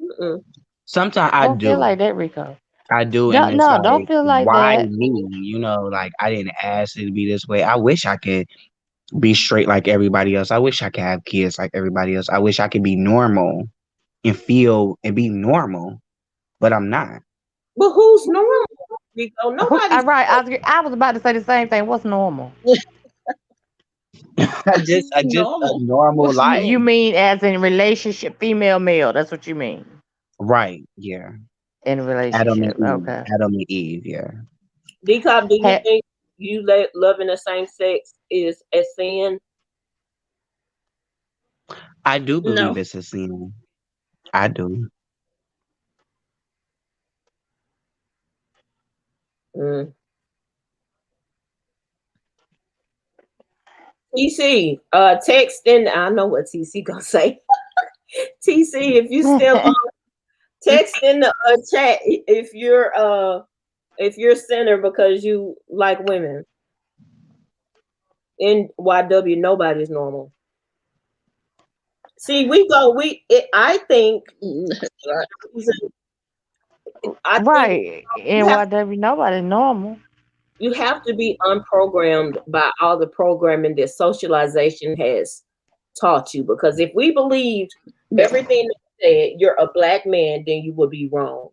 S10: mm-mm.
S9: Sometimes I
S1: Don't feel
S9: do.
S1: like that, Rico.
S9: I do, and
S1: No,
S9: it's
S1: no, don't
S9: like,
S1: feel like
S9: why
S1: that.
S9: me? Like I didn't ask it to be this way. I wish I could be straight like everybody else. I wish I could have kids like everybody else. I wish I could be normal and feel and be normal, but I'm not.
S10: But who's normal? Rico? Nobody's
S1: Right. I was about to say the same thing. What's normal?
S9: I just a
S4: normal.
S9: normal
S4: What's
S9: life.
S1: You
S4: normal?
S1: mean as in relationship, female, male? That's what you mean
S9: Right. Yeah.
S1: in a relationship. Okay.
S9: Adam and Eve, yeah.
S10: Decop, do you
S1: Ha-
S10: think you loving the same sex is a sin?
S9: I do believe
S4: No.
S9: it's a sin. I do.
S10: Mm. TC, text in. I know what TC gonna say. TC, if you still text in the chat if you're a sinner because you like women. In YW, nobody's normal. See, I think
S1: Right.
S10: you have,
S1: NYW, nobody normal.
S10: you have to be unprogrammed by all the programming that socialization has taught you. Because if we believed everything that said you're a black man, then you would be wrong.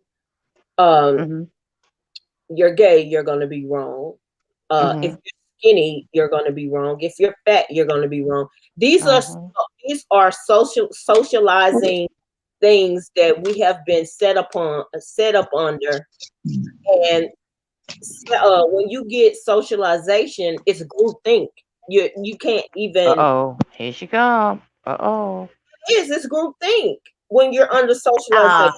S10: You're gay, you're going to be wrong. If you're skinny, you're going to be wrong. If you're fat, you're going to be wrong. These are socializing things that we have been set up under, and when you get socialization, it's groupthink. You can't even.
S1: Here she come.
S10: It's groupthink when you're under socialization.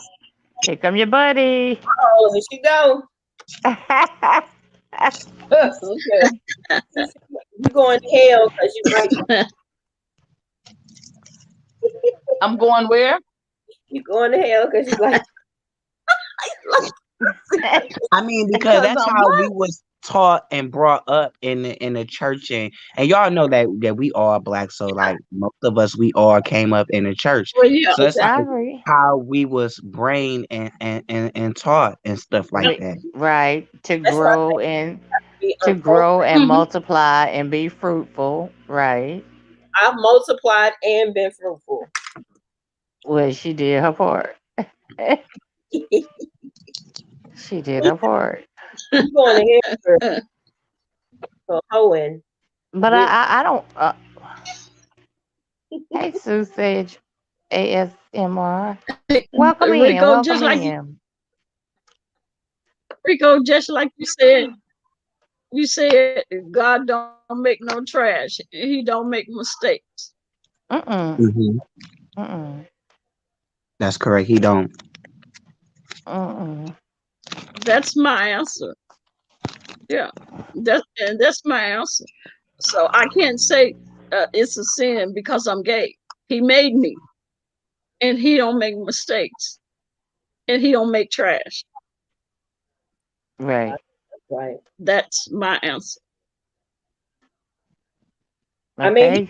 S1: Here come your buddy.
S10: Here she go. Okay. You going to hell because you might.
S6: I'm going where?
S10: You going to hell because you like.
S9: I mean, because that's how we was taught and brought up in the church, and y'all know that we are black, so like most of us, we all came up in the church.
S4: Well, yeah,
S9: so it's like how we was brained and taught and stuff like that.
S1: Right. To grow and multiply and be fruitful. Right.
S10: I've multiplied and been fruitful.
S1: Well, she did her part. She did her part.
S10: You going to hell for hoeing.
S1: But I don't. Hey, Sue Sage, ASMR. Welcome in.
S4: Rico,
S1: Welcome
S4: just like
S1: in.
S4: Rico, just like you said God don't make no trash. He don't make mistakes.
S9: That's correct. He don't.
S4: That's my answer. Yeah, that's my answer. So I can't say it's a sin because I'm gay. He made me, and he don't make mistakes, and he don't make trash.
S1: Right.
S10: Right.
S4: That's my answer.
S1: Okay.
S10: I mean,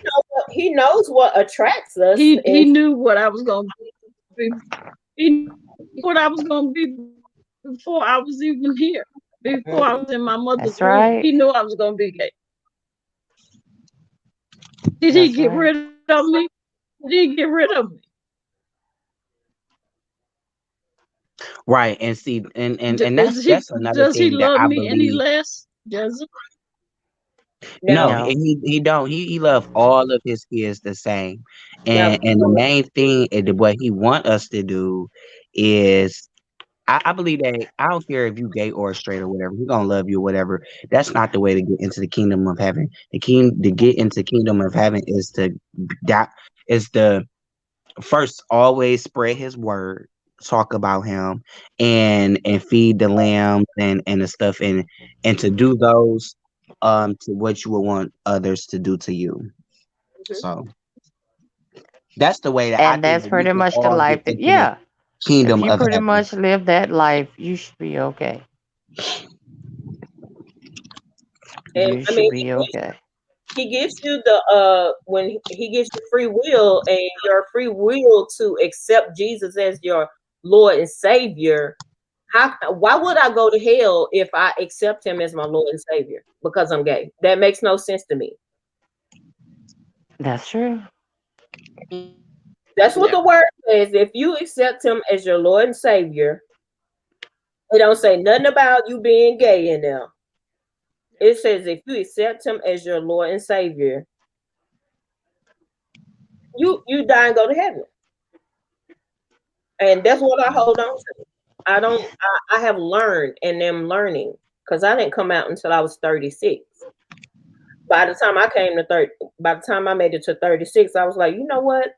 S10: he knows what attracts us.
S4: He knew what I was going to be. He knew what I was going to be before I was even here. Before I was in my mother's womb,
S1: right.
S4: He knew I was going to be gay. Did he get rid of me? Did he get rid of me?
S9: Right, and see, and that's another
S4: does
S9: thing
S4: he
S9: that
S4: love
S9: I
S4: me
S9: believe.
S4: any less? Does he?
S9: No, he don't. He love all of his kids the same, and the main thing what he want us to do is, I believe that I don't care if you gay or straight or whatever, he's gonna love you or whatever. That's not the way to get into the kingdom of heaven. To get into kingdom of heaven is to first always spread his word, talk about him, and feed the lambs and the stuff, and to do those to what you would want others to do to you. So that's the way that I think
S1: that's pretty much the life that
S9: kingdom
S1: if you
S9: of
S1: pretty
S9: heaven.
S1: much live that life, you should be okay.
S10: And
S1: you should be okay.
S10: He gives you the when he gives you free will, and your free will to accept Jesus as your Lord and Savior. Why would I go to hell if I accept him as my Lord and Savior? Because I'm gay. That makes no sense to me.
S1: That's true.
S10: That's what the word says. If you accept him as your Lord and Savior, it don't say nothing about you being gay in there. It says if you accept him as your Lord and Savior, you die and go to heaven. And that's what I hold on to. I have learned and am learning, because I didn't come out until I was 36. By the time I made it to 36, I was like, you know what?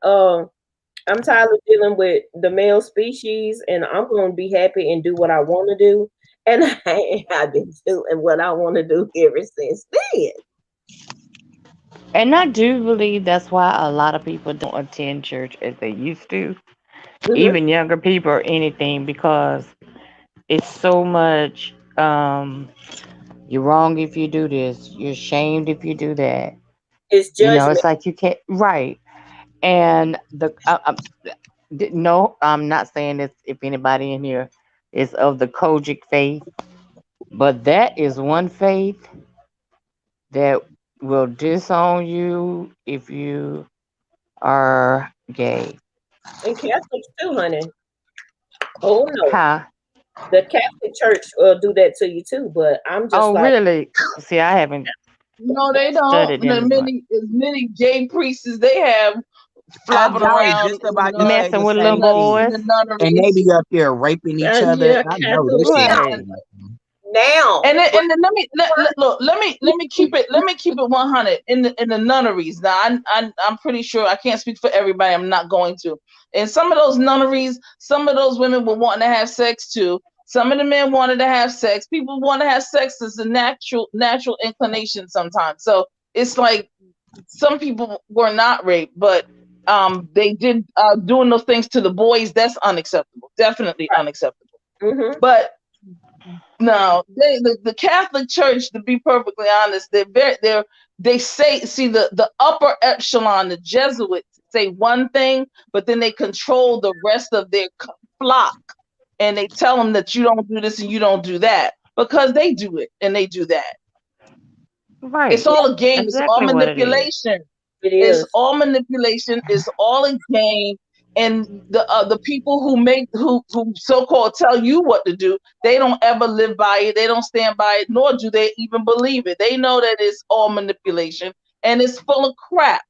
S10: I'm tired of dealing with the male species, and I'm going to be happy and do what I want to do. And I've been doing what I want to do ever since then.
S1: And I do believe that's why a lot of people don't attend church as they used to, even younger people or anything, because it's so much, you're wrong if you do this, you're ashamed if you do that.
S10: It's judgment.
S1: It's like you can't, right. And no, I'm not saying this if anybody in here is of the Kojic faith, but that is one faith that will disown you if you are gay.
S10: And Catholics too, honey. Oh no,
S1: Huh?
S10: the Catholic Church will do that to you too. But I'm just
S1: Oh,
S10: like,
S1: really? See, I haven't
S6: No, they don't.
S1: studied them as much.
S6: As many gay priests as they have flopping
S9: I was
S6: around
S9: just about to say
S1: Messing
S9: the
S1: with little
S9: same thing.
S6: in
S1: boys.
S6: the
S9: And they
S6: nunneries.
S9: be up there raping each other.
S4: Yeah,
S9: I know
S4: Catholic.
S9: this shit
S1: Right.
S9: happening.
S10: now,
S6: And then let me keep it 100 in the nunneries. Now I'm pretty sure I can't speak for everybody. I'm not going to. In some of those nunneries, some of those women were wanting to have sex too. Some of the men wanted to have sex. People want to have sex as a natural inclination sometimes. So it's like some people were not raped, but they did doing those things to the boys. That's unacceptable. Definitely unacceptable.
S10: mm-hmm.
S6: But no, the Catholic Church, to be perfectly honest, they say, see, the upper echelon, the Jesuits say one thing, but then they control the rest of their flock, and they tell them that you don't do this and you don't do that because they do it and they do that.
S1: Right.
S6: It's all a game. It's all
S1: Exactly what it is.
S6: manipulation.
S10: It
S6: It's
S10: is.
S6: all manipulation. It's all a game. And the people who so-called tell you what to do, they don't ever live by it. They don't stand by it, nor do they even believe it. They know that it's all manipulation and it's full of crap.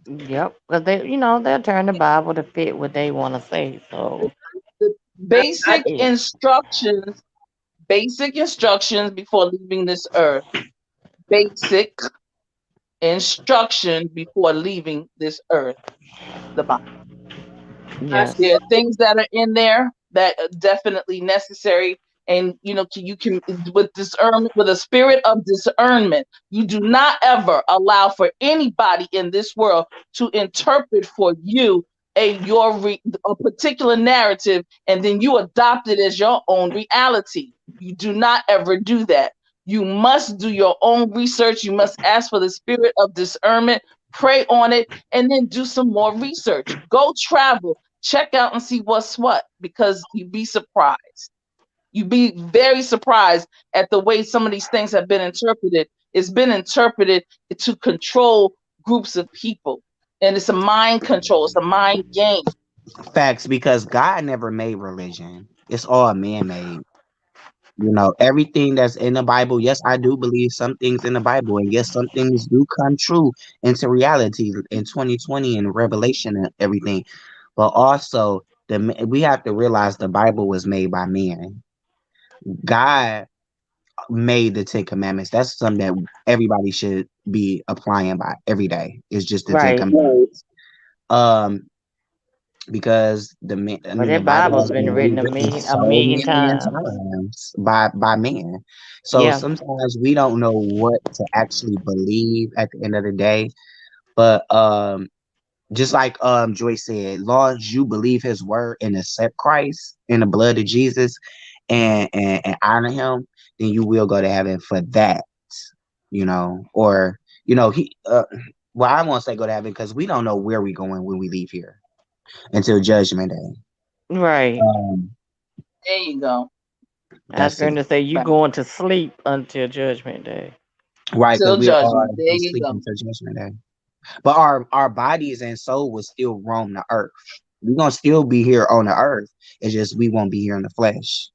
S1: Yep. Because they'll turn the Bible to fit what they want to say. So
S6: The basic
S1: Yeah.
S6: instructions before leaving this earth. Basic instruction before leaving this earth. The Bible.
S1: yes.
S6: There are things that are in there that are definitely necessary, and you can with discernment, with a spirit of discernment, you do not ever allow for anybody in this world to interpret for you a particular narrative, and then you adopt it as your own reality. You do not ever do that. You must do your own research. You must ask for the spirit of discernment, pray on it, and then do some more research. Go travel, check out and see what's what, because you'd be surprised. You'd be very surprised at the way some of these things have been interpreted. It's been interpreted to control groups of people, and it's a mind control. It's a mind game.
S9: Facts, because God never made religion. It's all man-made. Everything that's in the Bible, yes, I do believe some things in the Bible, and yes, some things do come true into reality in 2020 and Revelation and everything. But also, we have to realize the Bible was made by men. God made the 10 Commandments. That's something that everybody should be applying by every day. It's just the 10
S1: Right.
S9: Commandments. Because the
S1: That
S9: Bible
S1: Bible's
S9: has
S1: been
S9: been
S1: written a
S9: rewritten so
S1: million
S9: many
S1: times.
S9: times by men. So
S1: Yeah.
S9: sometimes we don't know what to actually believe at the end of the day. But just like Joyce said, long as you believe his word and accept Christ in the blood of Jesus and honor him, then you will go to heaven for that. Or he well, I won't say go to heaven because we don't know where we're going when we leave here until Judgment Day.
S1: Right.
S6: There you go.
S1: I was going to say you going to sleep until Judgment Day.
S9: Right, because we are
S6: there you
S9: sleeping
S6: go.
S9: until Judgment Day. But our bodies and soul will still roam the earth. We're gonna still be here on the earth. It's just we won't be here in the flesh,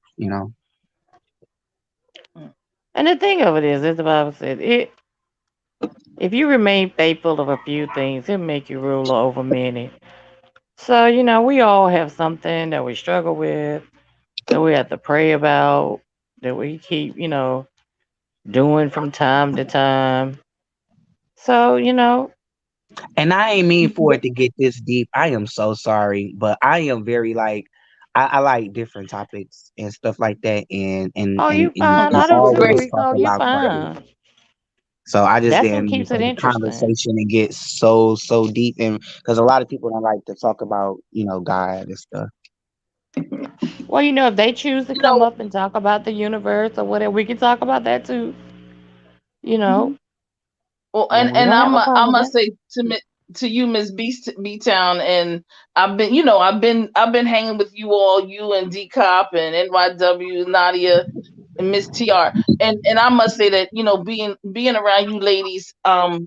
S1: And the thing of it is, as the Bible says, if you remain faithful of a few things, it'll make you ruler over many. So, we all have something that we struggle with, that we have to pray about, that we keep, doing from time to time. So,
S9: And I ain't mean for it to get this deep. I am so sorry, but I am very I like different topics and stuff like that, and
S1: you fine.
S9: and
S1: I do too,
S9: always
S1: Rico.
S9: talk
S1: You
S9: about
S1: fine.
S9: Christ. So I just
S1: That's what
S9: didn't
S1: keeps
S9: for
S1: it
S9: the
S1: interesting.
S9: conversation and get so deep, and because a lot of people don't like to talk about God and stuff.
S1: Well, if they choose to come up and talk about the universe or whatever, we can talk about that too.
S6: Well,
S1: Well, we
S6: and
S1: don't have a
S6: I
S1: problem with
S6: must say to you, Miss B Town, and I've been hanging with you all, you and D Cop and NYW, Nadia and Miss TR, and I must say that being around you ladies,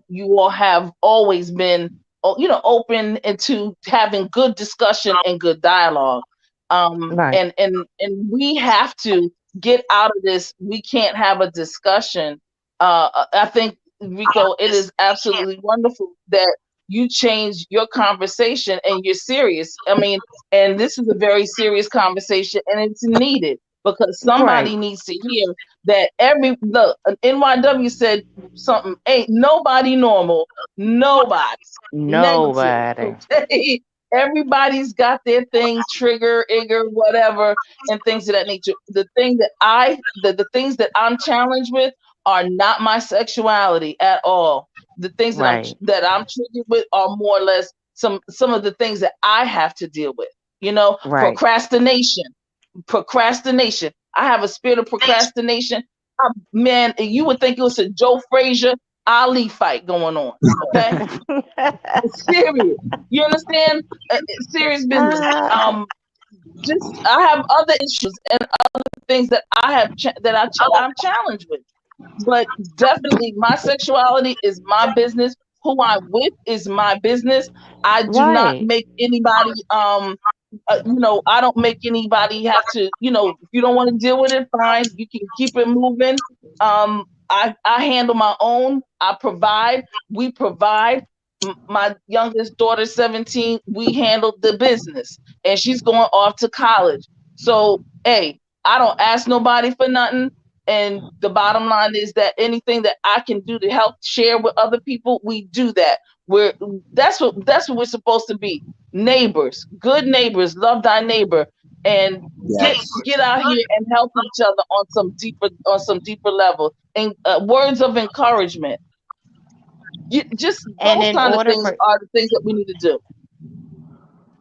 S6: you all have always been open into having good discussion and good dialogue,
S1: right.
S6: and we have to get out of this. We can't have a discussion. I think, Rico, it is absolutely wonderful that you change your conversation and you're serious. I mean, and this is a very serious conversation, and it's needed because somebody
S1: Right.
S6: needs to hear that NYW said something. Ain't nobody normal. Nobody. Negative.
S1: Nobody.
S6: Okay. Everybody's got their thing, trigger, whatever, and things of that nature. The things that I'm challenged with are not my sexuality at all. The things
S1: Right.
S6: that I'm triggered with are more or less some of the things that I have to deal with.
S1: Right.
S6: Procrastination. I have a spirit of procrastination. Man, you would think it was a Joe Frazier Ali fight going on. Okay, serious. You understand? Serious business. I have other issues and other things that I'm challenged with. But definitely, my sexuality is my business. Who I'm with is my business. I do not
S1: Right.
S6: make anybody. I don't make anybody have to. If you don't want to deal with it, fine. You can keep it moving. I handle my own. I provide. We provide. My youngest daughter, 17, we handled the business, and she's going off to college. So, hey, I don't ask nobody for nothing. And the bottom line is that anything that I can do to help share with other people, we do that. That's what we're supposed to be. Neighbors, good neighbors, love thy neighbor, and get out here and help each other on some deeper level. And words of encouragement. Just
S1: And
S6: those
S1: in
S6: kind of
S1: order
S6: things
S1: for
S6: are the things that we need to do.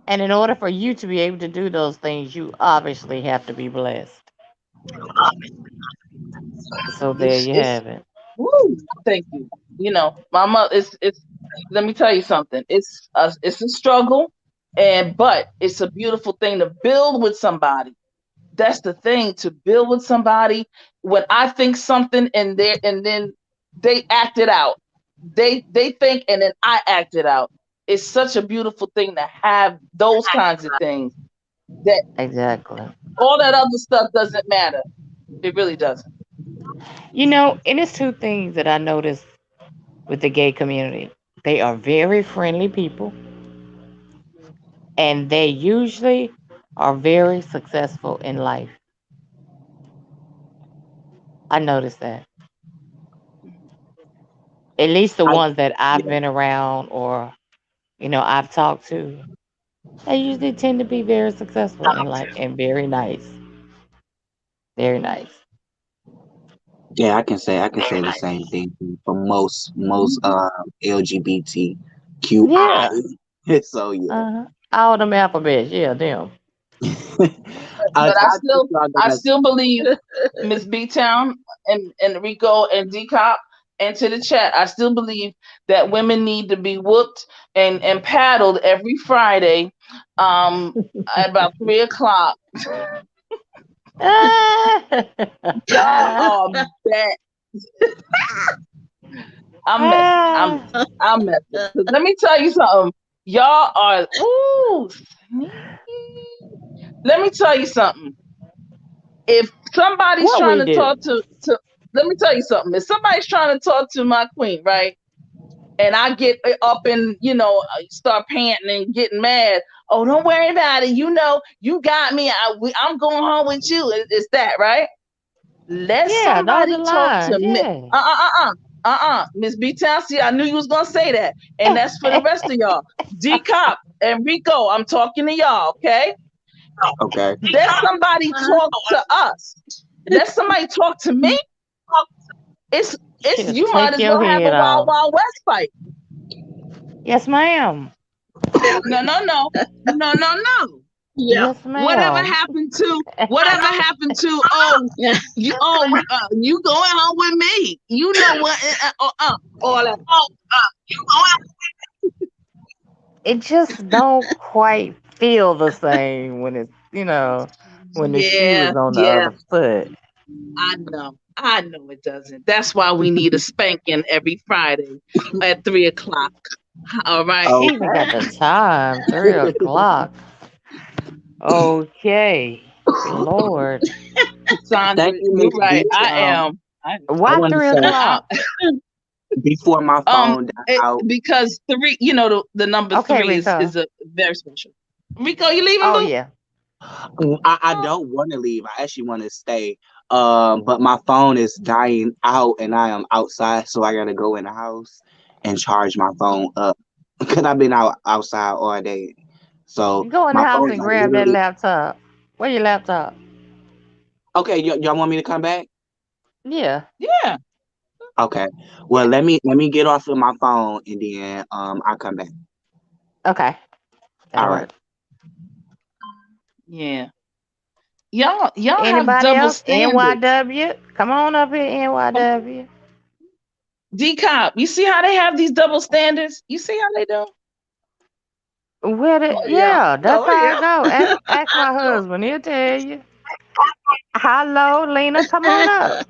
S1: and in order for you to be able to do those things, you obviously have to be blessed. So there you
S6: It's
S1: have it.
S6: woo, thank you. My mother. It's. Let me tell you something. It's a struggle, but it's a beautiful thing to build with somebody. That's the thing, to build with somebody. When I think something and then they act it out. They think and then I act it out. It's such a beautiful thing to have those kinds of things. That
S1: Exactly.
S6: all that other stuff doesn't matter. It really doesn't.
S1: And it's two things that I noticed with the gay community. They are very friendly people, and they usually are very successful in life. I noticed that. At least the
S9: I
S1: ones that I've
S9: yeah,
S1: been around or, I've talked to, they usually tend to be very successful in life and very nice. Very nice.
S9: yeah, I can say the same thing for most LGBTQI.
S1: Yeah.
S9: So yeah.
S1: All them alphabets. Yeah, them.
S9: I
S6: But
S9: just saw
S6: I
S9: that.
S6: still believe Miss B Town and Rico and D Cop and to the chat. I still believe that women need to be whooped and paddled every Friday, at about 3 o'clock. Y'all are bad. I'm messing. Let me tell you something. Y'all are Let me tell you something. If somebody's
S1: What
S6: trying
S1: we
S6: to
S1: do?
S6: talk to let me tell you something. If somebody's trying to talk to my queen, right? And I get up and start panting and getting mad. Oh, don't worry about it. You got me. I'm going home with you. It's that, right? Let
S1: Yeah, those
S6: somebody
S1: are
S6: talk to
S1: lies.
S6: me.
S1: Yeah.
S6: Miss B Town. See, I knew you was gonna say that, and that's for the rest of y'all. D Cop and Rico, I'm talking to y'all. Okay.
S9: Okay.
S6: Let somebody talk to us. Let somebody talk to me. It's
S1: She'll
S6: you might
S1: take
S6: as
S1: your
S6: well have a
S1: head
S6: Wild
S1: off.
S6: Wild West fight.
S1: Yes, ma'am.
S6: No.
S4: Yeah.
S1: Yes,
S6: Whatever
S1: ma'am.
S6: happened to you going home with me? You know what? All that.
S1: It just don't quite feel the same when it's, when the shoe
S6: Yeah,
S1: is on the
S6: yeah.
S1: other foot.
S6: I know it doesn't. That's why we need a spanking every Friday at 3:00. All right.
S1: She even got the time, 3 o'clock. Okay, Lord.
S6: Sandra,
S9: Thank you,
S6: you're
S9: Miss
S6: right.
S9: B.
S6: I am.
S9: I
S1: Why
S9: want to
S1: three
S9: say
S1: o'clock?
S9: before my phone died out.
S6: Because three, the number
S1: Okay,
S6: 3 is
S1: Rico.
S6: a very special. Rico, you leaving,
S1: Oh
S6: boo?
S1: yeah.
S9: I don't want to leave. I actually want to stay. But my phone is dying out, and I am outside, so I gotta go in the house and charge my phone up because I've been outside all day. So
S1: Go in the
S9: my
S1: house
S9: phone is
S1: and
S9: like
S1: grab that
S9: literally.
S1: laptop. Where your laptop?
S9: Okay, y'all want me to come back?
S1: Yeah.
S6: Yeah.
S9: Okay. Well, let me get off of my phone, and then I'll come back.
S1: Okay.
S9: All right.
S6: Yeah. Y'all have
S1: Anybody
S6: double
S1: else?
S6: standards.
S1: NYW? Come on up here, NYW.
S6: D-Cop, you see how they have these double standards? You see how they do?
S1: Where the,
S4: Oh,
S1: yeah, that's
S4: Oh,
S1: how I go. Ask my husband, he'll tell you. Hello, Lena, come on up.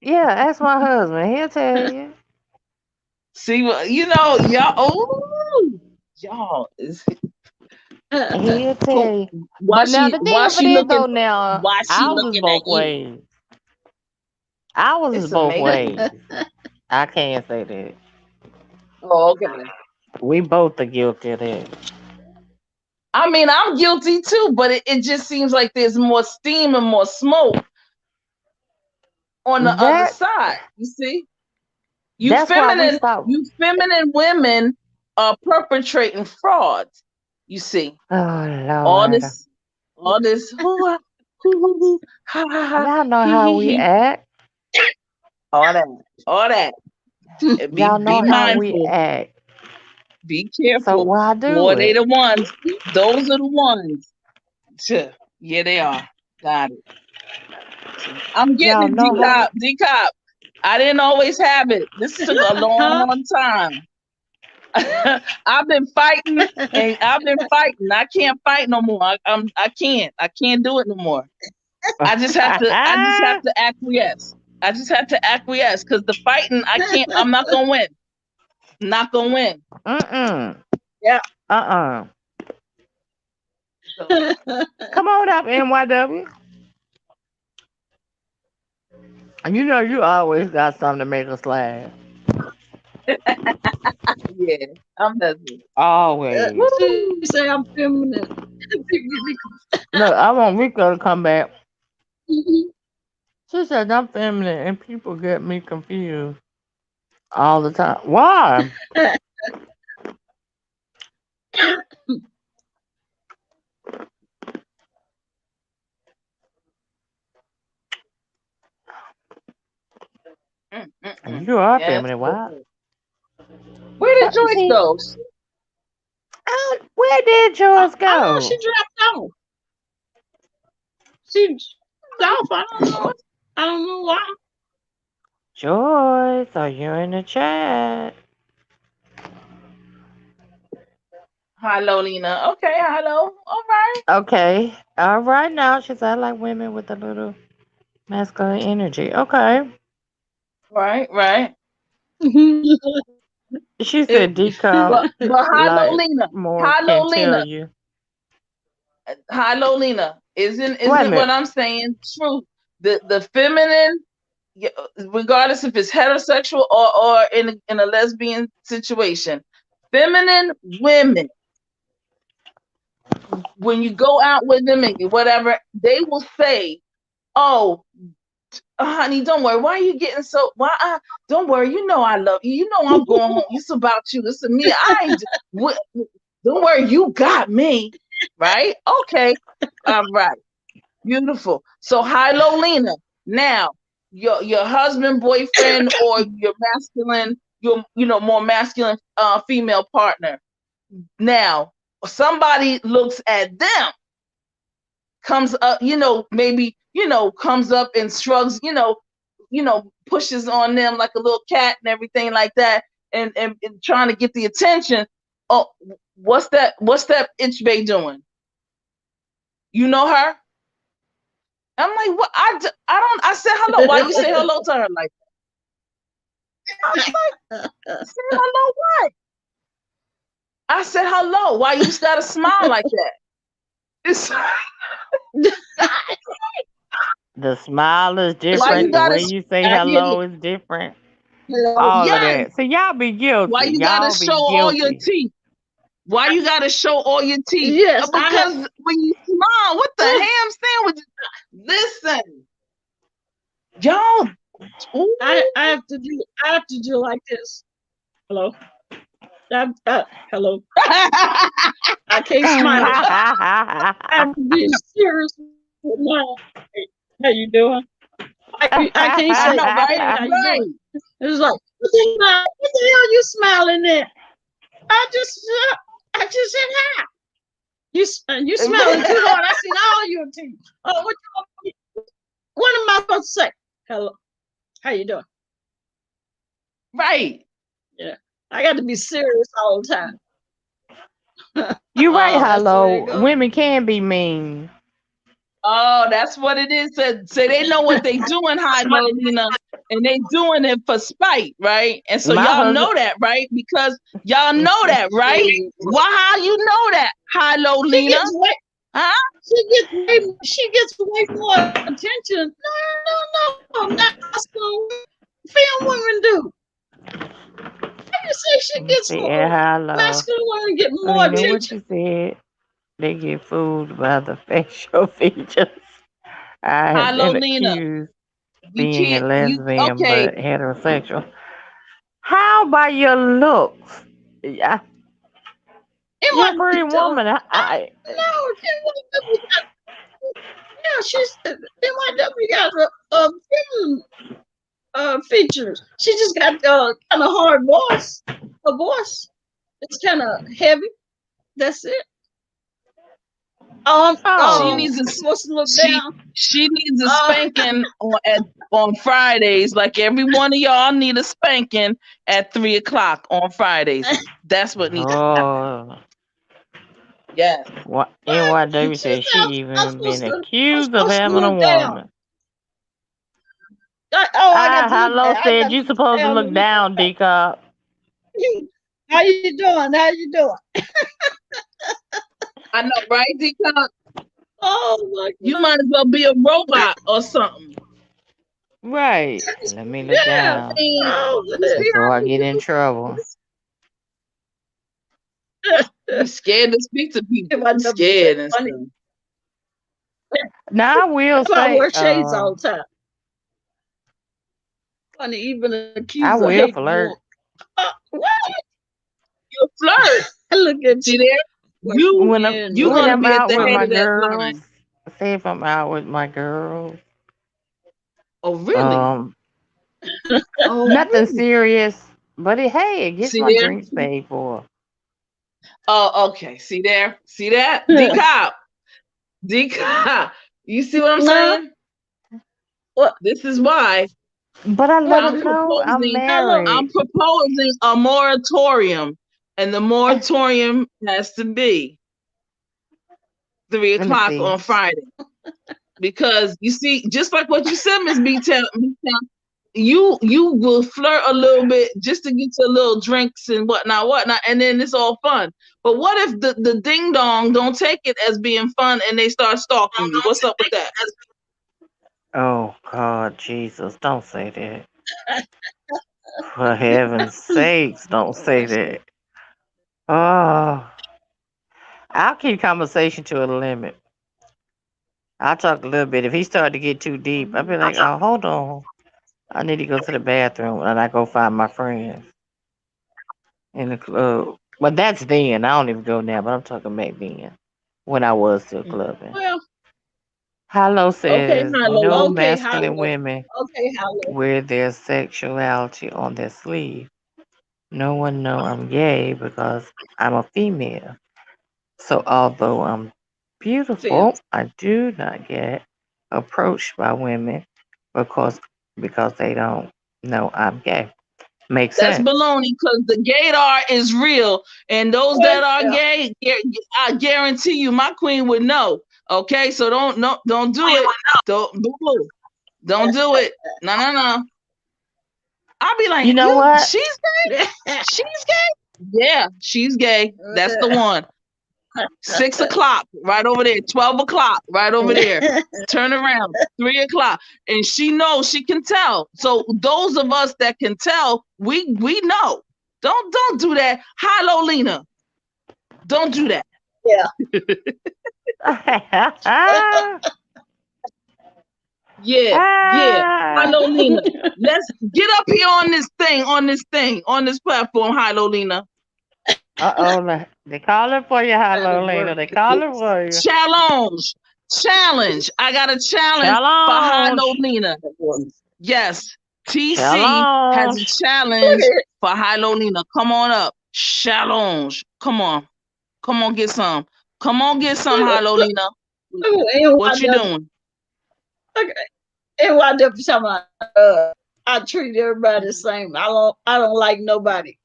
S1: Yeah, ask my husband, he'll tell you.
S6: See, y'all is
S1: He'll tell you.
S6: why
S1: But now
S6: she
S1: the thing of it is though, now
S6: why she
S1: ours is
S6: looking
S1: both
S6: at you?
S1: ways. Ours is
S6: It's
S1: both
S6: amazing.
S1: ways. I can't say that.
S6: Oh, okay.
S1: We both are guilty of that.
S6: I mean, I'm guilty too, but it just seems like there's more steam and more smoke on the other side. You see?
S1: That's why we stopped.
S6: You feminine women are perpetrating frauds. You see?
S1: Oh
S6: All
S1: Lord.
S6: this ha ha ha,
S1: Y'all know
S6: he
S1: how
S6: he
S1: we
S6: he,
S1: act.
S6: all that. Be
S1: Y'all know how we
S6: mindful.
S1: act.
S6: Be
S1: So
S6: careful.
S1: why do
S6: Boy, they
S1: it?
S6: the ones. Those are the ones. Yeah, they are. Got it. I'm getting
S1: Y'all
S6: it,
S1: know how.
S6: D-Cop. I didn't always have it. This took a long time. I've been fighting. I can't fight no more. I can't do it no more. I just have to acquiesce. I just have to acquiesce because the fighting, I'm not gonna win. Not gonna win. Yeah. So,
S1: Come on up, NYW. You know you always got something to make us laugh.
S6: yeah, I'm messing.
S1: Always.
S4: She say I'm feminine.
S1: Look, I want Rico to come back. She said I'm feminine and people get me confused all the time. Why? You are
S6: Yes.
S1: feminine. Why?
S6: Where did Joyce
S1: See,
S6: go?
S1: where did Joyce go?
S4: She dropped off. She's off. I don't know why.
S1: Joyce, are you in the chat?
S6: Hello, Lena. Okay, hello. All right.
S1: Okay. All right now. She said I like women with a little masculine energy. Okay.
S6: Right.
S1: She said decom
S6: But hello,
S1: like
S6: Lena.
S1: more
S6: Hello,
S1: can tell
S6: Lena.
S1: you.
S6: Hello, Lena. Isn't
S1: Wait a
S6: what
S1: minute.
S6: I'm saying true? The feminine, regardless if it's heterosexual or in a lesbian situation, feminine women, when you go out with them and whatever, they will say, "Oh, honey, don't worry. Why are you getting so? Don't worry. You know I love you. You know I'm going home. It's about you. It's me. Don't worry. You got me, right? Okay, all right, beautiful. So, hi, Lolena. Now, your husband, boyfriend, or your masculine, more masculine female partner. Now, somebody looks at them, comes up, maybe, comes up and shrugs, pushes on them like a little cat and everything like that, and trying to get the attention. Oh, what's that Itchbay doing? You know her? I'm like, what? I said hello. Why you say hello to her like that? I was like, say hello what? I said hello. Why you gotta smile like that? It's
S1: The smile is
S6: why
S1: different.
S6: you
S1: The
S6: gotta
S1: way you say
S4: I hear
S1: hello
S4: you.
S1: is different.
S4: Hello.
S1: All of
S6: yes.
S1: that. So y'all be
S6: Why
S1: guilty.
S6: you gotta
S1: Y'all be
S6: show all your
S1: guilty.
S6: teeth? Why you gotta show all your teeth?
S4: Yes, I have.
S6: Because when you smile, what the ham sandwich? Listen, y'all. Ooh.
S4: I have to do like this. Hello. Hello. I can't smile. I have to be serious with my. Hey, how you doing? I can't
S6: I
S4: say,
S6: know, right?
S4: hey, how you
S6: Right.
S4: doing? It's like, what the hell you smiling at? I just said hi. You smiling too hard. I seen all your teeth. Oh, what am I supposed to say? Hello. How you doing?
S6: Right.
S4: Yeah. I got to be serious all the time.
S1: You right,
S6: Oh,
S4: That's the way it
S1: hello.
S4: goes.
S1: Women can be mean.
S6: Oh, that's what it is. So they know what they doing, hi Lolina, and they doing it for spite, right? And so
S1: My
S6: y'all
S1: husband.
S6: know that, right? Because y'all know that, right? Why? How you know that, hi
S4: She
S6: Lolina?
S4: gets way,
S6: Huh?
S4: she gets way more attention. No, not some film women do. You say she gets
S1: See,
S4: more,
S1: hello.
S4: masculine women get more
S1: Lena, what
S4: attention.
S1: you said? They get fooled by the facial features. I
S6: Hi
S1: have been
S6: Lolina.
S1: accused
S6: You
S1: being a
S6: can't.
S1: lesbian,
S6: Okay?
S1: but heterosexual. How about your looks? Yeah, you're a pretty woman.
S4: No, she's NYW got features. She just got kind of hard voice. Her voice it's kind of heavy. That's it.
S6: She needs a
S4: supposed to look
S6: she
S4: down.
S6: she needs a spanking on Fridays. Like every one of y'all need a spanking at 3:00 on Fridays. That's what needs to happen.
S1: Oh,
S6: Yes.
S1: what NYW said she
S4: I'm
S1: even been
S4: supposed to
S1: accused of
S4: to
S1: having a
S4: look down.
S1: woman.
S4: I got to look
S1: Hello
S4: down. I
S1: said
S4: got
S1: you
S4: to
S1: supposed to
S4: down
S1: look down, D-Cup.
S4: How you doing? How you doing?
S6: I know, right, D-Cup?
S4: Oh my God.
S6: You might as well be a robot or something.
S1: Right. Let me look down before I get in trouble.
S6: You scared to speak to people. You scared and stuff.
S1: Now I will
S4: I
S1: say,
S4: wear shades all the time. Funny, even accused
S1: I
S4: of
S1: will
S4: hate
S1: flirt.
S4: what?
S6: You flirt.
S4: Look at
S6: See
S4: you.
S6: there? You
S1: When
S6: gonna
S1: I'm
S6: be at
S1: out
S6: the
S1: with
S6: head
S1: my
S6: of that
S1: girls,
S6: line.
S1: say if I'm out with my girls,
S6: Oh really?
S1: nothing serious, but it gets
S6: See
S1: my
S6: there?
S1: drinks paid for.
S6: Oh, okay. See there? See that? D-Cop. D-Cop. You see what I'm saying?
S4: What?
S6: This is why
S1: But I let them know I'm married.
S6: I'm proposing a moratorium, and the moratorium has to be 3:00 on Friday. Because you see, just like what you said, Miss B-Town, you will flirt a little bit just to get to a little drinks and whatnot, and then it's all fun. But what if the ding dong don't take it as being fun and they start stalking you? What's up with that?
S1: Oh God, Jesus! Don't say that. For heaven's sakes, don't say that. Oh, I'll keep conversation to a limit. I'll talk a little bit. If he started to get too deep, I'll be like, "Oh, hold on. I need to go to the bathroom," and I go find my friends in the club. But that's then. I don't even go now. But I'm talking back then, when I was still clubbing.
S4: Well,
S1: Hello
S4: okay,
S1: says
S4: Harlow.
S1: no
S4: Okay,
S1: masculine
S4: Harlow.
S1: women
S4: Okay, Harlow.
S1: wear their sexuality on their sleeve. No one know I'm gay because I'm a female. So although I'm beautiful, I do not get approached by women because they don't know I'm gay. Makes
S6: That's
S1: sense.
S6: baloney because the gaydar is real, and those that are gay, I guarantee you, my queen would know. Okay, so don't do it. Don't do it. No. I'll be like,
S1: You know what?
S6: she's gay. She's gay. Yeah, she's gay. That's the one. 6 o'clock, right over there. 12 o'clock, right over there. Turn around, 3 o'clock. And she knows, she can tell. So those of us that can tell, we know. Don't do that. Hi, Lolina. Don't do that.
S10: Yeah.
S6: Yeah. Hi, Lolina. Let's get up here on this platform. Hi, Lolina.
S1: They calling for you, hi, Lolina. They calling for you.
S6: Challenge. I got a challenge for Hi, Lolina. Yes. TC has a challenge for Hi, Lolina. Come on up. Challenge. Come on, get some. Come on, get some, Hi, Lolina. What you doing?
S4: Okay. NYW talking about I treat everybody the same. I don't like nobody.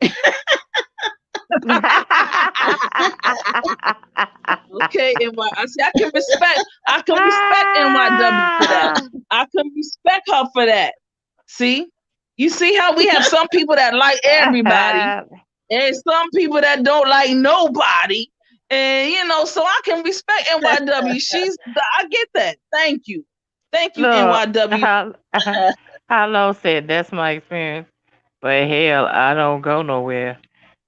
S6: Okay, I see. I can respect NYW for that. I can respect her for that. See, you see how we have some people that like everybody, and some people that don't like nobody, and so I can respect NYW. I get that. Thank you, NYW.
S1: Hello said that's my experience, but hell, I don't go nowhere.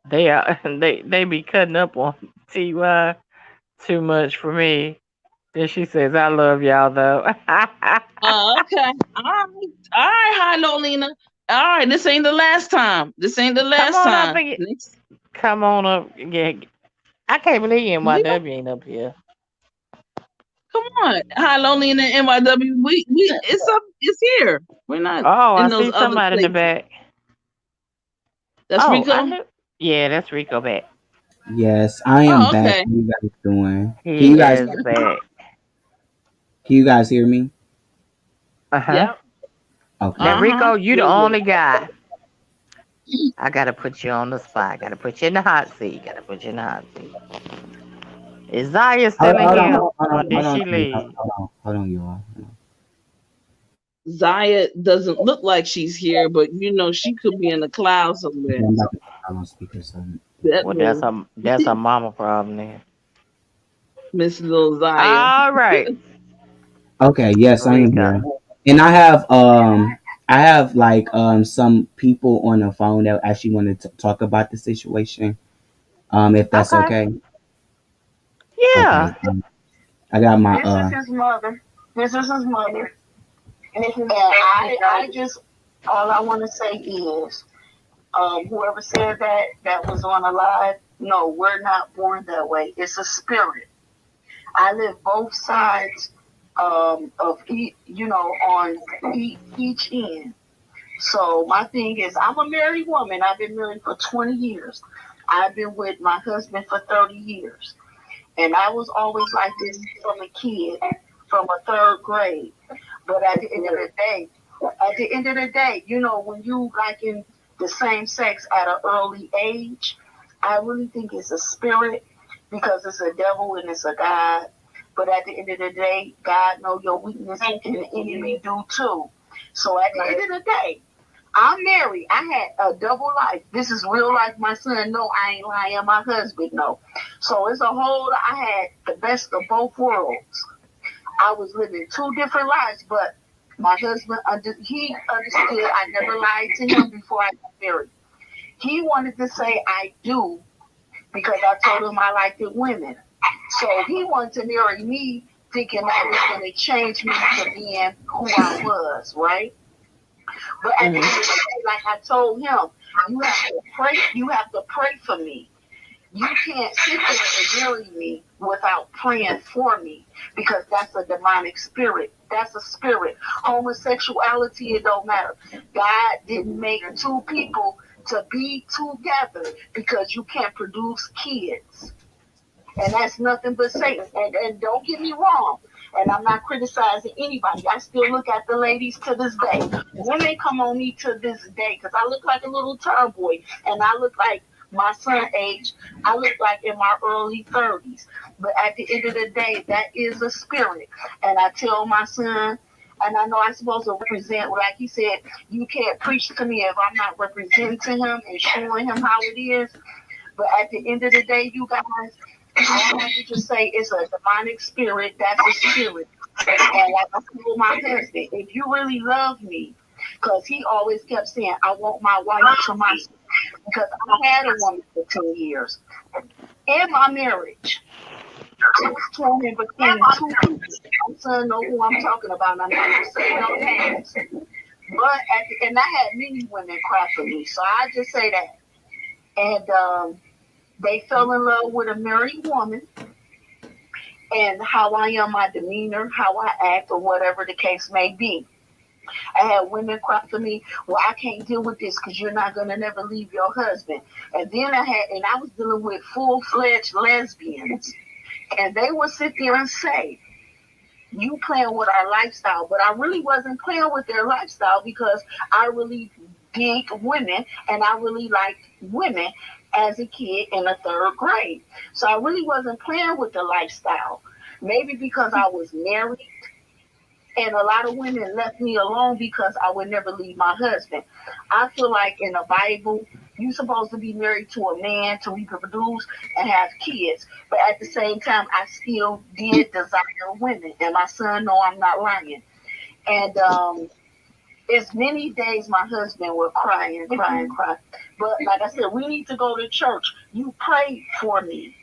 S1: They be cutting up on TY too much for me. Then she says, "I love y'all though."
S6: Okay, all right, Hi, Lolina. All right, this ain't the last time.
S1: Come on up. Yeah, I can't believe NYW ain't up here.
S6: Come on, Hi, Lolina, NYW. It's here. We're not.
S1: Oh, I see somebody in the back.
S6: That's Rico.
S1: Yeah, that's Rico back.
S11: Yes, I am
S6: okay.
S11: back. How you guys doing?
S1: He is back.
S11: Can you guys hear me?
S6: Yeah.
S11: Okay.
S1: Now, Rico, you the only guy. I gotta put you on the spot. Gotta put you in the hot seat. Is Zaya still in here, or did she leave?
S11: Hold on, you all.
S6: Zaya doesn't look like she's here, but she could be in the cloud somewhere.
S1: Well, that's a mama problem then.
S6: Miss Little Zaya.
S1: All right.
S11: Okay, yes, I am here. And I have like some people on the phone that actually wanted to talk about the situation. If that's okay.
S1: Yeah.
S11: Okay. I got my
S12: This is his mother. And I just all I want to say is whoever said that was on a live, no, we're not born that way. It's a spirit. I live both sides of on each end. So my thing is, I'm a married woman. I've been married for 20 years. I've been with my husband for 30 years. And I was always like this from a kid, from a third grade. But at the end of the day, when you like in the same sex at an early age, I really think it's a spirit because it's a devil and it's a God. But at the end of the day, God knows your weakness and the enemy do too. So at the end of the day, I'm married. I had a double life. This is real life. My son, no, I ain't lying. My husband, no. So it's I had the best of both worlds. I was living two different lives, but my husband, he understood. I never lied to him before I got married. He wanted to say I do because I told him I liked women. So he wanted to marry me thinking that was going to change me to being who I was, right? But at the end of the day, like I told him, you have to pray for me. You can't sit there and marry me without praying for me because that's a demonic spirit. That's a spirit. Homosexuality, it don't matter. God didn't make two people to be together because you can't produce kids. And that's nothing but Satan. And don't get me wrong, and I'm not criticizing anybody. I still look at the ladies to this day. Women come on me to this day because I look like a little tomboy, and I look like my son age. I look like in my early 30s. But at the end of the day, that is a spirit. And I tell my son, and I know I'm supposed to represent, like he said, you can't preach to me if I'm not representing him and showing him how it is. But at the end of the day, you guys, I want to just say it's a demonic spirit. That's a spirit. And like I told my husband, if you really love me, because he always kept saying, I want my wife to myself. Because I had a woman for 10 years. In my marriage, it was torn in between two people. My son knows who I'm talking about, and I'm not going to say no names. But and I had many women cry for me, so I just say that. And they fell in love with a married woman, and how I am, my demeanor, how I act, or whatever the case may be. I had women cry for me, well, I can't deal with this because you're not going to never leave your husband. And then I was dealing with full-fledged lesbians, and they would sit there and say, you playing with our lifestyle. But I really wasn't playing with their lifestyle because I really dig women, and I really liked women as a kid in the 3rd grade. So I really wasn't playing with the lifestyle. Maybe because I was married, and a lot of women left me alone because I would never leave my husband. I feel like in the Bible, you're supposed to be married to a man to reproduce and have kids. But at the same time, I still did desire women. And my son know I'm not lying. And it's many days my husband would cry and cry and cry. But like I said, we need to go to church. You pray for me.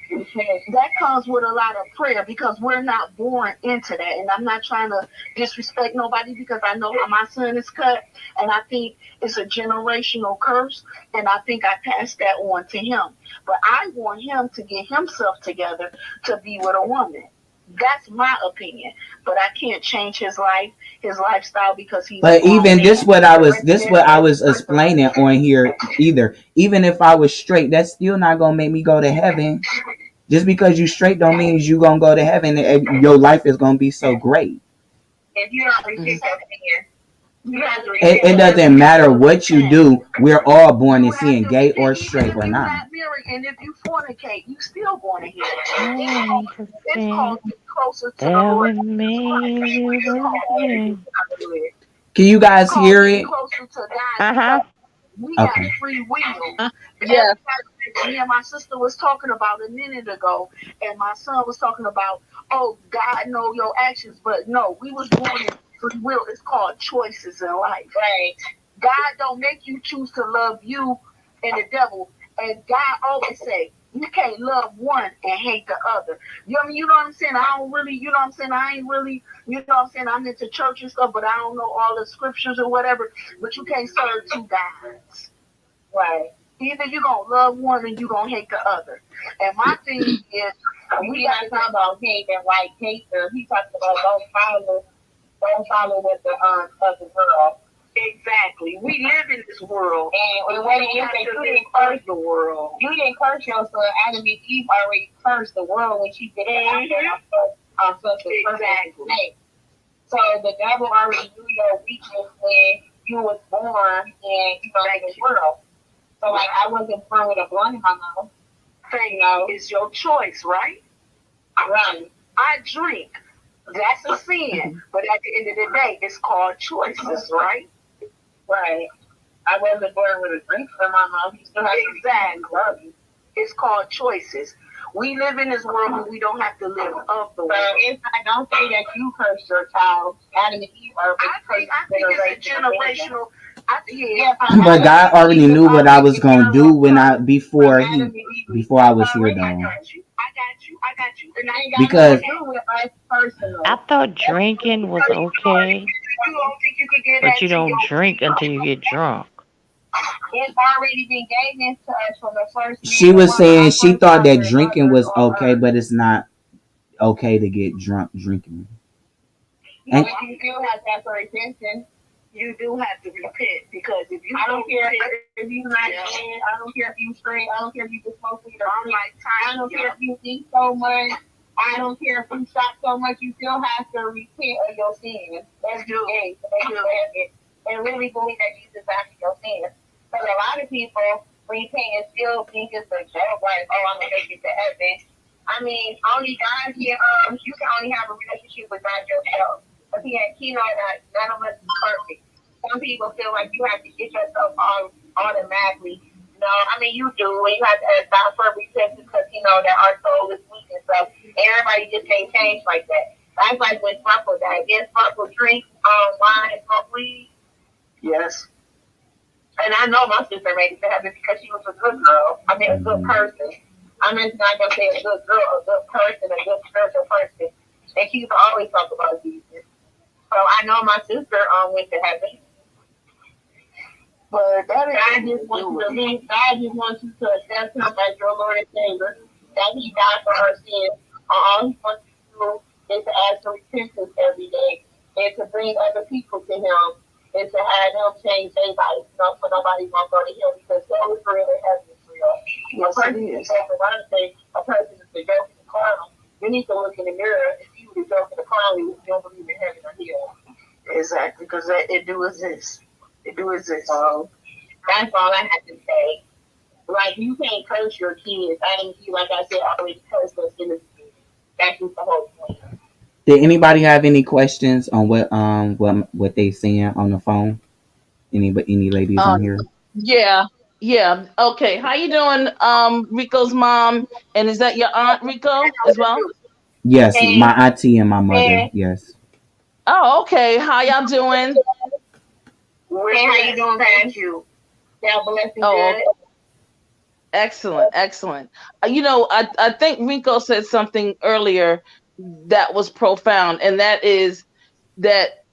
S12: That comes with a lot of prayer because we're not born into that. And I'm not trying to disrespect nobody because I know how my son is cut. And I think it's a generational curse. And I think I passed that on to him. But I want him to get himself together to be with a woman. That's my opinion. But I can't change his life, his lifestyle because he's.
S11: But even this what I was explaining on here either. Even if I was straight, that's still not gonna make me go to heaven. Just because you straight don't mean you gonna go to heaven and your life is gonna be so great.
S12: If you don't repent that again, you have to
S11: It doesn't matter what you do. We're all born in sin, gay or straight or not.
S12: And if you fornicate, you still going to hell.
S1: It's called
S12: get closer to the
S1: there
S12: Lord.
S1: with me.
S11: Can you guys hear it?
S12: Closer to God. We got free will.
S6: Yeah.
S12: Me and my sister was talking about a minute ago, and my son was talking about, oh, God know your actions, but no, we was born in free will. It's called choices in life. Right. God don't make you choose to love you and the devil. And God always say, you can't love one and hate the other. You know what I'm saying? I don't really, you know what I'm saying? I ain't really, you know what I'm saying? I'm into church and stuff, but I don't know all the scriptures or whatever. But you can't serve two gods. Right. Either you're going to love one and you're going to hate the other. And my thing is, we got to talk about hate and like hate. He talks about don't follow with the other girl. Exactly. We live in this world. And when you didn't curse the world. You didn't curse your son. Adam and Eve already cursed the world when she did it. Exactly. So the devil already knew your weakness when you was born in this world. So like I wasn't born with a blunt in my mouth. You know, it's your choice, right? Right. I drink. That's a sin. But at the end of the day, it's called choices, right? Right. I wasn't born with a drink in my mouth. You still have exactly. It's called choices. We live in this world and we don't have to live of the world. So if I don't say that you cursed your child, Adam and Eve are I think it's a generational.
S11: But God already knew what I was gonna do before I was here, though.
S12: I got you.
S11: Because
S1: I thought drinking was okay, but you don't drink until you get drunk.
S12: It's already been given to us from the first.
S11: She was saying she thought that drinking was okay, but it's not okay to get drunk drinking.
S12: And you still have that for attention. you do have to repent, because if you
S10: I don't care
S12: repent,
S10: if you not
S12: yeah.
S10: in, I don't care if you straight, I don't care if you just smoke weed,
S12: I'm like,
S10: I don't care if you eat so much, I don't care if you shop so much, you still have to repent of your sins. That's
S12: do.
S10: and really believe that Jesus died for your sins. Because a lot of people repent and still think it's a joke, like, oh, I'm gonna make it to heaven. I mean, only God can, you can only have a relationship with God yourself. But he knows that none of us is perfect. Some people feel like you have to get yourself on automatically. No, I mean, you do. And you have to ask God for repentance, because you know that our soul is weak and stuff. Everybody just can't change like that. That's like when Sparkle died. Then Sparkle drink wine and smoke weed.
S12: Yes.
S10: And I know my sister made it to heaven because she was a good girl. I mean, a good person. I'm just not going to say a good girl, a good person, a good spiritual person. And she used to always talk about Jesus. So I know my sister went to heaven. But God just wants you to believe. God just wants you to accept Him as your Lord and Savior. That He died for our sins. All He wants you to do is to ask for repentance every day, and to bring other people to Him, and to have them change their life. So nobody won't go to Him, because Hell is real and heaven is real.
S12: Yes, it is.
S10: A person is the joke in the clown. You need to look in the mirror and see who the joke in the clown is. You don't believe in heaven or hell.
S12: Exactly, because it do exist. It do exist.
S10: So that's all I have to say. Like, you can't curse your kids. I didn't see, like I said, already curse us in the spirit. That's just the whole point.
S11: Did anybody have any questions on what they saying on the phone? Any ladies on here?
S6: Yeah. Okay. How you doing, Rico's mom? And is that your aunt Rico as well?
S11: Yes, my auntie and my mother. Yes.
S6: Oh, okay. How y'all doing?
S10: Hey, how you doing? Thank you. Y'all blessed and good.
S6: Excellent. You know, I think Rico said something earlier that was profound, and that is that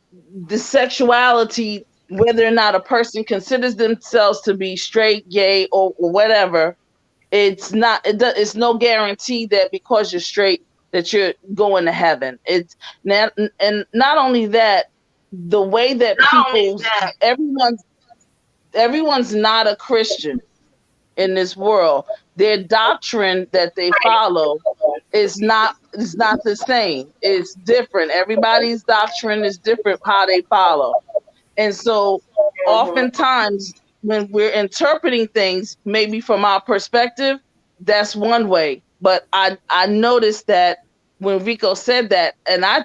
S6: the sexuality, whether or not a person considers themselves to be straight, gay, or whatever, it's no guarantee that because you're straight that you're going to heaven. It's not, and not only that, the way that everyone's not a Christian in this world. Their doctrine that they follow is not the same. It's different. Everybody's doctrine is different how they follow. And so oftentimes when we're interpreting things, maybe from our perspective, that's one way. But I noticed that when Rico said that, and I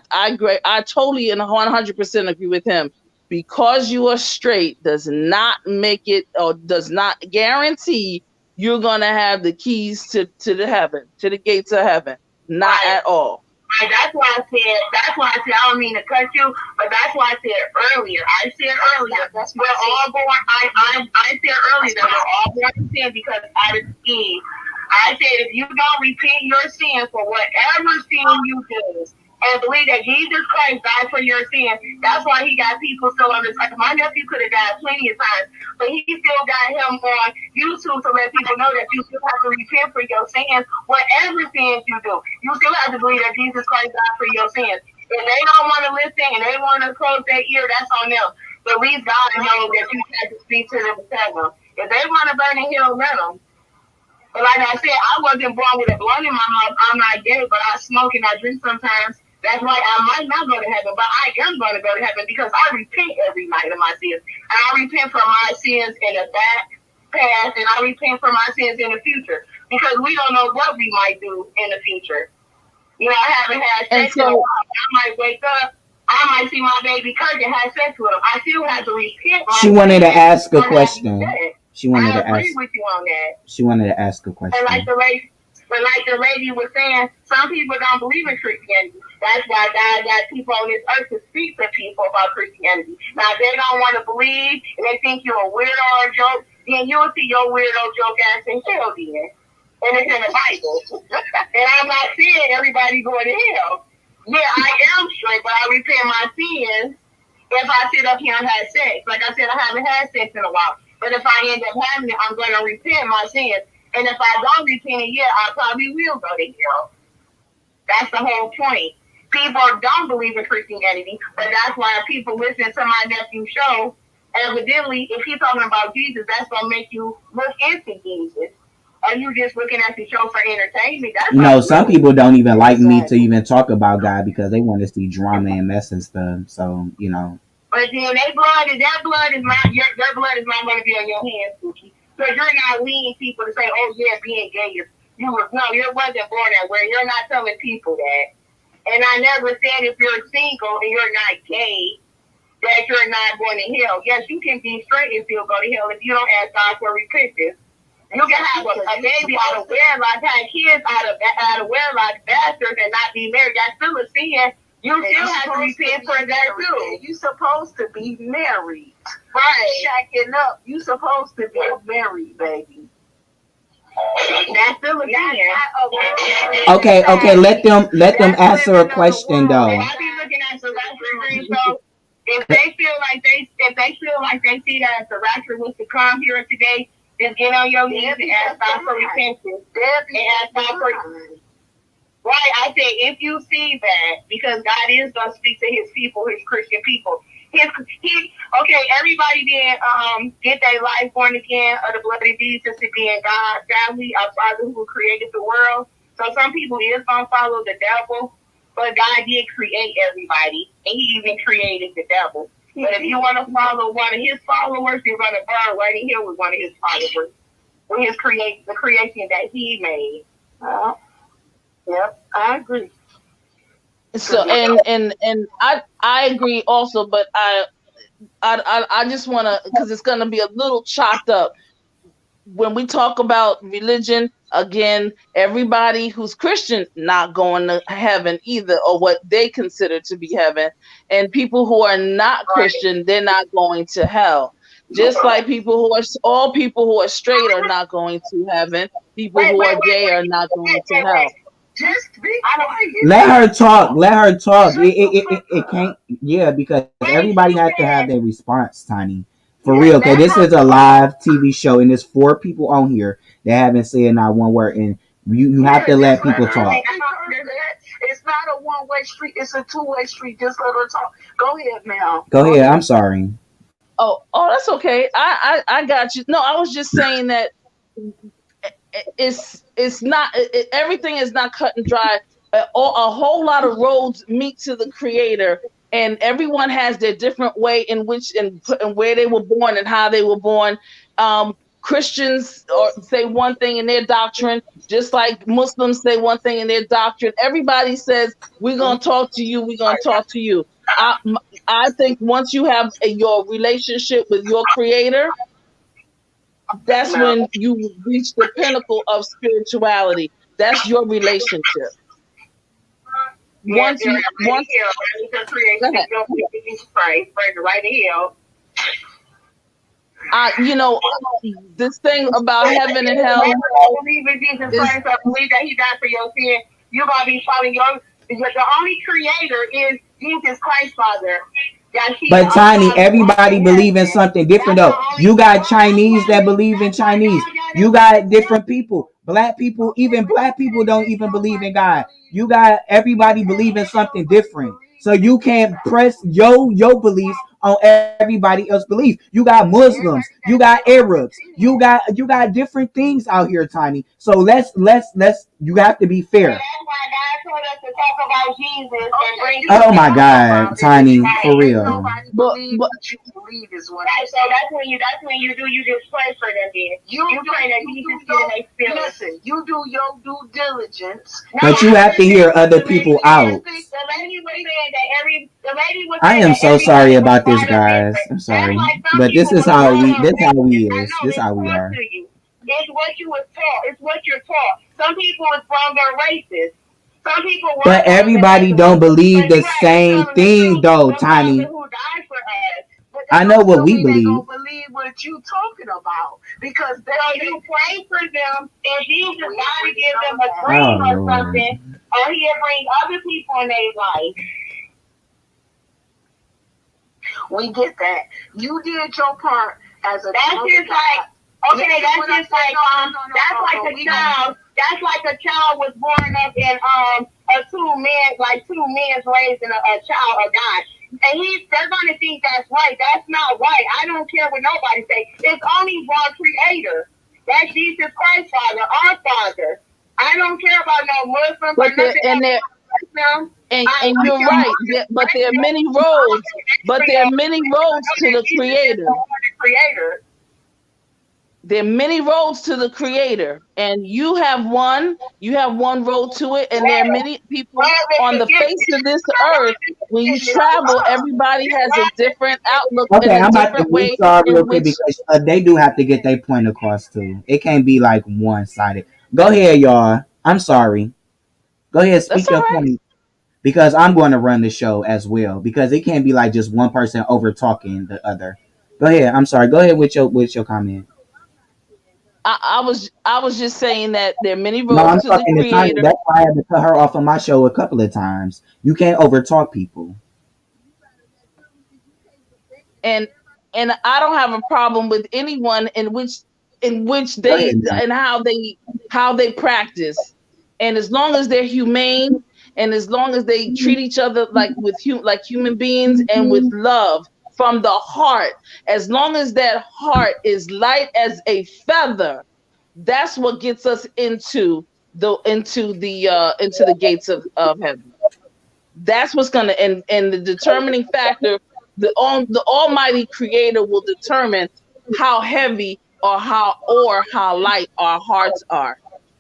S6: totally and 100% agree with him. Because you are straight does not make it, or does not guarantee you're gonna have the keys to the heaven, to the gates of heaven. Not at all.
S10: Right, that's why I said, I don't mean to cut you, but that's why I said earlier. We're all born, I said earlier that we're all born in sin because Adam and Eve. I said if you don't repent your sin for whatever sin you do, and believe that Jesus Christ died for your sins, that's why he got people still on this. Like, my nephew could have died plenty of times, but he still got him on YouTube to let people know that you still have to repent for your sins, whatever sins you do. You still have to believe that Jesus Christ died for your sins. If they don't want to listen and they want to close their ear, that's on them. But at least God knows that you have to speak to them and tell them. If they want to burn in hell, let them. But like I said, I wasn't born with a blunt in my mouth. I'm not gay, but I smoke and I drink sometimes. That's why I might not go to heaven, but I am going to go to heaven because I repent every night of my sins. And I repent for my sins in the past, and I repent for my sins in the future because we don't know what we might do in the future. You know, I haven't had sex in a while. I might wake up, I might see my baby cousin have sex with him. I still have to repent.
S11: She wanted to ask a question.
S10: I agree with you on that.
S11: She wanted to ask a question.
S10: And like the lady was saying, some people don't believe in Christianity. That's why God got people on this earth to speak to people about Christianity. Now, if they don't want to believe and they think you're a weirdo or a joke, then you'll see your weirdo joke ass in hell then. And it's in the Bible. And I'm not saying everybody going to hell. Yeah, I am straight, but I repent my sins if I sit up here and have sex. Like I said, I haven't had sex in a while. But if I end up having it, I'm going to repent my sins. And if I don't repent it yet, I probably will go to hell. That's the whole point.
S12: people don't believe in Christianity, but that's why people listen to my nephew's show. Evidently, if he's talking about Jesus, that's gonna make you look into Jesus. Are you just looking at the show for entertainment? That's
S11: No,
S12: not
S11: some
S12: true.
S11: people don't even like me to even talk about God because they want to see drama and mess and stuff. So, you know.
S12: But then their blood is not their blood is not going to be on your hands, Pookie. So you're not leading people to say, "Oh yeah, being gay is you wasn't born that way." You're not telling people that. And I never said if you're single and you're not gay that you're not going to hell. Yes, you can be straight and still go to hell if you don't ask God for repentance. You can have a baby out of wedlock, have kids out of wedlock, bastards, and not be married. That's still a sin. You still have to repent for that too.
S13: You supposed to be married.
S12: Right.
S13: Shacking up. You supposed to be married, baby.
S12: That's still a sin.
S11: Okay, let them answer a question though.
S12: I be looking at the rapture, so if they feel like they see that the rapture was to come here today, just get on your knees and ask God for repentance. And ask God for right. I said if you see that, because God is gonna speak to his people, his Christian people. Everybody didn't get their life born again of the blood of Jesus to be in God's family, our Father who created the world. So some people is gonna follow the devil, but God did create everybody, and he even created the devil. But if you want to follow one of his followers, you're gonna burn right in here with one of his followers, with the creation that he made.
S13: Yep, I agree.
S6: So and I agree also, but I just want to, because it's going to be a little chopped up when we talk about religion. Again, everybody who's Christian not going to heaven either, or what they consider to be heaven, and people who are not Christian, they're not going to hell. Just like all people who are straight are not going to heaven. People who are gay are not going to hell.
S13: Just be quiet.
S11: Let her talk. It can't. Yeah, because everybody has to have their response, Tiny. For real, okay. This is a live TV show, and there's 4 people on here that haven't said not one word, and you have to let people talk.
S13: It's not a one-way street. It's a two-way street. Just let her talk. Go ahead, now.
S11: Go ahead. I'm sorry.
S6: Oh, that's okay. I got you. No, I was just saying that it's not everything is not cut and dry. A whole lot of roads meet to the Creator, and everyone has their different way in which and where they were born and how they were born. Christians say one thing in their doctrine, just like Muslims say one thing in their doctrine. Everybody says, we're going to talk to you. We're going to talk to you. I think once you have your relationship with your Creator, that's when you reach the pinnacle of spirituality. That's your relationship. Once you this thing about heaven and hell.
S12: Believe in Jesus Christ. I believe that he died for your sin. You're gonna be following the only Creator is Jesus Christ, Father.
S11: But Tiny, everybody believe in something different though. You got Chinese that believe in Chinese. You got different people. Black people, even black people don't even believe in God. You got everybody believe in something different. So you can't press your beliefs on everybody else's belief. You got Muslims, you got Arabs, you got different things out here, Tiny. So let's you have to be fair. Oh my God, Tiny, for real.
S12: But you believe is what I say. So that's when you just pray for them. Then you pray that Jesus get in their spirit.
S13: Listen, you do your due diligence.
S11: But you have to hear other people out. I am so sorry about this, guys. I'm sorry, but this is how we is. This is how we are.
S12: It's what you was taught. It's what you're taught. Some people is from their races. Some people.
S11: But everybody don't believe the same thing, though, Tiny. I know what we believe.
S13: Don't believe what you talking about because
S12: you pray for them, and Jesus got to give them a dream or something, or he'll bring other people in their life.
S13: We get that. You did your part as a.
S12: That's just like. Okay, that's just like that's like a child. That's like a child was born up in
S13: two men, like two men raising a child or God. And they're gonna think that's right. That's not right. I don't care what nobody say. It's only one creator. That's Jesus Christ, Father, our Father. I don't care about no Muslims or nothing.
S6: And you're right, but there are many roads. But there are many roads to the Creator. There are many roads to the Creator, and you have one road to it, and there are many people on the face of this earth. When you travel, everybody has a different outlook
S11: Okay,
S6: and a
S11: I'm about to
S6: different way
S11: reach y'all
S6: in
S11: real quick
S6: which.
S11: because they do have to get their point across too. It can't be like one sided. Go ahead, y'all. I'm sorry. Go ahead, speak
S6: That's
S11: your
S6: all right.
S11: point because I'm going to run the show as well because it can't be like just one person over talking the other. Go ahead. I'm sorry. Go ahead with your comment.
S6: I was just saying that there are many
S11: No, I'm
S6: roads to the
S11: talking to Tanya.
S6: Creator.
S11: That's why I had to cut her off on my show a couple of times. You can't overtalk people.
S6: and I don't have a problem with anyone in which
S11: Go
S6: they
S11: ahead now.
S6: and how they practice, and as long as they're humane, and as long as they treat each other like human beings and with love from the heart, as long as that heart is light as a feather, that's what gets us into the gates of heaven. That's what's gonna and the determining factor. The Almighty Creator will determine how heavy or how light our hearts are.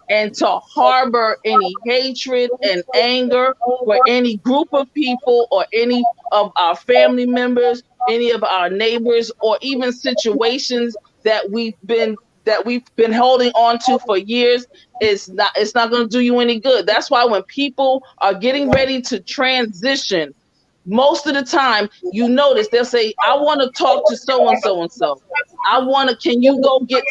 S6: And to harbor any hatred and anger for any group of people or any of our family members, any of our neighbors, or even situations that we've been holding on to for years, it's not going to do you any good. That's why when people are getting ready to transition, most of the time, you notice they'll say, I want to talk to so and so and so. Can you go get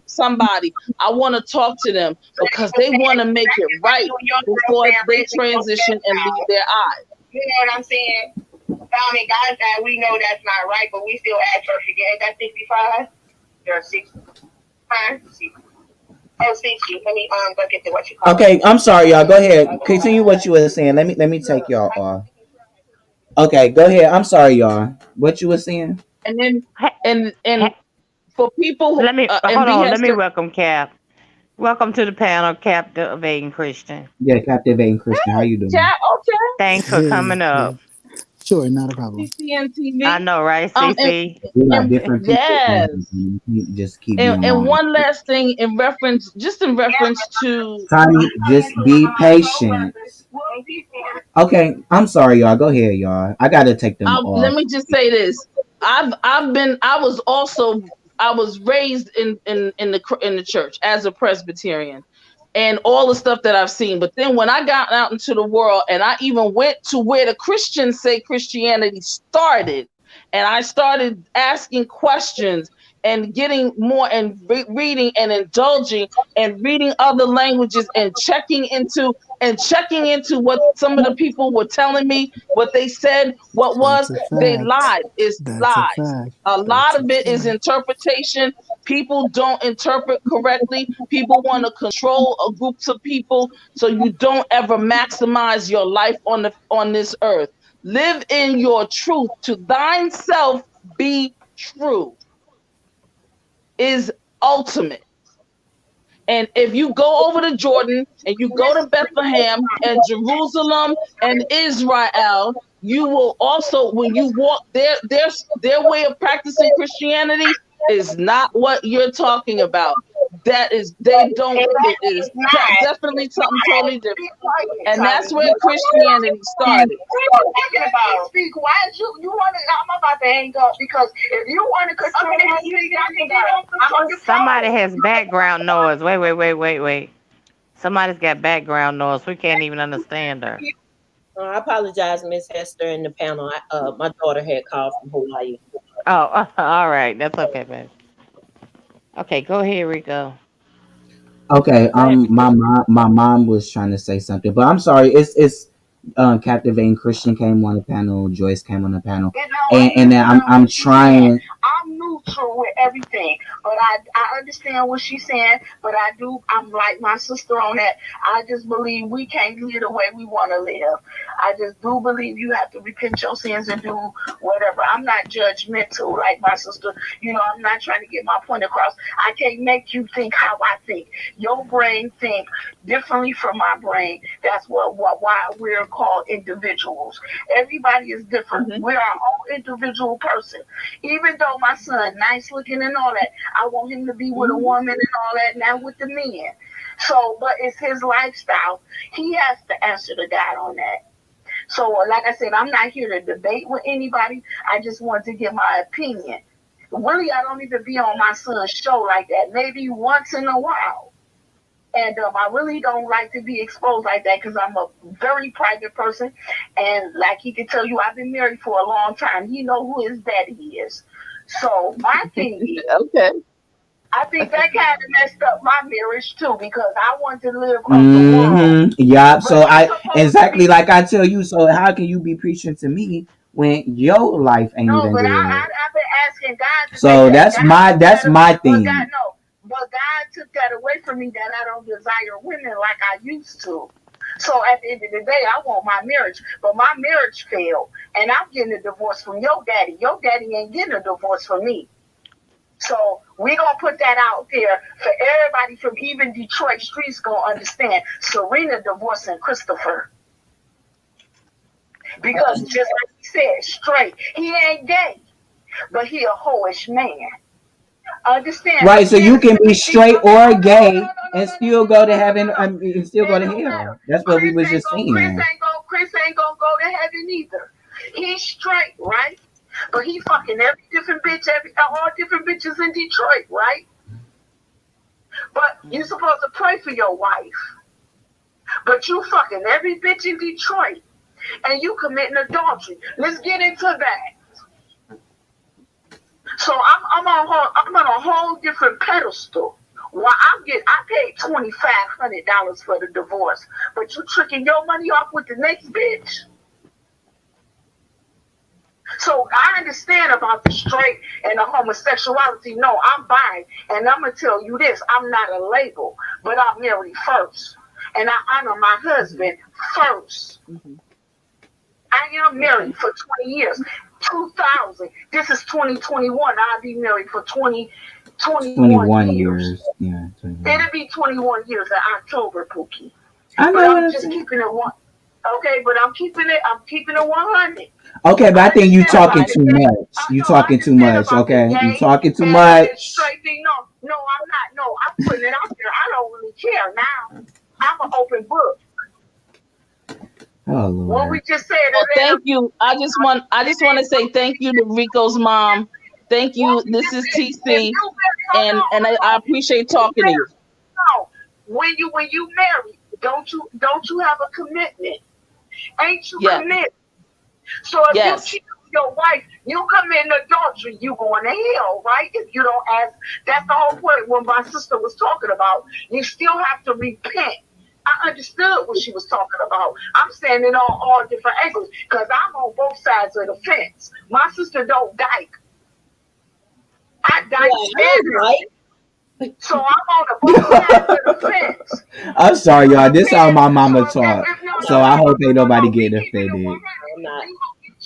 S6: somebody? I want to talk to them because they want to make it right before they transition and leave their eyes.
S13: You know what I'm saying? I mean, God said we know that's not right, but we still ask church again. Is that 65? There are 60. Huh? 60. Oh, 60. Let me go get to what you call
S11: Okay, I'm sorry, y'all. Go ahead. Continue what you were saying. Let me take y'all off. Okay, go ahead. I'm sorry, y'all. What you were saying?
S6: And then and for people who
S1: Let me
S6: and
S1: hold
S6: B
S1: on.
S6: has
S1: Let me
S6: to
S1: welcome Cap. Welcome to the panel, Captivating Christian.
S11: Yeah, Captivating Christian. How you doing?
S6: Cap, okay.
S1: Thanks for coming up.
S14: Sure, not a problem.
S6: CCNTV.
S1: I know, right, CC?
S11: We got different people.
S6: Yes.
S11: You can't just keep being
S6: And
S11: wrong.
S6: one last thing in reference to
S11: Tiny, just be patient. Okay, I'm sorry, y'all. Go ahead, y'all. I gotta take them off.
S6: let me just say this. I was raised in the church as a Presbyterian and all the stuff that I've seen. But then when I got out into the world and I even went to where the Christians say Christianity started, and I started asking questions and getting more and reading and indulging and reading other languages and checking into what some of the people were telling me, what they said, what was, they lied. It's
S14: That's a
S6: lies.
S14: fact.
S6: A lot of it is interpretation. People don't interpret correctly. People want to control groups of people, so you don't ever maximize your life on this earth. Live in your truth. To thine self be true is ultimate. And if you go over to Jordan and you go to Bethlehem and Jerusalem and Israel, you will also, when you walk their way of practicing Christianity is not what you're talking about. That is, it is definitely something totally different. And that's where Christianity started.
S13: Speak. Why did you want to? I'm about to hang up because if you want to
S1: Somebody has background noise. Wait. Somebody's got background noise. We can't even understand her.
S10: I apologize, Miss Hester, and the panel. My daughter had called from Hawaii.
S1: Oh, all right. That's okay, baby. Okay, go ahead, Rico.
S11: Okay, my mom was trying to say something, but I'm sorry. It's Captivating Christian came on the panel. Joyce came on the panel, and then I'm trying.
S13: I'm new
S12: true with everything. But I understand what she's saying. But I'm like my sister on that. I just believe we can't live the way we want to live. I just do believe you have to repent your sins and do whatever. I'm not judgmental like my sister. You know, I'm not trying to get my point across. I can't make you think how I think. Your brain think differently from my brain. That's why we're called individuals. Everybody is different.
S6: Mhm.
S12: We're our own individual person. Even though my son nice looking and all that, I want him to be with a woman and all that, not with the men. So, but it's his lifestyle. He has to answer to God on that. So, like I said, I'm not here to debate with anybody. I just want to give my opinion. Really, I don't even be on my son's show like that. Maybe once in a while. And I really don't like to be exposed like that because I'm a very private person. And like he can tell you, I've been married for a long time. He know who his daddy is. So my thing is,
S6: Okay.
S12: I think that kind of messed up my marriage too because I want to live of the world.
S11: Yeah.
S12: But
S11: So
S12: you're
S11: I
S12: supposed to
S11: exactly
S12: be
S11: like I tell you. So how can you be preaching to me when your life ain't
S12: no,
S11: even
S12: but
S11: good?
S12: I've been asking God to
S11: So
S12: take that. God
S11: that's
S12: took
S11: my
S12: that, but God
S11: thing.
S12: no, but God took that away from me that I don't desire women like I used to. So at the end of the day, I want my marriage, but my marriage failed, and I'm getting a divorce from your daddy. Your daddy ain't getting a divorce from me. So we gonna put that out there for everybody from even Detroit streets gonna understand. Serena divorcing Christopher because just like he said, straight. He ain't gay, but he a hoish man. Understand?
S11: Right.
S12: But
S11: So
S12: yeah,
S11: you can be
S12: see,
S11: straight
S12: okay,
S11: or
S12: hold on,
S11: gay and still go to heaven. And still go
S12: it
S11: to
S12: don't matter.
S11: hell. That's what we was just
S12: Chris
S11: saying.
S12: ain't gonna go to heaven either. He's straight, right? But he fucking every different bitch, all different bitches in Detroit, right? But you supposed to pray for your wife. But you fucking every bitch in Detroit and you committing adultery. Let's get into that. So I'm on a whole different pedestal. Well, I paid $2,500 for the divorce, but you tricking your money off with the next bitch. So I understand about the straight and the homosexuality. No, I'm bi, and I'm gonna tell you this: I'm not a label, but I'm married first, and I honor my husband first. I am married for 20 years. 2000. This is 2021. I'll be married for 21
S11: 21
S12: years.
S11: years. Yeah. 21.
S12: It'll be 21 years in October, Pookie.
S11: I
S12: But
S11: know what
S12: I'm
S11: I'm
S12: just
S11: saying.
S12: keeping it one. Okay, but I'm keeping it 100.
S11: Okay, but I think you
S12: Understand
S11: talking
S12: about the
S11: too
S12: gay.
S11: much. You
S12: I
S11: talking too
S12: understand
S11: much.
S12: about the
S11: Okay, you
S12: gay
S11: talking too
S12: and
S11: much.
S12: straight thing. No, I'm not. No, I'm putting it out there. I don't really care now. I'm an open book.
S11: Oh
S12: What
S11: Lord.
S12: we just said
S6: Well,
S12: is
S6: thank you. I just want to say thank you to Rico's mom. Thank you. This is TC, and I appreciate talking to you.
S12: no. When you marry, don't you have a commitment? Ain't you
S6: Yes.
S12: committed? So if you
S6: Yes.
S12: cheat on your wife, you commit adultery, you going to hell, right? If you don't ask, that's the whole point when my sister was talking about. You still have to repent. I understood what she was talking about. I'm standing on all different angles because I'm on both sides of the fence. My sister don't dyke. I dyke standing. So I'm on the both sides of the fence.
S11: I'm sorry, y'all. This how my
S12: So
S11: mama
S12: if
S11: talk.
S12: no,
S11: So I hope ain't nobody getting offended.
S10: I'm not.
S12: you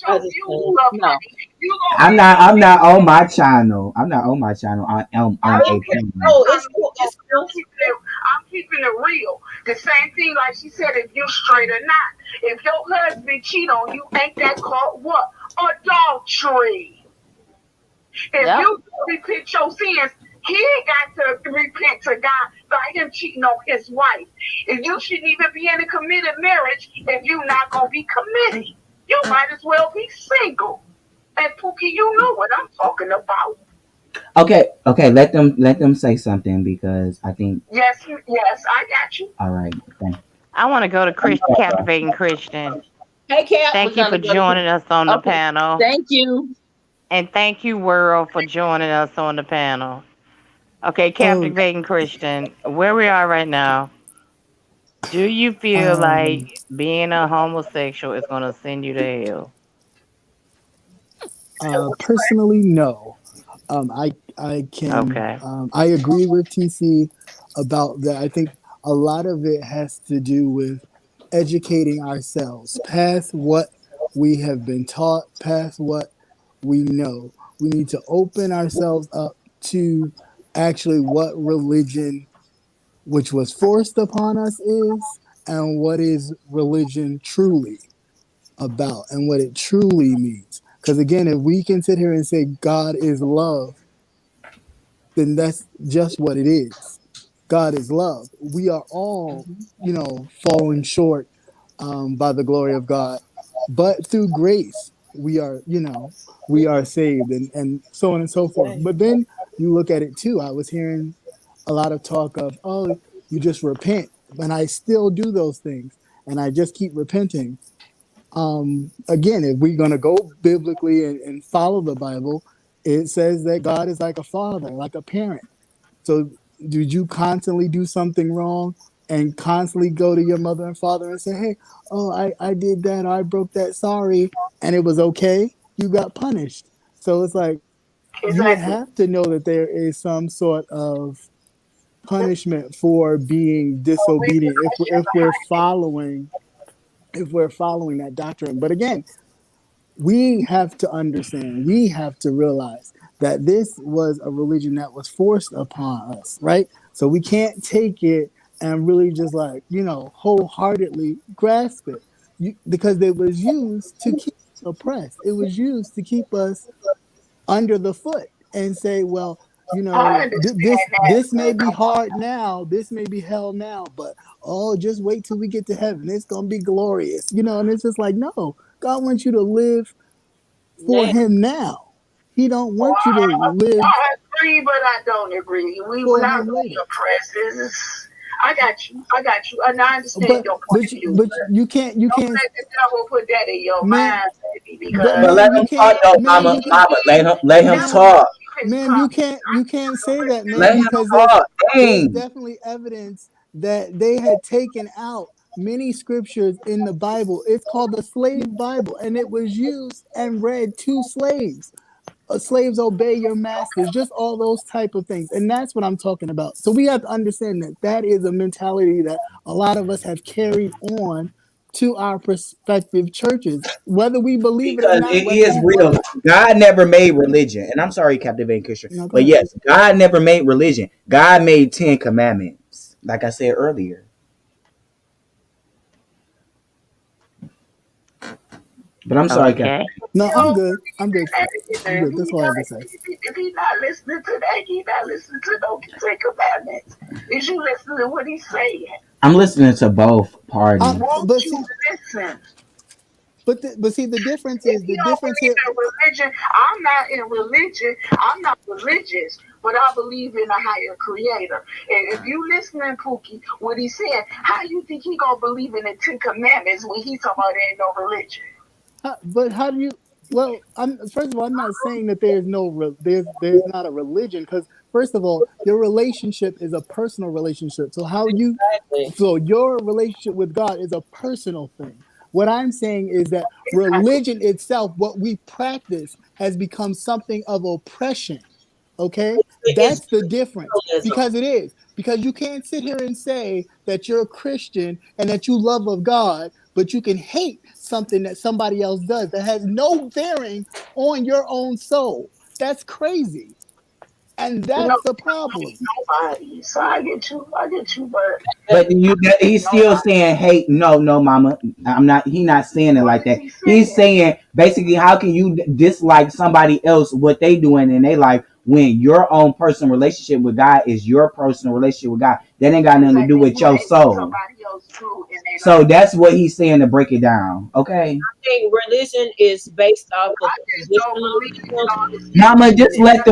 S10: I
S12: gonna
S10: just
S12: get your views up,
S6: No.
S12: honey. You gonna
S11: I'm
S12: get
S11: not.
S12: your
S11: I'm not
S12: views
S11: on
S12: up.
S11: my channel. I'm not on my channel. On a
S12: Okay,
S11: channel.
S10: No, it's cool. It's cool.
S12: I'm keeping it real. The same thing, like she said, if you straight or not. If your husband cheat on you, ain't that called what? Adultery. If
S6: Yep.
S12: you repent your sins, he ain't got to repent to God by him cheating on his wife. If you shouldn't even be in a committed marriage if you're not gonna be committed. You might as well be single. And Pookie, you know what I'm talking about.
S11: Okay. Let them say something because I think.
S12: Yes, I got you.
S11: All right. Thank you.
S1: I want to go to Captivating Christian.
S10: Hey, Cap.
S1: Thank you for joining us on the
S6: Okay.
S1: panel.
S6: Thank you.
S1: And thank you, World, for joining us on the panel. Okay, Captivating Christian, where we are right now, do you feel like being a homosexual is going to send you to hell?
S14: Personally, no. I can
S1: Okay.
S14: I agree with TC about that. I think a lot of it has to do with educating ourselves past what we have been taught, past what we know. We need to open ourselves up to actually what religion, which was forced upon us, is, and what is religion truly about, and what it truly means. Because again, if we can sit here and say God is love, then that's just what it is. God is love. We are all, falling short by the glory of God, but through grace we are saved, and so on and so forth. But then you look at it too. I was hearing a lot of talk of, oh, you just repent, and I still do those things, and I just keep repenting. Again, if we're going to go biblically and follow the Bible, it says that God is like a father, like a parent. So did you constantly do something wrong and constantly go to your mother and father and say, hey, oh, I did that, or I broke that, sorry, and it was okay? You got punished. So it's like, you would
S12: Exactly.
S14: have to know that there is some sort of punishment for being disobedient if we're following that doctrine. But again, we have to understand, we have to realize that this was a religion that was forced upon us, right? So we can't take it and really just wholeheartedly grasp it, because it was used to keep us oppressed. It was used to keep us under the foot and say, well,
S12: I understand
S14: this may
S12: that.
S14: be hard now, this may be hell now, but just wait till we get to heaven, it's gonna be glorious, and it's just like, no, God wants you to live for him now. He don't
S12: Well,
S14: want you to live
S12: I agree, but I don't agree. We were
S14: for
S12: not
S14: him
S12: really
S14: later.
S12: oppressed. I got you, and I understand
S14: But
S12: your point
S14: but
S12: of
S14: you,
S12: view.
S14: but
S12: But
S14: you can't
S12: don't let the devil put that in your
S14: man,
S12: mind, baby,
S14: but
S9: But
S12: because
S9: let
S14: ma'am, you
S9: him talk
S14: can't,
S9: though,
S14: ma'am,
S9: mama.
S14: you can't,
S9: Mama, let him
S12: devil will
S14: ma'am,
S9: talk.
S12: keep his
S14: ma'am,
S12: promise.
S14: you can't say that,
S9: Let
S14: ma'am,
S9: him
S14: because
S9: talk.
S14: there's
S9: Dang.
S14: definitely evidence that they had taken out many scriptures in the Bible. It's called the slave Bible, and it was used and read to slaves. Slaves, obey your masters, just all those type of things. And that's what I'm talking about. So we have to understand that that is a mentality that a lot of us have carried on to our prospective churches, whether we believe it or
S9: Because
S14: not,
S9: it
S14: whether
S9: is
S14: we
S9: real.
S14: want it.
S9: God never made religion. And I'm sorry, Captivating Christian.
S14: No, go
S9: But
S14: ahead.
S9: yes, God never made religion. God made 10 commandments. Like I said earlier. But I'm sorry, Captain.
S1: Okay.
S14: No,
S12: You
S14: I'm
S12: don't
S14: good. I'm
S12: believe
S14: good.
S12: in that
S14: I'm
S12: either.
S14: good. That's all I have to say.
S12: If he not listening to that, he not listening to no Ten Commandments. Is you listening to what he's saying?
S9: I'm listening to both parties.
S12: Won't
S14: But
S12: you
S14: see,
S12: listen?
S14: but see, the difference
S12: If
S14: is
S12: you don't believe in religion, I'm not in religion. I'm not religious, but I believe in a higher creator. And if you listening, Pookie, what he said, how you think he gonna believe in the Ten Commandments when he talking about there ain't no religion?
S14: But how do you? Well, first of all, I'm not saying that there's there's not a religion, because first of all, your relationship is a personal relationship. So your relationship with God is a personal thing. What I'm saying is that religion itself, what we practice, has become something of oppression. Okay,
S10: It's
S14: that's the difference,
S10: pluralism.
S14: because it is, because you can't sit here and say that you're a Christian and that you love of God, but you can hate something that somebody else does that has no bearing on your own soul. That's crazy, and
S12: No,
S14: that's the problem.
S12: nobody. So I get you, but
S9: But he's still saying, "Hey, no, mama, I'm not." He not saying it
S12: what
S9: like
S12: is
S9: that.
S12: he
S9: He's
S12: saying?
S9: saying basically, how can you dislike somebody else what they doing in their life when your own personal relationship with God is your personal relationship with God? That ain't got nothing to do
S12: Exactly.
S9: with your
S12: What
S9: soul.
S12: somebody else do in their
S9: So
S12: life?
S9: that's what he's saying to break it down. Okay,
S10: I think religion is based off of
S12: I just don't
S10: traditional
S12: believe in
S10: customs.
S12: all this
S9: mama,
S12: teaching.
S9: just let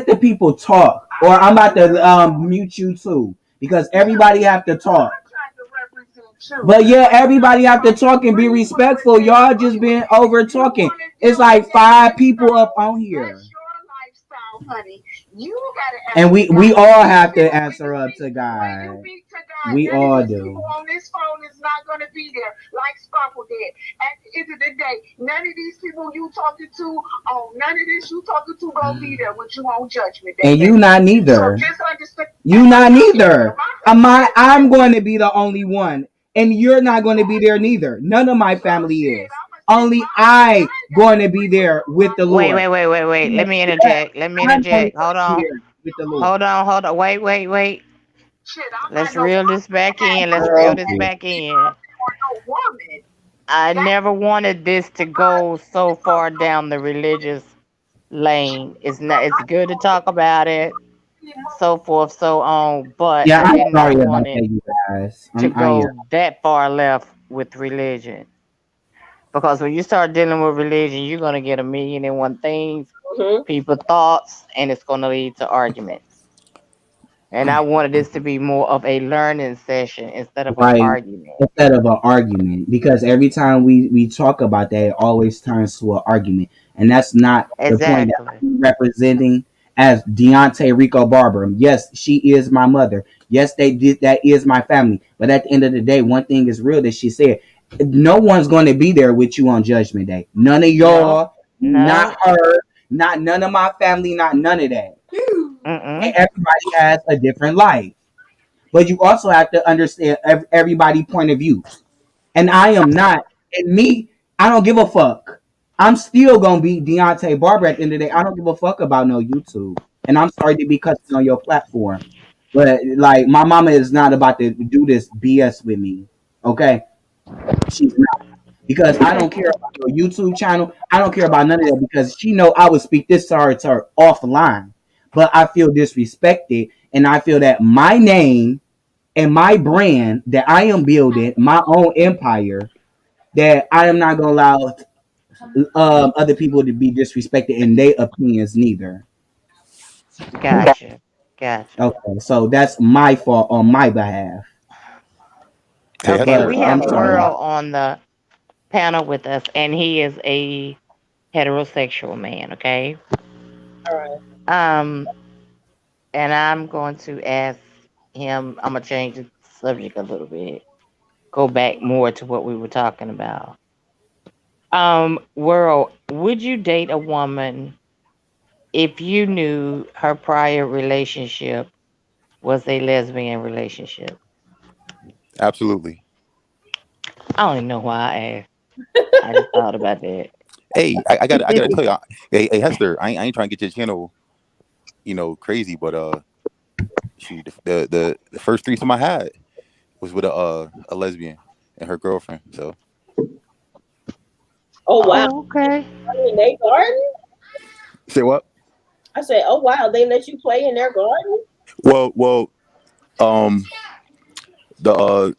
S9: the people talk, or I'm about to mute you too because everybody have to talk. But yeah, everybody have to talk and be respectful. Y'all just been over talking. It's like 5 people up on here.
S12: honey, you gotta
S11: And
S12: ask
S11: we
S12: God.
S11: all
S12: You
S11: have to
S12: feel
S11: answer up to
S12: when you
S11: God.
S12: speak to God,
S11: We
S12: none of
S11: all
S12: these
S11: do.
S12: people on this phone is not gonna be there, like Sparkle did. At the end of the day, none of these people you talking to, none of this you talking to gonna be there with you on Judgment Day.
S11: And you not
S12: So
S11: neither.
S12: just understand.
S11: You not neither. I'm going to be the only one. And you're not going to be there neither. None of my family is. Only I going to be there with the
S1: Wait,
S11: Lord.
S1: wait. Let me interject. Let me
S11: I'm going
S1: interject.
S11: to
S1: Hold
S11: be
S1: on.
S11: there with the Lord.
S1: Hold on. Wait.
S12: Shit, I'm
S1: Let's
S12: not no
S1: reel this back in. Let's
S11: Girl,
S1: reel this back in.
S12: or no woman.
S1: I never wanted this to go so far down the religious lane. It's not. It's good to talk about it, so forth, so on. But
S11: yeah,
S1: I
S11: I'm
S1: did
S11: sorry
S1: not want
S11: about
S1: it
S11: that, you guys.
S1: to
S11: I am.
S1: go that far left with religion. Because when you start dealing with religion, you're gonna get a million and one things, people thoughts, and it's gonna lead to arguments. And I wanted this to be more of a learning session instead of an
S11: Right,
S1: argument.
S11: instead of an argument, because every time we talk about that, it always turns to an argument, and that's not the point that
S1: Exactly.
S11: I'm representing as Deontay Rico Barber. Yes, she is my mother. Yes, that is my family. But at the end of the day, one thing is real that she said: no one's going to be there with you on Judgment Day. None of y'all, not her, not none of my family, not none of that. And everybody has a different life. But you also have to understand everybody's point of view. And I am not. And me, I don't give a fuck. I'm still gonna be Deontay Barber at the end of the day. I don't give a fuck about no YouTube. And I'm sorry to be cussing on your platform. But like my mama is not about to do this BS with me. Okay? She's not. Because I don't care about your YouTube channel. I don't care about none of that because she know I would speak this to her offline. But I feel disrespected and I feel that my name and my brand that I am building, my own empire, that I am not gonna allow other people to be disrespected in their opinions neither.
S1: Gotcha.
S11: Okay, so that's my fault on my behalf.
S1: Okay,
S11: But
S1: we
S11: I'm
S1: have
S11: sorry.
S1: World on the panel with us, and he is a heterosexual man. Okay.
S10: All right.
S1: And I'm going to ask him. I'm gonna change the subject a little bit. Go back more to what we were talking about. World, would you date a woman if you knew her prior relationship was a lesbian relationship?
S15: Absolutely.
S1: I don't even know why I asked. I just thought about that.
S15: Hey, I gotta tell you, hey Hester, I ain't trying to get your channel, crazy, but shoot, the first threesome I had was with a lesbian and her girlfriend. So.
S10: Oh wow.
S1: Okay.
S10: In their garden?
S15: Say what?
S10: I said, oh wow, they let you play in their garden?
S15: Well, the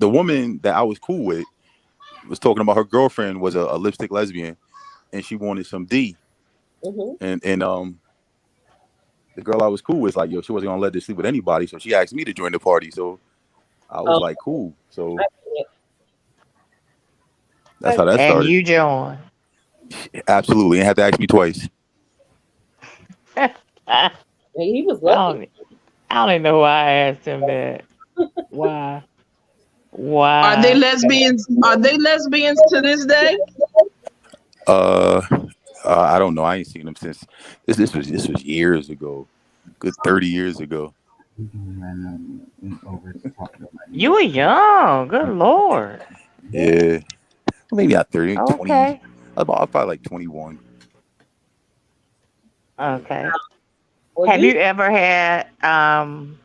S15: woman that I was cool with was talking about her girlfriend was a lipstick lesbian, and she wanted some D. And the girl I was cool with, like, yo, she wasn't gonna let this sleep with anybody, so she asked me to join the party. So I was like, cool. So that's how that started.
S1: And you joined.
S15: Absolutely, and had to ask me twice.
S10: He was lucky.
S1: I don't even know why I asked him that. Why?
S6: Are they lesbians? Are they lesbians to this day?
S15: I don't know. I ain't seen them since this was years ago, good 30 years ago.
S1: You were young. Good Lord.
S15: Yeah, maybe not 30,
S1: Okay.
S15: 20. About probably like 21.
S1: Okay. Have you ever had an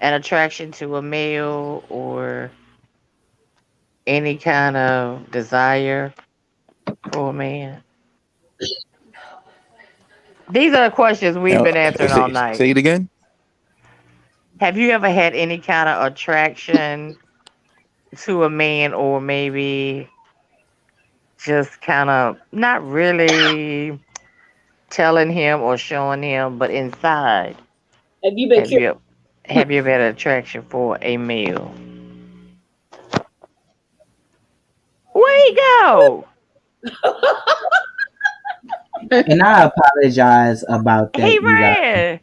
S1: attraction to a male or any kind of desire for a man? These are the questions we've been answering all night.
S15: Say it again.
S1: Have you ever had any kind of attraction to a man, or maybe just kind of not really telling him or showing him, but inside?
S10: Have you been curious?
S1: Have you ever had an attraction for a male? Where you go?
S11: And I apologize about that,
S1: He
S11: you guys.
S1: ran.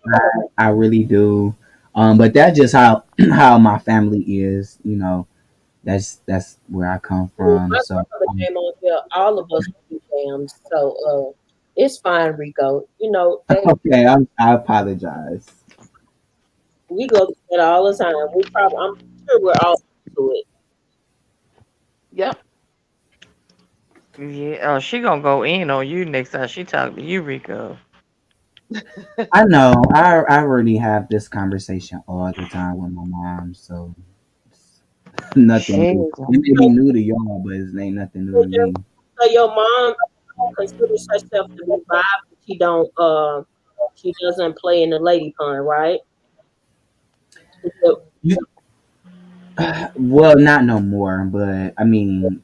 S11: I really do. But that's just how how my family is. You know, that's where I come from.
S10: My
S11: So
S10: grandmother came on here. All of us do jams, so it's fine, Rico. You know,
S11: okay, I apologize.
S10: we go through that all the time. I'm sure we're all to it.
S6: Yep.
S1: Yeah. Oh, she gonna go in on you next time she talk to you, Rico.
S11: I know. I already have this conversation all the time with my mom, so it's nothing new.
S1: Jesus.
S11: It may be new to y'all, but it ain't nothing new to me.
S10: So your mom considers herself to be bi, but she doesn't play in the lady pond, right?
S11: Well, not no more, but I mean,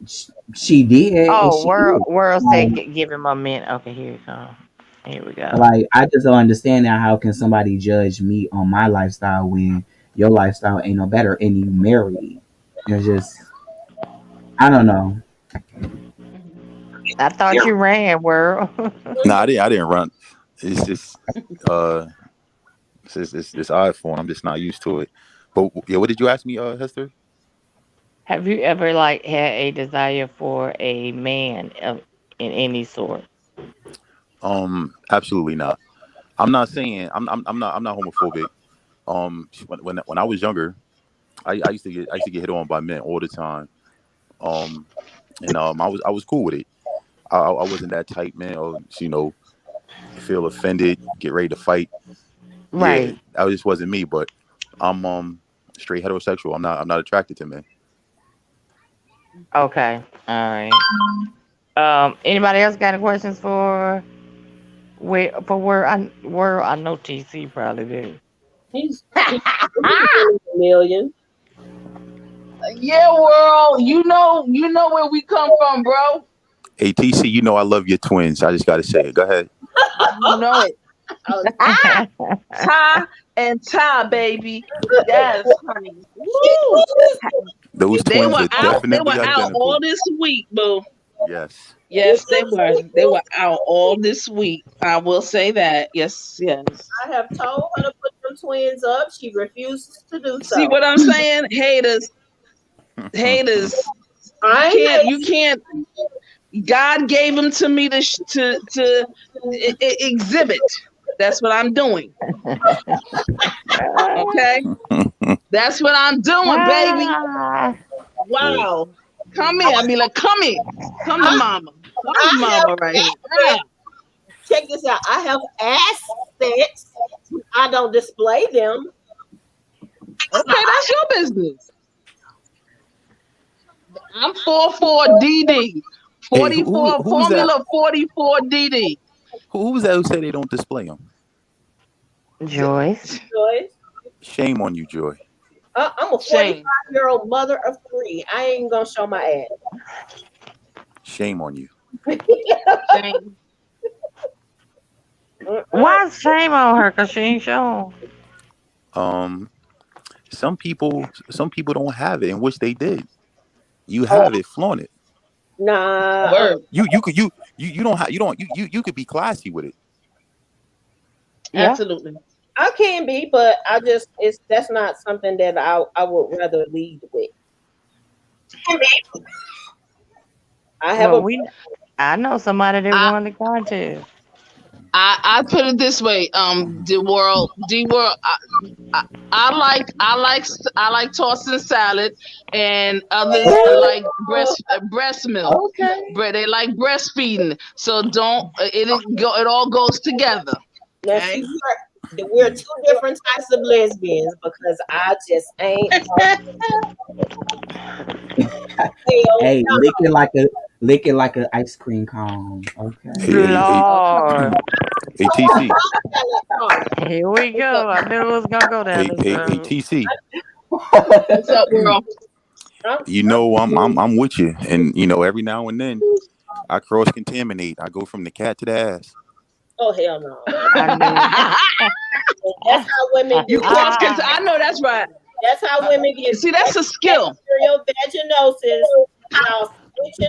S11: she did. And
S1: Oh,
S11: she
S1: world
S11: did.
S1: say give him a minute. Okay, here we go. Here we go.
S11: Like, I just don't understand now. How can somebody judge me on my lifestyle when your lifestyle ain't no better and you married? It's just, I don't know.
S1: I thought you ran, world.
S15: No, I didn't run. It's just it's odd for I'm just not used to it. But yeah, what did you ask me, Hester?
S1: Have you ever like had a desire for a man in any sort?
S15: Absolutely not. I'm not saying I'm not homophobic. When I was younger, I used to get hit on by men all the time. And I was cool with it. I wasn't that type, man. Or feel offended, get ready to fight.
S1: Right.
S15: Yeah, that just wasn't me. But I'm straight heterosexual. I'm not attracted to men.
S1: Okay. All right. Anybody else got any questions for where I know TC probably do.
S10: He's a million.
S6: Yeah, world. You know where we come from, bro.
S15: Hey, TC, you know I love your twins. I just got to say it. Go ahead.
S6: You know it. Ty and Ty, baby. Yes, honey. Woo.
S15: Those
S6: They
S15: twins
S6: were
S15: are
S6: out.
S15: definitely
S6: They were out
S15: identical.
S6: all this week, boo.
S15: Yes.
S6: Yes, they were. They were out all this week. I will say that. Yes, yes.
S10: I have told her to put them twins up. She refuses to do so.
S6: See what I'm saying? Haters. You can't. God gave them to me to exhibit. That's what I'm doing. Okay, that's what I'm doing, baby. Wow, come here. I mean, like, come here, come to mama, mama, right here.
S10: Check this out. I have assets. I don't display them.
S6: Okay, that's your business. I'm 44 DD. 44 Formula 44 DD.
S15: Who was that who said they don't display them?
S1: Joyce.
S15: Shame on you, Joy.
S10: I'm a 45-year-old mother of 3. I ain't gonna show my ass.
S15: Shame on you.
S6: Shame.
S1: Why shame on her? Cause she ain't shown.
S15: Some people don't have it, and wish they did. You have it, flaunt it.
S10: Nah.
S15: You could be classy with it.
S10: Yeah.
S6: Absolutely.
S10: I can be, but that's not something that I would rather lead with.
S1: I know somebody that won the contest.
S6: I put it this way, D-World, I like tossing salad, and others like breast milk.
S10: Okay.
S6: They like breastfeeding. So it all goes together.
S10: Okay? We're 2 different types of lesbians because I just ain't.
S11: Hey, licking like a ice cream cone. Okay.
S1: Lord.
S15: Hey, TC.
S1: Here we go. I knew it was gonna go down this road.
S15: Hey, TC.
S6: What's up, girl?
S15: You know I'm with you, and every now and then I cross contaminate. I go from the cat to the ass.
S10: Oh hell no!
S1: I
S10: That's how women.
S6: You cross I know that's right.
S10: That's how women get.
S6: See, that's a skill.
S10: Your vaginosis.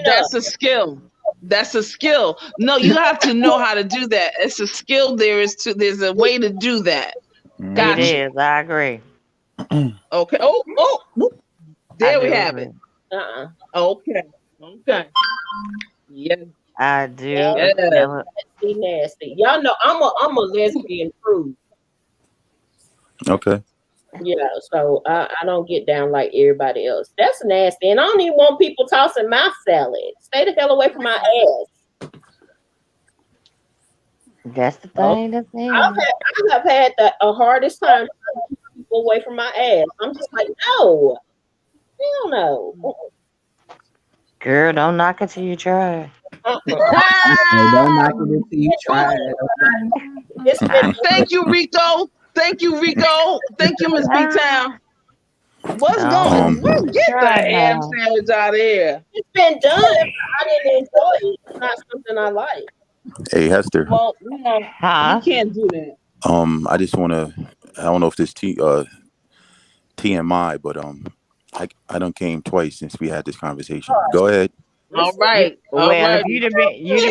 S6: That's a skill. That's a skill. No, you have to know how to do that. It's a skill. There's a way to do that.
S2: Mm-hmm.
S1: It
S6: Gotcha.
S1: is. I agree.
S6: Okay. Oh, there we
S1: do
S6: have
S1: agree.
S6: it. Okay. Yeah.
S1: I do.
S10: Yeah.
S1: Never-
S10: Nasty, nasty. Y'all know I'm a lesbian prude.
S15: Okay.
S10: Yeah, so I don't get down like everybody else. That's nasty, and I don't even want people tossing my salad. Stay the hell away from my ass.
S1: That's the thing. That's
S10: I have had the hardest time trying to keep people away from my ass. I'm just like, no, hell no.
S1: Girl, don't knock it till you try.
S11: Don't knock it until you try it.
S6: Thank you, Rico. Thank you, Rico. Thank you, Miss B-Town. What's going on? Get the ham sandwich out of here.
S10: It's been done. I didn't enjoy it. It's not something I like.
S15: Hey Hester.
S6: Well, you can't do that.
S15: I just want to. I don't know if this TMI, but I done came twice since we had this conversation. Go ahead.
S6: All right.
S1: Well, if you'd have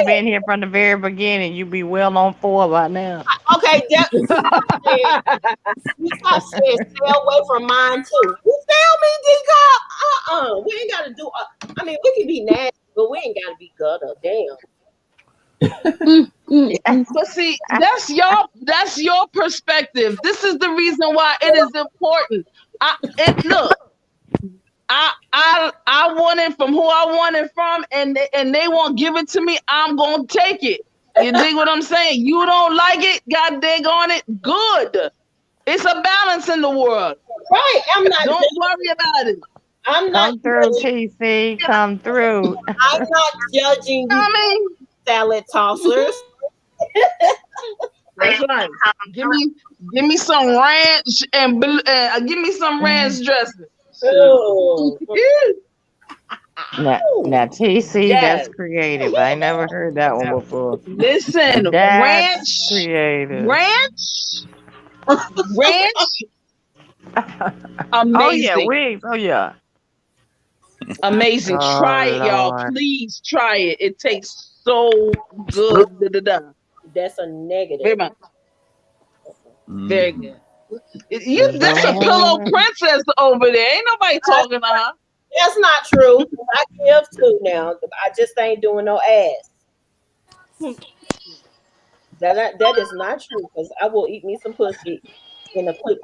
S1: been here from the very beginning, you'd be well on 4 by now.
S10: Okay, you said stay away from mine too. You tell me, D-Cup? We ain't gotta do. I mean, we can be nasty, but we ain't gotta be gutter. Damn.
S6: But see, that's your perspective. This is the reason why it is important. Look, I want it from who I want it from, and they won't give it to me. I'm gonna take it. You dig what I'm saying? You don't like it, god dang on it. Good. It's a balance in the world.
S10: Right. I'm not.
S6: Don't worry about it.
S10: I'm not.
S1: Come through, TC. Come through.
S10: I'm not judging you, salad tossers.
S6: That's right. Give me some ranch and give me some ranch dressing.
S1: Now TC,
S6: Yes.
S1: that's creative. I ain't never heard that one before.
S6: Listen,
S1: That's
S6: ranch,
S1: creative.
S6: ranch, amazing.
S1: Oh yeah, wigs. Oh yeah.
S6: Amazing.
S1: Oh,
S6: Try it, y'all.
S1: Lord.
S6: Please try it. It tastes so good.
S10: That's a negative.
S6: Very much. Very good. That's a pillow princess over there. Ain't nobody talking to her.
S10: That's not true. I give too now. I just ain't doing no ass. That is not true, because I will eat me some pussy in a quick.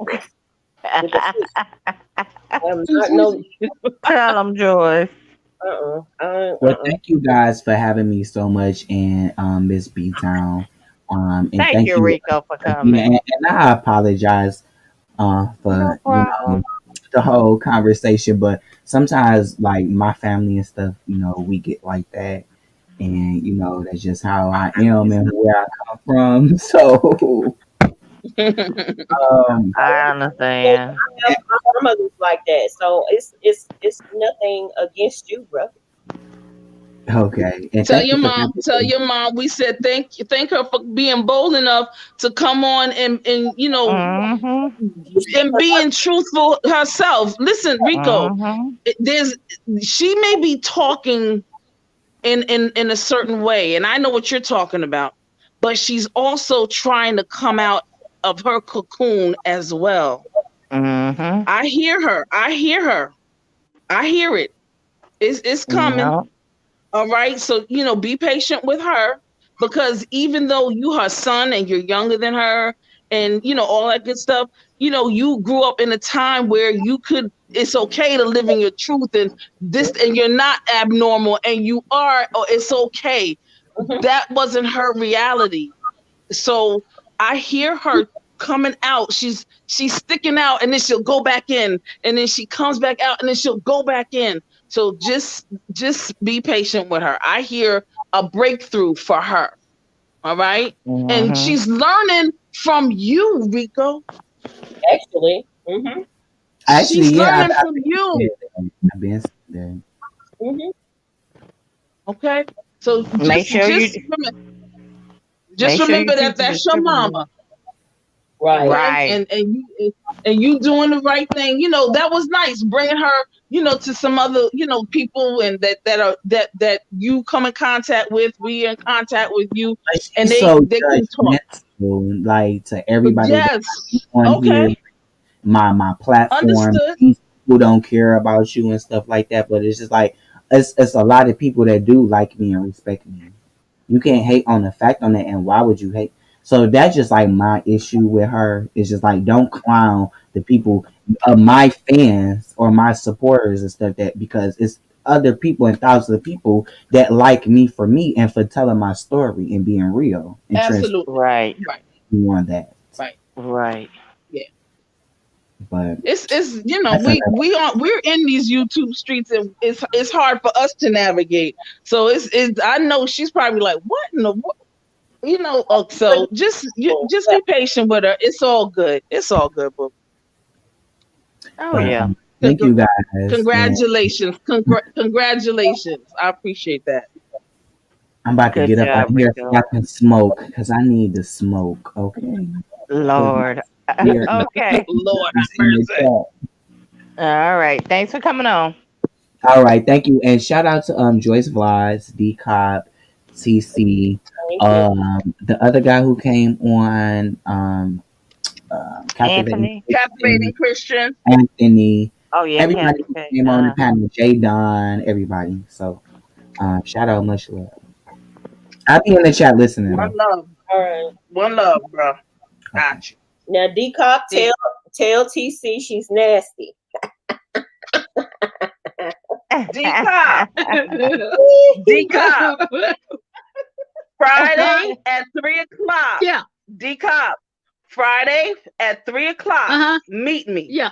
S1: Tell them, Joy.
S11: Well, thank you guys for having me so much in Miss B Town. And
S1: Thank you, Rico, for coming.
S11: And I apologize for the whole conversation, but sometimes like my family and stuff, we get like that, and that's just how I am and where I come from. So
S1: I understand.
S10: My grandmother's like that, so it's nothing against you, bro.
S11: Okay. And
S6: Tell your mom we said thank her for being bold enough to come on and and being truthful herself. Listen, Rico, she may be talking in a certain way, and I know what you're talking about, but she's also trying to come out of her cocoon as well. I hear her. I hear it. It's coming.
S1: Yeah.
S6: All right. So, be patient with her, because even though you her son and you're younger than her and, all that good stuff, you grew up in a time where it's okay to live in your truth and you're not abnormal and you are, or it's okay. That wasn't her reality. So I hear her coming out. She's sticking out, and then she'll go back in, and then she comes back out, and then she'll go back in. So just be patient with her. I hear a breakthrough for her. All right. And she's learning from you, Rico.
S10: Actually.
S6: She's learning from you.
S11: I've been there.
S6: Okay. So just remember that that's your mama.
S10: Right.
S6: And you doing the right thing. That was nice, bringing her to some other, people and that you come in contact with, we in contact with you, and
S11: She's
S6: they
S11: so
S6: can talk.
S11: judgmental, like to everybody
S6: Yes.
S11: that's on here,
S6: Okay.
S11: my platform.
S6: Understood.
S11: These people don't care about you and stuff like that. But it's just like it's a lot of people that do like me and respect me. You can't hate on the fact on that, and why would you hate? So that's just like my issue with her. It's just like don't clown the people of my fans or my supporters and stuff that because it's other people and thousands of people that like me for me and for telling my story and being real and
S6: Absolutely.
S1: Right.
S6: Right.
S11: on that.
S1: Right.
S6: Yeah.
S11: But
S6: It's
S11: that's
S6: we're in these YouTube streets, and it's hard for us to navigate. So it's I know she's probably like, what in the what? So just be patient with her. It's all good. It's all good, boo.
S1: Oh
S11: but,
S1: yeah.
S11: thank you guys.
S6: Congratulations. Congratulations. I appreciate that.
S11: I'm about to
S1: Good
S11: get up out
S1: job,
S11: here
S1: Rico.
S11: so I can smoke because I need to smoke. Okay.
S1: Lord.
S11: Here-
S1: Okay.
S6: Lord
S11: in
S6: have
S11: the
S6: mercy.
S11: chat.
S1: All right. Thanks for coming on.
S11: All right, thank you, and shout out to Joyce Vlogs, D Cop, TC, the other guy who came on
S1: Anthony.
S6: Captivating Christian.
S11: Anthony,
S1: Oh yeah,
S11: everybody who
S1: Captain.
S11: came on the panel, Jay Don, everybody. So shout out, much love. I'll be in the chat listening.
S6: One
S11: Though.
S6: love. All right. One love, bro. Got you.
S10: Now, D-Cop, tell TC she's nasty.
S6: D-Cop. D-Cop. Friday at 3:00.
S4: Yeah.
S6: D-Cop. Friday at 3:00. Meet me.
S4: Yeah.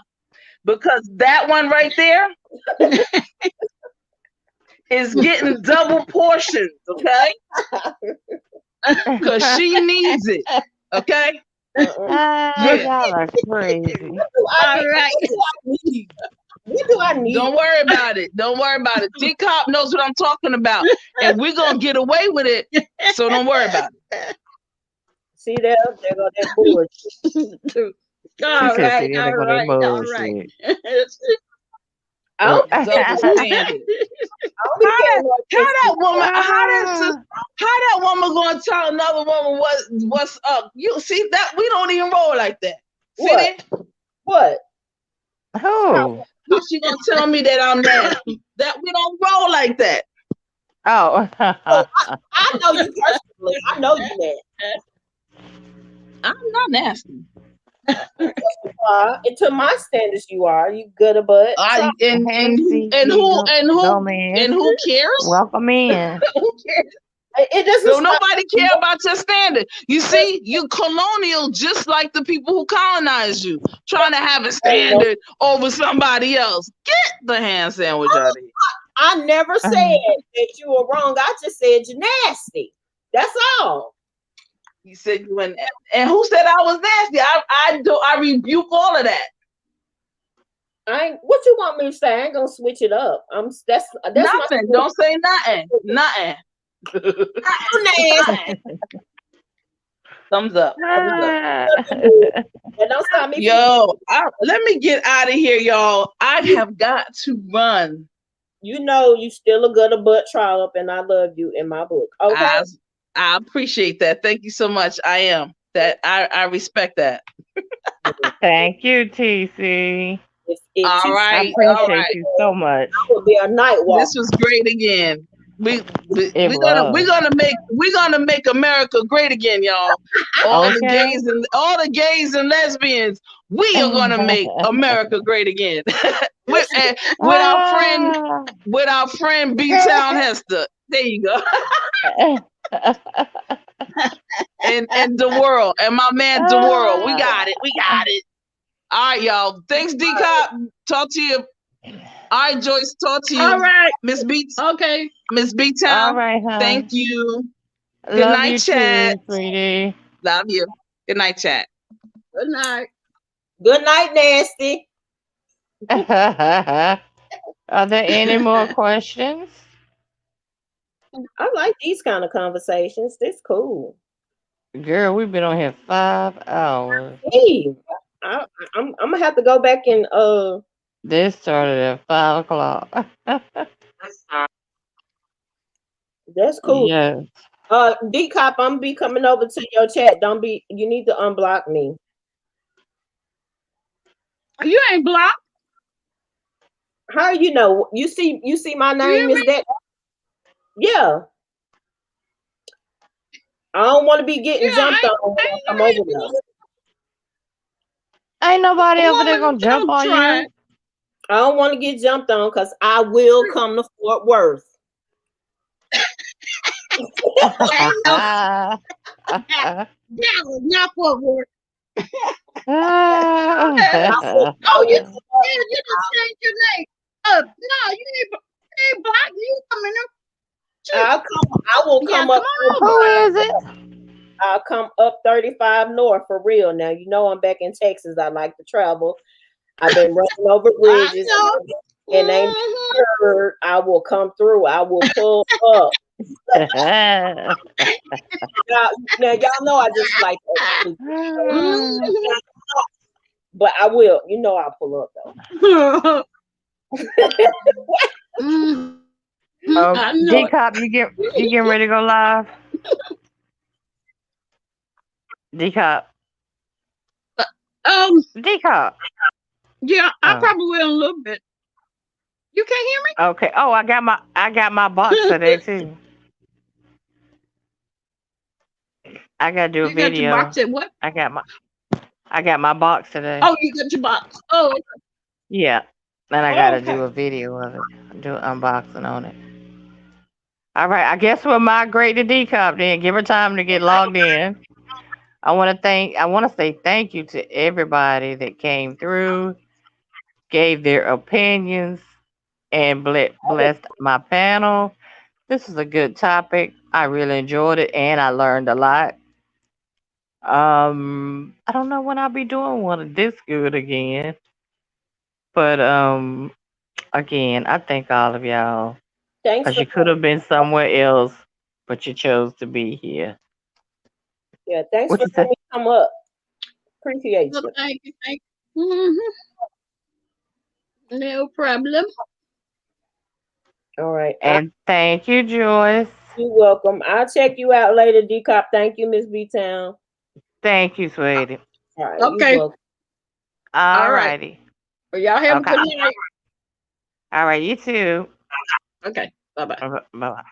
S6: Because that one right there is getting double portions, okay? Because she needs it, okay?
S1: Y'all are crazy.
S10: All right. What do I need?
S6: Don't worry about it. Don't worry about it. D-Cop knows what I'm talking about. And we're going to get away with it. So don't worry about it.
S10: See there go that bullshit.
S1: All right.
S6: I don't understand it. How that woman gonna tell another woman what's up? You see that we don't even roll like that. See
S10: What?
S6: that?
S10: What?
S1: Who?
S6: How she gonna tell me that I'm nasty? That we don't roll like that.
S1: Oh.
S10: I know you personally. I know you nasty.
S6: I'm not nasty.
S10: And to my standards, you are. You good about
S6: and who cares?
S1: Welcome in.
S6: Who cares?
S10: It doesn't.
S6: So nobody care about your standard. You see, you colonial, just like the people who colonized you, trying to have a standard over somebody else. Get the hand sandwich out of here.
S10: I never said that you were wrong. I just said you're nasty. That's all.
S6: You said you went, and who said I was nasty? I rebuke all of that.
S10: What you want me to say? I ain't gonna switch it up. That's
S6: nothing. Don't say nothing. Nothing. Thumbs up.
S10: Don't stop me.
S6: Yo, let me get out of here, y'all. I have got to run.
S10: You know you still a good butt trollop, and I love you in my book. Okay.
S6: I appreciate that. Thank you so much. I respect that.
S1: Thank you, TC.
S6: All right.
S1: I appreciate you so much.
S10: It would be a night walk.
S6: This was great again. We're gonna make America great again, y'all. All the gays and lesbians. We are gonna make America great again. with our friend B Town Hester. There you go. and the world and my man the world. We got it. All right, y'all. Thanks, D-Cop. Talk to you. All right, Joyce. Talk to you.
S4: All right,
S6: Miss B.
S4: Okay,
S6: Miss B Town.
S1: All right, hon.
S6: Thank you. Good
S1: Love
S6: night,
S1: you
S6: chat.
S1: too, sweetie.
S6: Love you. Good night, chat.
S4: Good night.
S10: Good night, nasty.
S1: Are there any more questions?
S10: I like these kind of conversations. This cool.
S1: Girl, we've been on here 5 hours.
S10: Hey, I'm gonna have to go back and
S1: This started at 5 o'clock.
S10: That's cool.
S1: Yes.
S10: D-Cop, I'm gonna be coming over to your chat. You need to unblock me.
S4: You ain't blocked.
S10: How you know? You see my name is that? Yeah. I don't want to be getting jumped on when I come over there.
S1: Ain't nobody over there gonna jump on you.
S10: I don't want to get jumped on because I will come to Fort Worth.
S4: That was not Fort Worth.
S10: Oh,
S4: you just changed your name. No, you ain't blocked. You coming up.
S10: I will come up.
S1: Who is it?
S10: I'll come up 35 north for real. Now you know I'm back in Texas. I like to travel. I've been running over bridges and ain't heard. I will come through. I will pull up. now y'all know I just like but I will. You know I'll pull up though.
S1: D-Cop, you getting ready to go live? D-Cop. D-Cop.
S4: Yeah, I probably will in a little bit. You can't hear me?
S1: Okay. Oh, I got my box today too. I gotta do a video.
S4: Got your box at what?
S1: I got my box today.
S4: Oh, you got your box. Oh, okay.
S1: Yeah. And I gotta do a video of it. Do an unboxing on it. All right. I guess we'll migrate to D-Cop then. Give her time to get logged in. I want to say thank you to everybody that came through, gave their opinions, and blessed my panel. This is a good topic. I really enjoyed it, and I learned a lot. I don't know when I'll be doing one this good again, but again, I thank all of y'all
S10: Thanks
S1: because you could have been somewhere else, but you chose to be here.
S10: Yeah, thanks
S1: What
S10: for
S1: you say?
S10: letting me come up. Appreciate you.
S4: Thank you. Mm-hmm. No problem.
S10: All right.
S1: And thank you, Joyce.
S10: You're welcome. I'll check you out later, D-Cop. Thank you, Miss B-Town.
S1: Thank you, sweetie.
S10: All right.
S4: Okay.
S10: All
S1: righty.
S4: Well, y'all have a good night.
S1: All right, you too.
S4: Okay. Bye-bye.
S1: Bye-bye.